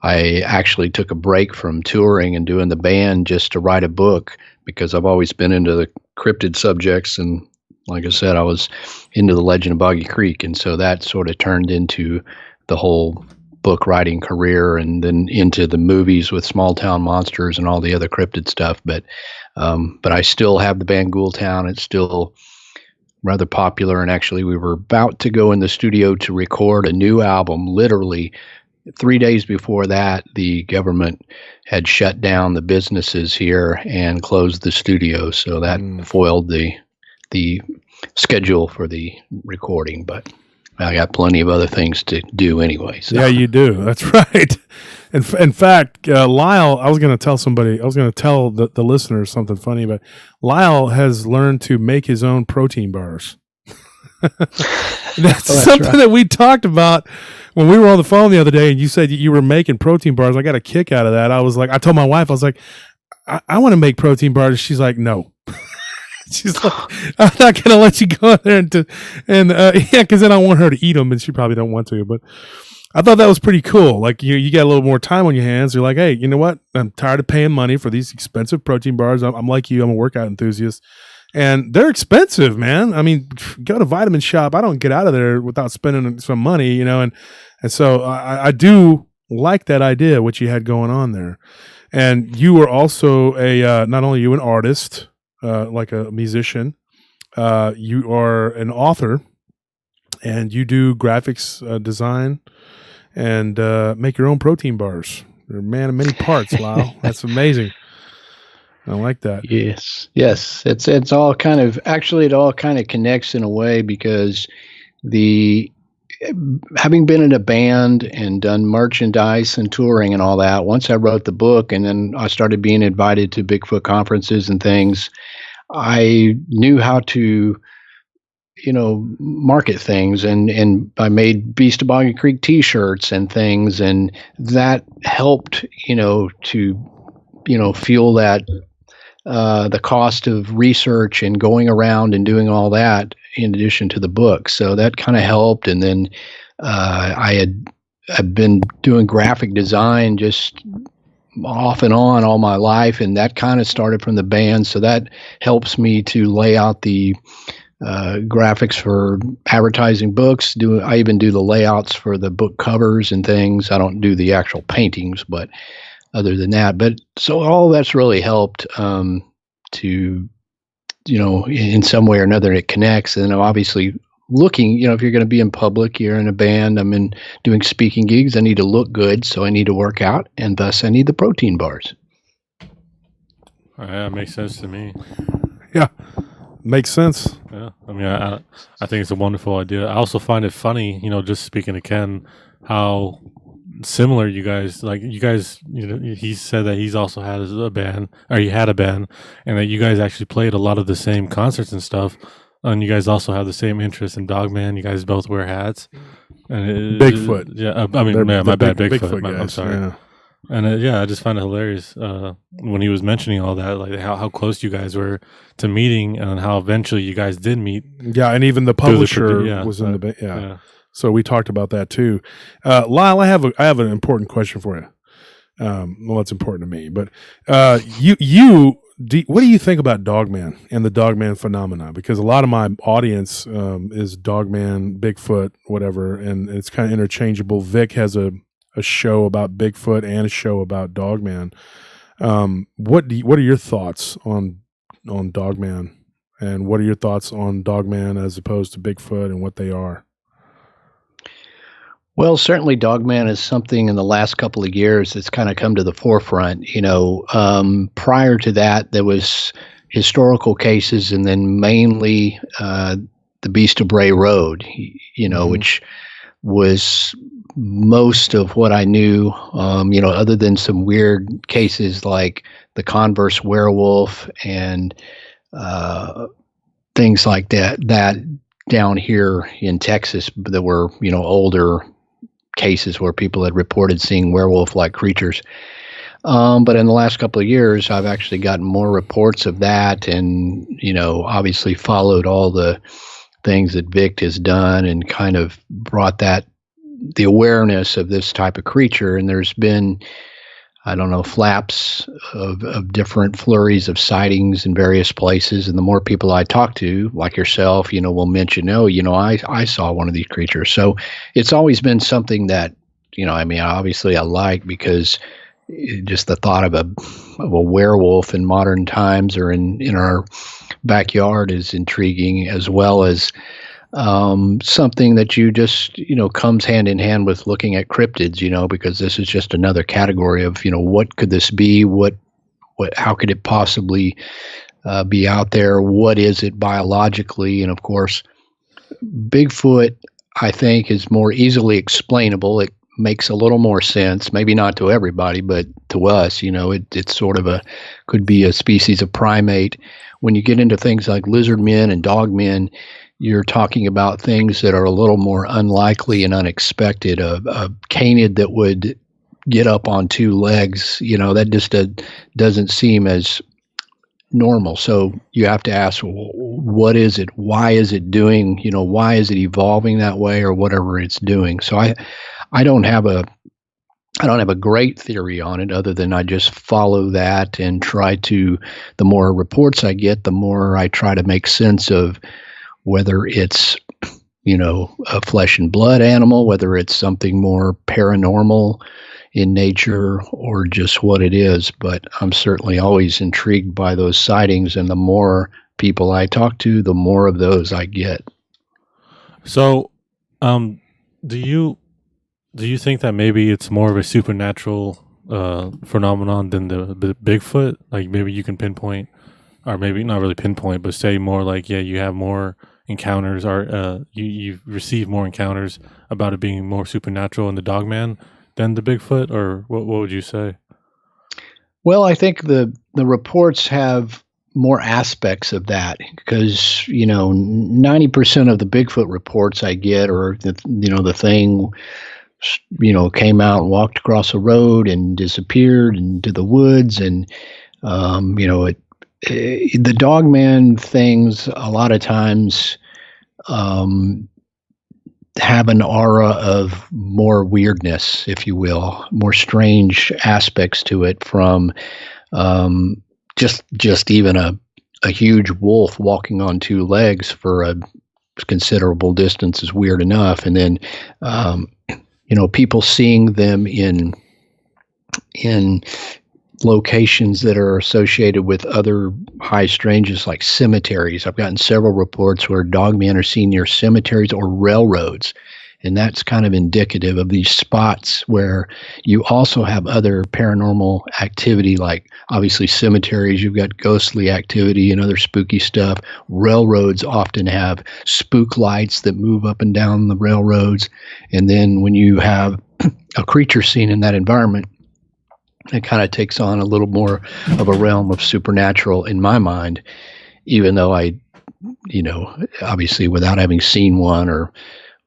[SPEAKER 7] I actually took a break from touring and doing the band just to write a book because I've always been into the cryptid subjects. And like I said, I was into the legend of Boggy Creek. And so that sort of turned into the whole book writing career and then into the movies with Small Town Monsters and all the other cryptid stuff. But I still have the band Ghoul Town. It's still rather popular. And actually we were about to go in the studio to record a new album. Literally 3 days before that, the government had shut down the businesses here and closed the studio. So that foiled the schedule for the recording, but I got plenty of other things to do anyway. So.
[SPEAKER 2] Yeah, you do. That's right. In fact, Lyle, I was going to tell the listeners something funny, but Lyle has learned to make his own protein bars. That's something right. That we talked about when we were on the phone the other day, and you said you were making protein bars. I got a kick out of that. I told my wife, I was like, I want to make protein bars. She's like, no. She's like, I'm not going to let you go in there because then I want her to eat them, and she probably don't want to. But I thought that was pretty cool. Like you got a little more time on your hands. You're like, hey, you know what? I'm tired of paying money for these expensive protein bars. I'm like you. I'm a workout enthusiast, and they're expensive, man. I mean, go to Vitamin Shop. I don't get out of there without spending some money, and so I do like that idea what you had going on there. And you were also not only you an artist. Like a musician, you are an author, and you do graphics design and make your own protein bars. You're a man of many parts, Lyle. That's amazing. I like that.
[SPEAKER 7] Yes. It's all kind of it all kind of connects in a way because having been in a band and done merchandise and touring and all that, once I wrote the book and then I started being invited to Bigfoot conferences and things, I knew how to, market things and I made Beast of Boggy Creek t-shirts and things, and that helped, to, fuel that, the cost of research and going around and doing all that in addition to the book. So that kind of helped. And then I've been doing graphic design just off and on all my life, and that kind of started from the band. So that helps me to lay out the graphics for advertising books. I even do the layouts for the book covers and things. I don't do the actual paintings, but other than that. But so all that's really helped to, in some way or another, it connects. And obviously looking, if you're going to be in public, you're in a band, I'm doing speaking gigs, I need to look good, so I need to work out, and thus I need the protein bars.
[SPEAKER 3] Yeah, it makes sense to me.
[SPEAKER 2] Yeah, makes sense.
[SPEAKER 3] Yeah, I mean, I think it's a wonderful idea. I also find it funny, just speaking to Ken, how similar you guys, he said that he's also had a band, or he had a band, and that you guys actually played a lot of the same concerts and stuff. And you guys also have the same interest in Dogman. You guys both wear hats. And
[SPEAKER 2] Bigfoot.
[SPEAKER 3] My bad, Bigfoot. I'm
[SPEAKER 2] guys,
[SPEAKER 3] sorry.
[SPEAKER 2] Yeah.
[SPEAKER 3] And I just found it hilarious when he was mentioning all that, like how close you guys were to meeting, and how eventually you guys did meet.
[SPEAKER 2] Yeah, and even the publisher was in the band. Yeah. So we talked about that too. Lyle, I have an important question for you. Well, it's important to me, but what do you think about Dogman and the Dogman phenomena? Because a lot of my audience is Dogman, Bigfoot, whatever, and it's kind of interchangeable. Vic has a show about Bigfoot and a show about Dogman. What are your thoughts on Dogman, and what are your thoughts on Dogman as opposed to Bigfoot and what they are?
[SPEAKER 7] Well, certainly Dogman is something in the last couple of years that's kind of come to the forefront. Prior to that, there was historical cases, and then mainly the Beast of Bray Road, which was most of what I knew, other than some weird cases like the Converse werewolf and things like that down here in Texas that were, older cases where people had reported seeing werewolf-like creatures. But in the last couple of years, I've actually gotten more reports of that and, obviously followed all the things that Vic has done and kind of brought the awareness of this type of creature. And there's been, flaps of different flurries of sightings in various places. And the more people I talk to, like yourself, will mention, I saw one of these creatures. So it's always been something that, obviously I like, because just the thought of a werewolf in modern times or in our backyard is intriguing, as well as something that you just, comes hand in hand with looking at cryptids, because this is just another category of, what could this be? How could it possibly be out there? What is it biologically? And of course, Bigfoot, I think, is more easily explainable. It makes a little more sense, maybe not to everybody, but to us, it's sort of could be a species of primate. When you get into things like lizard men and dog men, you're talking about things that are a little more unlikely and unexpected. A canid that would get up on two legs, that just doesn't seem as normal. So you have to ask, what is it? Why is it doing? Why is it evolving that way, or whatever it's doing? So I don't have a great theory on it, other than I just follow that and try to. The more reports I get, the more I try to make sense of whether it's, a flesh and blood animal, whether it's something more paranormal in nature, or just what it is. But I'm certainly always intrigued by those sightings, and the more people I talk to, the more of those I get.
[SPEAKER 3] So, do you think that maybe it's more of a supernatural phenomenon than the Bigfoot? Like, maybe you can pinpoint, or maybe not really pinpoint, but say more like, you have more encounters, or you receive more encounters about it being more supernatural in the Dogman than the Bigfoot, or what would you say?
[SPEAKER 7] Well, I think the reports have more aspects of that, because 90% of the Bigfoot reports I get, or the thing came out and walked across a road and disappeared into the woods, and the Dogman things a lot of times have an aura of more weirdness, if you will, more strange aspects to it, from just even a huge wolf walking on two legs for a considerable distance is weird enough. And then people seeing them in locations that are associated with other high strangeness, like cemeteries. I've gotten several reports where dogmen are seen near cemeteries or railroads, and that's kind of indicative of these spots where you also have other paranormal activity, like obviously cemeteries, you've got ghostly activity and other spooky stuff. Railroads often have spook lights that move up and down the railroads. And then when you have a creature seen in that environment, it kind of takes on a little more of a realm of supernatural in my mind, even though I, obviously without having seen one or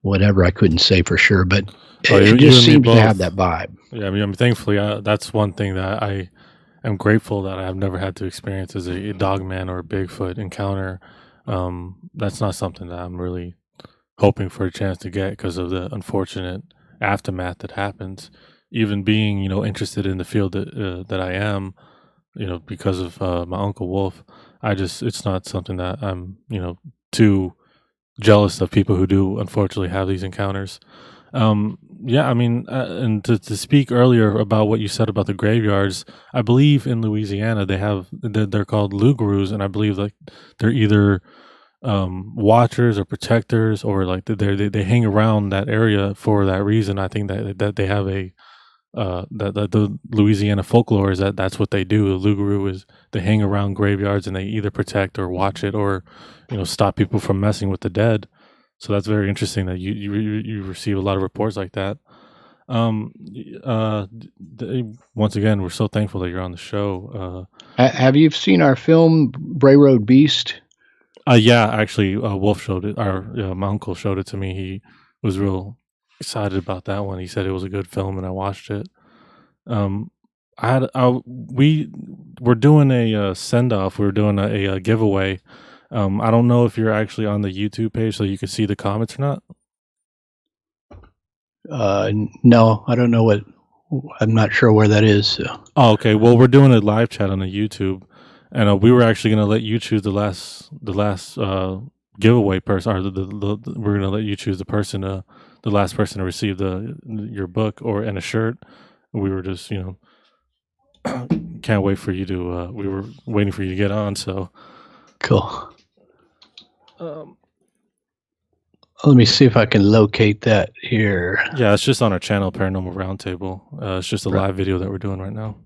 [SPEAKER 7] whatever, I couldn't say for sure, but it just seems to have that vibe.
[SPEAKER 3] Yeah, thankfully, that's one thing that I am grateful that I have never had to experience as a Dogman or a Bigfoot encounter. That's not something that I'm really hoping for a chance to get, because of the unfortunate aftermath that happens. Even being, interested in the field that I am, because of my Uncle Wolf, it's not something that I'm, too jealous of people who do unfortunately have these encounters. And to speak earlier about what you said about the graveyards, I believe in Louisiana they're called loup-garoux, and I believe like they're either watchers or protectors, or like they hang around that area for that reason. I think that they have that the Louisiana folklore is that's what they do. The loup-garou is they hang around graveyards and they either protect or watch it, or stop people from messing with the dead. So that's very interesting that you receive a lot of reports like that. Once again, we're so thankful that you're on the show.
[SPEAKER 7] Have you seen our film Bray Road Beast?
[SPEAKER 3] Yeah, actually, Wolf showed it. My uncle showed it to me. He was real excited about that one. He said it was a good film, and I watched it. We were doing a send off. We were doing a giveaway. I don't know if you're actually on the YouTube page, so you can see the comments or not.
[SPEAKER 7] No, I don't know what. I'm not sure where that is. So.
[SPEAKER 3] Oh, okay. Well, we're doing a live chat on the YouTube, and we were actually going to let you choose the last giveaway person, or we're going to let you choose the last person to receive your book and a shirt. We were just, can't wait for you to. We were waiting for you to get on. So
[SPEAKER 7] cool. Let me see if I can locate that here.
[SPEAKER 3] Yeah, it's just on our channel, Paranormal Round Table. It's just a live video that we're doing right now.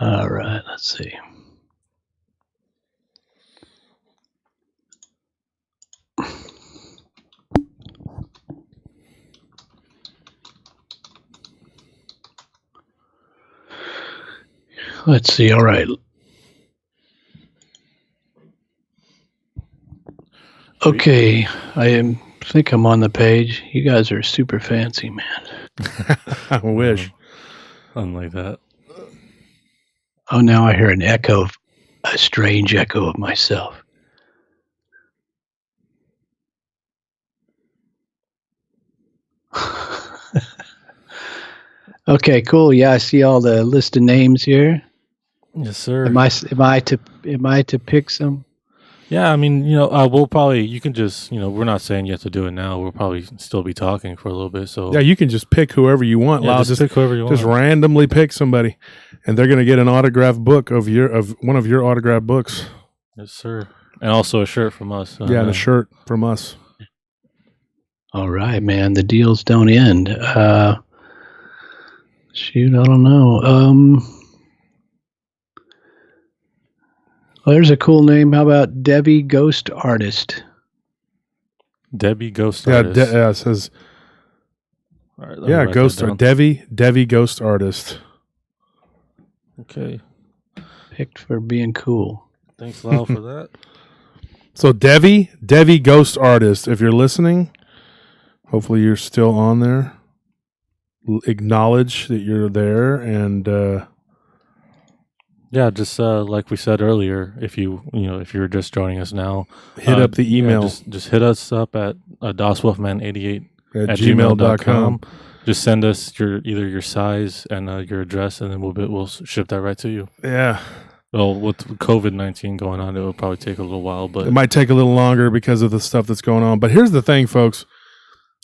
[SPEAKER 7] All right, let's see. Let's see. All right. Okay, I think I'm on the page. You guys are super fancy, man.
[SPEAKER 2] I wish.
[SPEAKER 3] Unlike that.
[SPEAKER 7] Oh, now I hear a strange echo of myself. Okay, cool. Yeah, I see all the list of names here.
[SPEAKER 3] Yes, sir.
[SPEAKER 7] Am I to pick some?
[SPEAKER 3] Yeah, I mean, we'll probably, you can just, we're not saying you have to do it now. We'll probably still be talking for a little bit. So
[SPEAKER 2] yeah, you can just pick whoever you want.
[SPEAKER 3] Yeah, just pick whoever you want.
[SPEAKER 2] Just randomly pick somebody, and they're going to get an autographed book of one of your autographed books.
[SPEAKER 3] Yes, sir. And also a shirt from us.
[SPEAKER 2] Yeah, and a shirt from us.
[SPEAKER 7] All right, man. The deals don't end. Shoot, I don't know. Well, there's a cool name. How about Debbie Ghost Artist?
[SPEAKER 3] Debbie Ghost Artist.
[SPEAKER 2] Yeah, it says.
[SPEAKER 3] Right,
[SPEAKER 2] Ghost Art. Debbie Ghost Artist.
[SPEAKER 3] Okay.
[SPEAKER 7] Picked for being cool.
[SPEAKER 3] Thanks, Lyle, for that.
[SPEAKER 2] So Debbie Ghost Artist. If you're listening, hopefully you're still on there. Acknowledge that you're there, and
[SPEAKER 3] yeah, just like we said earlier, if you're just joining us now,
[SPEAKER 2] hit up the email.
[SPEAKER 3] Yeah, just hit us up at DOSWolfman88
[SPEAKER 2] at gmail.com.
[SPEAKER 3] Just send us either your size and your address, and then we'll ship that right to you.
[SPEAKER 2] Yeah.
[SPEAKER 3] Well, with COVID-19 going on, it will probably take a little while, but
[SPEAKER 2] it might take a little longer because of the stuff that's going on. But here's the thing, folks.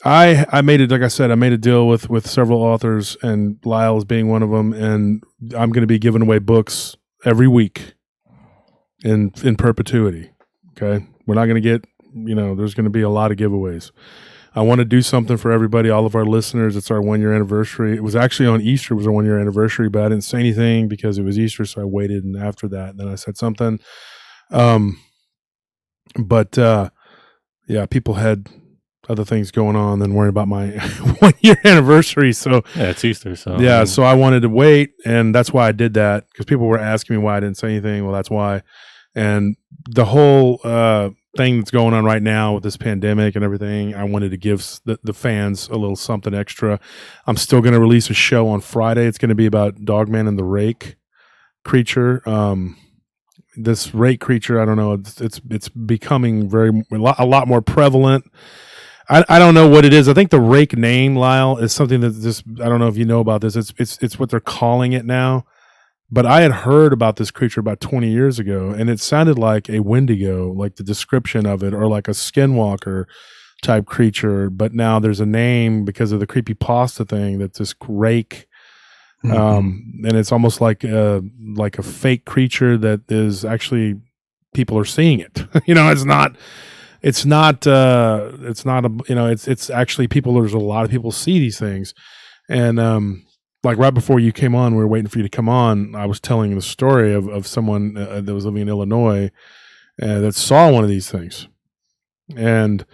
[SPEAKER 2] I made it, like I said, I made a deal with several authors, and Lyle's being one of them, and I'm going to be giving away books every week in perpetuity. Okay, we're not going to get, there's going to be a lot of giveaways. I want to do something for everybody, all of our listeners. It's our 1-year anniversary. It was actually on Easter, was our 1-year anniversary, but I didn't say anything because it was Easter, so I waited, and after that, then I said something. Yeah, people had other things going on than worrying about my 1-year anniversary. So
[SPEAKER 3] yeah, it's Easter. So
[SPEAKER 2] yeah, so I wanted to wait, and that's why I did that, because people were asking me why I didn't say anything. Well, that's why. And the whole thing that's going on right now with this pandemic and everything, I wanted to give the fans a little something extra. I'm still going to release a show on Friday. It's going to be about Dogman and the Rake creature. This Rake creature, I don't know, it's becoming a lot more prevalent. I don't know what it is. I think the Rake name, Lyle, is something that just, I don't know if you know about this. It's what they're calling it now. But I had heard about this creature about 20 years ago, and it sounded like a Wendigo, like the description of it, or like a skinwalker type creature. But now there's a name because of the creepypasta thing that's this Rake. And it's almost like a fake creature that is actually, people are seeing it. It's actually people, there's a lot of people see these things. And, like right before you came on, we were waiting for you to come on. I was telling the story of someone that was living in Illinois that saw one of these things. And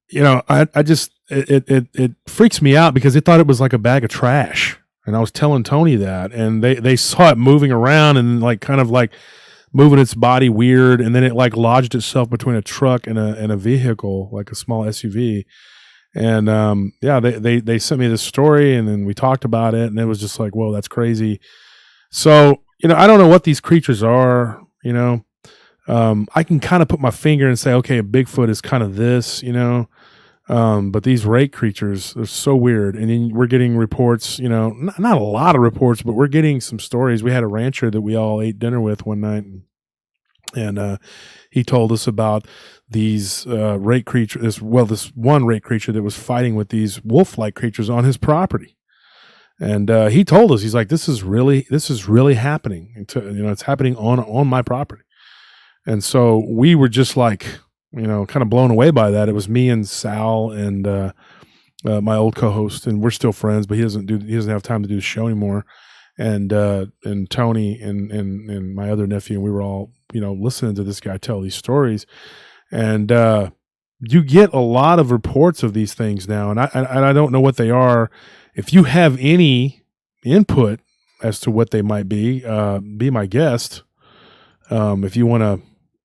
[SPEAKER 2] you know, I just it freaks me out because they thought it was like a bag of trash, and I was telling Tony that, and they saw it moving around and like kind of like moving its body weird, and then it like lodged itself between a truck and a vehicle, like a small SUV. And yeah, they sent me this story, and then we talked about it, and it was just like, whoa, that's crazy. So, you know, I don't know what these creatures are, you know. I can kind of put my finger and say, okay, a Bigfoot is kind of this, you know. But these Rake creatures, they're so weird. And then we're getting reports, you know, not a lot of reports, but we're getting some stories. We had a rancher that we all ate dinner with one night, and he told us about these Rake creatures. This one Rake creature that was fighting with these wolf-like creatures on his property. And he told us, he's like, this is really happening. You know, it's happening on my property. And so we were just like, you know, kind of blown away by that. It was me and Sal and my old co-host, and we're still friends, but he doesn't have time to do the show anymore. And Tony and my other nephew, and we were all, you know, listening to this guy tell these stories. And you get a lot of reports of these things now, and I don't know what they are. If you have any input as to what they might be my guest. If you want to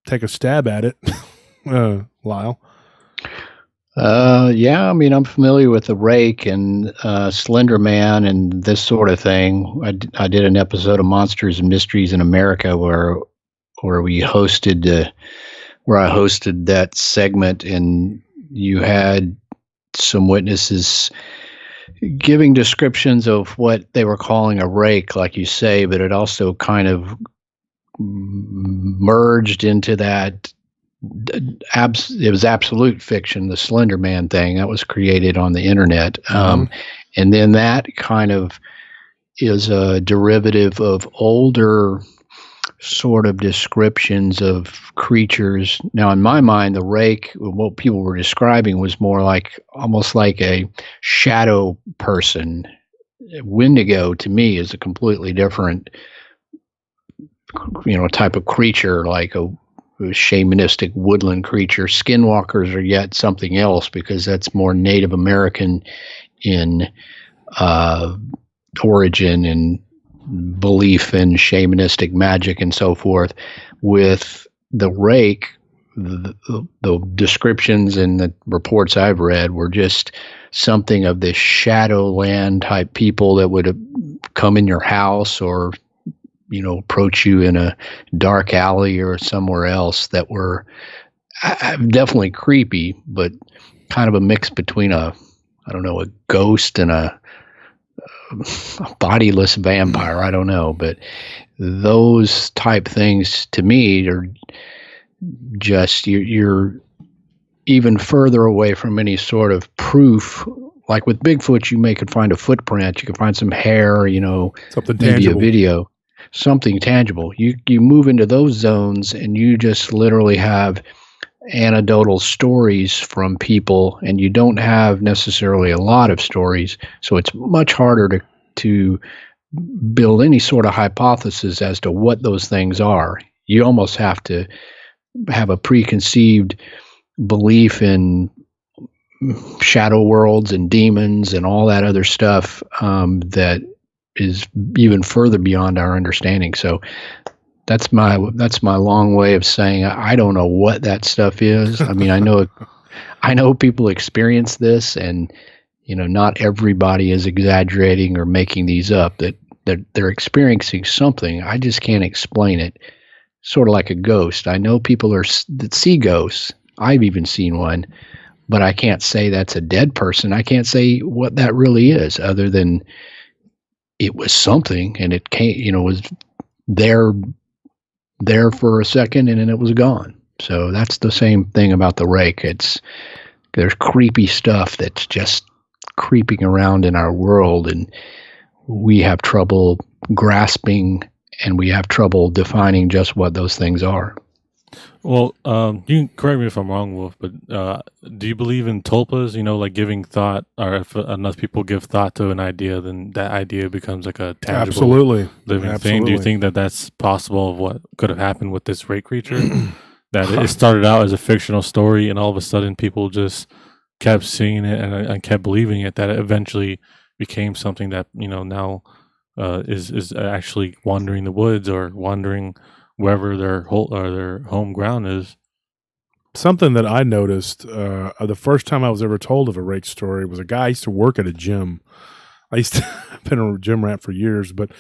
[SPEAKER 2] take a stab at it. Lyle.
[SPEAKER 7] Yeah, I mean, I'm familiar with the Rake and Slender Man and this sort of thing. I did an episode of Monsters and Mysteries in America where we hosted, where I hosted that segment, and you had some witnesses giving descriptions of what they were calling a Rake, like you say, but it also kind of merged into that. It was absolute fiction, the Slender Man thing that was created on the internet. And then that kind of is a derivative of older sort of descriptions of creatures. Now, in my mind, the Rake, what people were describing was more like almost like a shadow person. Wendigo to me is a completely different, you know, type of creature, like a shamanistic woodland creature. Skinwalkers are yet something else because that's more Native American in origin and belief in shamanistic magic and so forth. With the Rake, the descriptions and the reports I've read were just something of this shadowland type people that would come in your house or, you know, approach you in a dark alley or somewhere else that were definitely creepy, but kind of a mix between a ghost and a bodiless vampire. I don't know, but those type things to me are just, you're even further away from any sort of proof. Like with Bigfoot, you could find a footprint, you could find some hair, you know,
[SPEAKER 2] something
[SPEAKER 7] maybe
[SPEAKER 2] tangible.
[SPEAKER 7] A video. Something tangible. You move into those zones and you just literally have anecdotal stories from people, and you don't have necessarily a lot of stories, so it's much harder to build any sort of hypothesis as to what those things are. You almost have to have a preconceived belief in shadow worlds and demons and all that other stuff that is even further beyond our understanding. So that's my long way of saying I don't know what that stuff is. I mean, I know people experience this, and you know, not everybody is exaggerating or making these up. That they're experiencing something. I just can't explain it. Sort of like a ghost. I know people that see ghosts. I've even seen one, but I can't say that's a dead person. I can't say what that really is, other than it was something, and it came, you know, was there for a second, and then it was gone. So that's the same thing about the Rake. There's creepy stuff that's just creeping around in our world, and we have trouble grasping, and we have trouble defining just what those things are.
[SPEAKER 3] Well, you can correct me if I'm wrong, Wolf, but do you believe in tulpas? You know, like giving thought, or if enough people give thought to an idea, then that idea becomes like a tangible, living thing. Do you think that that's possible of what could have happened with this Rake creature? That it started out as a fictional story, and all of a sudden people just kept seeing it and I kept believing it, that it eventually became something that, now is actually wandering the woods or wandering wherever their home ground is.
[SPEAKER 2] Something that I noticed the first time I was ever told of a Rake story was a guy. I used to work at a gym. I've been a gym rat for years, but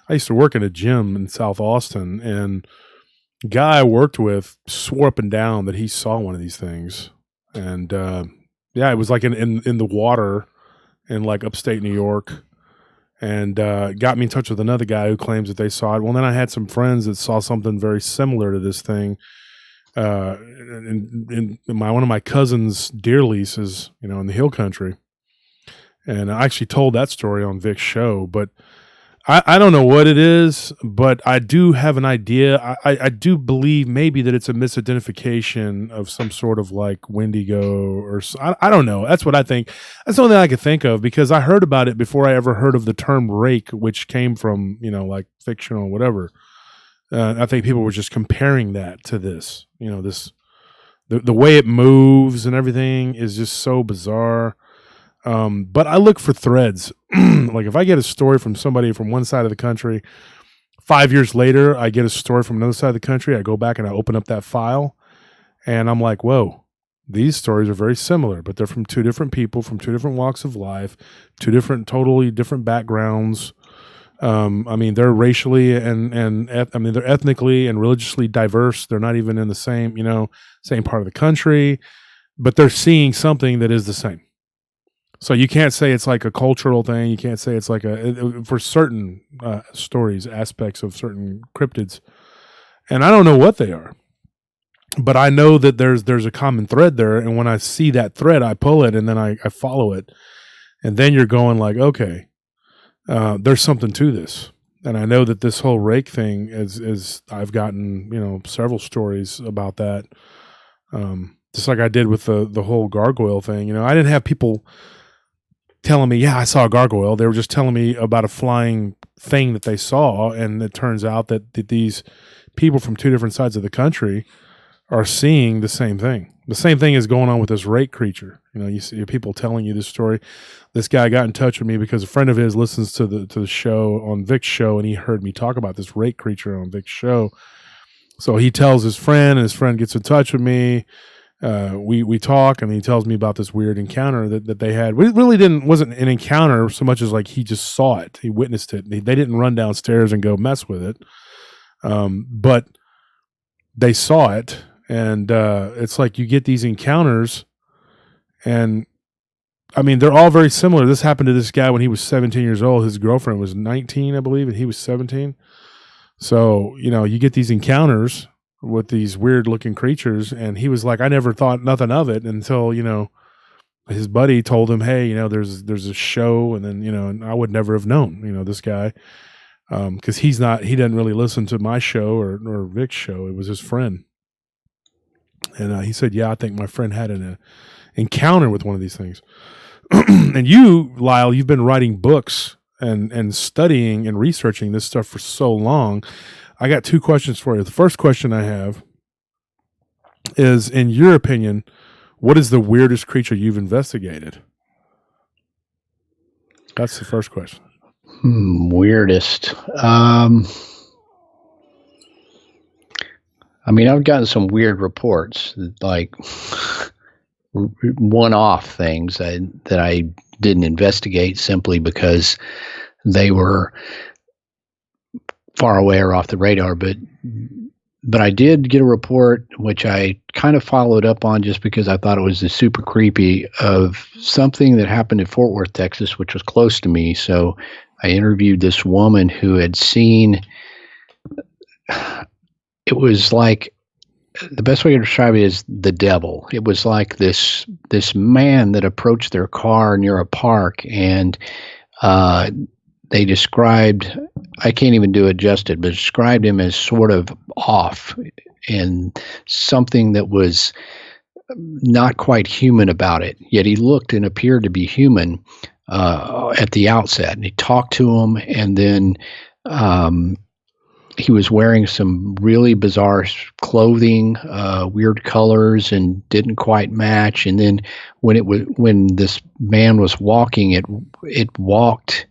[SPEAKER 2] I used to work at a gym in South Austin, and the guy I worked with swore up and down that he saw one of these things. And it was like in the water in like upstate New York, and got me in touch with another guy who claims that they saw it. Well, then I had some friends that saw something very similar to this thing. In one of my cousin's deer leases, in the hill country. And I actually told that story on Vic's show, but I don't know what it is, but I do have an idea. I do believe maybe that it's a misidentification of some sort of like Wendigo or I don't know. That's what I think. That's the only thing I could think of, because I heard about it before I ever heard of the term Rake, which came from, like fiction or whatever. I think people were just comparing that to this, the way it moves and everything is just so bizarre. But I look for threads. Like if I get a story from somebody from one side of the country, 5 years later, I get a story from another side of the country. I go back and I open up that file and I'm like, whoa, these stories are very similar, but they're from two different people, from two different walks of life, totally different backgrounds. They're racially and they're ethnically and religiously diverse. They're not even in the same, same part of the country, but they're seeing something that is the same. So you can't say it's like a cultural thing. You can't say it's like for certain stories, aspects of certain cryptids. And I don't know what they are, but I know that there's a common thread there. And when I see that thread, I pull it and then I follow it. And then you're going like, okay, there's something to this. And I know that this whole Rake thing is I've gotten, several stories about that. Just like I did with the whole gargoyle thing. I didn't have people telling me, yeah, I saw a gargoyle. They were just telling me about a flying thing that they saw. And it turns out that these people from two different sides of the country are seeing the same thing. The same thing is going on with this Rake creature. You see people telling you this story. This guy got in touch with me because a friend of his listens to the show on Vic's show, and he heard me talk about this Rake creature on Vic's show. So he tells his friend, and his friend gets in touch with me. We talk, and he tells me about this weird encounter that they had. It really wasn't an encounter so much as like he just saw it. He witnessed it. They didn't run downstairs and go mess with it. But they saw it, and it's like you get these encounters, and they're all very similar. This happened to this guy when he was 17 years old. His girlfriend was 19, I believe, and he was 17. So, you get these encounters with these weird looking creatures, and he was like, I never thought nothing of it until, his buddy told him, hey, there's a show, and then, and I would never have known, this guy, because he doesn't really listen to my show or Vic's show. It was his friend. And he said, yeah, I think my friend had an encounter with one of these things. And you, Lyle, you've been writing books and studying and researching this stuff for so long. I got two questions for you. The first question I have is, in your opinion, what is the weirdest creature you've investigated? That's the first question.
[SPEAKER 7] Weirdest. I've gotten some weird reports, like one-off things that I didn't investigate simply because they were far away or off the radar. But I did get a report, which I kind of followed up on just because I thought it was super creepy, of something that happened in Fort Worth, Texas, which was close to me. So I interviewed this woman who had seen, it was like, the best way to describe it is the devil. It was like this man that approached their car near a park, and they described, I can't even do it justice, but described him as sort of off and something that was not quite human about it. Yet he looked and appeared to be human at the outset. And he talked to him, and then he was wearing some really bizarre clothing, weird colors, and didn't quite match. And then when this man was walking, it walked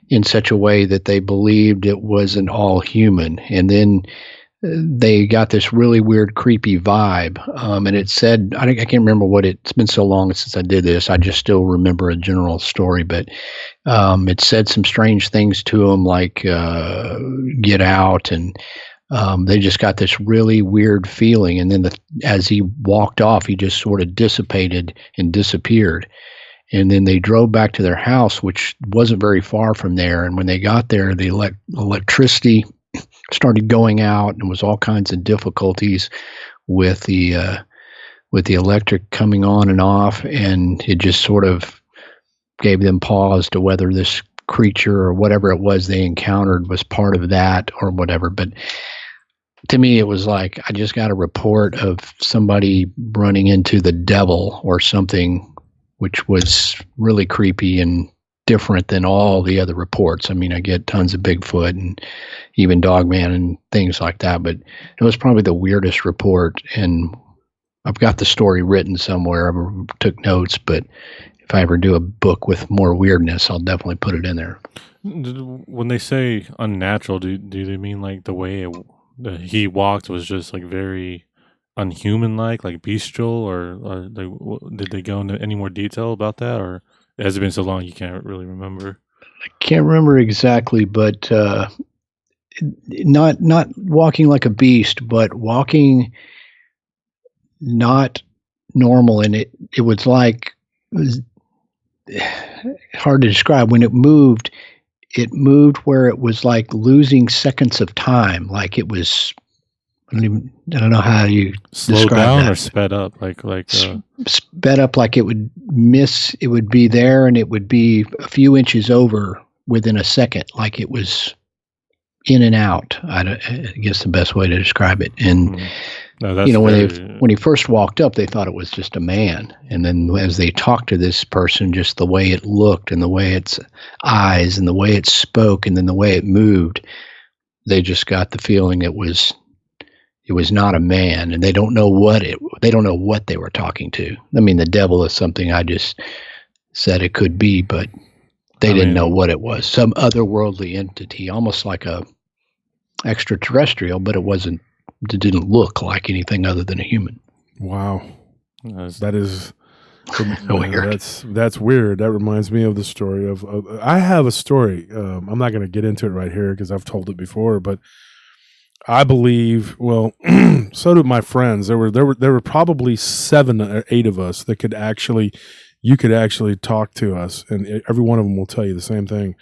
[SPEAKER 7] in such a way that they believed it wasn't all human. And then they got this really weird, creepy vibe. And it said, I can't remember it's been so long since I did this. I just still remember a general story, but it said some strange things to him, like get out. And they just got this really weird feeling. And then as he walked off, he just sort of dissipated and disappeared. And then they drove back to their house, which wasn't very far from there. And when they got there, the electricity started going out, and was all kinds of difficulties with the electric coming on and off, and it just sort of gave them pause to whether this creature or whatever it was they encountered was part of that or whatever. But to me, it was like, I just got a report of somebody running into the devil or something, which was really creepy and different than all the other reports. I mean, I get tons of Bigfoot and even Dogman and things like that, but it was probably the weirdest report. And I've got the story written somewhere. I took notes, but if I ever do a book with more weirdness, I'll definitely put it in there.
[SPEAKER 3] When they say unnatural, do they mean like the way he walked was just like very unhuman-like, like bestial, or did they go into any more detail about that, or has it been so long you can't really remember?
[SPEAKER 7] I can't remember exactly, but not walking like a beast, but walking not normal. And it was like, it was hard to describe. When it moved where it was like losing seconds of time, like it was. I don't know how you
[SPEAKER 3] slow down that. Or sped up, like
[SPEAKER 7] sped up, like it would miss. It would be there, and it would be a few inches over within a second, like it was in and out. I guess the best way to describe it. And when he first walked up, they thought it was just a man, and then as they talked to this person, just the way it looked, and the way its eyes, and the way it spoke, and then the way it moved, they just got the feeling it was not a man, and they don't know what they were talking to. I mean, the devil is something I just said it could be, but they didn't know what it was. Some otherworldly entity, almost like a extraterrestrial, but it didn't look like anything other than a human.
[SPEAKER 2] Wow. That is
[SPEAKER 7] weird.
[SPEAKER 2] That's weird. That reminds me of the story of I have a story. I'm not going to get into it right here because I've told it before, but I believe, well, so did my friends. There were probably 7 or 8 of us that you could actually talk to us, and every one of them will tell you the same thing.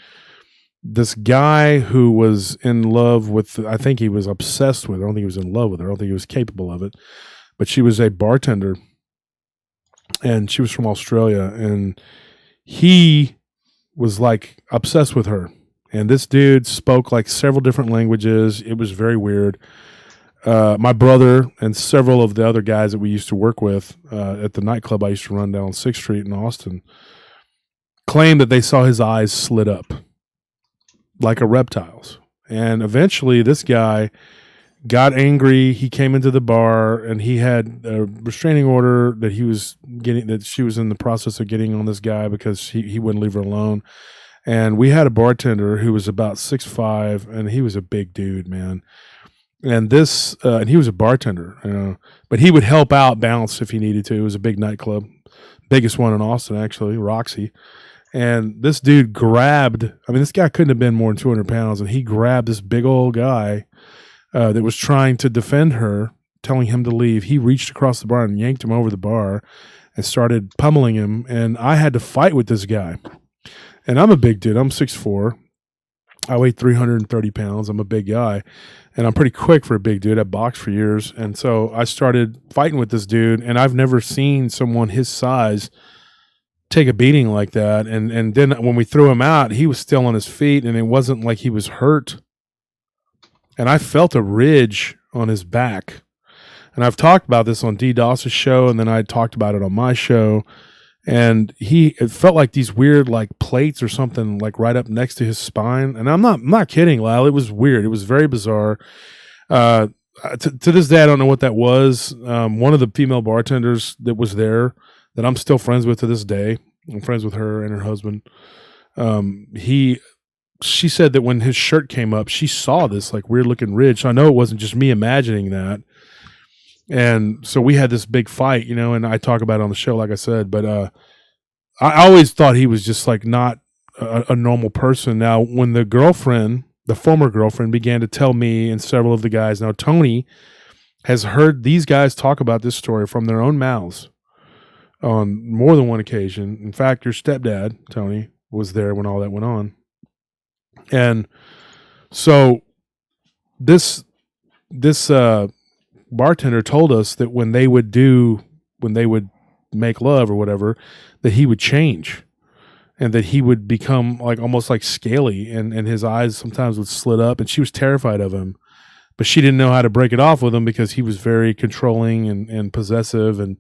[SPEAKER 2] This guy who was in love with, I think he was obsessed with her. I don't think he was in love with her. I don't think he was capable of it, but she was a bartender, and she was from Australia, and he was like obsessed with her. And this dude spoke like several different languages. It was very weird. My brother and several of the other guys that we used to work with at the nightclub I used to run down 6th Street in Austin claimed that they saw his eyes slit up like a reptile's. And eventually this guy got angry. He came into the bar, and he had a restraining order that she was in the process of getting on this guy because he wouldn't leave her alone. And we had a bartender who was about 6'5", and he was a big dude, man. And and he was a bartender, but he would help out bounce if he needed to. It was a big nightclub, biggest one in Austin, actually, Roxy. And this dude this guy couldn't have been more than 200 pounds, and he grabbed this big old guy that was trying to defend her, telling him to leave. He reached across the bar and yanked him over the bar and started pummeling him. And I had to fight with this guy. And I'm a big dude. I'm 6'4". I weigh 330 pounds. I'm a big guy. And I'm pretty quick for a big dude. I boxed for years. And so I started fighting with this dude. And I've never seen someone his size take a beating like that. And then when we threw him out, he was still on his feet. And it wasn't like he was hurt. And I felt a ridge on his back. And I've talked about this on DDoS's show. And then I talked about it on my show. And it felt like these weird like plates or something like right up next to his spine. And I'm not kidding, Lyle. It was weird. It was very bizarre. To this day, I don't know what that was. One of the female bartenders that was there that I'm still friends with to this day. I'm friends with her and her husband. She said that when his shirt came up, she saw this like weird looking ridge. So I know it wasn't just me imagining that. And so we had this big fight, and I talk about it on the show, like I said, but I always thought he was just like not a normal person. Now, when the former girlfriend began to tell me and several of the guys, now Tony has heard these guys talk about this story from their own mouths on more than one occasion. In fact, your stepdad, Tony, was there when all that went on. And so this bartender told us that when they would make love or whatever, that he would change and that he would become like almost like scaly and his eyes sometimes would slit up, and she was terrified of him, but she didn't know how to break it off with him because he was very controlling and possessive. And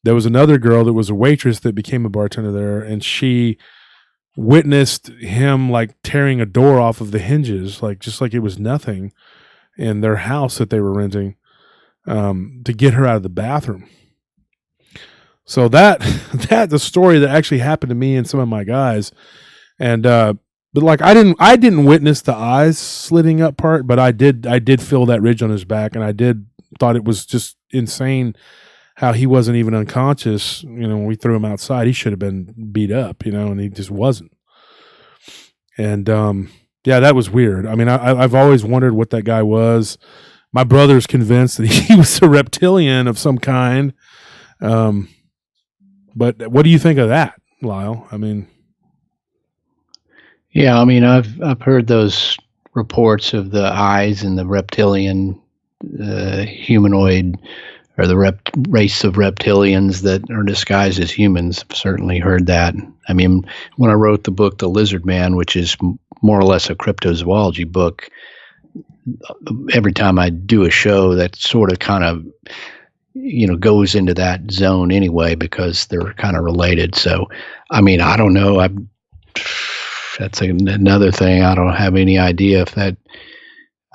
[SPEAKER 2] there was another girl that was a waitress that became a bartender there, and she witnessed him like tearing a door off of the hinges, like just like it was nothing, in their house that they were renting, to get her out of the bathroom. So that's a story that actually happened to me and some of my guys. And but like I didn't witness the eyes slitting up part, but I did feel that ridge on his back, and I thought it was just insane how he wasn't even unconscious. When we threw him outside, he should have been beat up, and he just wasn't. And yeah, that was weird. I mean, I've always wondered what that guy was. My brother's convinced that he was a reptilian of some kind. But what do you think of that, Lyle? I mean,
[SPEAKER 7] yeah, I mean, I've heard those reports of the eyes and the reptilian humanoid, or the race of reptilians that are disguised as humans. I've certainly heard that. I mean, when I wrote the book, The Lizard Man, which is more or less a cryptozoology book, every time I do a show, that sort of kind of, goes into that zone anyway, because they're kind of related. So, I mean, I don't know. That's another thing. I don't have any idea if that.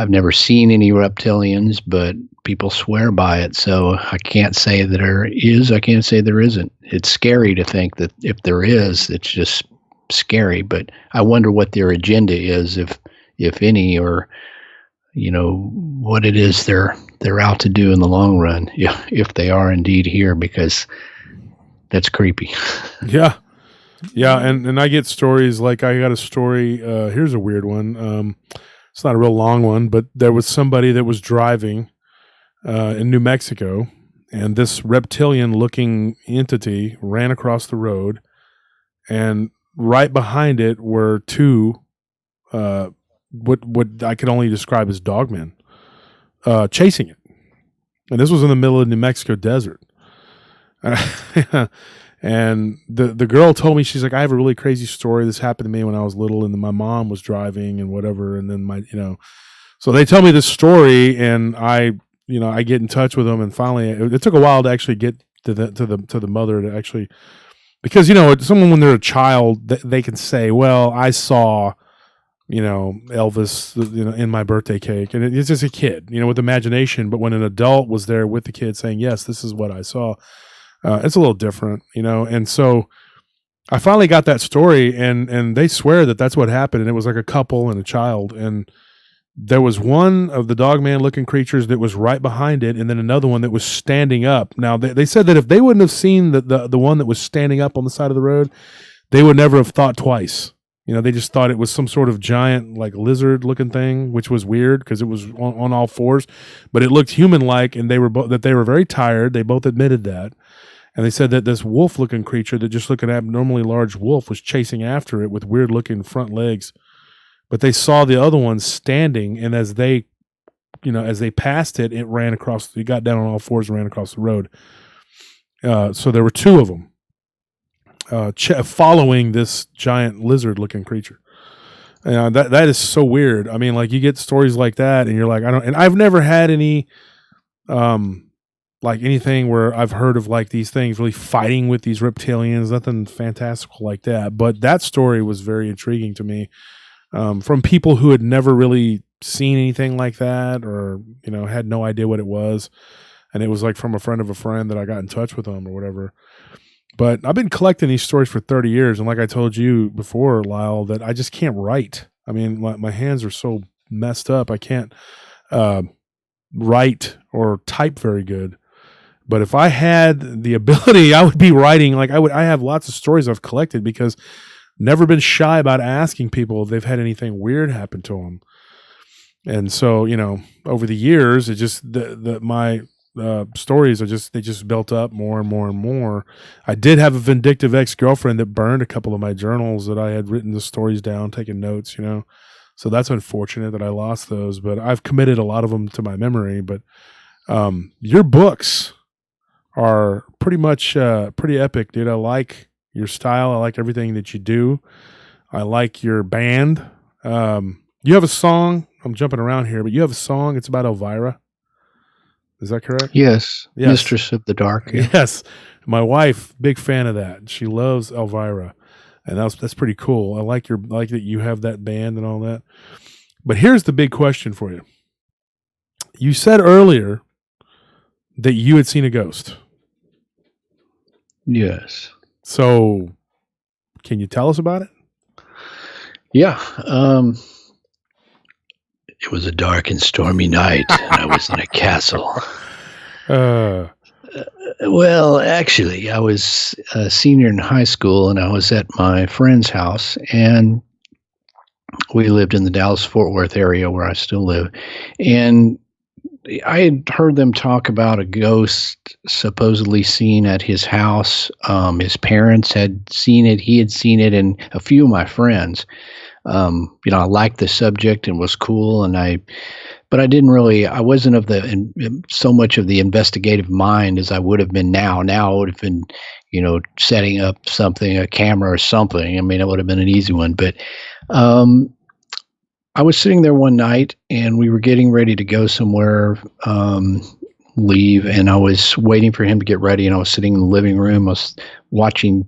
[SPEAKER 7] I've never seen any reptilians, but people swear by it. So I can't say that there is. I can't say there isn't. It's scary to think that if there is, it's just scary. But I wonder what their agenda is, if any, or what it is they're out to do in the long run, if they are indeed here, because that's creepy.
[SPEAKER 2] Yeah. And I get stories, like I got a story. Here's a weird one. It's not a real long one, but there was somebody that was driving in New Mexico, and this reptilian-looking entity ran across the road, and right behind it were two, what I could only describe as dogmen, chasing it. And this was in the middle of the New Mexico desert. And the girl told me, she's like, I have a really crazy story. This happened to me when I was little, and then my mom was driving and whatever. And then so they tell me this story, and I get in touch with them, and finally it took a while to actually get to the mother to actually, because, someone, when they're a child, they can say, well, I saw, Elvis, in my birthday cake. And it's just a kid, with imagination. But when an adult was there with the kid saying, yes, this is what I saw, it's a little different, and so I finally got that story, and they swear that that's what happened, and it was like a couple and a child, and there was one of the dogman looking creatures that was right behind it, and then another one that was standing up. Now they said that if they wouldn't have seen the one that was standing up on the side of the road, they would never have thought twice. They just thought it was some sort of giant, like, lizard looking thing, which was weird because it was on all fours, but it looked human like, and they were very tired. They both admitted that. And they said that this wolf-looking creature that just looked an abnormally large wolf was chasing after it with weird-looking front legs. But they saw the other one standing, and as they passed it, it got down on all fours and ran across the road. So there were two of them following this giant lizard-looking creature. That is so weird. I mean, like, you get stories like that, and you're like, and I've never had any like anything where I've heard of like these things really fighting with these reptilians, nothing fantastical like that. But that story was very intriguing to me, from people who had never really seen anything like that, or, you know, had no idea what it was. And it was like from a friend of a friend that I got in touch with them or whatever. But I've been collecting these stories for 30 years. And like I told you before, Lyle, that I just can't write. I mean, my hands are so messed up. I can't write or type very good. But if I had the ability, I would be writing. Like I have lots of stories I've collected because never been shy about asking people if they've had anything weird happen to them. And so, you know, over the years, it just my stories they just built up more and more and more. I did have a vindictive ex-girlfriend that burned a couple of my journals that I had written the stories down, taking notes, you know. So that's unfortunate that I lost those, but I've committed a lot of them to my memory. But your books are pretty much pretty epic, dude. I like your style. I like everything that you do. I like your band. You have a song. I'm jumping around here, but you have a song. It's about Elvira. Is that correct?
[SPEAKER 7] Yes. Mistress of the Dark. Yeah.
[SPEAKER 2] Yes. My wife, big fan of that. She loves Elvira. And that's pretty cool. I like that you have that band and all that. But here's the big question for you. You said earlier that you had seen a ghost.
[SPEAKER 7] Yes.
[SPEAKER 2] So can you tell us about it?
[SPEAKER 7] Yeah. It was a dark and stormy night, and I was in a castle. Well, actually, I was a senior in high school, and I was at my friend's house, and we lived in the Dallas-Fort Worth area where I still live. And I had heard them talk about a ghost supposedly seen at his house. His parents had seen it. He had seen it, and a few of my friends. You know, I liked the subject and was cool, but I wasn't of so much of the investigative mind as I would have been now. Now I would have been, you know, setting up something, a camera or something. I mean, it would have been an easy one, but, I was sitting there one night and we were getting ready to go somewhere, leave, and I was waiting for him to get ready, and I was sitting in the living room. I was watching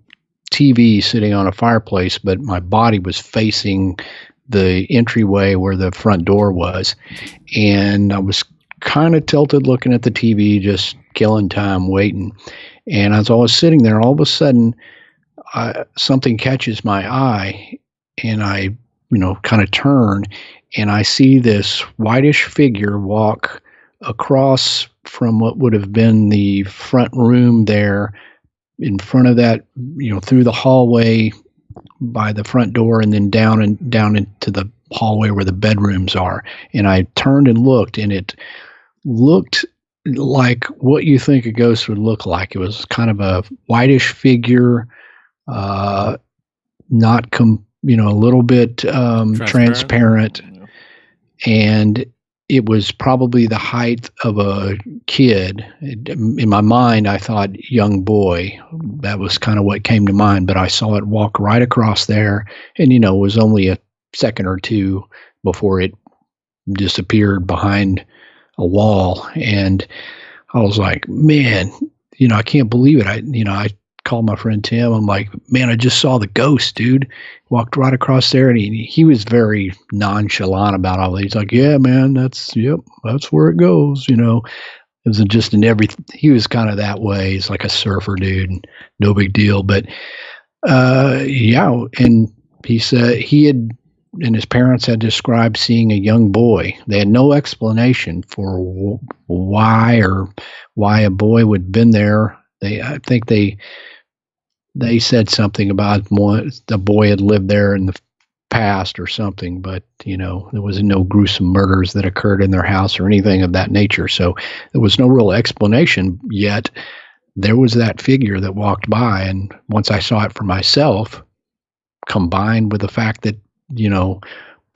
[SPEAKER 7] TV sitting on a fireplace, but my body was facing the entryway where the front door was. And I was kind of tilted looking at the TV, just killing time, waiting. And as I was sitting there, all of a sudden, something catches my eye, and I, you know, kind of turn, and I see this whitish figure walk across from what would have been the front room there, in front of that, you know, through the hallway by the front door, and then down into the hallway where the bedrooms are. And I turned and looked, and it looked like what you think a ghost would look like. It was kind of a whitish figure, a little bit transparent. Yeah. And it was probably the height of a kid. In my mind, I thought young boy. That was kind of what came to mind, but I saw it walk right across there, and, you know, it was only a second or two before it disappeared behind a wall. And I was like, man, you know, I can't believe it. I called my friend Tim. I'm like, man, I just saw the ghost, dude. Walked right across there, and he was very nonchalant about all that. He's like, yeah, man, that's where it goes. You know, it was just he was kind of that way. He's like a surfer dude, no big deal. But yeah, and he said he had, and his parents had described seeing a young boy. They had no explanation for why a boy would have been there. I think they said something about the boy had lived there in the past or something, but, you know, there was no gruesome murders that occurred in their house or anything of that nature. So there was no real explanation, yet there was that figure that walked by. And once I saw it for myself, combined with the fact that, you know,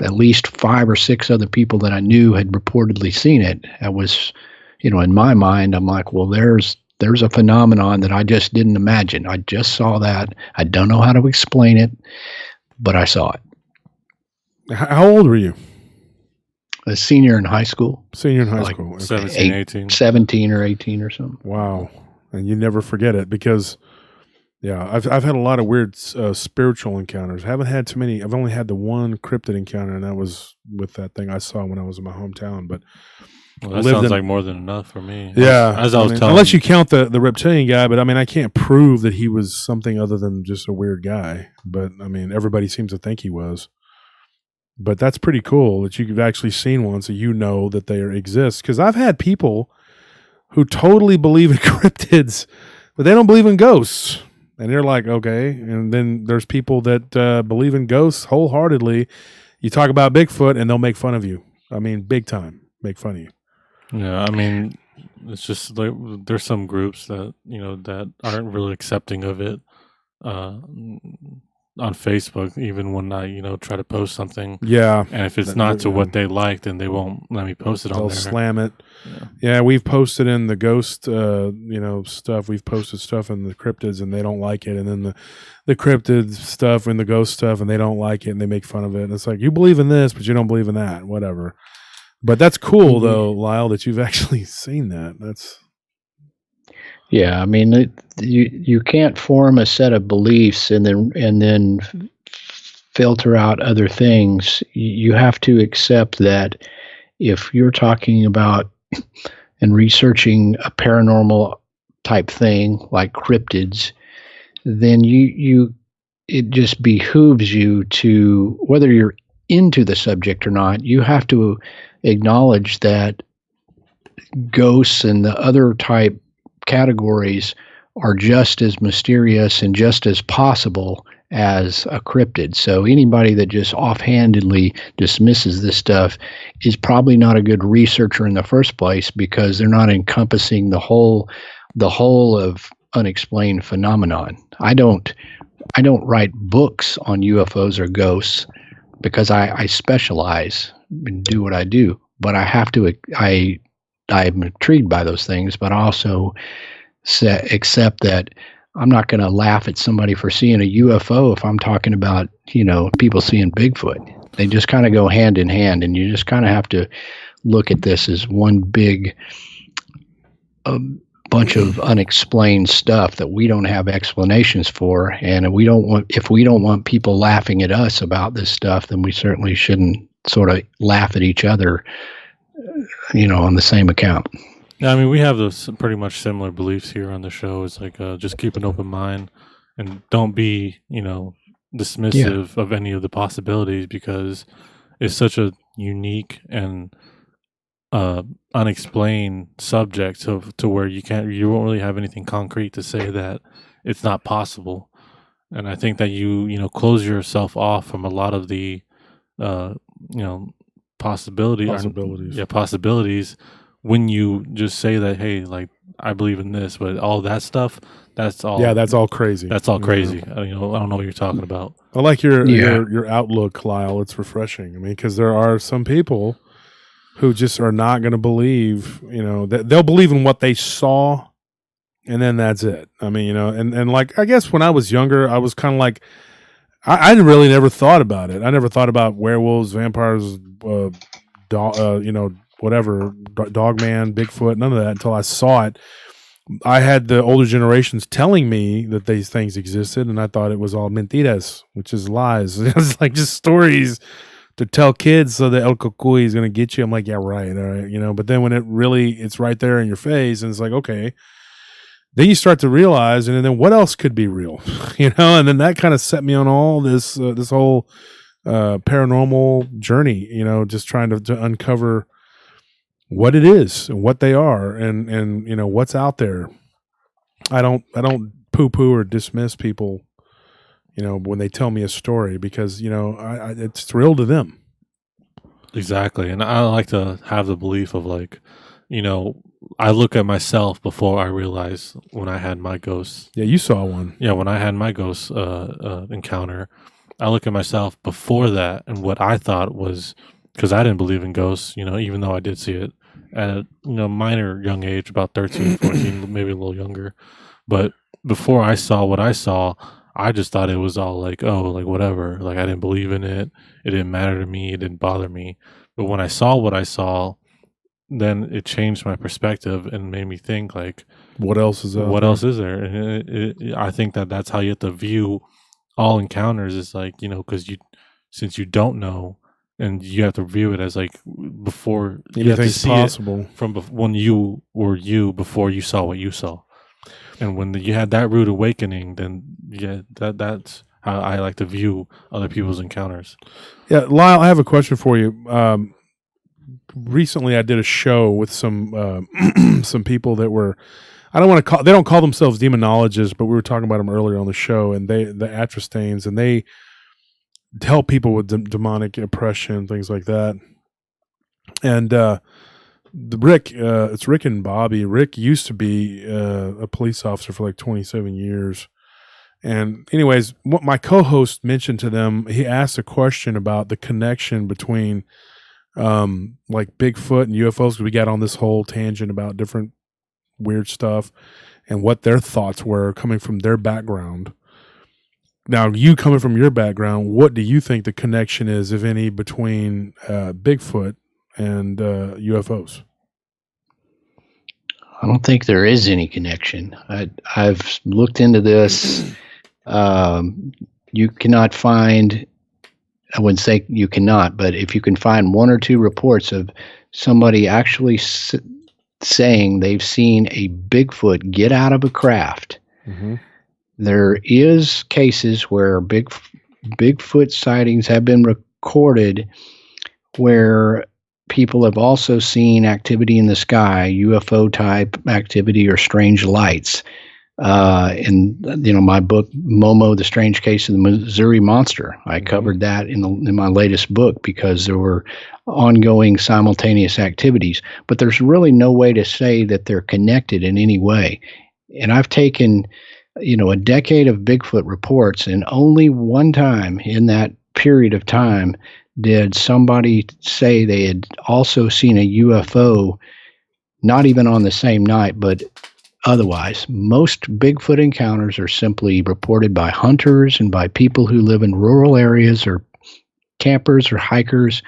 [SPEAKER 7] at least 5 or 6 other people that I knew had reportedly seen it, I was, you know, in my mind, I'm like, well, there's a phenomenon that I just didn't imagine. I just saw that. I don't know how to explain it, but I saw it.
[SPEAKER 2] How old were you?
[SPEAKER 7] a senior in high school.
[SPEAKER 2] Senior in high
[SPEAKER 7] Like
[SPEAKER 2] school. Okay.
[SPEAKER 3] 17, 18.
[SPEAKER 7] 17 or 18 or something.
[SPEAKER 2] Wow. And you never forget it because, yeah, I've had a lot of weird spiritual encounters. I haven't had too many. I've only had the one cryptid encounter, and that was with that thing I saw when I was in my hometown. But
[SPEAKER 3] Well, that sounds like more than enough for me.
[SPEAKER 2] Yeah.
[SPEAKER 3] As I was telling
[SPEAKER 2] unless you count the reptilian guy, but I mean, I can't prove that he was something other than just a weird guy. But I mean, everybody seems to think he was. But that's pretty cool that you've actually seen one, so you know that they exist. Because I've had people who totally believe in cryptids, but they don't believe in ghosts. And they're like, okay. And then there's people that believe in ghosts wholeheartedly. You talk about Bigfoot, and they'll make fun of you. I mean, big time, make fun of you.
[SPEAKER 3] Yeah, I mean, it's just like there's some groups that that aren't really accepting of it on Facebook. Even when I try to post something,
[SPEAKER 2] Yeah,
[SPEAKER 3] and if it's not to what they like, then they won't let me post it on
[SPEAKER 2] they'll
[SPEAKER 3] there.
[SPEAKER 2] slam it. Yeah, we've posted in the ghost, stuff. We've posted stuff in the cryptids, and they don't like it. And then the cryptid stuff and the ghost stuff, and they don't like it, and they make fun of it. And it's like, you believe in this, but you don't believe in that. Whatever. But that's cool, though, Lyle, that you've actually seen that. That's
[SPEAKER 7] Yeah, I mean, you can't form a set of beliefs and then filter out other things. You have to accept that if you're talking about and researching a paranormal type thing like cryptids, then it just behooves you to, whether you're into the subject or not, you have to acknowledge that ghosts and the other type categories are just as mysterious and just as possible as a cryptid. So anybody that just offhandedly dismisses this stuff is probably not a good researcher in the first place, because they're not encompassing the whole of unexplained phenomenon. I don't write books on UFOs or ghosts because I specialize and do what I do, but I have to, I'm intrigued by those things, but also accept that I'm not going to laugh at somebody for seeing a UFO if I'm talking about, people seeing Bigfoot. They just kind of go hand in hand, and you just kind of have to look at this as one big bunch of unexplained stuff that we don't have explanations for. And if we don't want people laughing at us about this stuff, then we certainly shouldn't sort of laugh at each other, on the same account.
[SPEAKER 3] Yeah, I mean, we have those pretty much similar beliefs here on the show. It's like just keep an open mind and don't be, dismissive of any of the possibilities, because it's such a unique and unexplained subject to where you won't really have anything concrete to say that it's not possible. And I think that you close yourself off from a lot of the possibilities when you just say that, hey, like, I believe in this, but all that stuff, that's all
[SPEAKER 2] crazy.
[SPEAKER 3] That's all crazy. I don't know what you're talking about.
[SPEAKER 2] I like your outlook, Lyle. It's refreshing. I mean, because there are some people who just are not going to believe, they'll believe in what they saw, and then that's it. I mean, and like, I guess when I was younger, I was kind of like, I really never thought about it. I never thought about werewolves, vampires, whatever, Dogman, Bigfoot, none of that until I saw it. I had the older generations telling me that these things existed, and I thought it was all mentiras, which is lies. It was like just stories to tell kids so that El Cucuy is going to get you. I'm like, yeah, right, all right, But then when it's right there in your face, and it's like, okay. Then you start to realize, and then what else could be real, And then that kind of set me on all this this whole paranormal journey, just trying to uncover what it is and what they are, and what's out there. I don't poo-poo or dismiss people, when they tell me a story, because it's real to them.
[SPEAKER 3] Exactly, and I like to have the belief of, like, I look at myself before I realize when I had my ghost.
[SPEAKER 2] Yeah, you saw one.
[SPEAKER 3] Yeah, when I had my ghost encounter, I look at myself before that and what I thought was, because I didn't believe in ghosts, even though I did see it at a minor young age, about 13, 14, maybe a little younger. But before I saw what I saw, I just thought it was all like, oh, like whatever. Like, I didn't believe in it. It didn't matter to me. It didn't bother me. But when I saw what I saw, then it changed my perspective and made me think like,
[SPEAKER 2] What else is
[SPEAKER 3] what else is there? And I think that's how you have to view all encounters, is like, because since you don't know, and you have to view it as like before you have to
[SPEAKER 2] Anything's
[SPEAKER 3] see
[SPEAKER 2] possible
[SPEAKER 3] it from when you were you before you saw what you saw. And when you had that rude awakening, then yeah, that's how I like to view other people's encounters.
[SPEAKER 2] Yeah, Lyle, I have a question for you. Recently, I did a show with some some people that were, I don't want to call, they don't call themselves demonologists, but we were talking about them earlier on the show, and the Atrastains, and they help people with demonic oppression, things like that. And Rick, it's Rick and Bobby. Rick used to be a police officer for like 27 years. And anyways, what my co-host mentioned to them, he asked a question about the connection between like Bigfoot and UFOs, because we got on this whole tangent about different weird stuff and what their thoughts were coming from their background. Now, you coming from your background, what do you think the connection is, if any, between Bigfoot and UFOs?
[SPEAKER 7] I don't think there is any connection. I've looked into this. You cannot find, I wouldn't say you cannot, but if you can find one or two reports of somebody actually saying they've seen a Bigfoot get out of a craft, there is cases where Bigfoot sightings have been recorded where people have also seen activity in the sky, UFO type activity or strange lights. In my book, Momo, The Strange Case of the Missouri Monster, I covered that in my latest book, because there were ongoing simultaneous activities. But there's really no way to say that they're connected in any way. And I've taken a decade of Bigfoot reports, and only one time in that period of time did somebody say they had also seen a UFO, not even on the same night, but otherwise. Most Bigfoot encounters are simply reported by hunters and by people who live in rural areas or campers or hikers.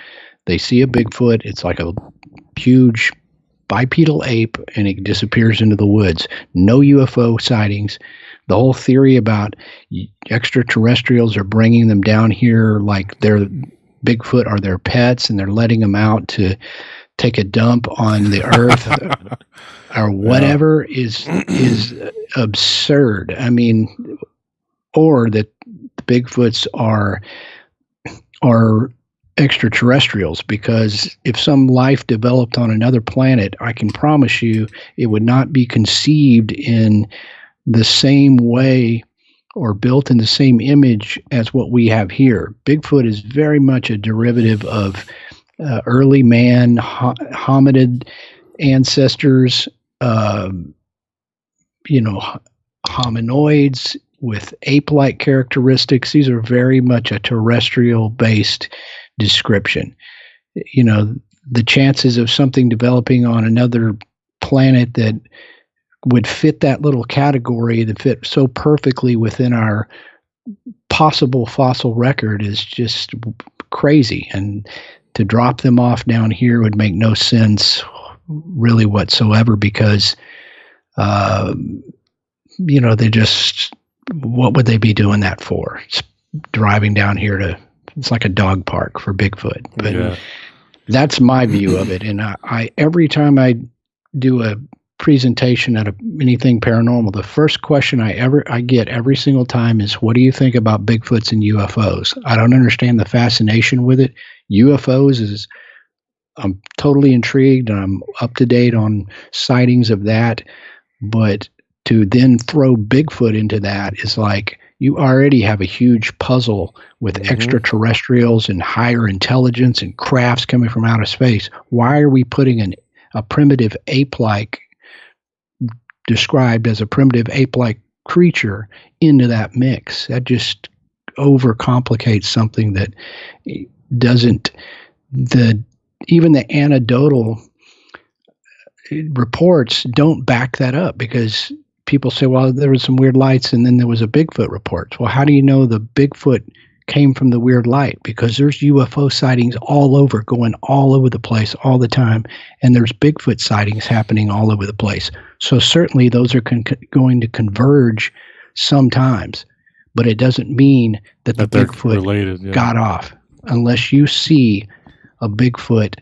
[SPEAKER 7] They see a Bigfoot, it's like a huge bipedal ape, and it disappears into the woods. No UFO sightings. The whole theory about extraterrestrials are bringing them down here like they're Bigfoot are their pets, and they're letting them out to take a dump on the earth or whatever is absurd. I mean, or that the Bigfoots are extraterrestrials, because if some life developed on another planet, I can promise you it would not be conceived in the same way or built in the same image as what we have here. Bigfoot is very much a derivative of early man, hominid ancestors, hominoids with ape-like characteristics. These are very much a terrestrial-based description. The chances of something developing on another planet that would fit that little category, that fit so perfectly within our possible fossil record, is just crazy. And to drop them off down here would make no sense really whatsoever, because they just, what would they be doing that for? It's driving down here it's like a dog park for Bigfoot. But that's my view of it. And I every time I do a presentation at anything paranormal, the first question I get every single time is, what do you think about Bigfoots and UFOs? I don't understand the fascination with it. UFOs I'm totally intrigued, and I'm up to date on sightings of that. But to then throw Bigfoot into that is like, you already have a huge puzzle with extraterrestrials and higher intelligence and crafts coming from outer space. Why are we putting a primitive ape-like, described as a primitive ape-like creature, into that mix? That just overcomplicates something that doesn't, even the anecdotal reports don't back that up, because people say, well, there was some weird lights and then there was a Bigfoot report. Well, how do you know the Bigfoot came from the weird light, because there's UFO sightings all over, going all over the place all the time, and there's Bigfoot sightings happening all over the place. So certainly those are going to converge sometimes, but it doesn't mean that the Bigfoot
[SPEAKER 3] related,
[SPEAKER 7] got off, unless you see a Bigfoot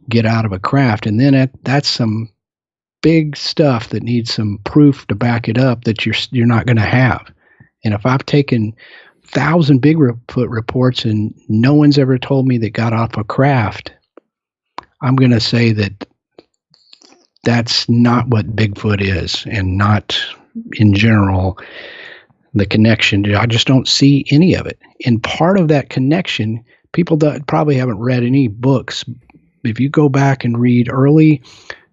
[SPEAKER 7] get out of a craft, and then that's some big stuff that needs some proof to back it up that you're not going to have. And if I've taken 1,000 Bigfoot reports and no one's ever told me that got off a craft, I'm going to say that that's not what Bigfoot is, and not in general the connection. I just don't see any of it. And part of that connection, people probably haven't read any books. If you go back and read early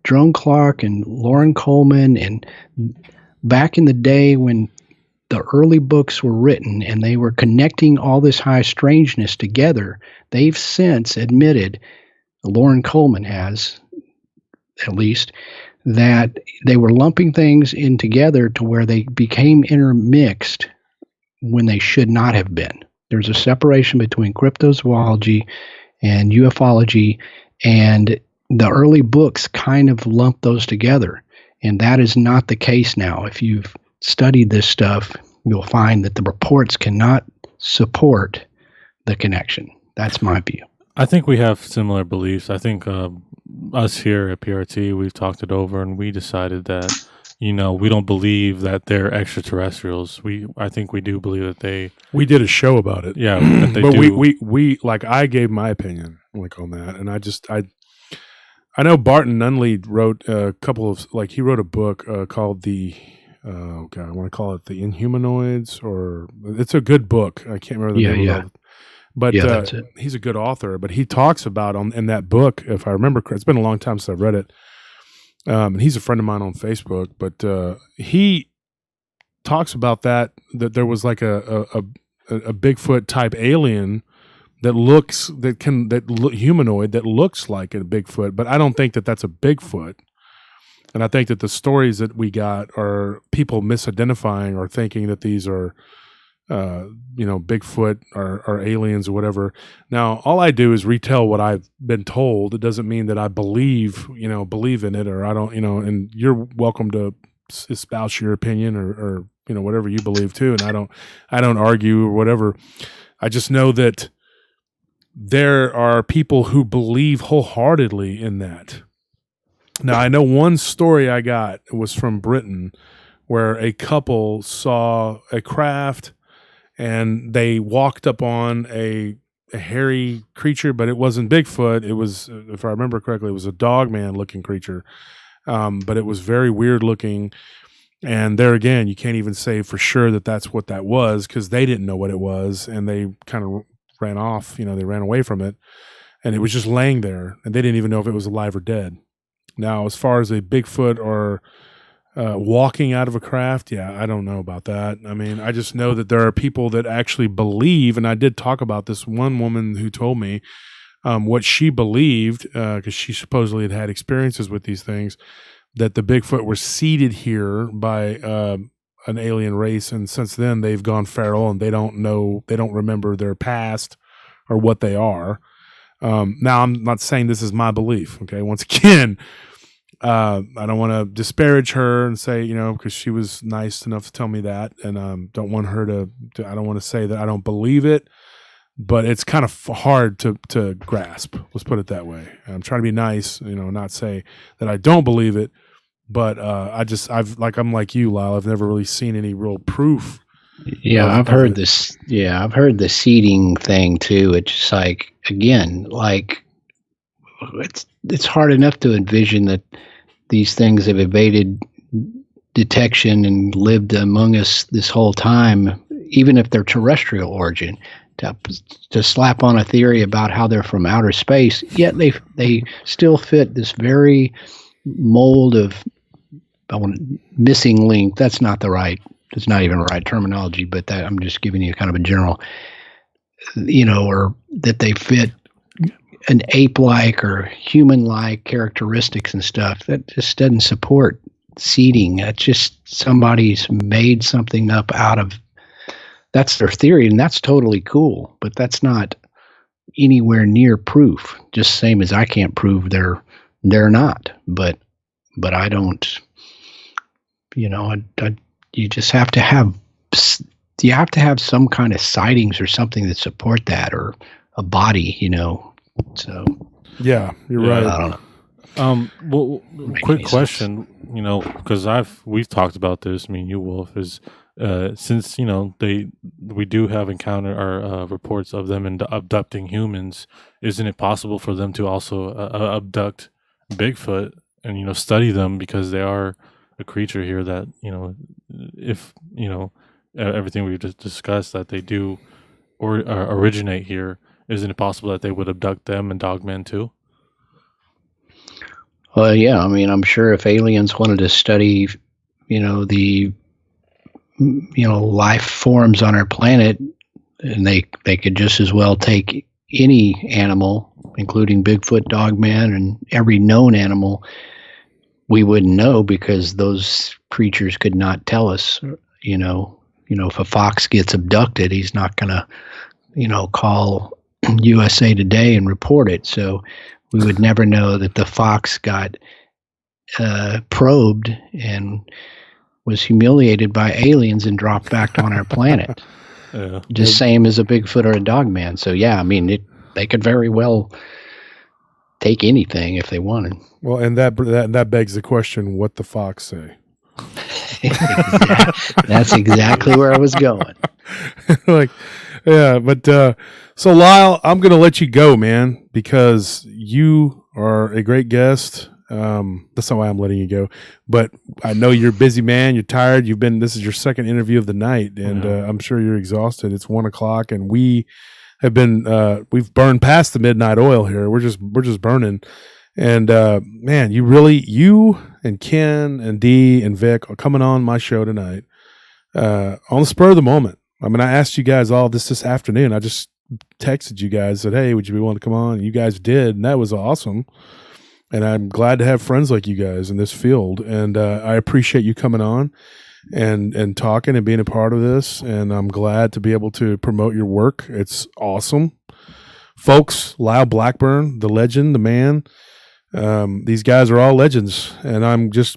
[SPEAKER 7] Drone Clark and Lauren Coleman, and back in the day when the early books were written and they were connecting all this high strangeness together, they've since admitted, Lauren Coleman has at least, that they were lumping things in together to where they became intermixed when they should not have been. There's a separation between cryptozoology and ufology, and the early books kind of lumped those together. And that is not the case now. If you've studied this stuff, you'll find that the reports cannot support the connection. That's my view.
[SPEAKER 3] I think we have similar beliefs. I think us here at PRT, we've talked it over, and we decided that, we don't believe that they're extraterrestrials. I think we do believe that
[SPEAKER 2] we did a show about it.
[SPEAKER 3] Yeah, that they
[SPEAKER 2] but
[SPEAKER 3] do.
[SPEAKER 2] we like, I gave my opinion on that, and I know Barton Nunley wrote a couple of, he wrote a book called I want to call it The Inhumanoids, or it's a good book. I can't remember the name of it. But
[SPEAKER 7] that's it.
[SPEAKER 2] He's a good author. But he talks about in that book, if I remember correctly, it's been a long time since I've read it. And he's a friend of mine on Facebook. But he talks about that there was like a Bigfoot type alien humanoid that looks like a Bigfoot, but I don't think that that's a Bigfoot. And I think that the stories that we got are people misidentifying or thinking that these are, Bigfoot or aliens or whatever. Now, all I do is retell what I've been told. It doesn't mean that I believe in it, or I don't, and you're welcome to espouse your opinion or whatever you believe too. And I don't argue or whatever. I just know that there are people who believe wholeheartedly in that. Now, I know one story I got was from Britain, where a couple saw a craft and they walked up on a hairy creature, but it wasn't Bigfoot. It was, if I remember correctly, it was a Dogman looking creature. But it was very weird looking. And there again, you can't even say for sure that that's what that was, because they didn't know what it was, and they kind of ran off, they ran away from it, and it was just laying there, and they didn't even know if it was alive or dead. Now, as far as a Bigfoot or walking out of a craft, I don't know about that. I mean, I just know that there are people that actually believe, and I did talk about this one woman who told me what she believed, because she supposedly had experiences with these things, that the Bigfoot were seeded here by an alien race, and since then they've gone feral and they don't remember their past or what they are. Now, I'm not saying this is my belief. Okay. Once again, I don't want to disparage her and say, because she was nice enough to tell me that, and don't want her to I don't want to say that I don't believe it, but it's kind of hard to grasp. Let's put it that way. I'm trying to be nice, not say that I don't believe it, but I'm like you, Lyle. I've never really seen any real proof.
[SPEAKER 7] Yeah, I've heard this. Yeah, I've heard the seeding thing too. It's just it's hard enough to envision that these things have evaded detection and lived among us this whole time, even if they're terrestrial origin. To slap on a theory about how they're from outer space, yet they still fit this very mold of missing link. It's not even the right terminology, but that I'm just giving you kind of a general, or that they fit an ape-like or human-like characteristics and stuff. That just doesn't support seeding. It's just somebody's made something up out of that's their theory, and that's totally cool. But that's not anywhere near proof. Just same as I can't prove they're not. But I don't. You know, you just have to have some kind of sightings or something that support that, or a body. You know, so
[SPEAKER 2] yeah, you're right.
[SPEAKER 7] I don't know.
[SPEAKER 3] Well, quick question, you know, because we've talked about this, me and you, Wolf, is since, you know, we do have reports of them abducting humans, isn't it possible for them to also abduct Bigfoot and, you know, study them, because they are a creature here that, you know, if, you know, everything we've just discussed, that they do or originate here, isn't it possible that they would abduct them and Dogman too?
[SPEAKER 7] Well, yeah, I mean, I'm sure if aliens wanted to study, you know, the, you know, life forms on our planet, and they could just as well take any animal, including Bigfoot, Dogman, and every known animal, we wouldn't know, because those creatures could not tell us. You know, if a fox gets abducted, he's not going to, you know, call USA Today and report it. So we would never know that the fox got probed and was humiliated by aliens and dropped back on our planet. Just same as a Bigfoot or a Dogman. So yeah, I mean, they could very well take anything if they wanted.
[SPEAKER 2] Well, and that begs the question: what the fox say?
[SPEAKER 7] That's exactly where I was going.
[SPEAKER 2] Like, yeah, but so Lyle, I'm gonna let you go, man, because you are a great guest. That's not why I'm letting you go, but I know you're a busy man. You're tired. This is your second interview of the night, and I'm sure you're exhausted. It's 1:00, and we have been we've burned past the midnight oil here. We're just burning. And man, you and Ken and Dee and Vic are coming on my show tonight on the spur of the moment. I mean, I asked you guys all this afternoon. I just texted you guys, said, "Hey, would you be willing to come on?" And you guys did, and that was awesome. And I'm glad to have friends like you guys in this field. And I appreciate you coming on and talking and being a part of this. And I'm glad to be able to promote your work. It's awesome, folks. Lyle Blackburn, the legend, the man. These guys are all legends, and I'm just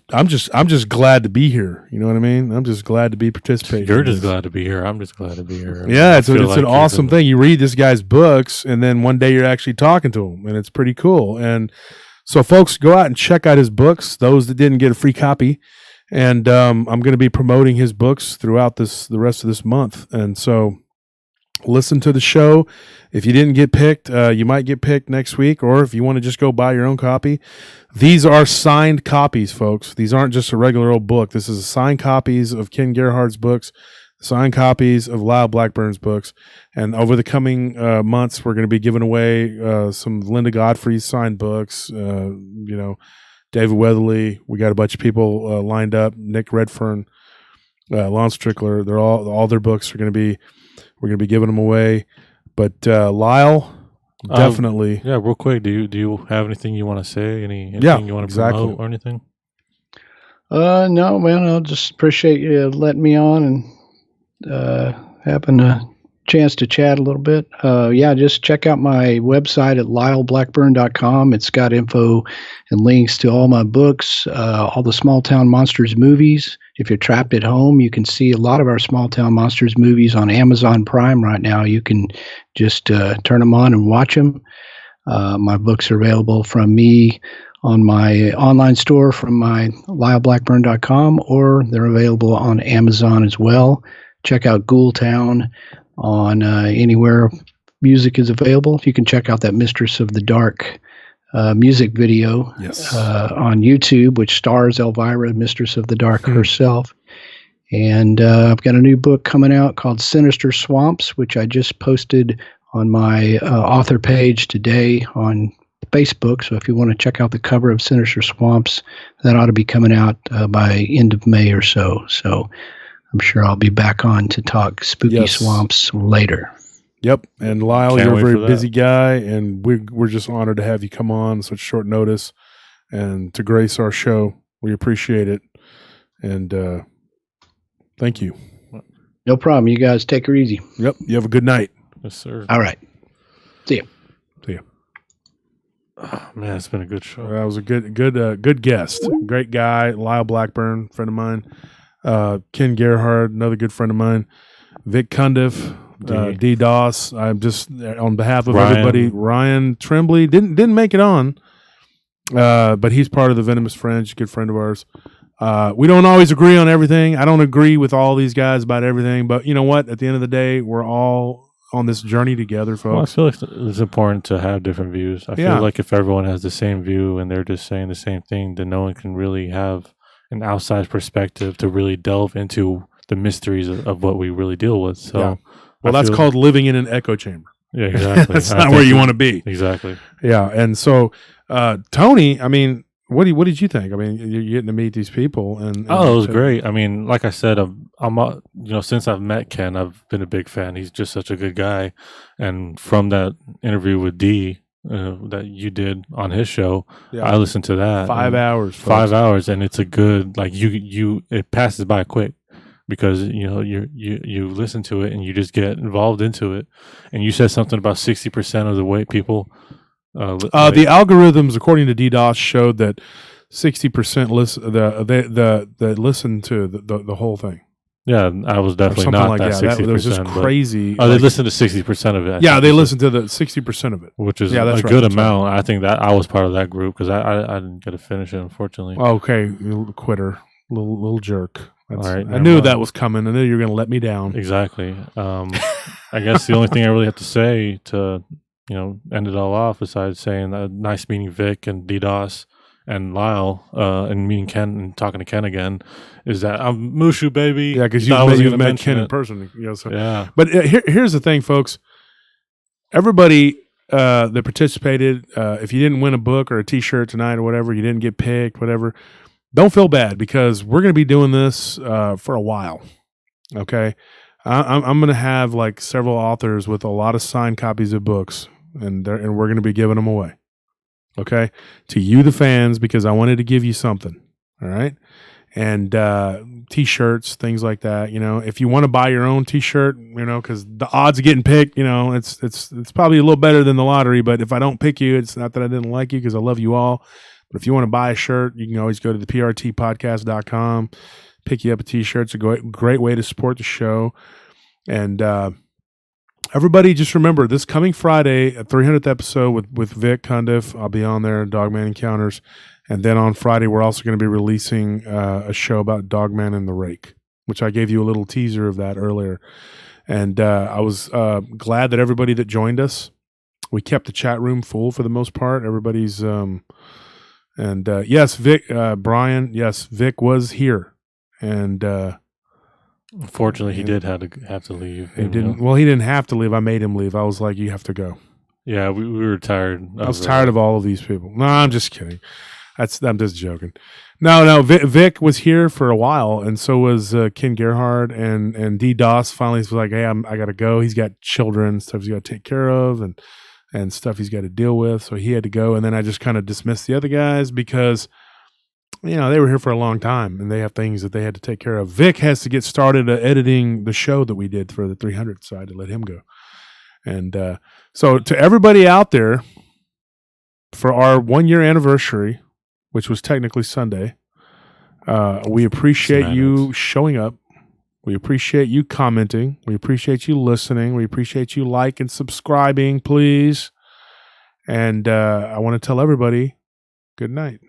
[SPEAKER 2] glad to be here. You know what I mean? I'm just glad to be participating.
[SPEAKER 3] You're just glad to be here. I'm just glad to be here.
[SPEAKER 2] Yeah, it's an awesome thing. You read this guy's books, and then one day you're actually talking to him, and it's pretty cool. And so, folks, go out and check out his books. Those that didn't get a free copy, and I'm going to be promoting his books throughout the rest of this month. And so, listen to the show. If you didn't get picked, you might get picked next week, or if you want to just go buy your own copy. These are signed copies, folks. These aren't just a regular old book. This is signed copies of Ken Gerhard's books, signed copies of Lyle Blackburn's books. And over the coming months, we're going to be giving away some Linda Godfrey's signed books, David Weatherly. We got a bunch of people lined up, Nick Redfern, Lon Strickler. They're all their books are going to be, we're going to be giving them away. But Lyle, definitely.
[SPEAKER 3] Yeah, real quick. Do you have anything you want to say? Anything you want to promote or anything?
[SPEAKER 7] No, man. I'll just appreciate you letting me on and having a chance to chat a little bit. Just check out my website at lyleblackburn.com. It's got info and links to all my books, all the Small Town Monsters movies. If you're trapped at home, you can see a lot of our Small Town Monsters movies on Amazon Prime right now. You can just turn them on and watch them. My books are available from me on my online store from my lyleblackburn.com, or they're available on Amazon as well. Check out Ghoul Town on anywhere music is available. You can check out that Mistress of the Dark music video on YouTube, which stars Elvira, Mistress of the Dark herself. And I've got a new book coming out called Sinister Swamps, which I just posted on my author page today on Facebook. So if you want to check out the cover of Sinister Swamps, that ought to be coming out by end of May or so. So I'm sure I'll be back on to talk spooky swamps later.
[SPEAKER 2] Yep. And Lyle, you're a very busy guy, and we're just honored to have you come on such short notice and to grace our show. We appreciate it. And thank you.
[SPEAKER 7] No problem. You guys take her easy.
[SPEAKER 2] Yep. You have a good night.
[SPEAKER 3] Yes, sir.
[SPEAKER 7] All right. See you.
[SPEAKER 2] See ya.
[SPEAKER 3] Oh, man, it's been a good show.
[SPEAKER 2] That was a good guest. Great guy. Lyle Blackburn, friend of mine. Ken Gerhard, another good friend of mine. Vic Cundiff, DDoS. I'm just on behalf of everybody. Ryan Tremblay didn't make it on, but he's part of the Venomous Fringe, good friend of ours. We don't always agree on everything. I don't agree with all these guys about everything, but you know what? At the end of the day, we're all on this journey together, folks.
[SPEAKER 3] Well, I feel like it's important to have different views. I feel like if everyone has the same view and they're just saying the same thing, then no one can really have an outside perspective to really delve into the mysteries of what we really deal with. So,
[SPEAKER 2] well, that's called living in an echo chamber.
[SPEAKER 3] Yeah, exactly.
[SPEAKER 2] That's not where you want to be.
[SPEAKER 3] Exactly.
[SPEAKER 2] Yeah, and so Tony, I mean, what did you think? I mean, you're getting to meet these people, and
[SPEAKER 3] it was great. I mean, like I said, I'm since I've met Ken, I've been a big fan. He's just such a good guy, and from that interview with D that you did on his show, I listened to that
[SPEAKER 2] 5 hours, folks.
[SPEAKER 3] 5 hours, and it's a good it passes by quick because you listen to it and you just get involved into it. And you said something about 60% of the white people.
[SPEAKER 2] The algorithms, according to DDoS, showed that 60% listen to the whole thing.
[SPEAKER 3] Yeah, I was definitely not
[SPEAKER 2] like
[SPEAKER 3] that 60%.
[SPEAKER 2] That was just crazy.
[SPEAKER 3] They listened to 60% of it.
[SPEAKER 2] Yeah, they listened to the 60% of it,
[SPEAKER 3] which is a good amount. I think that I was part of that group because I didn't get to finish it, unfortunately.
[SPEAKER 2] Okay, you quitter, little jerk.
[SPEAKER 3] All right,
[SPEAKER 2] I knew that was coming. I knew you were going to let me down.
[SPEAKER 3] Exactly. I guess the only thing I really have to say to end it all off, besides saying nice meeting Vic and DDoS and Lyle, and meeting Ken and talking to Ken again, is that I'm Mushu, baby.
[SPEAKER 2] Yeah, because you've met Ken in person.
[SPEAKER 3] Yeah.
[SPEAKER 2] But here's the thing, folks. Everybody that participated, if you didn't win a book or a T-shirt tonight or whatever, you didn't get picked, whatever, don't feel bad because we're going to be doing this for a while. Okay? I'm going to have like several authors with a lot of signed copies of books, and we're going to be giving them away. Okay, to you, the fans, because I wanted to give you something. All right, and T-shirts, things like that. If you want to buy your own T-shirt, because the odds of getting picked, it's probably a little better than the lottery. But if I don't pick you, it's not that I didn't like you, because I love you all. But if you want to buy a shirt, you can always go to the prtpodcast.com, pick you up a T-shirt. It's a great way to support the show, and. Everybody, just remember this coming Friday, a 300th episode with Vic Cundiff. I'll be on there, Dogman Encounters. And then on Friday, we're also going to be releasing a show about Dogman and the Rake, which I gave you a little teaser of that earlier. And I was glad that everybody that joined us, we kept the chat room full for the most part. Everybody's, yes, Vic, Brian, yes, Vic was here. And,
[SPEAKER 3] unfortunately, he did have to leave.
[SPEAKER 2] He didn't. Well, he didn't have to leave. I made him leave. I was like, "You have to go."
[SPEAKER 3] Yeah, we were tired.
[SPEAKER 2] I was tired of all of these people. No, I'm just kidding. I'm just joking. No. Vic was here for a while, and so was Ken Gerhard and DDoS. Finally, was like, "Hey, I got to go." He's got children, stuff he's got to take care of, and stuff he's got to deal with. So he had to go, and then I just kind of dismissed the other guys because. They were here for a long time, and they have things that they had to take care of. Vic has to get started editing the show that we did for the 300, so I had to let him go. And so to everybody out there, for our 1-year anniversary, which was technically Sunday, we appreciate you showing up. We appreciate you commenting. We appreciate you listening. We appreciate you like and subscribing, please. And I want to tell everybody, good night.